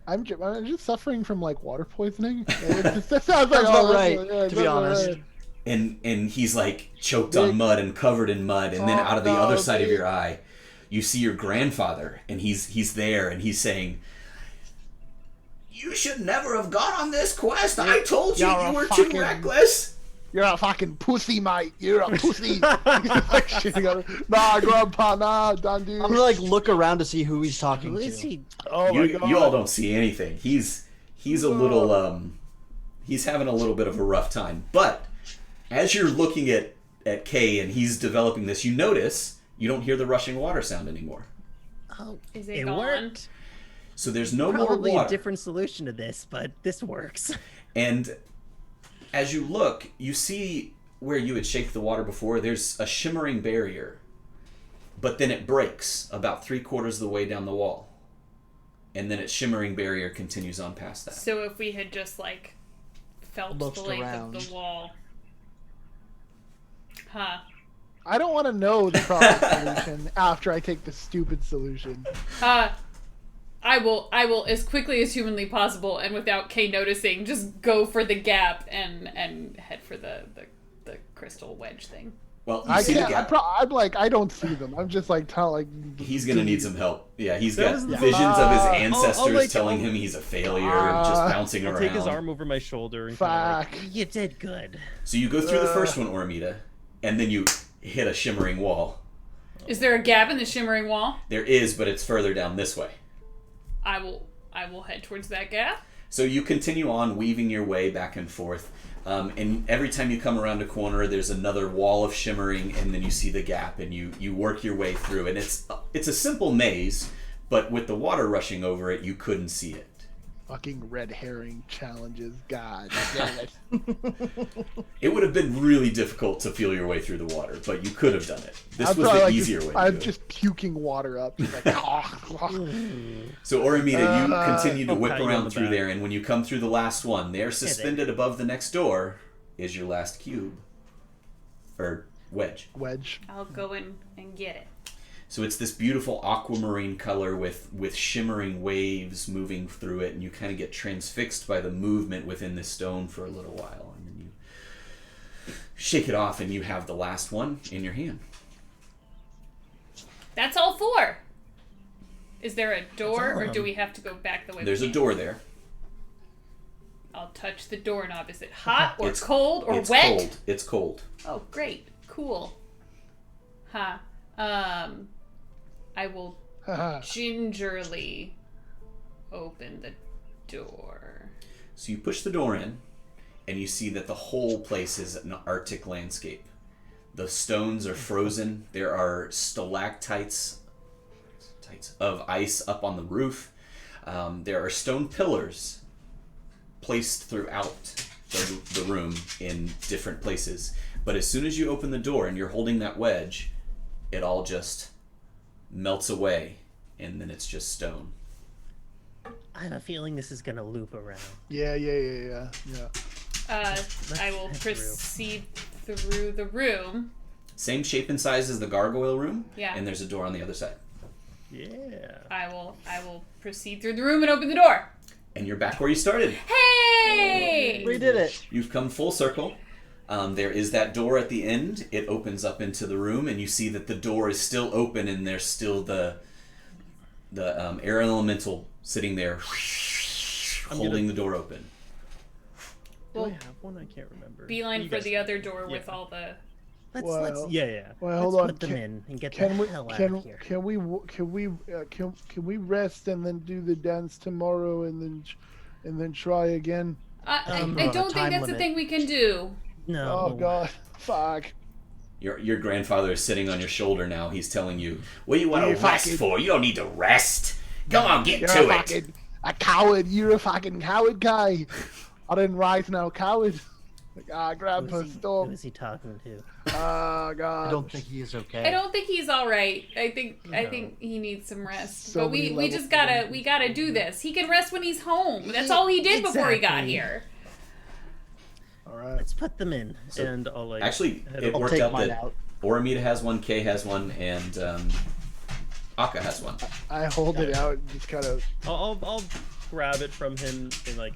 I'm just suffering from like water poisoning. That sounds like That's about oh, right, yeah, to be honest. right. And he's like choked on mud and covered in mud, and then Oh, out of the no, other side of dude. your eye, you see your grandfather, and he's there, and he's saying, "You should never have gone on this quest. I told you You're you a were too fucking- reckless." You're a fucking pussy, mate. You're a pussy. He's like shitting on him. Nah, grandpa, nah, don't do I'm gonna like look around to see who he's talking Who to. is he? Oh my You god. all don't see anything. He's a little he's having a little bit of a rough time. But as you're looking at Kay and he's developing this, you notice you don't hear the rushing water sound anymore. Oh, Is it it gone? worked. So there's no Probably more a water. different solution to this, but this works. And as you look, you see where you had shaped the water before, there's a shimmering barrier. But then it breaks about 3/4 of the way down the wall. And then its shimmering barrier continues on past that. So if we had just like felt Looked the length around. of the wall. Huh. I don't want to know the proper solution after I take the stupid solution. I will, as quickly as humanly possible and without Kay noticing, just go for the gap and head for the crystal wedge thing. Well, you I see the can't. gap. I'm like, I don't see them. I'm just like, He's gonna need some help. Yeah, he's That got was the- visions of his I'll, ancestors like, telling I'll- him he's a failure, just bouncing I'll around. take his arm over my shoulder and kinda Fuck. You did good. So you go through the first one, Ormita, and then you hit a shimmering wall. Is there a gap in the shimmering wall? There is, but it's further down this way. I will head towards that gap. So you continue on weaving your way back and forth, and every time you come around a corner, there's another wall of shimmering, and then you see the gap, and you work your way through. And it's a simple maze, but with the water rushing over it, you couldn't see it. Fucking red herring challenges. God damn it. It would have been really difficult to feel your way through the water, but you could have done it. This I'm was probably the like easier way to I'm do it. just puking water up. Just like, So Oromita, you continue to I'll whip pat you on around the through back. there, and when you come through the last one, there suspended above the next door is your last cube. Or wedge. wedge. I'll go in and get it. So it's this beautiful aquamarine color with shimmering waves moving through it, and you kind of get transfixed by the movement within the stone for a little while, and then you shake it off, and you have the last one in your hand. That's all 4. Is there a door, all or of do them. we have to go back the way There's we a came? door there. I'll touch the doorknob. Is it hot or It's- cold or it's wet? cold. It's cold. Oh, great. Cool. Huh. I will gingerly open the door. So you push the door in, and you see that the whole place is an Arctic landscape. The stones are frozen. There are stalactites of ice up on the roof. There are stone pillars placed throughout the room in different places. But as soon as you open the door and you're holding that wedge, it all just melts away, and then it's just stone. I have a feeling this is gonna loop around. Yeah. I will head through. proceed through the room. Same shape and size as the gargoyle room, Yeah. and there's a door on the other side. Yeah. I will proceed through the room and open the door. And you're back where you started. Hey! We did it. You've come full circle. There is that door at the end. It opens up into the room, and you see that the door is still open, and there's still the air elemental sitting there, holding the door open. Do I Well, have one? I can't remember. beeline You for guys the have other it. door with Yeah. all the... Let's Yeah. Well, let's hold on. put them in and get Can the we hell out can of here. can we rest and then do the dance tomorrow and then try again? I on don't a think time that's a limit. thing we can do. No. Oh God, fuck. Your grandfather is sitting on your shoulder now. He's telling you, "What do you want You to rest fucking- for? You don't need to rest. Come on, get You're to a it." fucking a coward. You're a fucking coward guy. I didn't rise now, coward. Like, Grandpa, Who stop. is he talking to? Oh God. I don't think he is okay. I don't think he's all right. I think he needs some rest. So but many we levels just of gotta do this. He can rest when he's home. That's all he did before he got Exactly. here. All right. Let's put them in. So, And I'll like. Actually, head it over- I'll worked take out mine that out. Oromita has one, Kay has one, and Akka has one. I hold it out and just kind of. I'll grab it from him and like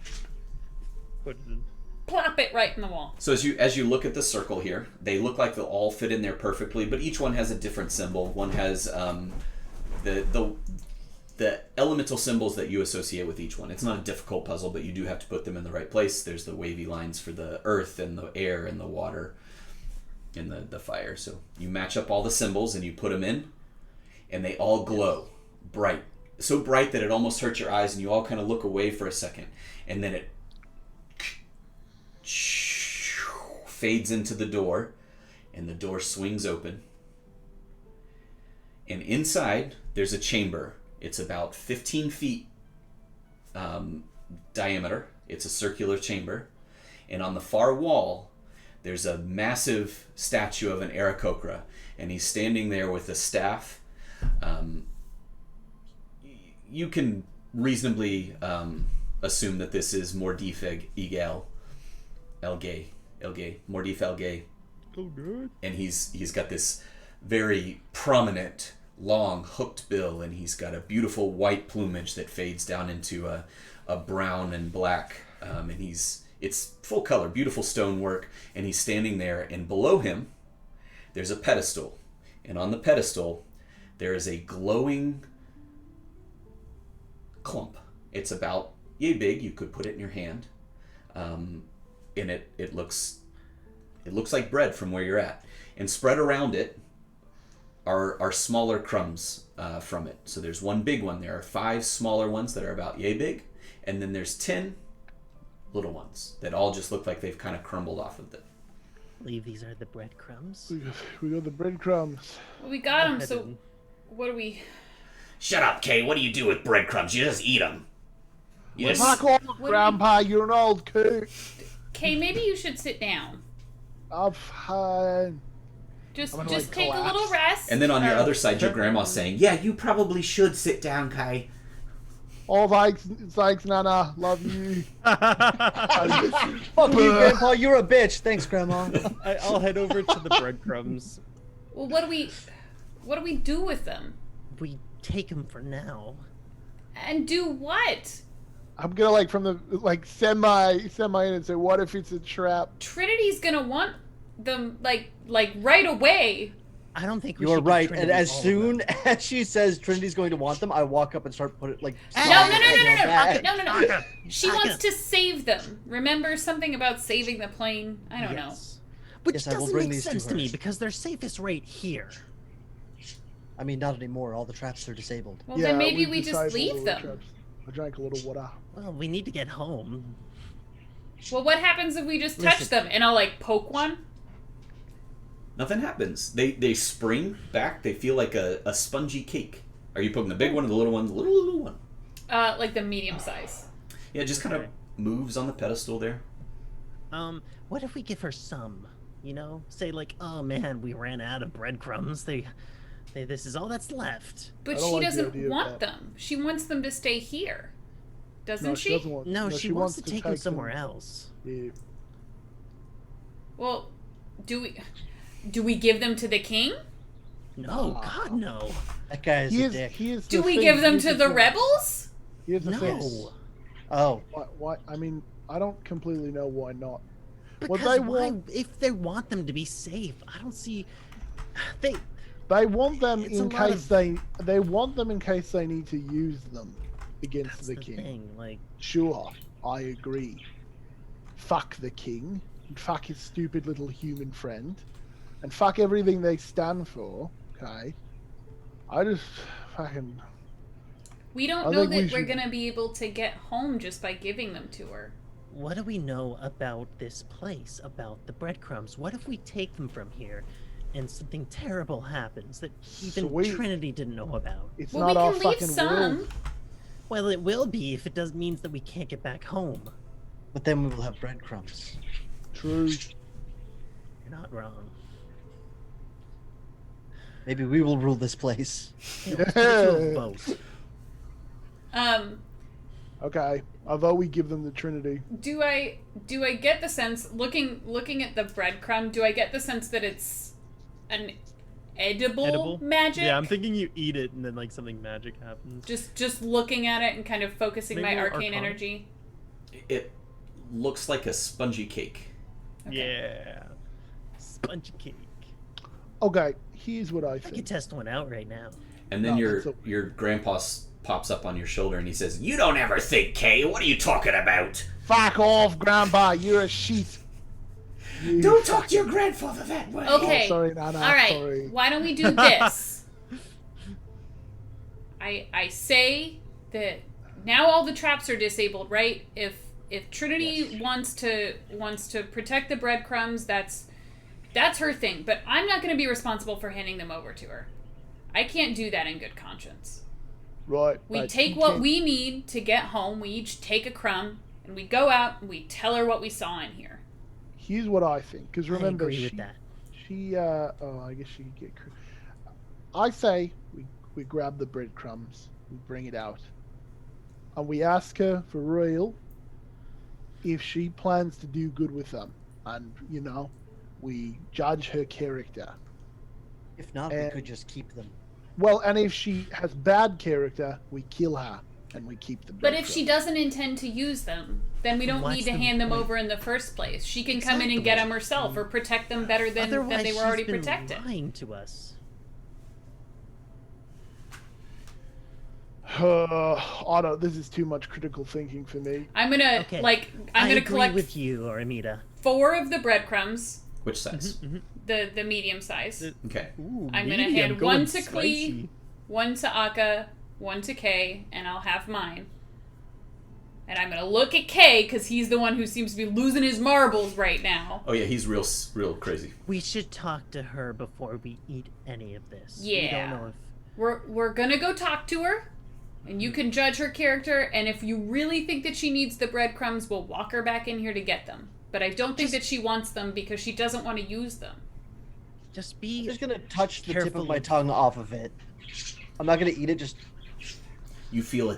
put it in. Plop it right in the wall. So as you look at the circle here, they look like they'll all fit in there perfectly, but each one has a different symbol. One has the elemental symbols that you associate with each one. It's not a difficult puzzle, but you do have to put them in the right place. There's the wavy lines for the earth and the air and the water and the fire. So you match up all the symbols and you put them in, and they all glow bright. So bright that it almost hurts your eyes, and you all kind of look away for a second, and then it fades into the door, and the door swings open, and inside there's a chamber. It's about 15 feet diameter. It's a circular chamber, and on the far wall there's a massive statue of an Aarakocra, and he's standing there with a staff. You can reasonably assume that this is Mordif Elgay, Mordif Elgay, Oh, good. And he's got this very prominent, long, hooked bill, and he's got a beautiful white plumage that fades down into a brown and black. And it's full color, beautiful stonework, and he's standing there, and below him, there's a pedestal. And on the pedestal, there is a glowing clump. It's about yay big. You could put it in your hand. And it looks like bread from where you're at. And spread around it are smaller crumbs from it. So there's one big one. There are 5 smaller ones that are about yay big. And then there's 10 little ones that all just look like they've kind of crumbled off of it. I believe these are the breadcrumbs. We got the breadcrumbs. Well, we got them, ahead so and- what do we... Shut up, Kay. What do you do with breadcrumbs? You just eat them. You just... Fuck off, What do Grandpa. You're an old coot. Kay, maybe you should sit down. I'm fine. Just I'm gonna, just like, take a collapse. little rest. And then on your or- other side, your grandma's saying, "Yeah, you probably should sit down, Kay." Oh, thanks, Nana. Love you. Fuck you, Grandpa. You're a bitch. Thanks, Grandma. I'll head over to the breadcrumbs. Well, what do we do with them? We take them for now. And do what? I'm gonna semi in and say, what if it's a trap? Trinity's gonna want them like right away. I don't think we You're should give right. Trinity And as all of soon them. as she says Trinity's going to want them, I walk up and start putting No. back. She wants to save them. Remember something about saving the plane? I don't know. Yes. Which Yes, I will doesn't bring make these to sense to me her. because they're safest right here. I mean, not anymore. All the traps are disabled. Well, then maybe we just disabled all leave the them. traps. I drank a little water. Well, we need to get home. Well, what happens if we just touch Listen. them and I'll like poke one? Nothing happens. They spring back. They feel like a spongy cake. Are you poking the big one or the little one? The little one. Like the medium size. Yeah, it just kind of Okay. moves on the pedestal there. What if we give her some? You know, say like, oh man, we ran out of breadcrumbs. This is all that's left. But I don't she like the doesn't idea of want that. them. She wants them to stay here. Doesn't No, she? she doesn't want. No, she wants to take them them somewhere else. Yeah. Well, do we give them to the king? No, Aw. God, no. That guy is a dick. Do we give them to the rebels? Here's the thing. No. Oh, Why? I mean, I don't completely know why not. Well, Because they why? want- If they want them to be safe, I don't see. They. They want them It's a in lot case of- they want them in case they need to use them against That's the the king. thing. Like, Sure, I agree. Fuck the king, and fuck his stupid little human friend, and fuck everything they stand for. Okay, I just fucking. We don't I know think we that we're should- gonna be able to get home just by giving them to her. what do we know about this place? About the breadcrumbs? What if we take them from here, and something terrible happens that even Sweet. Trinity didn't know about? It's Well, not we our can leave fucking some. world. Well, it will be if it does means that we can't get back home. but then we will have breadcrumbs. True. You're not wrong. Maybe we will rule this place. Yeah, let's do a Yeah. vote. Okay, I vote we give them the Trinity. Do I get the sense looking at the breadcrumb? Do I get the sense that it's an edible magic? Yeah, I'm thinking you eat it and then like something magic happens. Just looking at it and kind of focusing Maybe my more arcane arcana? energy. It looks like a spongy cake. Okay. Yeah. Sponge cake. Okay, here's what I I could think. test one out right now. And then No, your that's your grandpa pops up on your shoulder and he says, "You don't ever think, Kay. What are you talking about? Fuck off, Grandpa. You're a sheet. You Don't talk to your fucking- grandfather that way." Okay. Oh, sorry, Nana. All right. Sorry. Why don't we do this? I say that now all the traps are disabled, right? If Trinity wants to protect the breadcrumbs, that's her thing. But I'm not going to be responsible for handing them over to her. I can't do that in good conscience. Right. We but take you what can't- we need to get home. We each take a crumb, and we go out and we tell her what we saw in here. Here's what I think. Because remember, I agree she, with that. I guess she could get. I say we grab the breadcrumbs, we bring it out, and we ask her for real if she plans to do good with them, and we judge her character. If not, we And- could just keep them. Well, and if she has bad character, we kill her and we keep the But if breadcrumbs. she doesn't intend to use them, then we don't What's need to the hand them point? over in the first place. She can come in and get them herself, or protect them better than Otherwise, they were she's already been protected. lying to us. Otto, this is too much critical thinking for me. I'm gonna Okay. I'm gonna I agree collect with you, Aramita. 4 of the breadcrumbs, Which size? the medium size. Okay. Ooh, I'm gonna medium, hand going one to Klee, spicy. 1 to Akka, 1 to Kay, and I'll have mine. And I'm gonna look at Kay because he's the one who seems to be losing his marbles right now. Oh yeah, he's real crazy. We should talk to her before we eat any of this. We Yeah. don't know if We're gonna go talk to her, and you can judge her character. And if you really think that she needs the breadcrumbs, we'll walk her back in here to get them. But I don't think that she wants them because she doesn't want to use them. just I'm be just gonna touch the tip careful of my with- tongue off of it. I'm not gonna eat it. Just You feel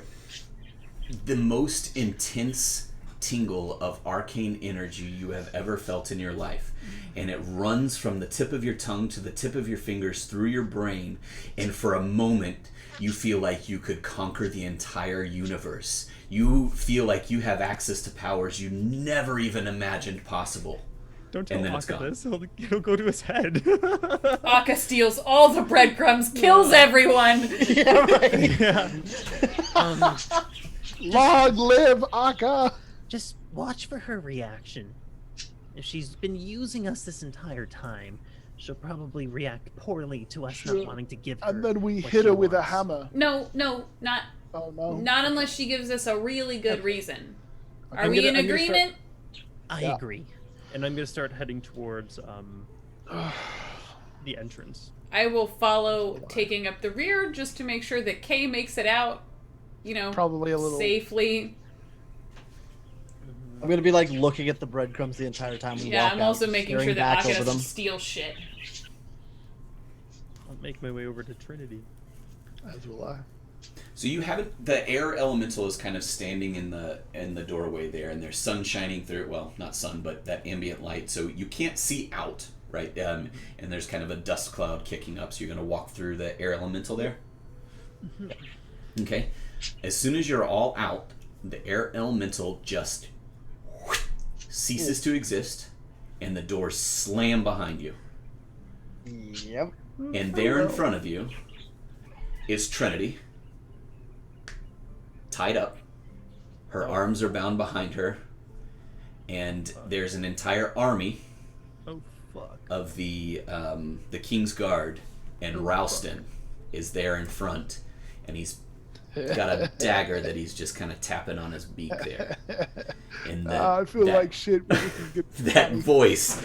the most intense tingle of arcane energy you have ever felt in your life. And it runs from the tip of your tongue to the tip of your fingers through your brain. And for a moment, you feel like you could conquer the entire universe. You feel like you have access to powers you never even imagined possible. Don't tell And then it's Akka gone. this. It'll go to his head. Akka steals all the breadcrumbs, kills everyone. yeah, right. Yeah. Long live Akka! just watch for her reaction. If she's been using us this entire time, she'll probably react poorly to us Sure. not wanting to give her. And then we what hit she her with a wants. hammer. No, not Oh no. not unless she gives us a really good reason. Are I'm we gonna- in I'm gonna start- agreement? I Yeah. agree. And I'm gonna start heading towards the entrance. I will follow, taking up the rear, just to make sure that Kay makes it out, Probably a little. safely. I'm gonna be like looking at the breadcrumbs the entire time we Yeah, walk I'm out, also making staring sure that back Akka over doesn't them. steal shit. I'll make my way over to Trinity. As will I. So you haven't. The air elemental is kind of standing in the doorway there, and there's sun shining through. Well, not sun, but that ambient light. So you can't see out, right? And there's kind of a dust cloud kicking up. So you're gonna walk through the air elemental there. Okay. As soon as you're all out, the air elemental just ceases to exist, and the doors slam behind you. Yep. And there in front of you is Trinity, tied up. Her arms are bound behind her, and there's an entire army Oh fuck. of the King's Guard, and Ralston is there in front, and he's got a dagger that he's just kind of tapping on his beak there. And I feel like shit. But this is good. that voice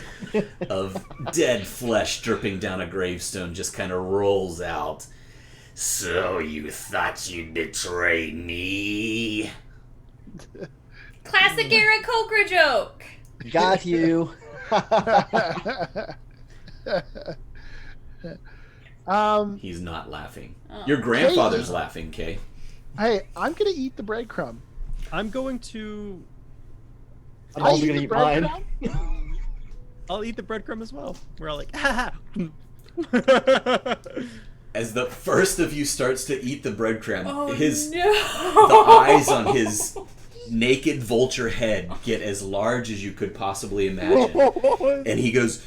of dead flesh dripping down a gravestone just kind of rolls out. So you thought you'd betray me? Classic Eric Kokra joke. Got you. He's not laughing. Oh. Your grandfather's laughing, Kay. Hey, I'm gonna eat the breadcrumb. I'm going to. I'm also I gonna the eat mine. breadcrumb? I'll eat the breadcrumb as well. We're all like, ha ha. As the first of you starts to eat the breadcrumb, Oh the no! eyes on his naked vulture head get as large as you could possibly imagine. And he goes,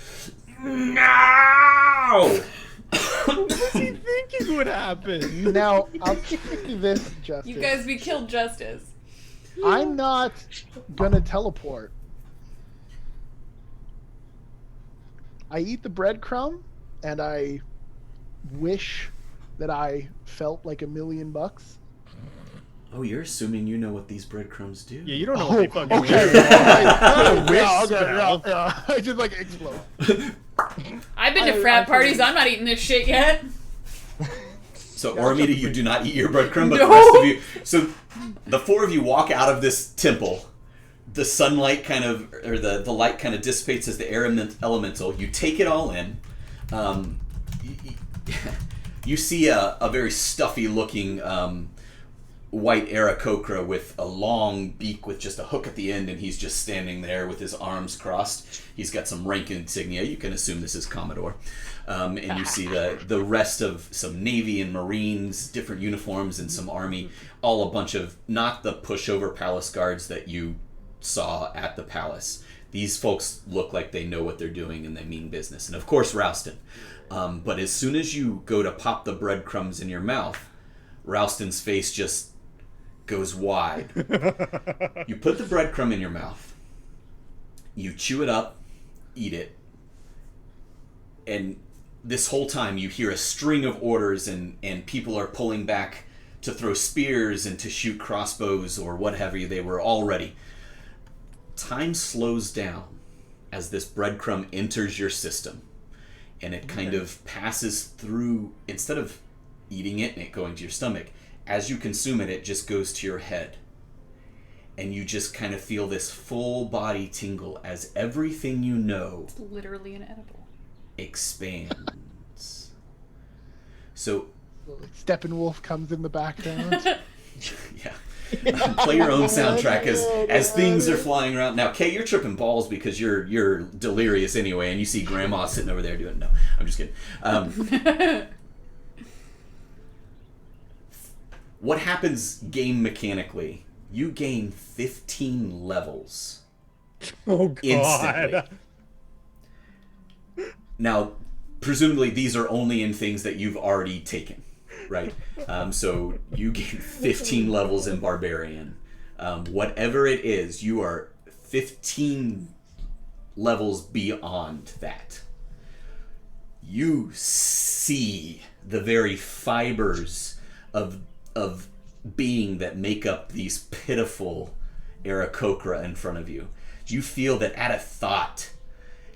"No!" What was he thinking would happen? Now, I'll tell you this, Justice. You guys, we killed Justice. I'm not gonna teleport. I eat the breadcrumb, and I wish that I felt like $1 million. Oh, you're assuming you know what these breadcrumbs do? Yeah, you don't know what they fucking okay. do. Yeah, spell. yeah. I just like explode. I've been to I frat totally- parties. I'm not eating this shit yet. So, Ormita, you do not eat your breadcrumb, but No. the rest of you... So, the 4 of you walk out of this temple. The sunlight kind of... Or the light kind of dissipates as the air elemental. You take it all in. You see a very stuffy-looking white Aarakocra with a long beak with just a hook at the end, and he's just standing there with his arms crossed. He's got some rank insignia. You can assume this is Commodore. And you see the rest of some Navy and Marines, different uniforms, and some Army, all a bunch of, not the pushover palace guards that you saw at the palace. These folks look like they know what they're doing and they mean business. And of course, Rouston. But as soon as you go to pop the breadcrumbs in your mouth, Rouston's face just goes wide. You put the breadcrumb in your mouth, you chew it up, eat it, and this whole time you hear a string of orders, and people are pulling back to throw spears and to shoot crossbows or what have you. They were all ready. Time slows down as this breadcrumb enters your system, and it kind of passes through, instead of eating it and it going to your stomach, as you consume it, it just goes to your head. And you just kind of feel this full body tingle as everything you know It's literally an edible. expands. So, Steppenwolf comes in the background. yeah. Play your own soundtrack as things are flying around. Now, Kay, you're tripping balls because you're delirious anyway, and you see Grandma sitting over there doing, no, I'm just kidding. What happens game mechanically? You gain 15 levels. Oh god. Instantly. Now, presumably these are only in things that you've already taken, right? So you gain 15 levels in Barbarian. Whatever it is, you are 15 levels beyond that. You see the very fibers of being that make up these pitiful Aarakocra in front of you. You feel that at a thought,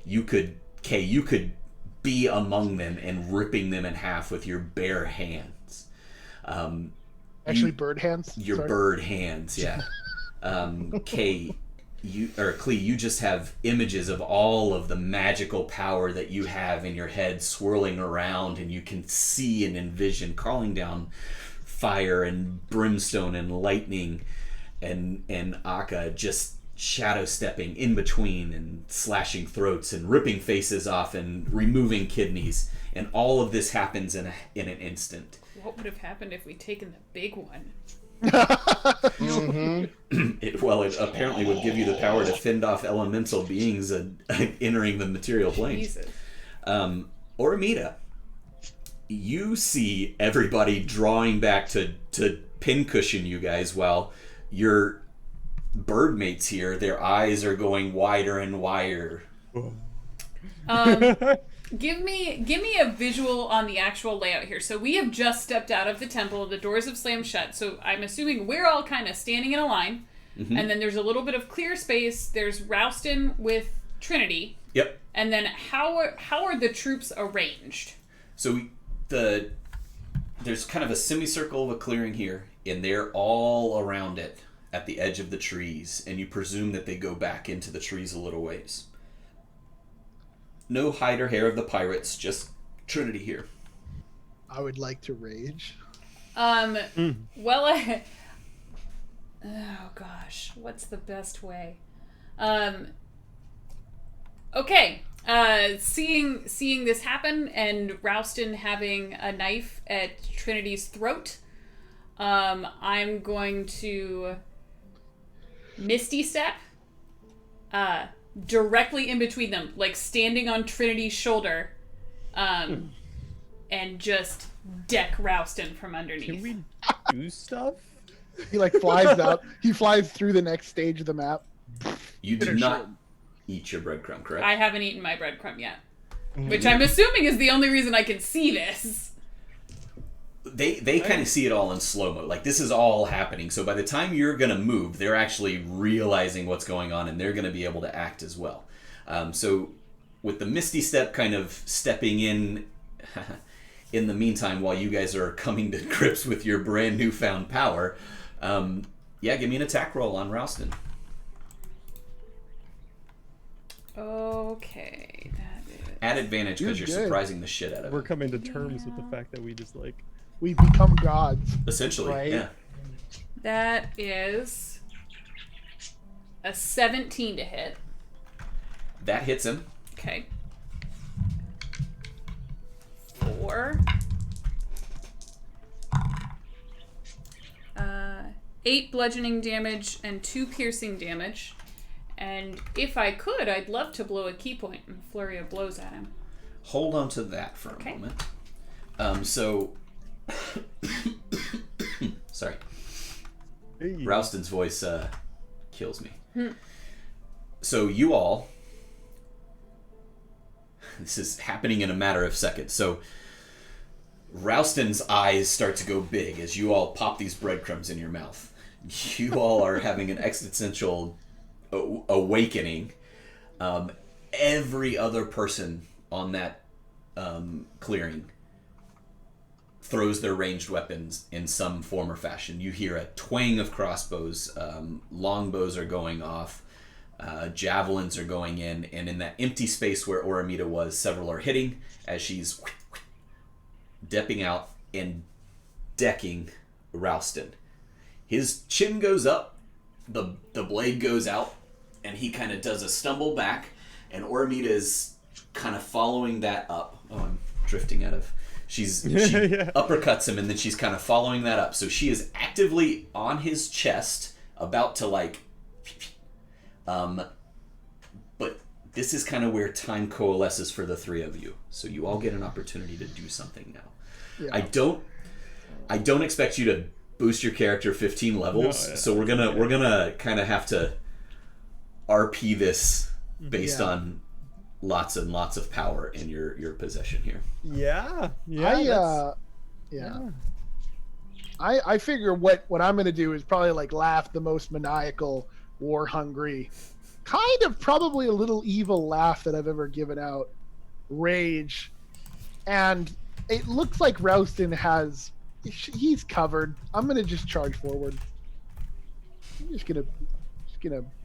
you could be among them and ripping them in half with your bare hands. Actually, bird hands. Your Sorry. bird hands, yeah. Kay, Klee, you just have images of all of the magical power that you have in your head swirling around, and you can see and envision calling down fire and brimstone and lightning, and Akka just shadow stepping in between and slashing throats and ripping faces off and removing kidneys, and all of this happens in an instant. What would have happened if we'd taken the big one? It apparently would give you the power to fend off elemental beings entering the material plane. Jesus. Oramita, you see everybody drawing back to pincushion you guys, while your bird mates here, their eyes are going wider and wider. Give me a visual on the actual layout here. So we have just stepped out of the temple. The doors have slammed shut. So I'm assuming we're all kind of standing in a line. Mm-hmm. And then there's a little bit of clear space. There's Rouston with Trinity. Yep. And then how are the troops arranged? So there's kind of a semicircle of a clearing here, and they're all around it at the edge of the trees, and you presume that they go back into the trees a little ways. No hide or hair of the pirates, just Trinity here. I would like to rage. Well, oh gosh, what's the best way? Okay. Seeing this happen and Rouston having a knife at Trinity's throat, I'm going to Misty Step directly in between them, like standing on Trinity's shoulder, and just deck Rouston from underneath. Can we do stuff? He flies out. He flies through the next stage of the map. You do not eat your breadcrumb, correct? I haven't eaten my breadcrumb yet. Which I'm assuming is the only reason I can see this. They kind of see it all in slow-mo. Like, this is all happening. So by the time you're going to move, they're actually realizing what's going on, and they're going to be able to act as well. So with the Misty Step kind of stepping in the meantime, while you guys are coming to grips with your brand newfound power, give me an attack roll on Rouston. Okay, that is... At advantage because You're you're good. surprising the shit out of We're it. coming to terms with the fact that we just We become gods. Essentially, Right. yeah. That is a 17 to hit. That hits him. Okay. 4. 8 bludgeoning damage and 2 piercing damage. And if I could, I'd love to blow a key point and flurry of blows at him. Hold on to that for a moment. So, sorry. Hey. Rouston's voice kills me. So you all, this is happening in a matter of seconds. So Rouston's eyes start to go big as you all pop these breadcrumbs in your mouth. You all are having an existential awakening. Every other person on that clearing throws their ranged weapons in some form or fashion. You hear a twang of crossbows, longbows are going off, javelins are going in, and in that empty space where Oramita was, several are hitting as she's dipping out and decking Rouston. His chin goes up, the blade goes out, and he kind of does a stumble back, and Oramita is kind of following that up. Oh, I'm drifting out of... She uppercuts him, and then she's kind of following that up. So she is actively on his chest, about to like... but this is kind of where time coalesces for the three of you. So you all get an opportunity to do something now. Yeah. I don't expect you to boost your character 15 levels. No, so we're gonna kind of have to RP this based on lots and lots of power in your possession here. I figure what I'm gonna do is probably like laugh the most maniacal, war hungry, kind of probably a little evil laugh that I've ever given out. Rage. And it looks like Rouston he's covered. I'm gonna just charge forward. I'm just gonna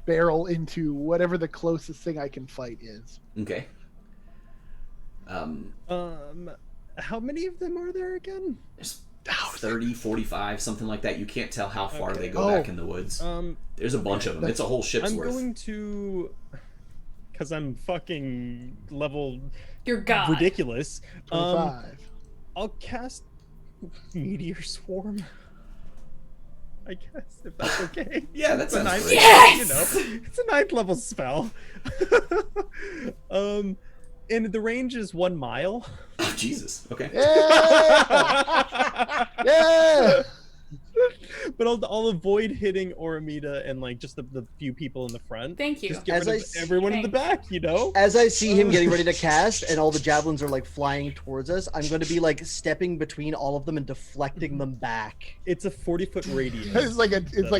barrel into whatever the closest thing I can fight is. Okay. How many of them are there again? There's 30, 45, something like that. You can't tell how far they go back in the woods. There's a bunch of them. It's a whole ship's worth. I'm going to, because I'm fucking level. You're God. Ridiculous. 25. I'll cast Meteor Swarm. I guess, if that's okay. Yeah, that sounds great. Yes! You know, it's a 9th level spell. And the range is 1 mile. Oh, Jesus. Okay. Yeah! Yeah! But I'll avoid hitting Oramita and like just the few people in the front. Thank you. Just get rid of everyone in the back, you know? As I see him getting ready to cast and all the javelins are like flying towards us, I'm going to be like stepping between all of them and deflecting them back. It's a 40-foot radius. It's like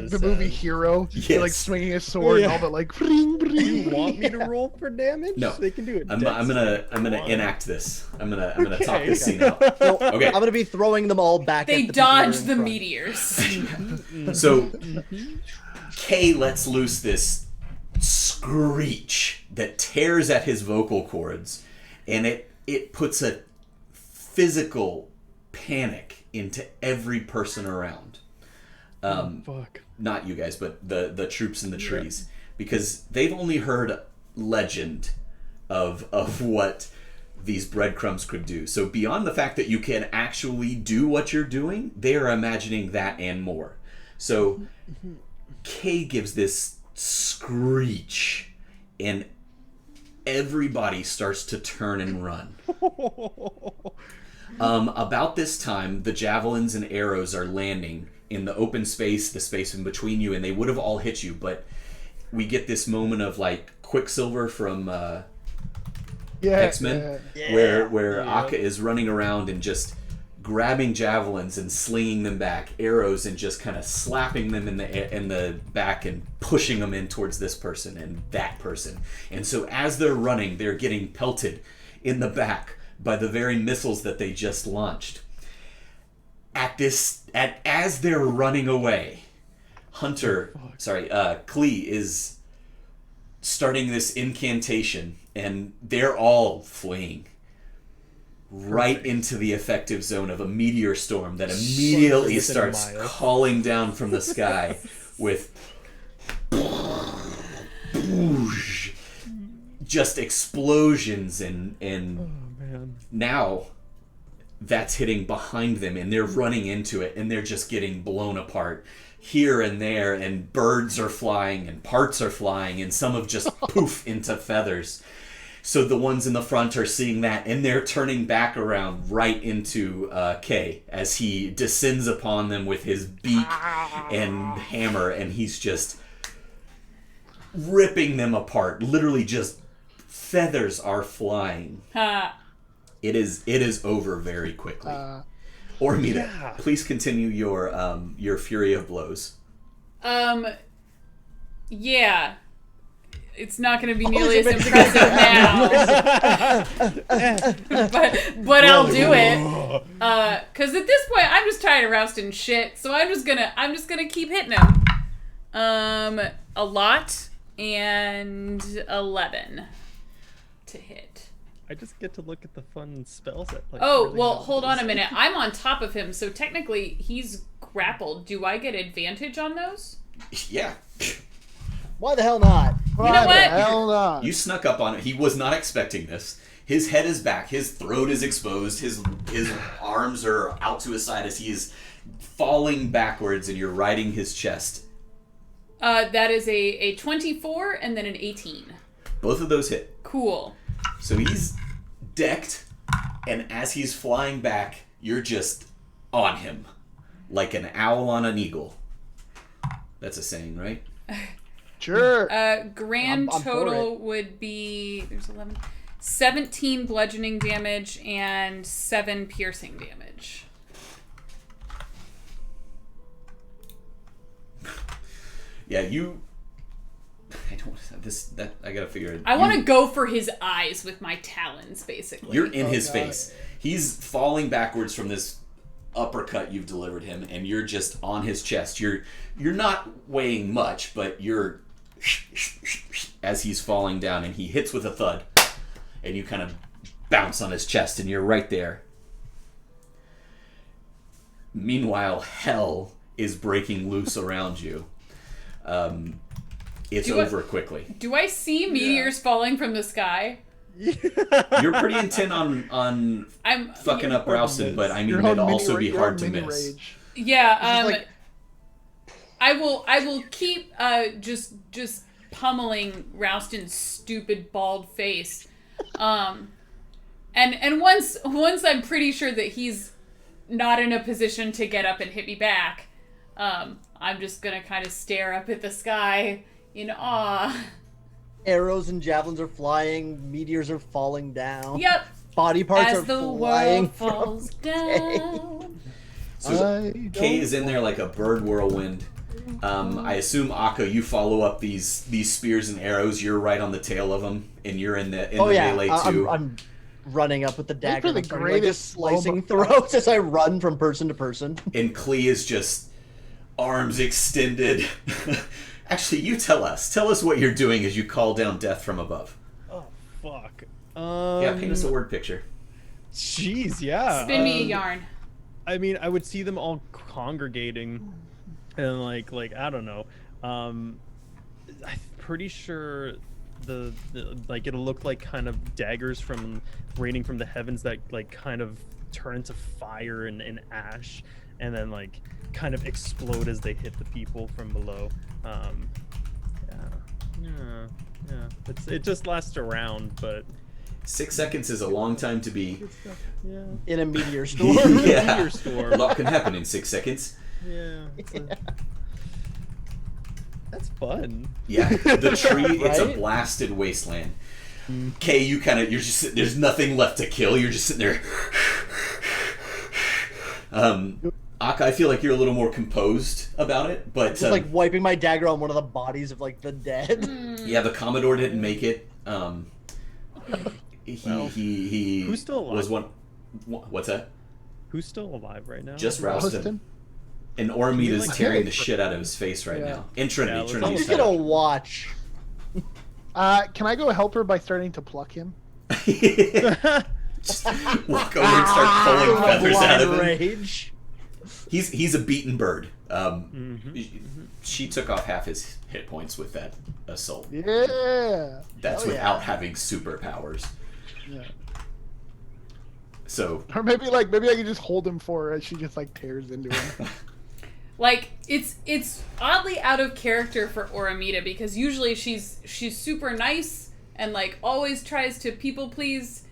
the movie Hero. Yes. You're like swinging a sword and all but like bring, bring. You want me to roll for damage? No. They can do it. I'm gonna enact this. I'm gonna talk this scene out. No, Okay. I'm going to be throwing them all back. They at the people who are dodge in the front. meteors. So Kay lets loose this screech that tears at his vocal cords, and it puts a physical panic into every person around. Fuck. Not you guys, but the troops in the trees, because they've only heard legend of what these breadcrumbs could do. So beyond the fact that you can actually do what you're doing, they are imagining that and more. So Kay gives this screech, and everybody starts to turn and run. About this time, the javelins and arrows are landing in the open space, the space in between you, and they would have all hit you, but we get this moment of like Quicksilver from X-Men, where Akka is running around and just grabbing javelins and slinging them back, arrows, and just kind of slapping them in the back and pushing them in towards this person and that person. And so as they're running, they're getting pelted in the back by the very missiles that they just launched. As they're running away, Klee is starting this incantation, and they're all fleeing. right into the effective zone of a meteor storm that immediately Within a starts mile. calling down from the sky with just explosions and Oh man. now that's hitting behind them and they're running into it and they're just getting blown apart here and there, and birds are flying and parts are flying and some have just poof into feathers. So the ones in the front are seeing that and they're turning back around right into Kay as he descends upon them with his beak and hammer, and he's just ripping them apart. Literally just feathers are flying. Ha. It is over very quickly. Ormita, Yeah. please continue your fury of blows. Yeah. It's not going to be nearly as impressive now. but I'll do it. Cuz at this point I'm just tired of rousting shit. So I'm just going to keep hitting him. A lot and 11 to hit. I just get to look at the fun spells that. Like, Oh, really well, help hold on us. a minute. I'm on top of him, so technically he's grappled. Do I get advantage on those? Yeah. Why the hell not? You know what? Hell not. You snuck up on it. He was not expecting this. His head is back. His throat is exposed. His arms are out to his side as he is falling backwards, and you're riding his chest. That is a 24 and then an 18. Both of those hit. Cool. So he's decked, and as he's flying back, you're just on him. Like an owl on an eagle. That's a saying, right? Sure. Grand I'm for total would be, there's 11, 17 bludgeoning damage and 7 piercing damage. Yeah, you... I don't... I gotta figure it. I want to go for his eyes with my talons, basically. You're in his God. face. He's falling backwards from this uppercut you've delivered him, and you're just on his chest. You're not weighing much, but you're as he's falling down, and he hits with a thud, and you kind of bounce on his chest, and you're right there. Meanwhile, hell is breaking loose around you. It's over quickly. Do I see meteors falling from the sky? You're pretty intent on I'm fucking up Rouston, but I mean, You're it'd on also be you're hard on to mini miss. rage. Yeah, This is like- I will keep just pummeling Rouston's stupid bald face. And once I'm pretty sure that he's not in a position to get up and hit me back, I'm just gonna kind of stare up at the sky in awe. Arrows and javelins are flying. Meteors are falling down. Yep. Body parts As are the flying. world falls down. So I Kay don't- is in there like a bird whirlwind. I assume Akka, you follow up these spears and arrows. You're right on the tail of them, and you're in the Oh yeah, melee I'm, too. I'm running up with the dagger. for the and I'm starting, like, greatest just slicing slow-mo- throats as I run from person to person. And Klee is just arms extended. Actually, you tell us. Tell us what you're doing as you call down death from above. Oh fuck. Yeah, paint us a word picture. Jeez, yeah. Spin me a yarn. I mean, I would see them all congregating, and like I don't know. I'm pretty sure the like it'll look like kind of daggers from raining from the heavens that like kind of turn into fire and ash, and then like kind of explode as they hit the people from below. Yeah. It just lasts around, but 6 seconds is a long time to be. yeah, In a meteor storm. Yeah. meteor A storm. lot can happen in 6 seconds. Yeah. That's fun. Yeah, the tree, it's a Right? blasted wasteland. Kay, you're just sitting, there's nothing left to kill. You're just sitting there. Akka, I feel like you're a little more composed about it, but Just like wiping my dagger on one of the bodies of like the dead. yeah, the Commodore didn't make it. He Who's still alive? was one. What's that? Who's still alive right now? Just Rouston. Rouston? And Ormita's like tearing Kay? the shit out of his face right Yeah. now. In Trinity, Yeah, let's I'm Trinity's just gonna tied watch. Can I go help her by starting to pluck him? up. Just walk over and start pulling feathers out of him. Rage. He's a beaten bird. Mhm. She took off half his hit points with that assault. Yeah. That's Hell yeah. without having superpowers. Yeah. So Or maybe I could just hold him for her as she just like tears into him. Like it's oddly out of character for Oramita because usually she's super nice and like always tries to people please,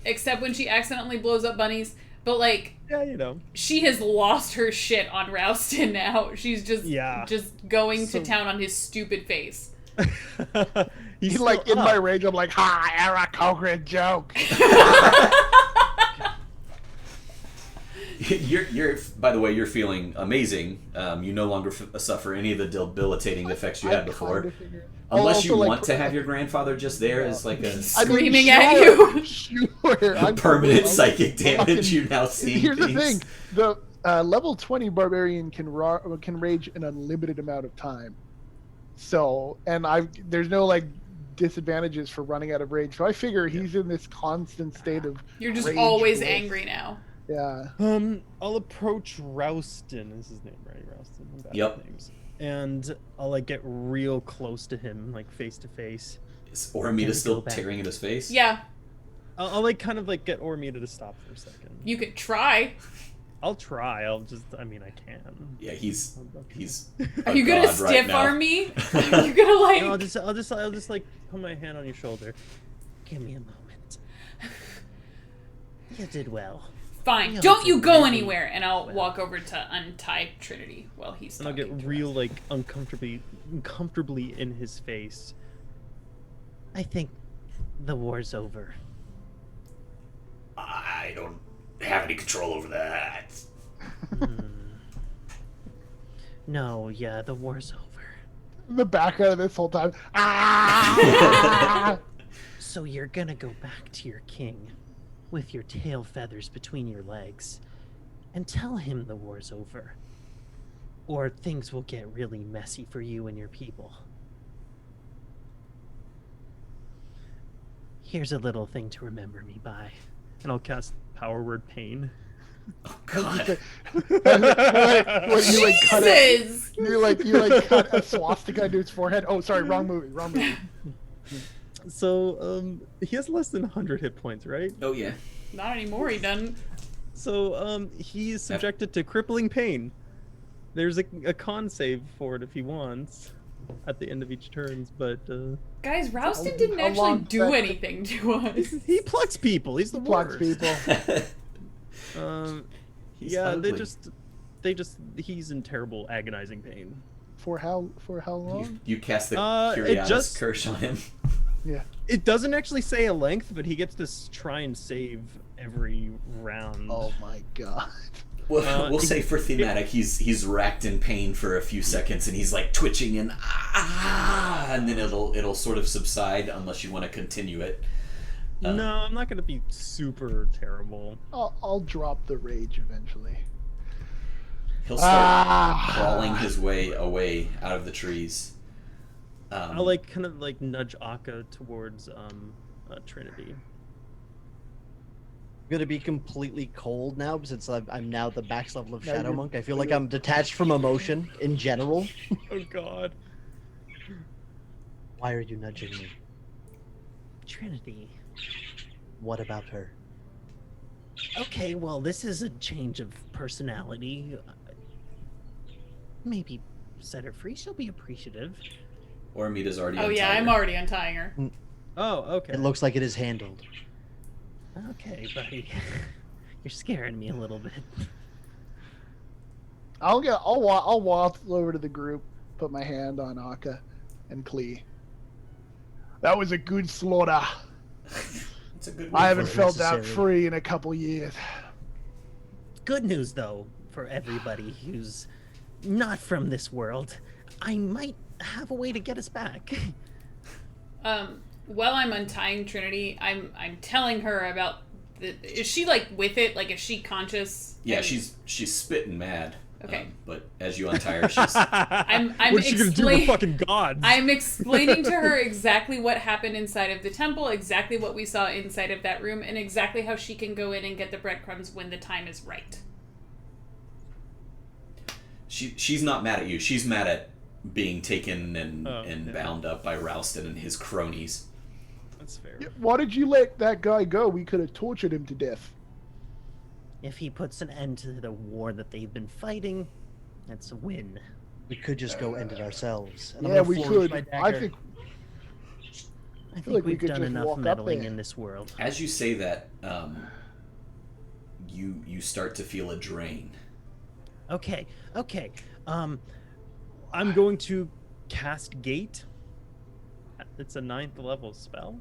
except when she accidentally blows up bunnies. But like Yeah, you know. she has lost her shit on Rouston now. She's just Yeah. just going So- to town on his stupid face. He's He's like still in my up. rage. I'm like, ha, Eric Cochran joke. you're by the way, you're feeling amazing. You no longer suffer any of the debilitating effects you had before. Kinda figured- Unless Also, you like, want to have your grandfather just there as like a I mean, Screaming at sure, you. Sure. I'm permanent I'm psychic damage. fucking- You now see. Here's the thing: the level 20 barbarian can rage an unlimited amount of time. So, and there's no like disadvantages for running out of rage. So I figure he's in this constant state of You're just rage always bliss. angry now. Yeah. I'll approach Rouston. Is his name right? Rouston. I'm bad with Yep. Names. And I'll like get real close to him, like face to face. Is Can Oramita we still go back? tearing at his face? Yeah, I'll like kind of like get Ormita to stop for a second. you could try. I'll try. I mean, I can. Yeah, he's Are you gonna god right stiff now. arm me? Are you gonna like? No, I'll just like put my hand on your shoulder. Give me a moment. You did well. Fine. Yeah, Don't you that's go really anywhere, and I'll well. walk over to untie Trinity while he's And I'll talking. get to real us. like uncomfortably in his face. I think the war's over. I don't have any control over that. No, yeah, the war's over. In the background of this whole time. Ah! So you're gonna go back to your king with your tail feathers between your legs and tell him the war's over. Or things will get really messy for you and your people. Here's a little thing to remember me by. And I'll cast Power Word Pain. Oh god. What, you like cut it? Jesus! You like cut a swastika into his forehead. Oh, sorry, wrong movie. So he has less than 100 hit points, right? Oh yeah. Not anymore. He done. So he is subjected to crippling pain. There's a con save for it if he wants at the end of each turns, but Guys, Rouston didn't how actually long do that- anything to us. he plucks people. He's the Plucks worst. people. He's Yeah, ugly. he's in terrible agonizing pain. For how long? You cast the It Curiatus just- curse on him. Yeah. It doesn't actually say a length, but he gets to try and save every round. Oh my god. We'll say for thematic, he's racked in pain for a few seconds, and he's like twitching and and then it'll sort of subside unless you want to continue it. No, I'm not gonna be super terrible. I'll drop the rage eventually. He'll start crawling his way away out of the trees. I'll like kind of like nudge Akka towards Trinity. I'm gonna be completely cold now since I'm now the max level of No, Shadow you're- Monk. I feel like I'm detached from emotion in general. Oh God. Why are you nudging me? Trinity. What about her? Okay, well, this is a change of personality. Maybe set her free. She'll be appreciative. Oramita's already. Oh yeah, untied I'm her. already untying her. Oh, okay. It looks like it is handled. Okay, buddy. You're scaring me a little bit. I'll walk over to the group, put my hand on Akka and Klee. That was a good slaughter. It's a good. I haven't for felt that necessary. free in a couple years. Good news, though, for everybody who's not from this world. I might have a way to get us back. While I'm untying Trinity, I'm telling her about is she like with it? Like is she conscious? Yeah, And- she's spitting mad. Okay. But as you untie her shoes. I'm What's she gonna do to fucking gods? I'm explaining to her exactly what happened inside of the temple, exactly what we saw inside of that room, and exactly how she can go in and get the breadcrumbs when the time is right. She's not mad at you. She's mad at being taken and yeah. bound up by Ralston and his cronies. That's fair. Yeah, why did you let that guy go? We could have tortured him to death. If he puts an end to the war that they've been fighting, that's a win. We could just go end it ourselves. And I'm Yeah, gonna we flourish could. my I dagger. think I think like we we've could done just enough walk up meddling there. in this world. As you say that, you start to feel a drain. Okay. I'm going to cast Gate. It's a 9th level spell.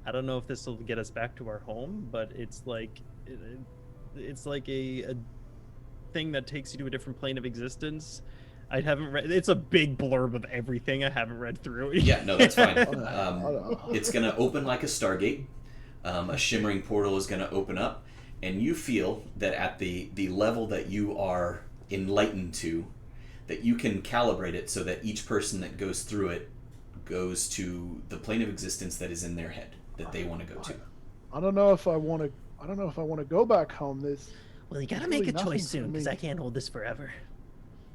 I don't know if this will get us back to our home, but it's like a thing that takes you to a different plane of existence. I haven't read. It's a big blurb of everything. I haven't read through it. Yeah, no, that's fine. know. It's going to open like a Stargate. A shimmering portal is going to open up, and you feel that at the level that you are enlightened to, that you can calibrate it so that each person that goes through it goes to the plane of existence that is in their head that they want to go to. I don't know if I want to. I don't know if I want to go back home. Well, you gotta There's make really a choice nothing for soon, because me. I can't hold this forever.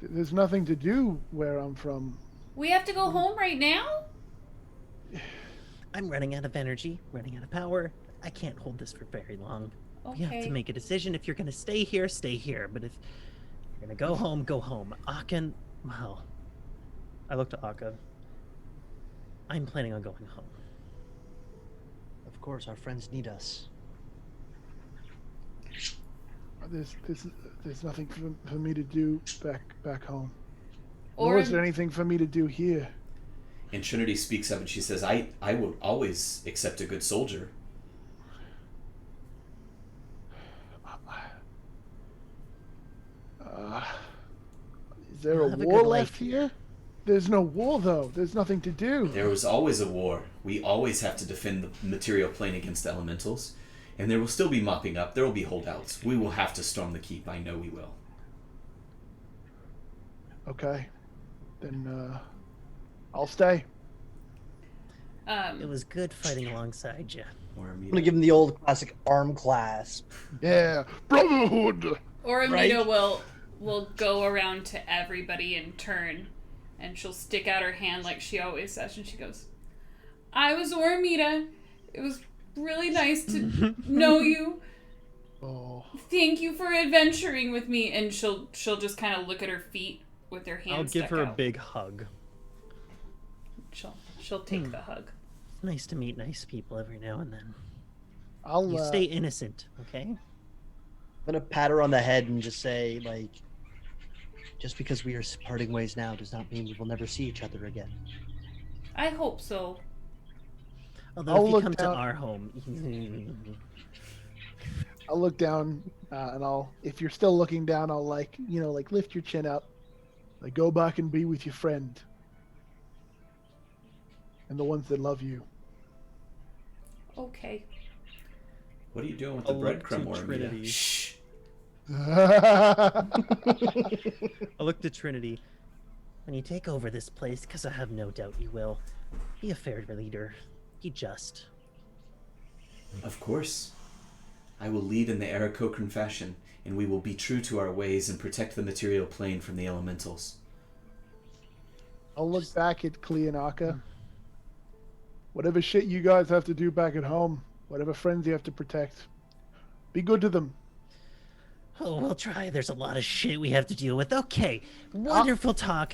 There's nothing to do where I'm from. We have to go home right now? I'm running out of energy, running out of power. I can't hold this for very long. You have Okay. to make a decision. If you're gonna stay here, stay here. But if you're gonna go home, go home. Akan, well, I looked to Akka. I'm planning on going home. Of course, our friends need us. There's nothing for me to do back home. Or Nor is there anything for me to do here. And Trinity speaks up and she says, I would always accept a good soldier. Is there You'll a have a war good left life here? There's no war though. There's nothing to do. There was always a war. We always have to defend the material plane against the elementals. And there will still be mopping up. There will be holdouts. We will have to storm the keep. I know we will. Okay. Then I'll stay. It was good fighting alongside you. Or I'm gonna give him the old classic arm clasp. Yeah, brotherhood. Or Right. Amita will go around to everybody in turn, and she'll stick out her hand like she always does, and she goes, "I was Ormita. It was really nice to know you. Oh, Thank you for adventuring with me." And she'll just kind of look at her feet with her hands. I'll give stuck her a out. big hug. She'll take the hug. It's nice to meet nice people every now and then. I'll You stay innocent, okay? I'm gonna pat her on the head and just say, like, just because we are parting ways now does not mean we will never see each other again. I hope so. Although I'll if you look come to down- our home, I'll look down and I'll. If you're still looking down, I'll like lift your chin up, like go back and be with your friend. And the ones that love you. Okay. What are you doing with the I'll look breadcrumb, to Ormita? Trinity. Shh. I look to Trinity. when you take over this place, because I have no doubt you will, be a fair leader. Be just. Of course. I will lead in the Aarakocran fashion, and we will be true to our ways and protect the material plane from the elementals. I'll look back at Klee and Akka. Whatever shit you guys have to do back at home, whatever friends you have to protect, be good to them. Oh, we'll try. There's a lot of shit we have to deal with. Okay, wonderful talk.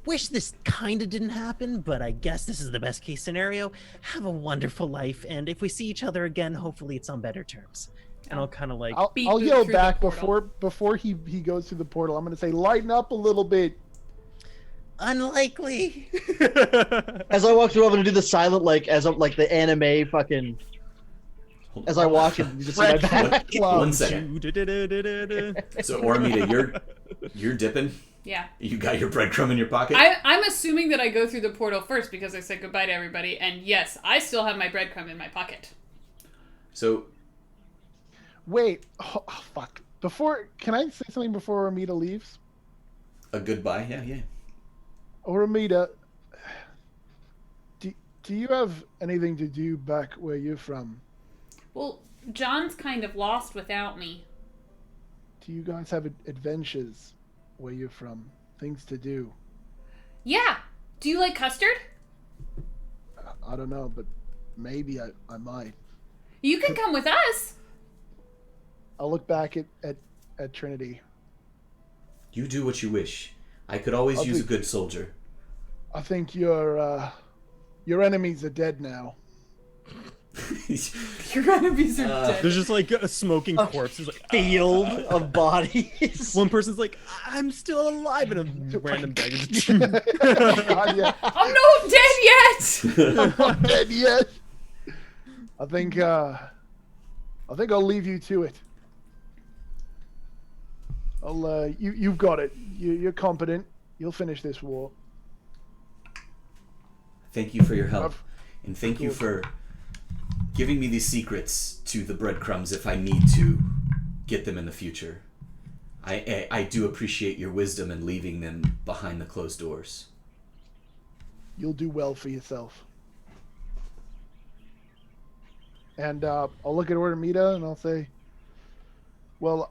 Wish this kind of didn't happen, but I guess this is the best case scenario. Have a wonderful life, and if we see each other again, hopefully it's on better terms. And I'll kind of like, Beat I'll Boot yell through the back portal. before he goes through the portal. I'm gonna say, lighten up a little bit. Unlikely. As I walk through, I'm gonna do the silent, like, as I'm like the anime fucking. Hold As I walk in, you just see my Red back. Club. One second. So, Ormita, you're dipping? Yeah. You got your breadcrumb in your pocket? I'm assuming that I go through the portal first because I said goodbye to everybody, and yes, I still have my breadcrumb in my pocket. So, Wait, oh, fuck. Can I say something before Amita leaves? A goodbye. Yeah. Oramida, do you have anything to do back where you're from? Well, John's kind of lost without me. Do you guys have adventures where you're from? Things to do? Yeah. Do you like custard? I don't know, but maybe I might. You can come with us. I'll look back at Trinity. You do what you wish. I could always I'll use do- a good soldier. I think your enemies are dead now. Your enemies are dead. There's just like a smoking corpse. It's like Field of bodies. one person's like, I'm still alive, and a random bag. God, yeah. I'm not dead yet. I'm not dead yet. I think I'll leave you to it. You've got it. You're competent. You'll finish this war. Thank you for your help. I've- And thank you Cool. for giving me these secrets to the breadcrumbs if I need to get them in the future. I do appreciate your wisdom in leaving them behind the closed doors. You'll do well for yourself. And I'll look at Ormita and I'll say, well,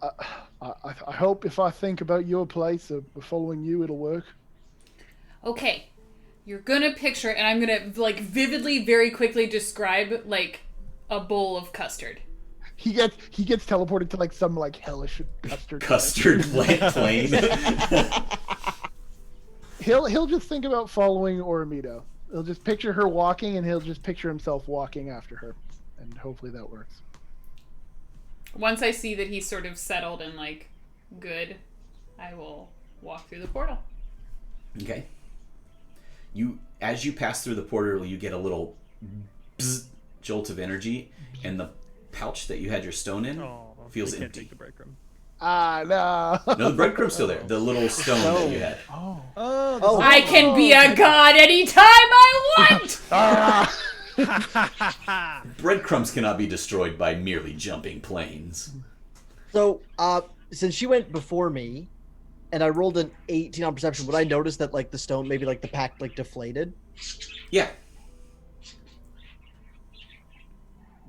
I hope if I think about your place of following you, it'll work. Okay. You're gonna picture, and I'm gonna like vividly, very quickly describe like a bowl of custard. He gets teleported to like some like hellish custard. Custard plane. He'll just think about following Ormita. He'll just picture her walking, and he'll just picture himself walking after her, and hopefully that works. Once I see that he's sort of settled and like good, I will walk through the portal. Okay. As you pass through the portal, you get a little bzz, jolt of energy, and the pouch that you had your stone in feels can't empty. take the breadcrumb. Ah, no. No, the breadcrumb's still there. The little stone that you had. Oh. I can be a god anytime I want! Ah. Breadcrumbs cannot be destroyed by merely jumping planes. So, since she went before me, and I rolled an 18 on perception, would I notice that like the stone, maybe like the pack like deflated? Yeah.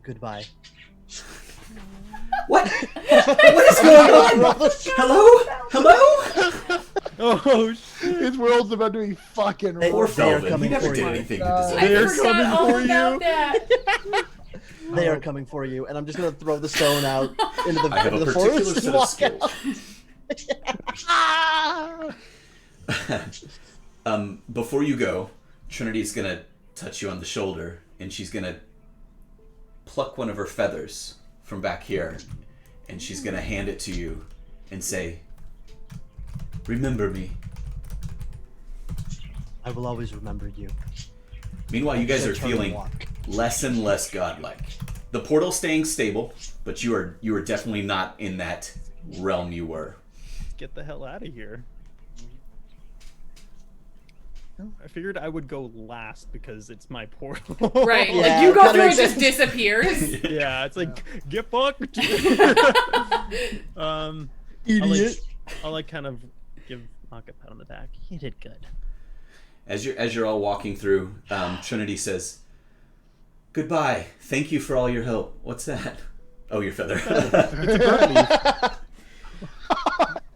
Goodbye. What? What is going on? Hello? Oh shit! His world's about to be fucking They- Poor rough. They are Felvin. He coming never for did you. anything to God. deserve I They're it. forgot coming all for about you. that. They are coming for you, and I'm just gonna throw the stone out into the, I have into a the particular forest set and of walk skills. Before you go, Trinity's gonna touch you on the shoulder, and she's gonna pluck one of her feathers from back here, and she's gonna hand it to you and say, "Remember me." I will always remember you. Meanwhile, you guys are Turn and feeling walk. less and less godlike. The portal's staying stable, but you are definitely not in that realm you were. Get the hell out of here. I figured I would go last because it's my portal. Right, Yeah, like you go kinda through, it makes just sense. disappears. Yeah, it's like get fucked. Idiot. I'll like kind of give Mock a pat on the back. You did good. As you're all walking through, Trinity says, "Goodbye. Thank you for all your help." What's that? Oh, your feather.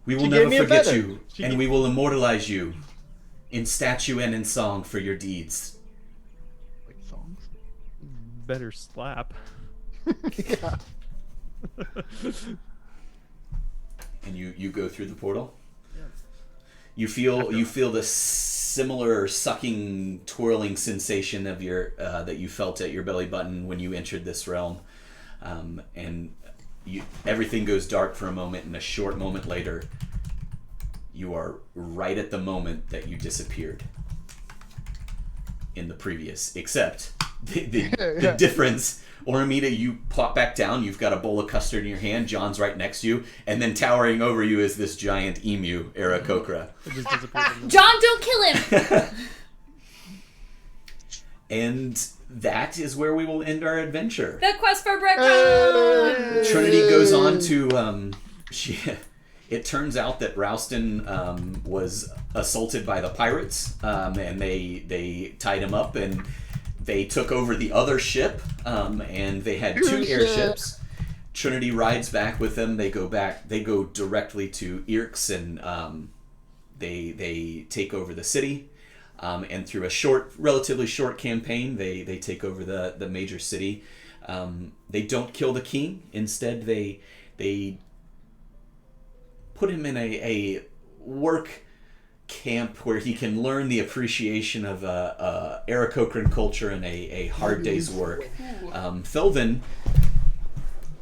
We will She never gave me a forget feather. you, and we will immortalize you in statue and in song for your deeds. Like songs. Better slap. Yeah. And you go through the portal. You feel the similar sucking, twirling sensation of your that you felt at your belly button when you entered this realm, and everything goes dark for a moment, and a short moment later, you are right at the moment that you disappeared in the previous. Except the difference. Oramita, you plop back down. You've got a bowl of custard in your hand. John's right next to you, and then towering over you is this giant emu, Aarakocra. It just disappeared. John, don't kill him! And that is where we will end our adventure. The quest for breadcrumbs! Trinity goes on to it turns out that Rouston was assaulted by the pirates, and they tied him up, and they took over the other ship, and they had two airships. Trinity rides back with them. They go directly to Irks, and they take over the city. And through a relatively short campaign, they take over the major city. They don't kill the king. Instead, they put him in a work camp where he can learn the appreciation of Aarakocran culture and a hard day's work. Thilvin,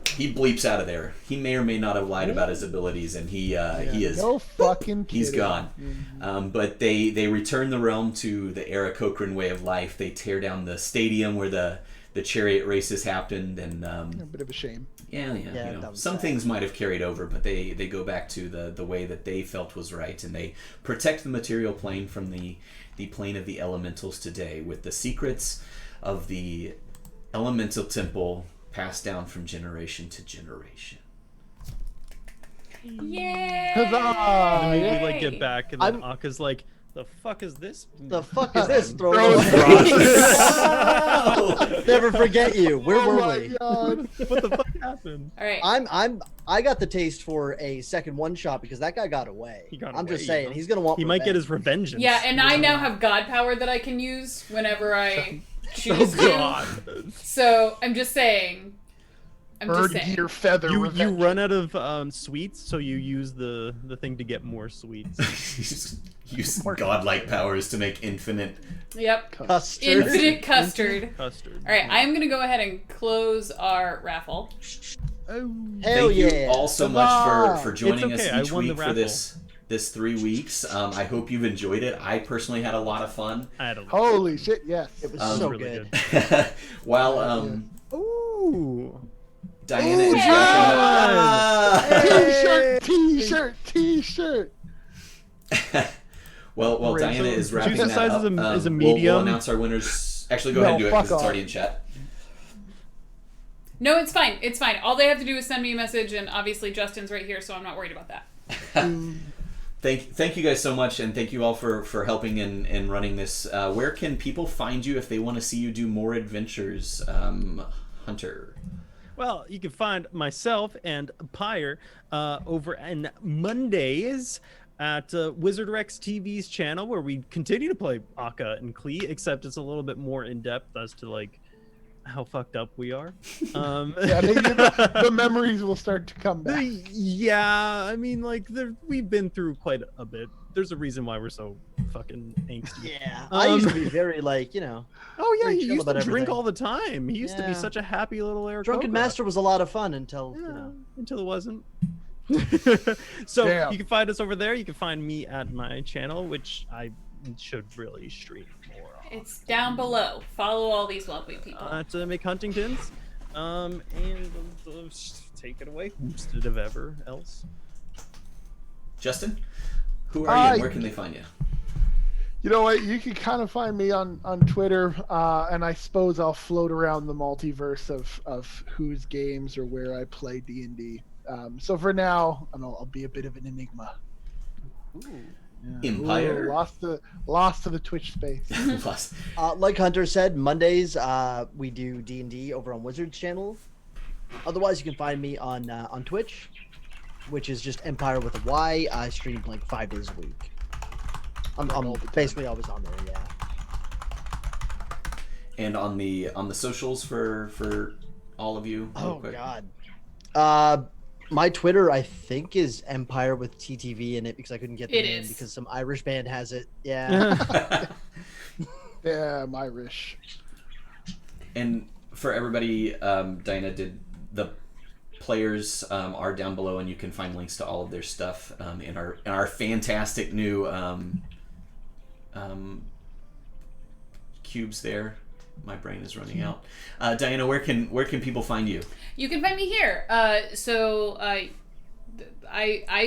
he bleeps out of there. He may or may not have lied about his abilities, and he is no fucking kidding. he's gone. But they return the realm to the Aarakocran way of life. They tear down the stadium where the chariot races happened, and A bit of a shame. yeah, that was some sad. things might have carried over, but they go back to the way that they felt was right, and they protect the material plane from the plane of the elementals today with the secrets of the elemental temple passed down from generation to generation. Yay! Huzzah! And we Yay! like get back, and then I'm- Aka's like, "The fuck is this?" The fuck is this? Throw Throw it away. Never forget you. Where Oh were my we? god. What the fuck happened? All right. I got the taste for a second one shot because that guy got away. He got I'm just away, saying huh? he's gonna want. He might get revenge. his revenge. Yeah, and I now have God power that I can use whenever I choose to. God. So I'm just saying. Bird gear feather. You revenge. run out of sweets, so you use the thing to get more sweets. Use godlike powers to make infinite. Yep. Custard. Infinite custard. Custard. All right, I am gonna go ahead and close our raffle. Oh. Hell Thank yeah! you all so much for joining It's us okay, I each won the week for raffle. this 3 weeks. I hope you've enjoyed it. I personally had a lot of fun. I had a Holy shit! Yes. It was Um, so really good. While Ooh. Diana is Ooh, wrapping up. T-shirt. While Razor. Diana is Choose wrapping the that size up, as a We'll medium. announce our winners. Actually, go No, ahead and do it fuck because it's off. already in chat. No, it's fine. It's fine. All they have to do is send me a message, and obviously Justin's right here, so I'm not worried about that. Thank you guys so much, and thank you all for helping and running this. Where can people find you if they want to see you do more adventures, Hunter? Well, you can find myself and Pyre over on Mondays at Wizard Rex TV's channel, where we continue to play Akka and Klee, except it's a little bit more in depth as to like how fucked up we are. Yeah, the memories will start to come back. Yeah, I mean, like we've been through quite a bit. There's a reason why we're so fucking angsty. Yeah, I used to be very Oh yeah, Very he chill used to about drink everything. all the time. He used to be Yeah. such a happy little Aarakocra. Drunken Master was a lot of fun until Until it wasn't. So Damn. you can find us over there. You can find me at my channel, which I should really stream more on. It's down below. Follow all these lovely people. At Mick Huntington's. And take it away instead of ever else. Justin, who are you? And where can they find you? You know what? You can kind of find me on Twitter, and I suppose I'll float around the multiverse of whose games or where I play D&D. So for now, I'll be a bit of an enigma. Empire. Ooh, lost to the Twitch space. Plus, like Hunter said, Mondays we do D&D over on Wizard's channel. Otherwise, you can find me on Twitch, which is just Empire with a Y. I stream like 5 days a week. I'm basically always on there. Yeah. and on the socials for all of you. real Oh quick. God. My Twitter, I think, is Empire with TTV in it because I couldn't get the It name is. because some Irish band has it. Yeah. Yeah, I'm Irish. And for everybody, Diana did the players are down below, and you can find links to all of their stuff in our fantastic new cubes there. My brain is running out. Diana, where can people find you? You can find me here. I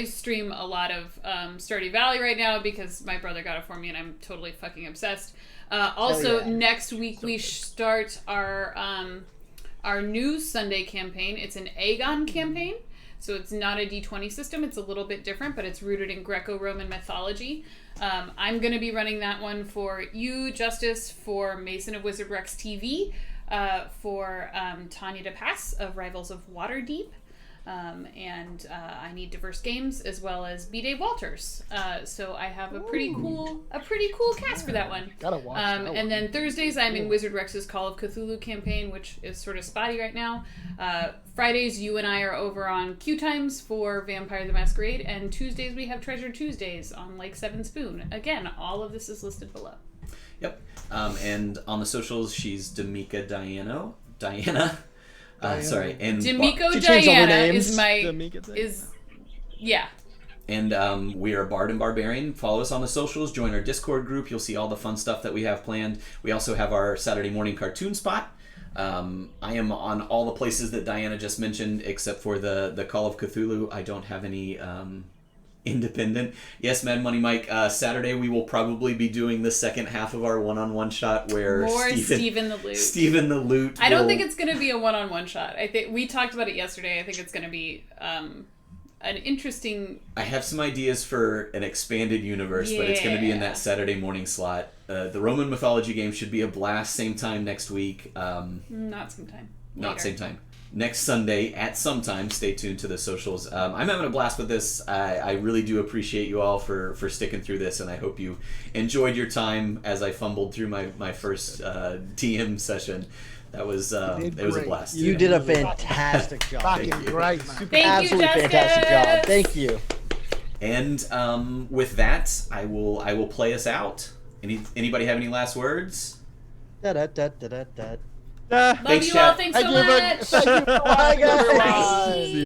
stream a lot of Stardew Valley right now because my brother got it for me and I'm totally fucking obsessed. Also, yeah. next week we start our new Sunday campaign. It's an Aegon campaign. So it's not a D20 system. It's a little bit different, but it's rooted in Greco-Roman mythology. I'm going to be running that one for you, Justice, for Mason of Wizard Rex TV, for Tanya DePass of Rivals of Waterdeep. And I need diverse games as well as B. Dave Walters. So I have a pretty cool cast for that one. Gotta watch that one. And then Thursdays I'm in Wizard Rex's Call of Cthulhu campaign, which is sort of spotty right now. Fridays you and I are over on Q Times for Vampire the Masquerade, and Tuesdays we have Treasure Tuesdays on Lake Seven Spoon. Again, all of this is listed below. Yep. And on the socials, she's D'Amica Diana. Sorry, and D'Amico She changed all her Diana names. is my D'Amica Diana. yeah. And we are Bard and Barbarian. Follow us on the socials. Join our Discord group. You'll see all the fun stuff that we have planned. We also have our Saturday morning cartoon spot. I am on all the places that Diana just mentioned, except for the Call of Cthulhu. I don't have any independent. Yes, Mad Money Mike. Saturday we will probably be doing the second half of our one-on-one shot where More Stephen the Loot. Stephen the Loot. I don't will- think it's going to be a one-on-one shot. I think we talked about it yesterday. I think it's going to be an interesting. I have some ideas for an expanded universe, but it's going to be in Yeah. that Saturday morning slot. The Roman mythology game should be a blast. Same time next week. Not sometime. Not Later. same time. Next Sunday at some time. Stay tuned to the socials. I'm having a blast with this. I really do appreciate you all for sticking through this, and I hope you enjoyed your time as I fumbled through my first TM session. That was did it was a great. blast. You did a fantastic job. Fucking Thank you. great. Thank you, Absolutely Justice. fantastic job. Thank you. And with that, I will play us out. Anybody have any last words? Da da da da da da. Love Thanks, you all. chat. Thanks so Thank you, much. thank you. Bye, guys. Bye.